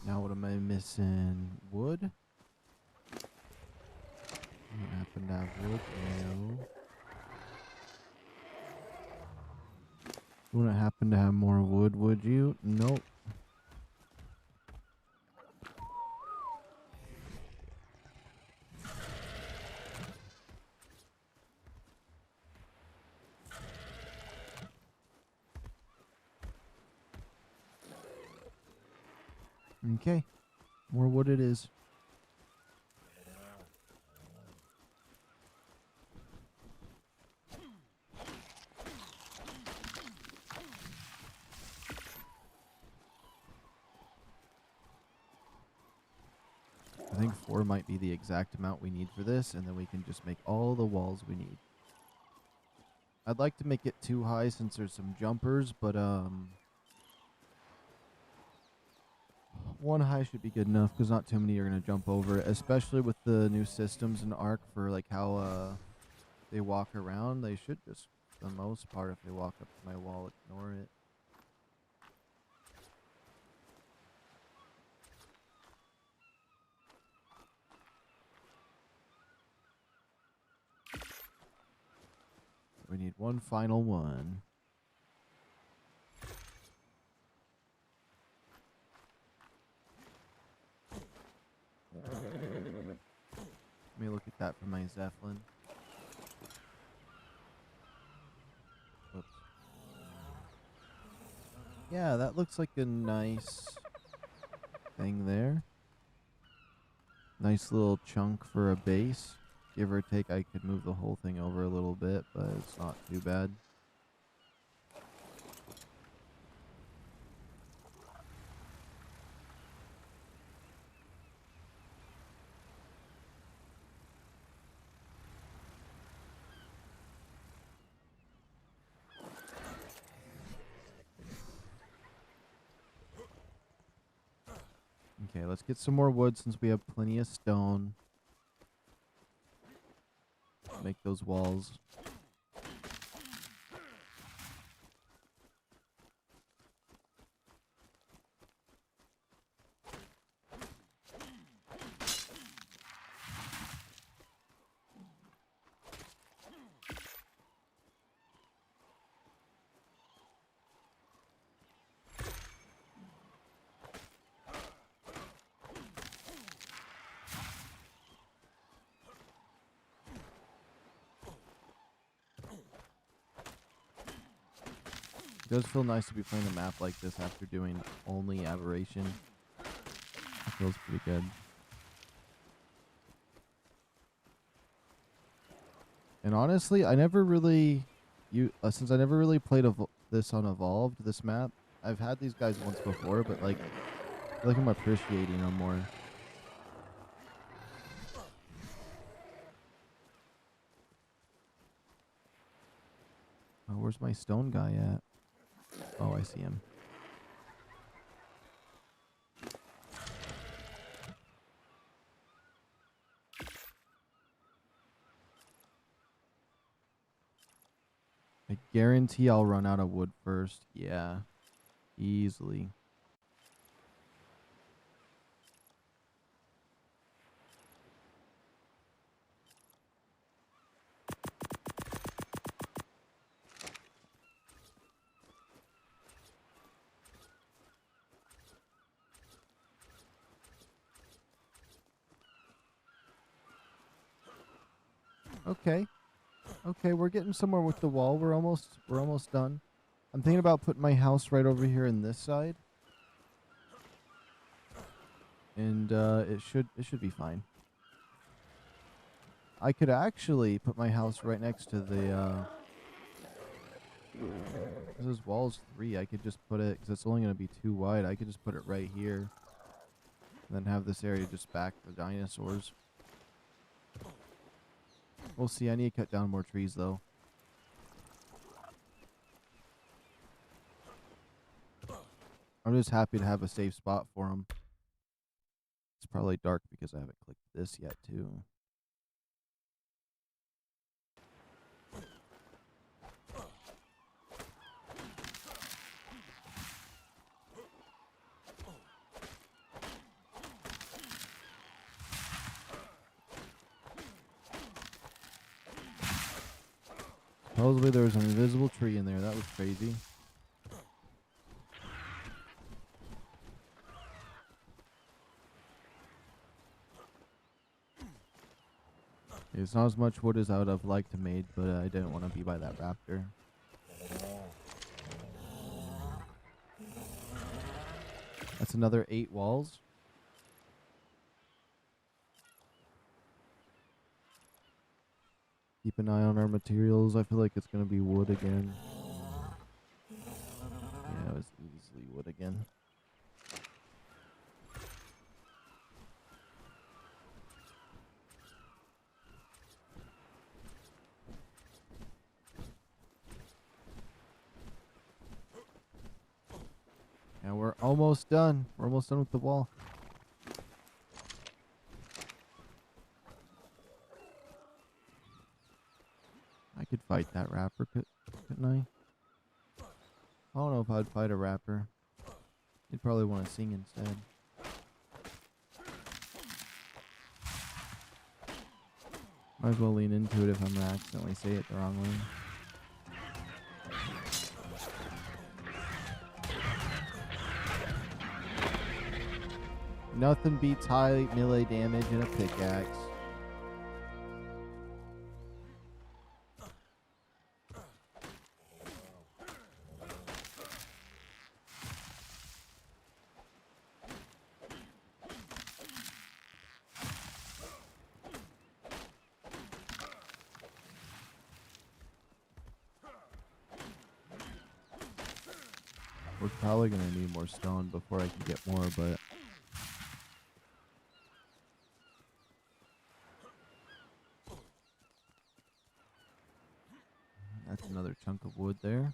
Now what am I missing? Wood? You don't happen to have wood? No. You wouldn't happen to have more wood, would you? Nope. Okay. More wood it is. I think 4 might be the exact amount we need for this, and then we can just make all the walls we need. I'd like to make it too high since there's some jumpers, but 1 high should be good enough because not too many are going to jump over it, especially with the new systems in ARK for like how they walk around. They should just, for the most part, if they walk up to my wall, ignore it. We need one final one. Let me look at that for my Zeppelin. Whoops. Yeah, that looks like a nice thing there. Nice little chunk for a base. Give or take, I could move the whole thing over a little bit, but it's not too bad. Okay, let's get some more wood since we have plenty of stone. Make those walls. It does feel nice to be playing a map like this after doing only Aberration. It feels pretty good. And honestly, I never really, since I never really played this on Evolved, this map. I've had these guys once before, but like, I feel like I'm appreciating them more. Oh, where's my stone guy at? Oh, I see him. I guarantee I'll run out of wood first. Yeah, easily. Okay. Okay, we're getting somewhere with the wall. We're almost done. I'm thinking about putting my house right over here in this side. And it should be fine. I could actually put my house right next to the this wall's 3. I could just put it, because it's only going to be 2 wide. I could just put it right here. And then have this area just back for dinosaurs. We'll see. I need to cut down more trees, though. I'm just happy to have a safe spot for them. It's probably dark because I haven't clicked this yet, too. Supposedly there was an invisible tree in there. That was crazy. It's not as much wood as I would have liked to made, but I didn't want to be by that raptor. That's another 8 walls. Keep an eye on our materials. I feel like it's going to be wood again. Yeah, it was easily wood again. And we're almost done. We're almost done with the wall. I could fight that rapper, couldn't I? I don't know if I'd fight a rapper. He'd probably want to sing instead. Might as well lean into it if I'm gonna accidentally say it the wrong way. Nothing beats high melee damage in a pickaxe. We're probably gonna need more stone before I can get more, but that's another chunk of wood there.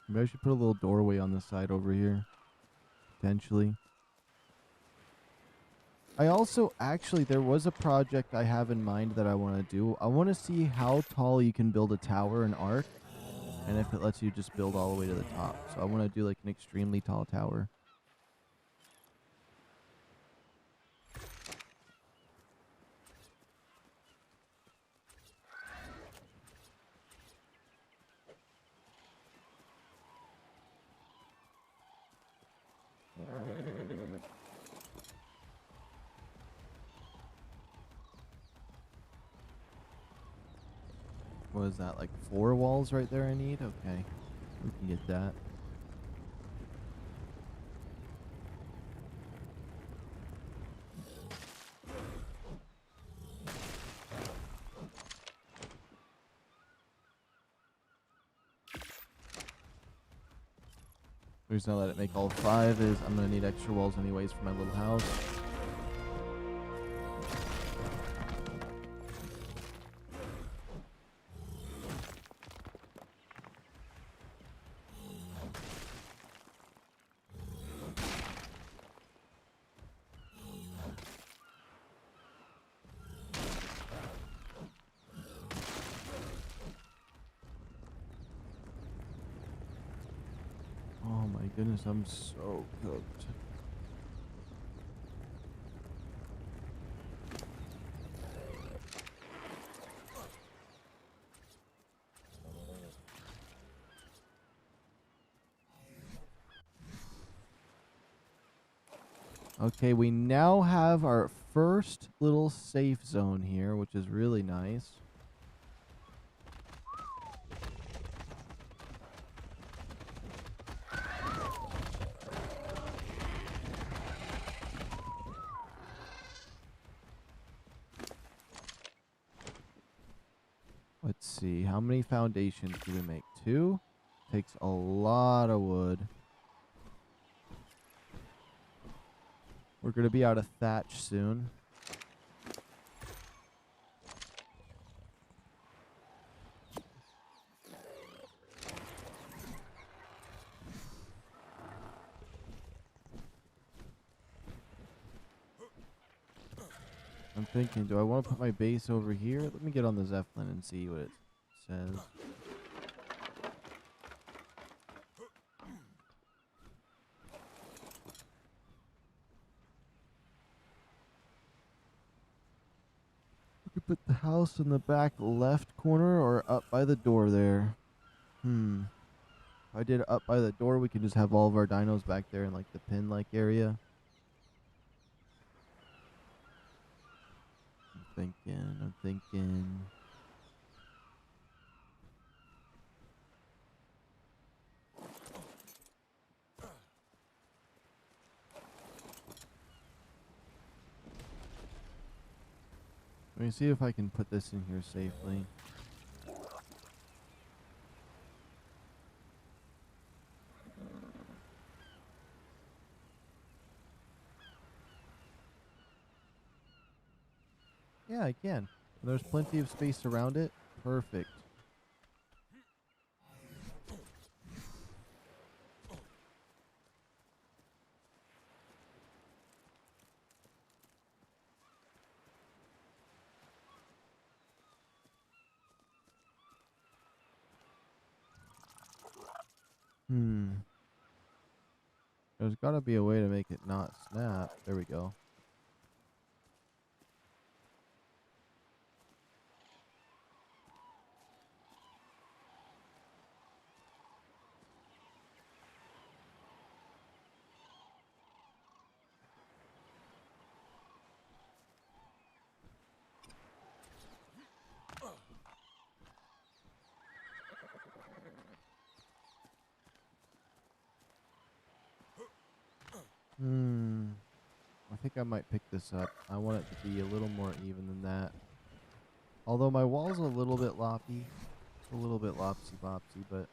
Maybe I should put a little doorway on the side over here. Potentially. I also, actually, there was a project I have in mind that I want to do. I want to see how tall you can build a tower in ARK, and if it lets you just build all the way to the top. So I want to do like an extremely tall tower. What is that, like 4 walls right there I need? Okay, we can get that. The reason I let it make all 5 is I'm going to need extra walls anyways for my little house. Oh my goodness, I'm so cooked. Okay, we now have our first little safe zone here, which is really nice. Let's see, how many foundations do we make? 2? Takes a lot of wood. We're going to be out of thatch soon. I'm thinking, do I want to put my base over here? Let me get on the Zeppelin and see what it says. We could put the house in the back left corner or up by the door there. If I did it up by the door, we could just have all of our dinos back there in like the pin-like area. I'm thinking. Let me see if I can put this in here safely. Yeah, I can. And there's plenty of space around it. Perfect. There's got to be a way to make it not snap. There we go. I think I might pick this up. I want it to be a little more even than that. Although my wall's a little bit loppy. It's a little bit lopsy-bopsy, but...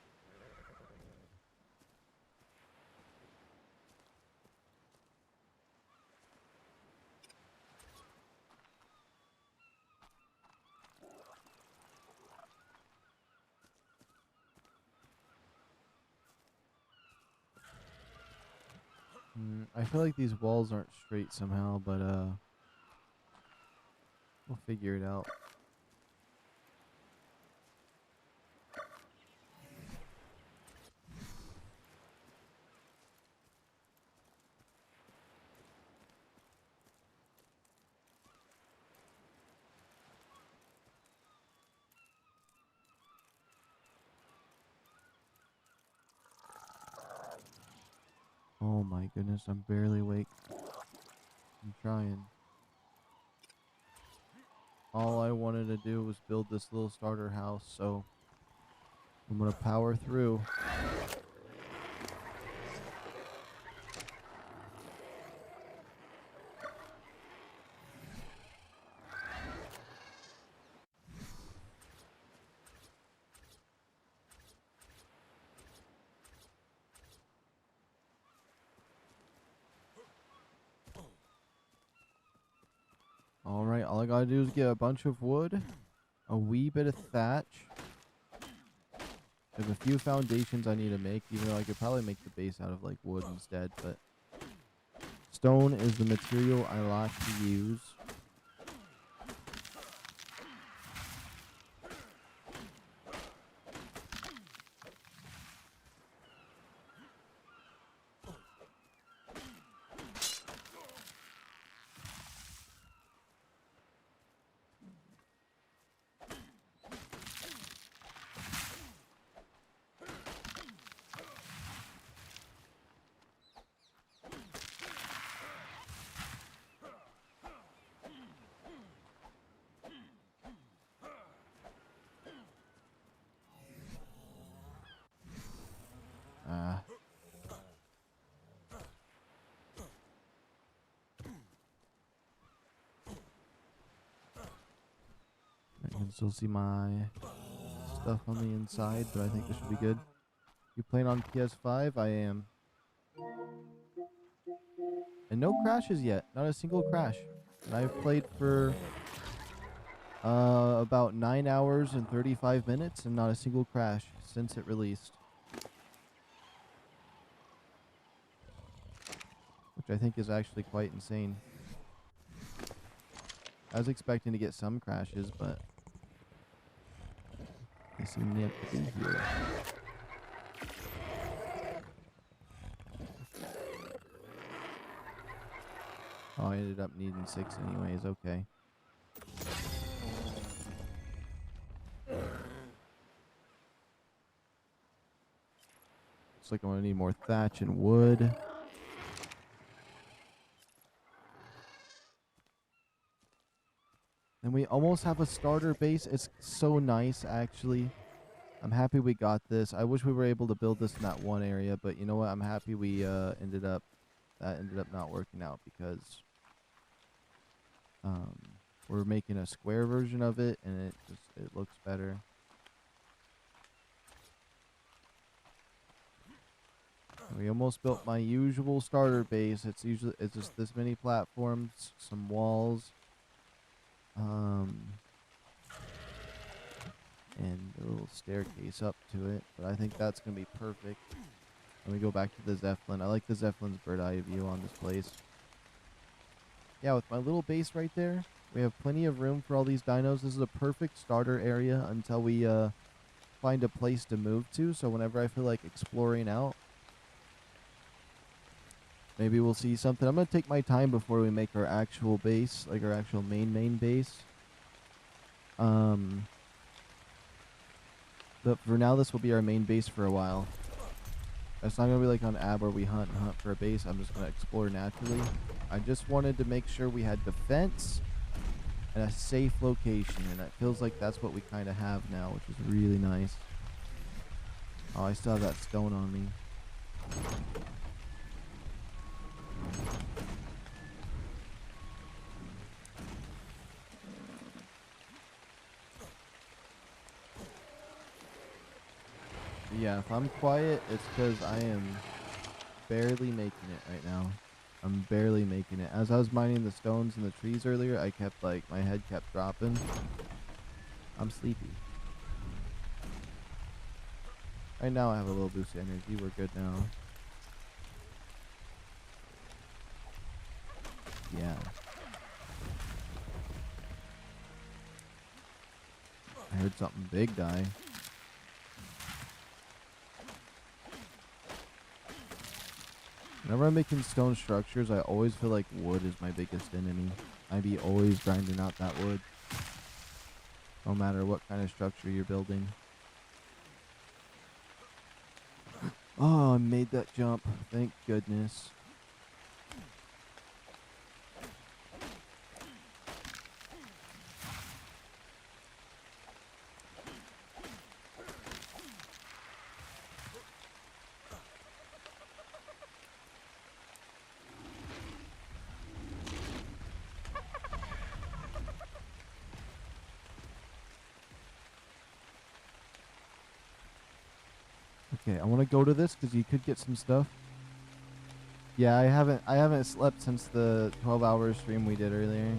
I feel like these walls aren't straight somehow, but we'll figure it out. Oh my goodness, I'm barely awake. I'm trying. All I wanted to do was build this little starter house, so I'm gonna power through. Alright, all I gotta do is get a bunch of wood, a wee bit of thatch. There's a few foundations I need to make, even though I could probably make the base out of like wood instead, but stone is the material I like to use. still see my stuff on the inside, but I think this should be good. You playing on PS5? I am. And no crashes yet. Not a single crash. And I've played for about 9 hours and 35 minutes and not a single crash since it released. Which I think is actually quite insane. I was expecting to get some crashes, but they seem not to be here. Oh, I ended up needing 6 anyways, okay. Looks like I'm gonna need more thatch and wood. And we almost have a starter base. It's so nice, actually. I'm happy we got this. I wish we were able to build this in that one area, but you know what? I'm happy we ended up not working out because we're making a square version of it, and it looks better. We almost built my usual starter base. It's just this many platforms, some walls, and a little staircase up to it. But I think that's gonna be perfect. Let me go back to the Zeppelin. I like the Zeppelin's bird eye view on this place. Yeah, with my little base right there, we have plenty of room for all these dinos. This is a perfect starter area until we find a place to move to. So whenever I feel like exploring out, maybe we'll see something. I'm going to take my time before we make our actual base, like our actual main base. But for now, this will be our main base for a while. It's not going to be like on AB where we hunt for a base. I'm just going to explore naturally. I just wanted to make sure we had defense and a safe location. And it feels like that's what we kind of have now, which is really nice. Oh, I still have that stone on me. Yeah, if I'm quiet, it's because I am barely making it right now. I'm barely making it. As I was mining the stones and the trees earlier, I kept like, my head kept dropping. I'm sleepy. Right now I have a little boost of energy. We're good now. Yeah. I heard something big die. Whenever I'm making stone structures, I always feel like wood is my biggest enemy. I be always grinding out that wood. No matter what kind of structure you're building. Oh, I made that jump. Thank goodness. Okay, I want to go to this because you could get some stuff. Yeah, I haven't slept since the 12-hour stream we did earlier.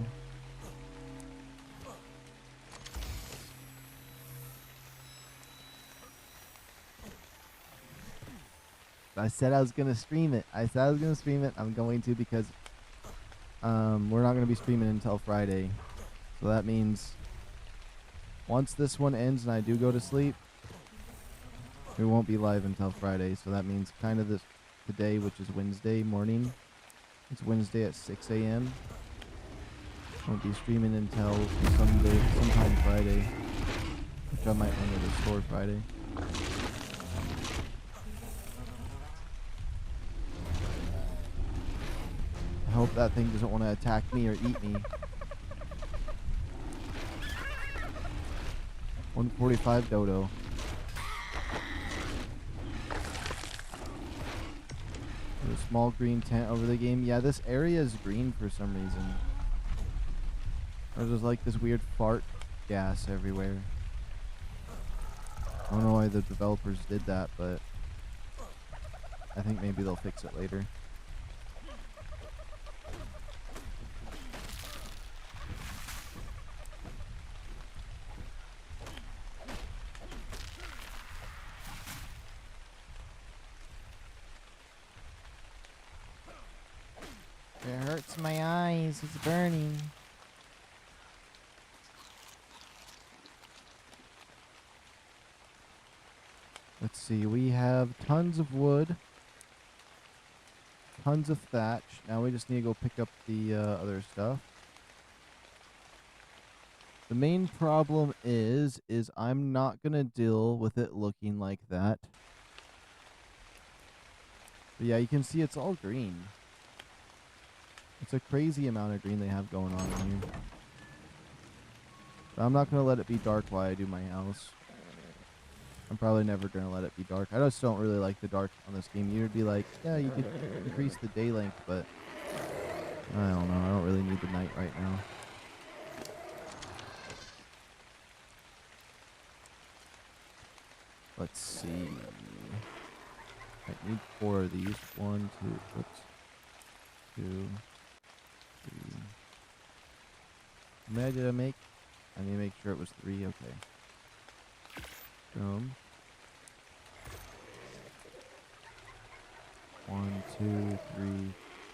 I said I was gonna stream it. I'm going to because we're not gonna be streaming until Friday. So that means once this one ends and I do go to sleep, we won't be live until Friday. So that means kind of today, which is Wednesday morning. It's Wednesday at 6 a.m. Won't be streaming until sometime Friday, which I might run to the store Friday. I hope that thing doesn't want to attack me or eat me. 145 dodo. There's a small green tent over the game. Yeah, this area is green for some reason. There's just like this weird fart gas everywhere. I don't know why the developers did that, but I think maybe they'll fix it later. It hurts my eyes. It's burning. Let's see. We have tons of wood. Tons of thatch. Now we just need to go pick up the other stuff. The main problem is I'm not going to deal with it looking like that. But yeah, you can see it's all green. It's a crazy amount of green they have going on in here. But I'm not going to let it be dark while I do my house. I'm probably never going to let it be dark. I just don't really like the dark on this game. You'd be like, yeah, you could increase the day length, but I don't know. I don't really need the night right now. Let's see. I need 4 of these. 1, 2, oops. 2, 3. How many did I make? I need to make sure it was 3. Okay. Boom. 1, 2, 3,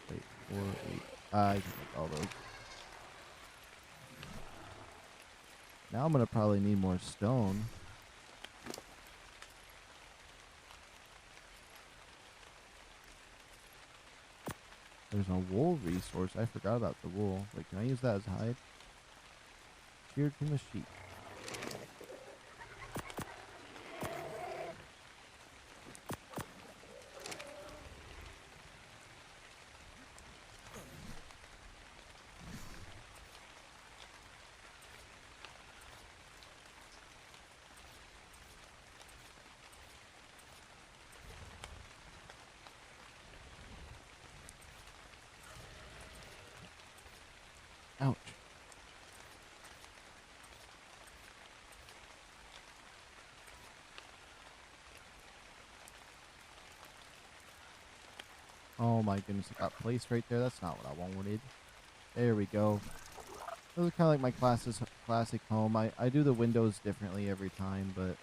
wait, 4, 8. I can make all those. Now I'm gonna probably need more stone. There's a wool resource. I forgot about the wool. Wait, can I use that as hide? Sheared from the sheep. Ouch. Oh my goodness, I got placed right there. That's not what I wanted. There we go. This is kind of like my classic home. I do the windows differently every time, but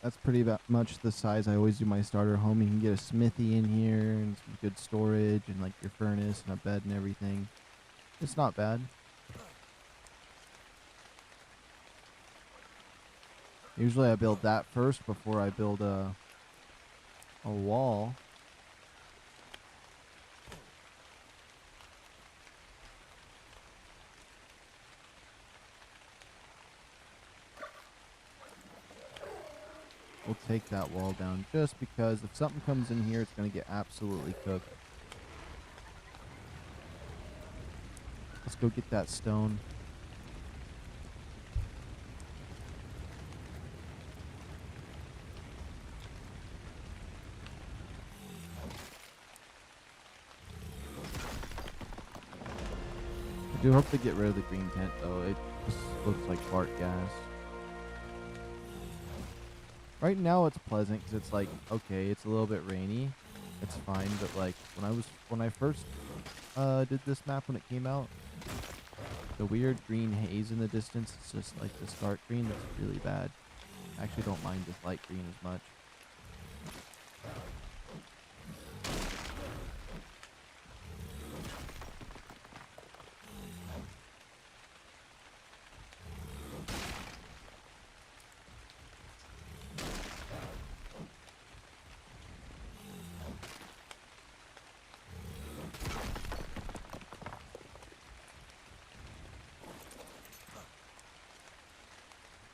that's pretty much the size I always do my starter home. You can get a smithy in here and some good storage and like your furnace and a bed and everything. It's not bad. Usually I build that first before I build a wall. We'll take that wall down just because if something comes in here, it's going to get absolutely cooked. Let's go get that stone. I do hope to get rid of the green tent though. It just looks like fart gas. Right now it's pleasant because it's like, okay, it's a little bit rainy. It's fine, but like when I first did this map when it came out, the weird green haze in the distance, it's just like this dark green that's really bad. I actually don't mind this light green as much.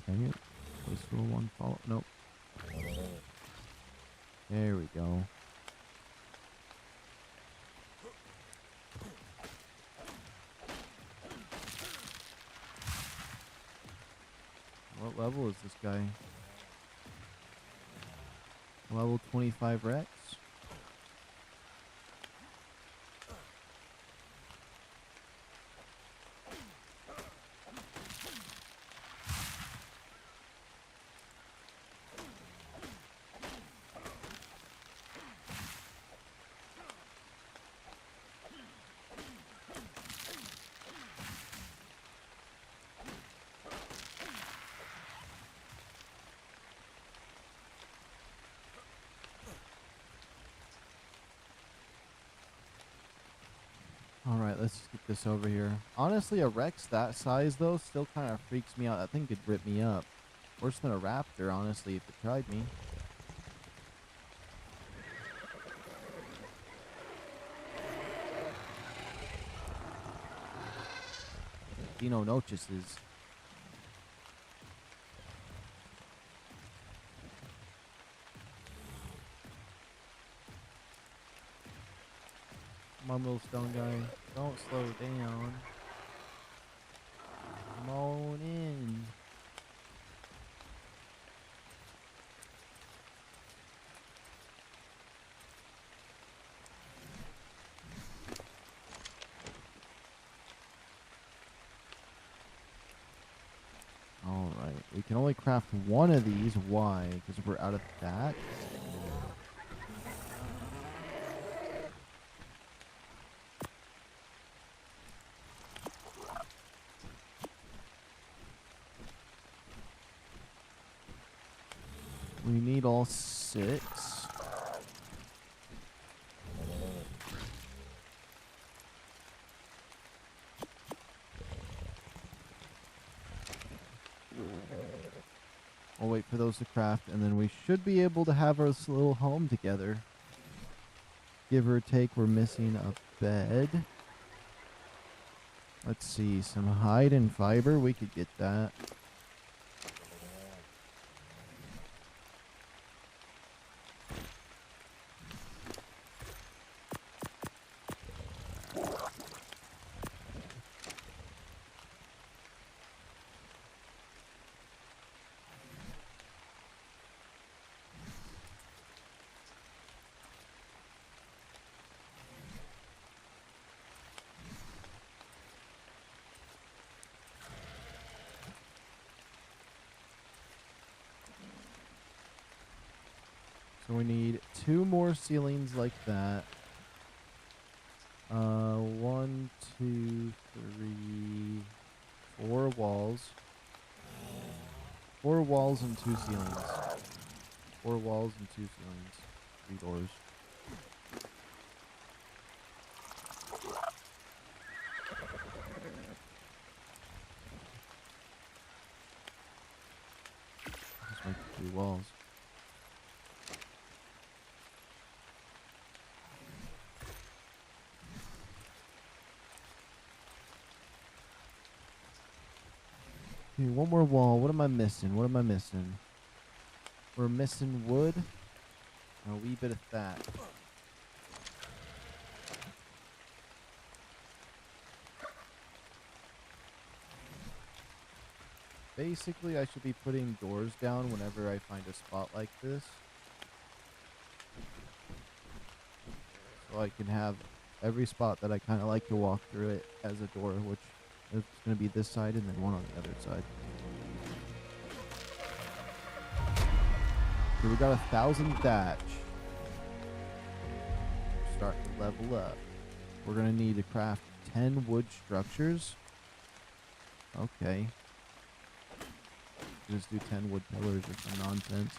Dang it. Was for one follow. Nope. There we go. What level is this guy? Level 25 Rex? Alright, let's just get this over here. Honestly, a Rex that size, though, still kind of freaks me out. That thing could rip me up. Worse than a raptor, honestly, if it tried me. Dino notices. Come on, little stone guy. Don't slow down. Come on in. Alright, we can only craft one of these. Why? Because we're out of that? We need all 6. I'll wait for those to craft, and then we should be able to have our little home together. Give or take, we're missing a bed. Let's see, some hide and fiber. We could get that. So we need 2 more ceilings like that. 1, 2, 3, 4 walls. 4 walls and 2 ceilings. 4 walls and 2 ceilings. 3 doors. Just like 3 walls. Okay, 1 more wall. What am I missing? What am I missing? We're missing wood. A wee bit of that. Basically, I should be putting doors down whenever I find a spot like this. So I can have every spot that I kind of like to walk through it as a door, which is going to be this side and then one on the other side. So we got 1,000 thatch. Starting to level up. We're going to need to craft 10 wood structures. Okay. Just do 10 wood pillars or some nonsense.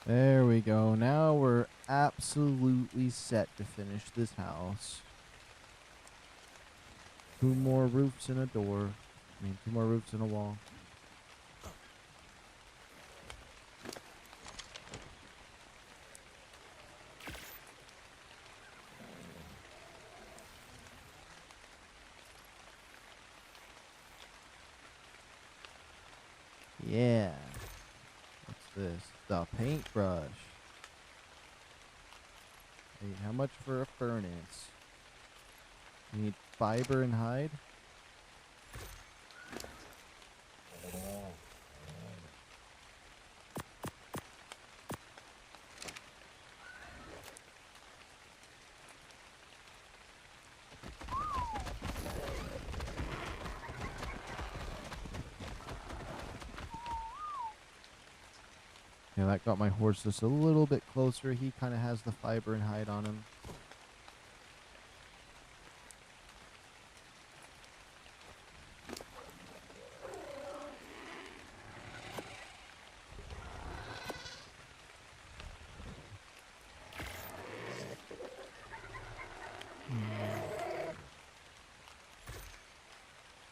There we go. Now we're absolutely set to finish this house. 2 more roofs and a door. 2 more roofs and a wall. Yeah. What's this? The paintbrush. Hey, how much for a furnace? We need fiber and hide. Yeah, that got my horse just a little bit closer. He kind of has the fiber and hide on him.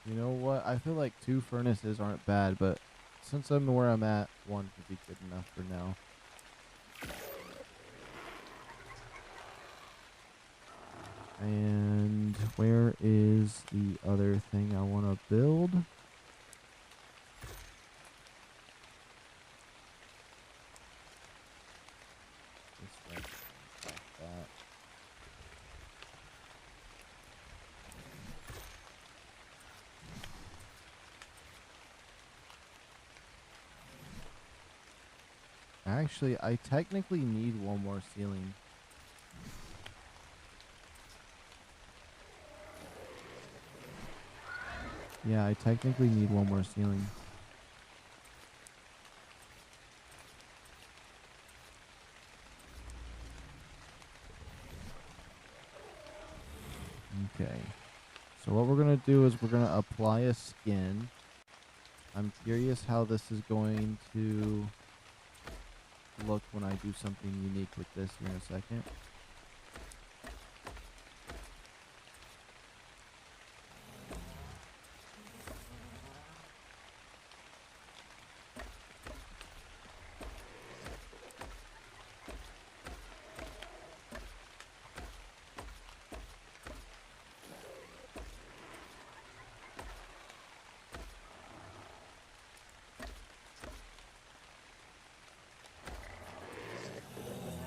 You know what? I feel like 2 furnaces aren't bad, but since I'm where I'm at, 1 could be good enough for now. And where is the other thing I want to build? This way. Like that. Actually, I technically need 1 more ceiling. Yeah, I technically need 1 more ceiling. Okay. So what we're going to do is we're going to apply a skin. I'm curious how this is going to look when I do something unique with this here in a second.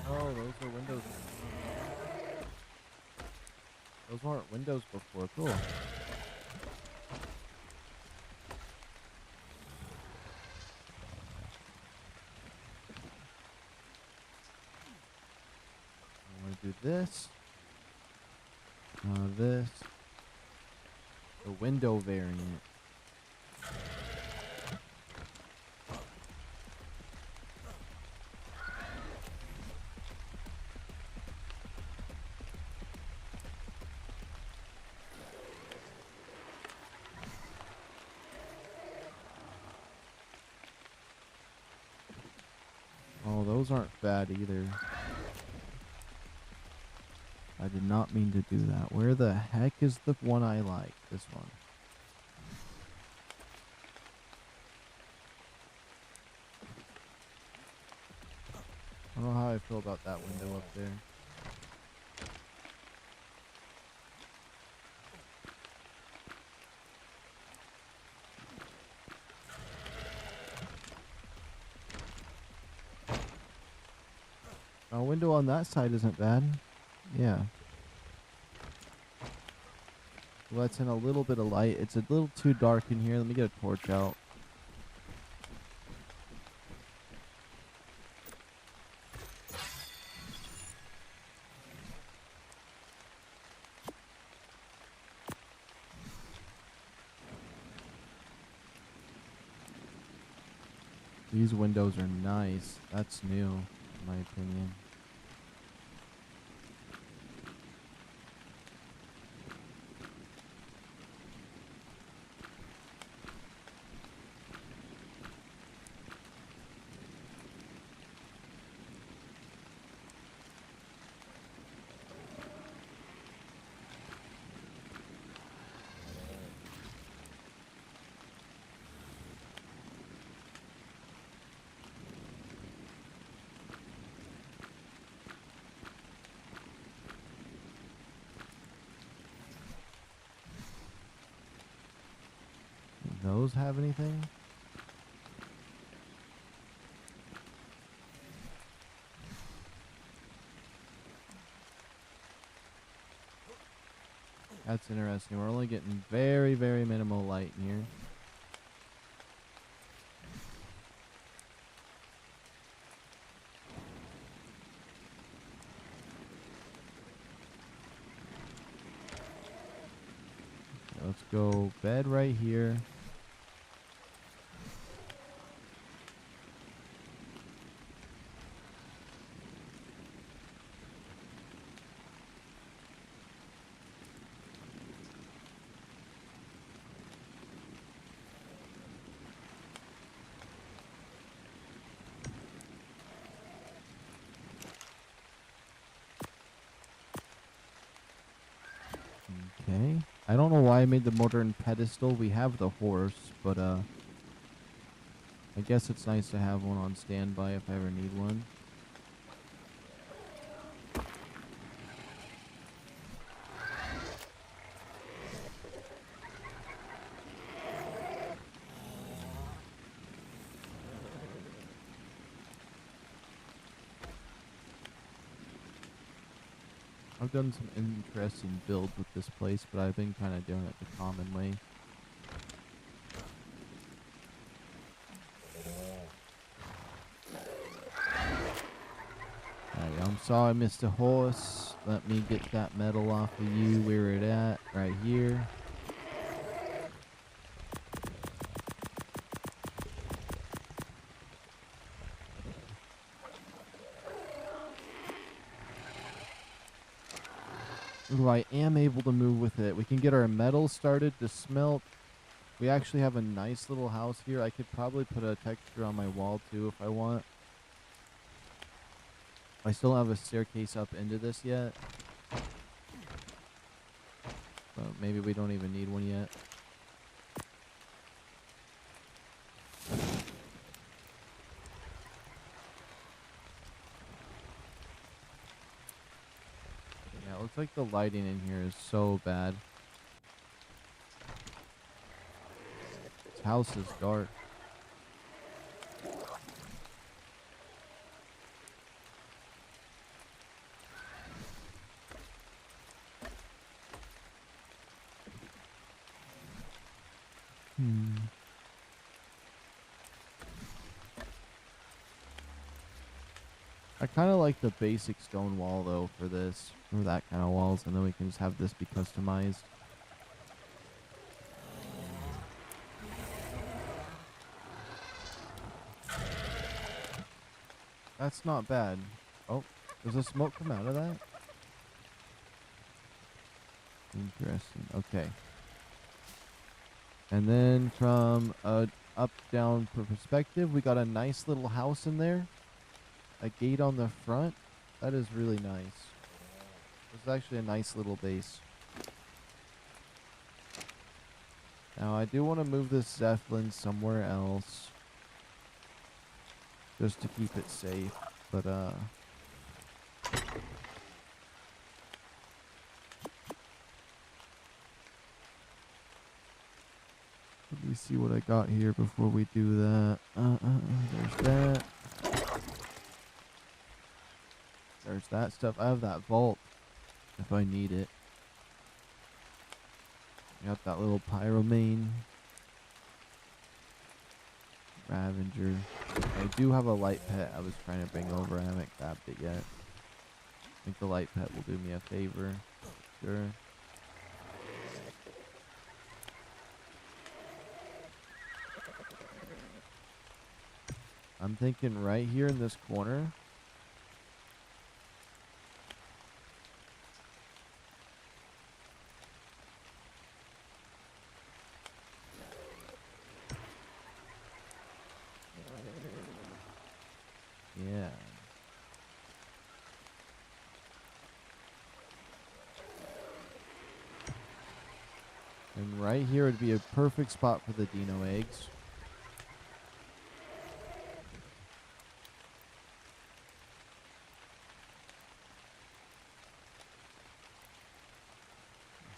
Oh, those are windows. Those weren't windows before. Cool. I want to do this. This. The window variant. Oh, those aren't bad either. I did not mean to do that. Where the heck is the one I like? This one. I don't know how I feel about that window up there. A window on that side isn't bad. Yeah. Lets in a little bit of light. It's a little too dark in here. Let me get a torch out. These windows are nice. That's new, in my opinion. Do those have anything? That's interesting. We're only getting very, very minimal light in here. Okay, let's go bed right here. Okay. I don't know why I made the modern pedestal. We have the horse, but I guess it's nice to have one on standby if I ever need one. I've done some interesting builds with this place, but I've been kind of doing it the common way. Alright, I'm sorry, Mr. Horse. Let me get that metal off of you. Where it at? Right here. Ooh, I am able to move with it. We can get our metal started to smelt. We actually have a nice little house here. I could probably put a texture on my wall too if I want. I still don't have a staircase up into this yet. But maybe we don't even need one yet. Yeah, it looks like the lighting in here is so bad. This house is dark. I kind of like the basic stone wall though for this, for that kind of walls, and then we can just have this be customized. That's not bad. Oh, does the smoke come out of that? Interesting. Okay. And then from a up-down perspective, we got a nice little house in there. A gate on the front. That is really nice. This is actually a nice little base. Now, I do want to move this Zeppelin somewhere else. Just to keep it safe. But, let me see what I got here before we do that. There's that. There's that stuff. I have that vault if I need it. Got that little pyromane. Ravager. I do have a light pet I was trying to bring over. I haven't grabbed it yet. I think the light pet will do me a favor. Sure. I'm thinking right here in this corner. Yeah. And right here would be a perfect spot for the Dino eggs.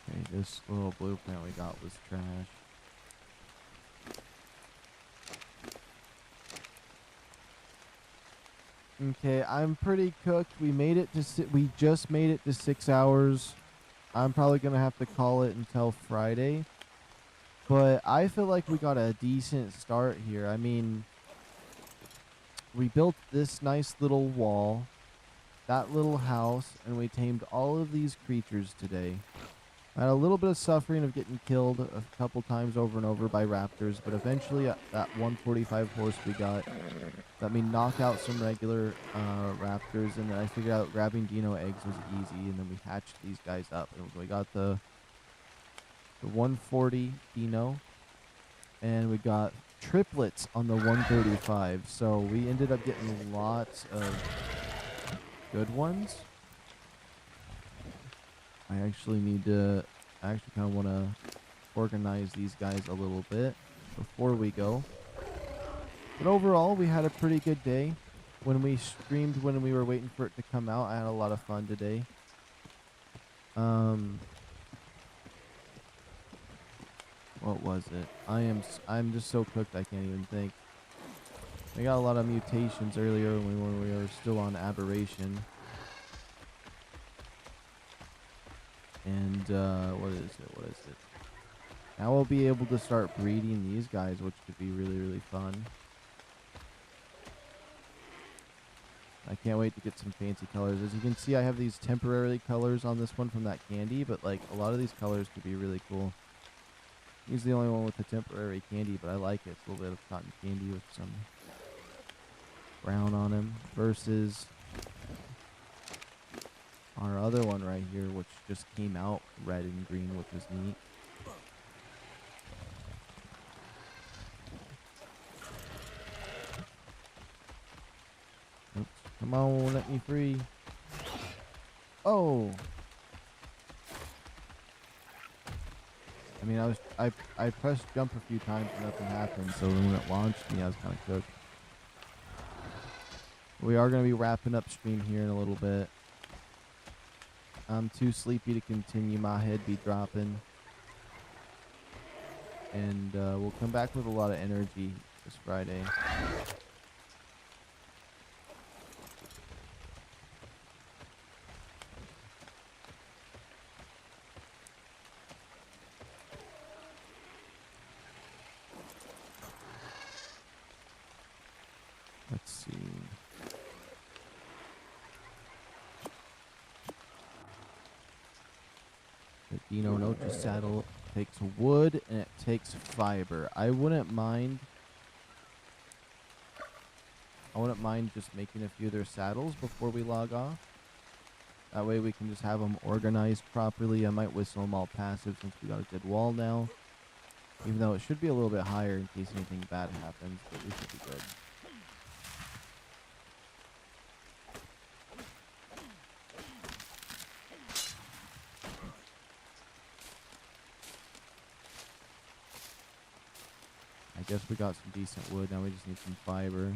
Okay, this little blueprint we got was trash. Okay, I'm pretty cooked. We made it to we just made it to 6 hours. I'm probably going to have to call it until Friday. But I feel like we got a decent start here. I mean, we built this nice little wall, that little house, and we tamed all of these creatures today. I had a little bit of suffering of getting killed a couple times over and over by raptors, but eventually that 145 horse we got let me knock out some regular raptors, and then I figured out grabbing Dino eggs was easy, and then we hatched these guys up, and we got the 140 Dino, and we got triplets on the 135, so we ended up getting lots of good ones. I actually kind of want to organize these guys a little bit before we go. But overall, we had a pretty good day. When we streamed, when we were waiting for it to come out, I had a lot of fun today. What was it? I'm just so cooked I can't even think. We got a lot of mutations earlier when we were still on aberration. And what is it? Now we'll be able to start breeding these guys, which could be really, really fun. I can't wait to get some fancy colors. As you can see, I have these temporary colors on this one from that candy, but like a lot of these colors could be really cool. He's the only one with the temporary candy, but I like it. It's a little bit of cotton candy with some brown on him versus our other one right here, which just came out red and green, which is neat. Oops. Come on, let me free. Oh. I mean, I pressed jump a few times and nothing happened, so when it launched me, I was kind of cooked. We are going to be wrapping up stream here in a little bit. I'm too sleepy to continue. My head be dropping. And we'll come back with a lot of energy this Friday. Let's see. The Dino Noche saddle takes wood and it takes fiber. I wouldn't mind just making a few of their saddles before we log off. That way we can just have them organized properly. I might whistle them all passive since we got a good wall now. Even though it should be a little bit higher in case anything bad happens, but we should be good. I guess we got some decent wood. Now we just need some fiber.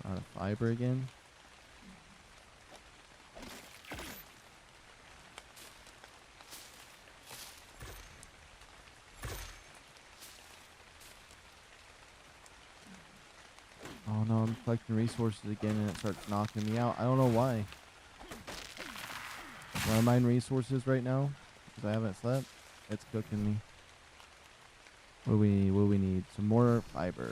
Out of fiber again. Oh no, I'm collecting resources again and it starts knocking me out. I don't know why. When I mine resources right now, because I haven't slept, it's cooking me. What do we need? Some more fiber.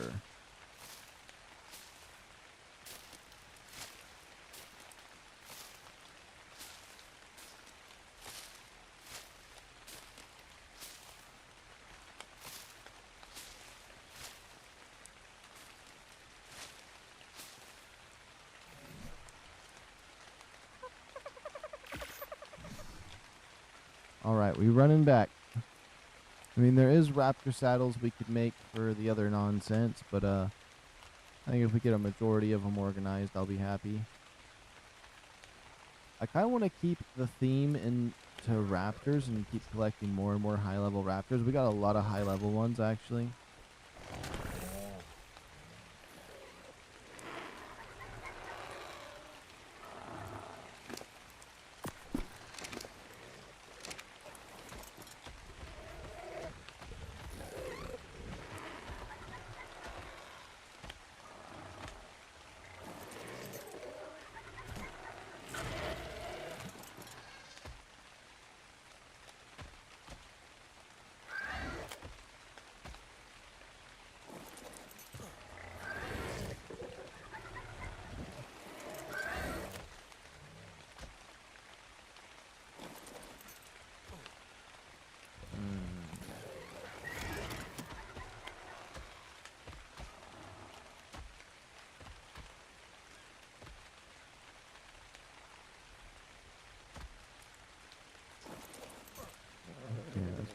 Alright, we running back. I mean, there is raptor saddles we could make for the other nonsense, but I think if we get a majority of them organized, I'll be happy. I kind of want to keep the theme into raptors and keep collecting more and more high-level raptors. We got a lot of high-level ones, actually.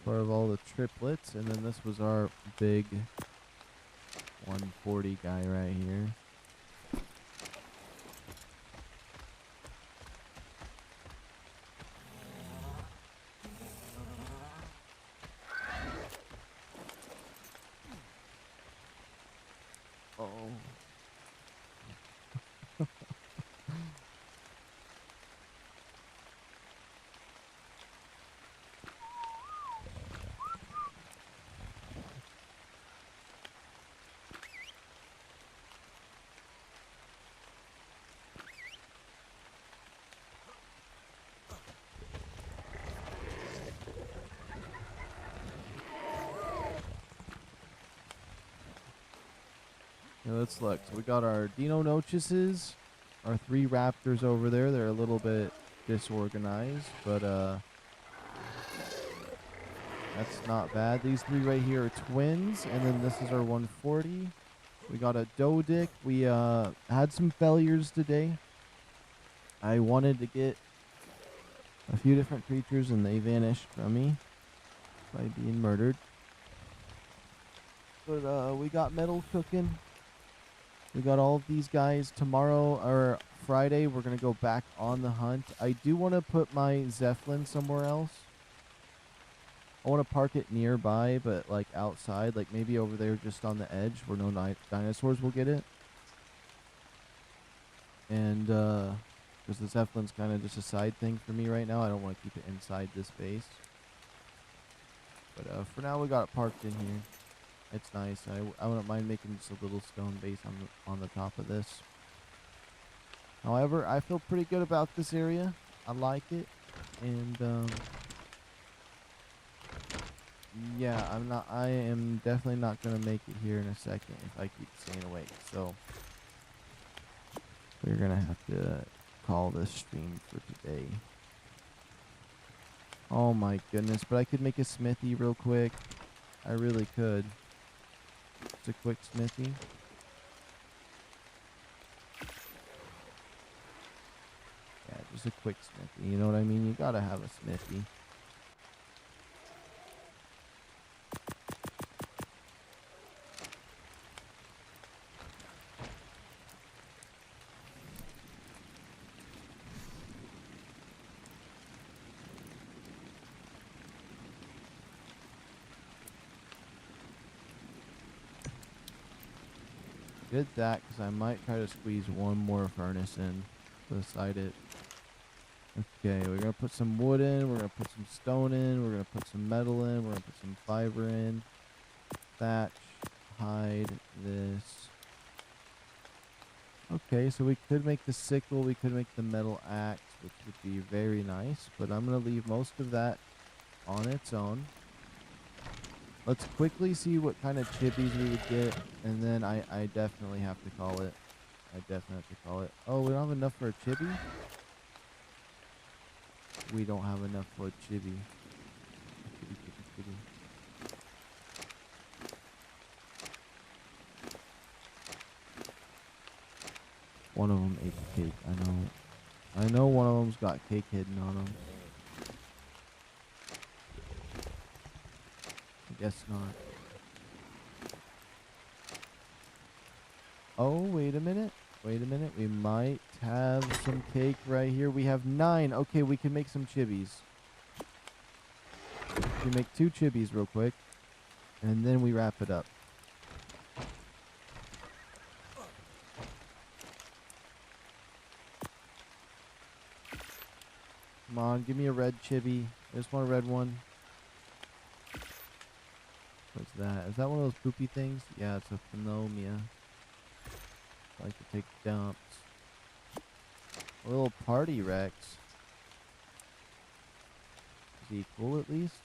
part of all the triplets, and then this was our big 140 guy right here. Oh. Let's look. So we got our Dino Nochuses, our 3 raptors over there. They're a little bit disorganized, but that's not bad. These 3 right here are twins, and then this is our 140. We got a Dodic. We had some failures today. I wanted to get a few different creatures, and they vanished from me by being murdered. But we got metal cooking. We got all of these guys. Tomorrow or Friday, we're going to go back on the hunt. I do want to put my Zeppelin somewhere else. I want to park it nearby, but like outside, like maybe over there just on the edge where no dinosaurs will get it. And because the Zeppelin's kind of just a side thing for me right now. I don't want to keep it inside this base. But for now, we got it parked in here. It's nice. I wouldn't mind making just a little stone base on the top of this. However, I feel pretty good about this area. I like it, and yeah, I am definitely not gonna make it here in a second if I keep staying awake. So we're gonna have to call this stream for today. Oh my goodness! But I could make a smithy real quick. I really could. It's a quick smithy. Yeah, just a quick smithy. You know what I mean? You gotta have a smithy. Did that because I might try to squeeze one more furnace in beside it. Okay, we're going to put some wood in. We're going to put some stone in. We're going to put some metal in. We're going to put some fiber in. Thatch. Hide this. Okay, so we could make the sickle. We could make the metal axe, which would be very nice. But I'm going to leave most of that on its own. Let's quickly see what kind of chippies we would get, and then I definitely have to call it. I definitely have to call it. Oh, we don't have enough for a chippy? We don't have enough for a chippy. Chippy. One of them ate the cake, I know. I know one of them's got cake hidden on them. I guess not. Oh, wait a minute. Wait a minute. We might have some cake right here. We have 9. Okay, we can make some chibis. We make 2 chibis real quick. And then we wrap it up. Come on, give me a red chibi. I just want a red one. What's that? Is that one of those poopy things? Yeah, it's a phenomia. I like to take dumps. A little party Rex. Is he cool at least?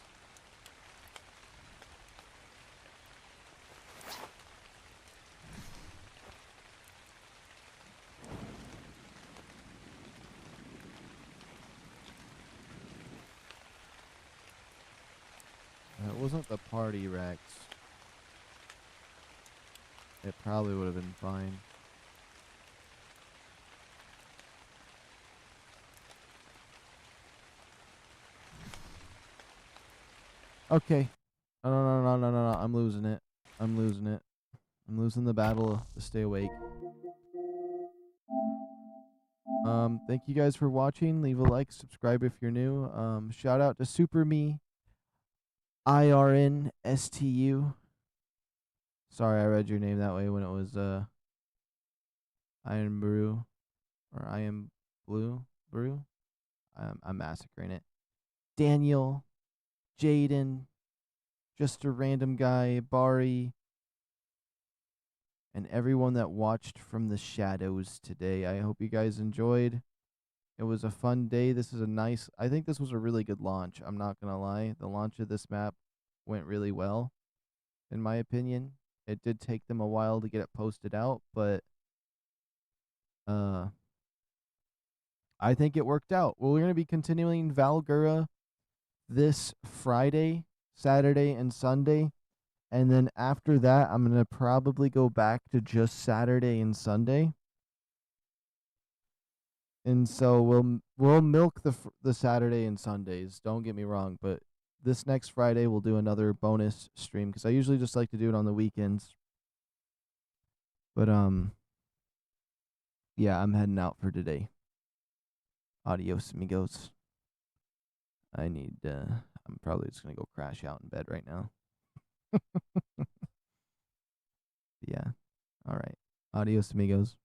It wasn't the party Rex. It probably would have been fine. Okay. No, no, no, no, no, no, no. I'm losing it. I'm losing it. I'm losing the battle to stay awake. Thank you guys for watching. Leave a like, subscribe if you're new. Shout out to Super Me, IRNSTU. Sorry, I read your name that way when it was Iron Brew or I Am Blue Brew. I'm massacring it. Daniel, Jaden, just a random guy, Bari, and everyone that watched from the shadows today. I hope you guys enjoyed. It was a fun day. This is a nice, I think this was a really good launch. I'm not going to lie. The launch of this map went really well, in my opinion. It did take them a while to get it posted out, but I think it worked out. Well, we're going to be continuing VALGUERO this Friday, Saturday, and Sunday. And then after that, I'm going to probably go back to just Saturday and Sunday. And so we'll milk the Saturday and Sundays. Don't get me wrong, but this next Friday we'll do another bonus stream because I usually just like to do it on the weekends. But yeah, I'm heading out for today. Adios, amigos. I'm probably just gonna go crash out in bed right now. Yeah. All right. Adios, amigos.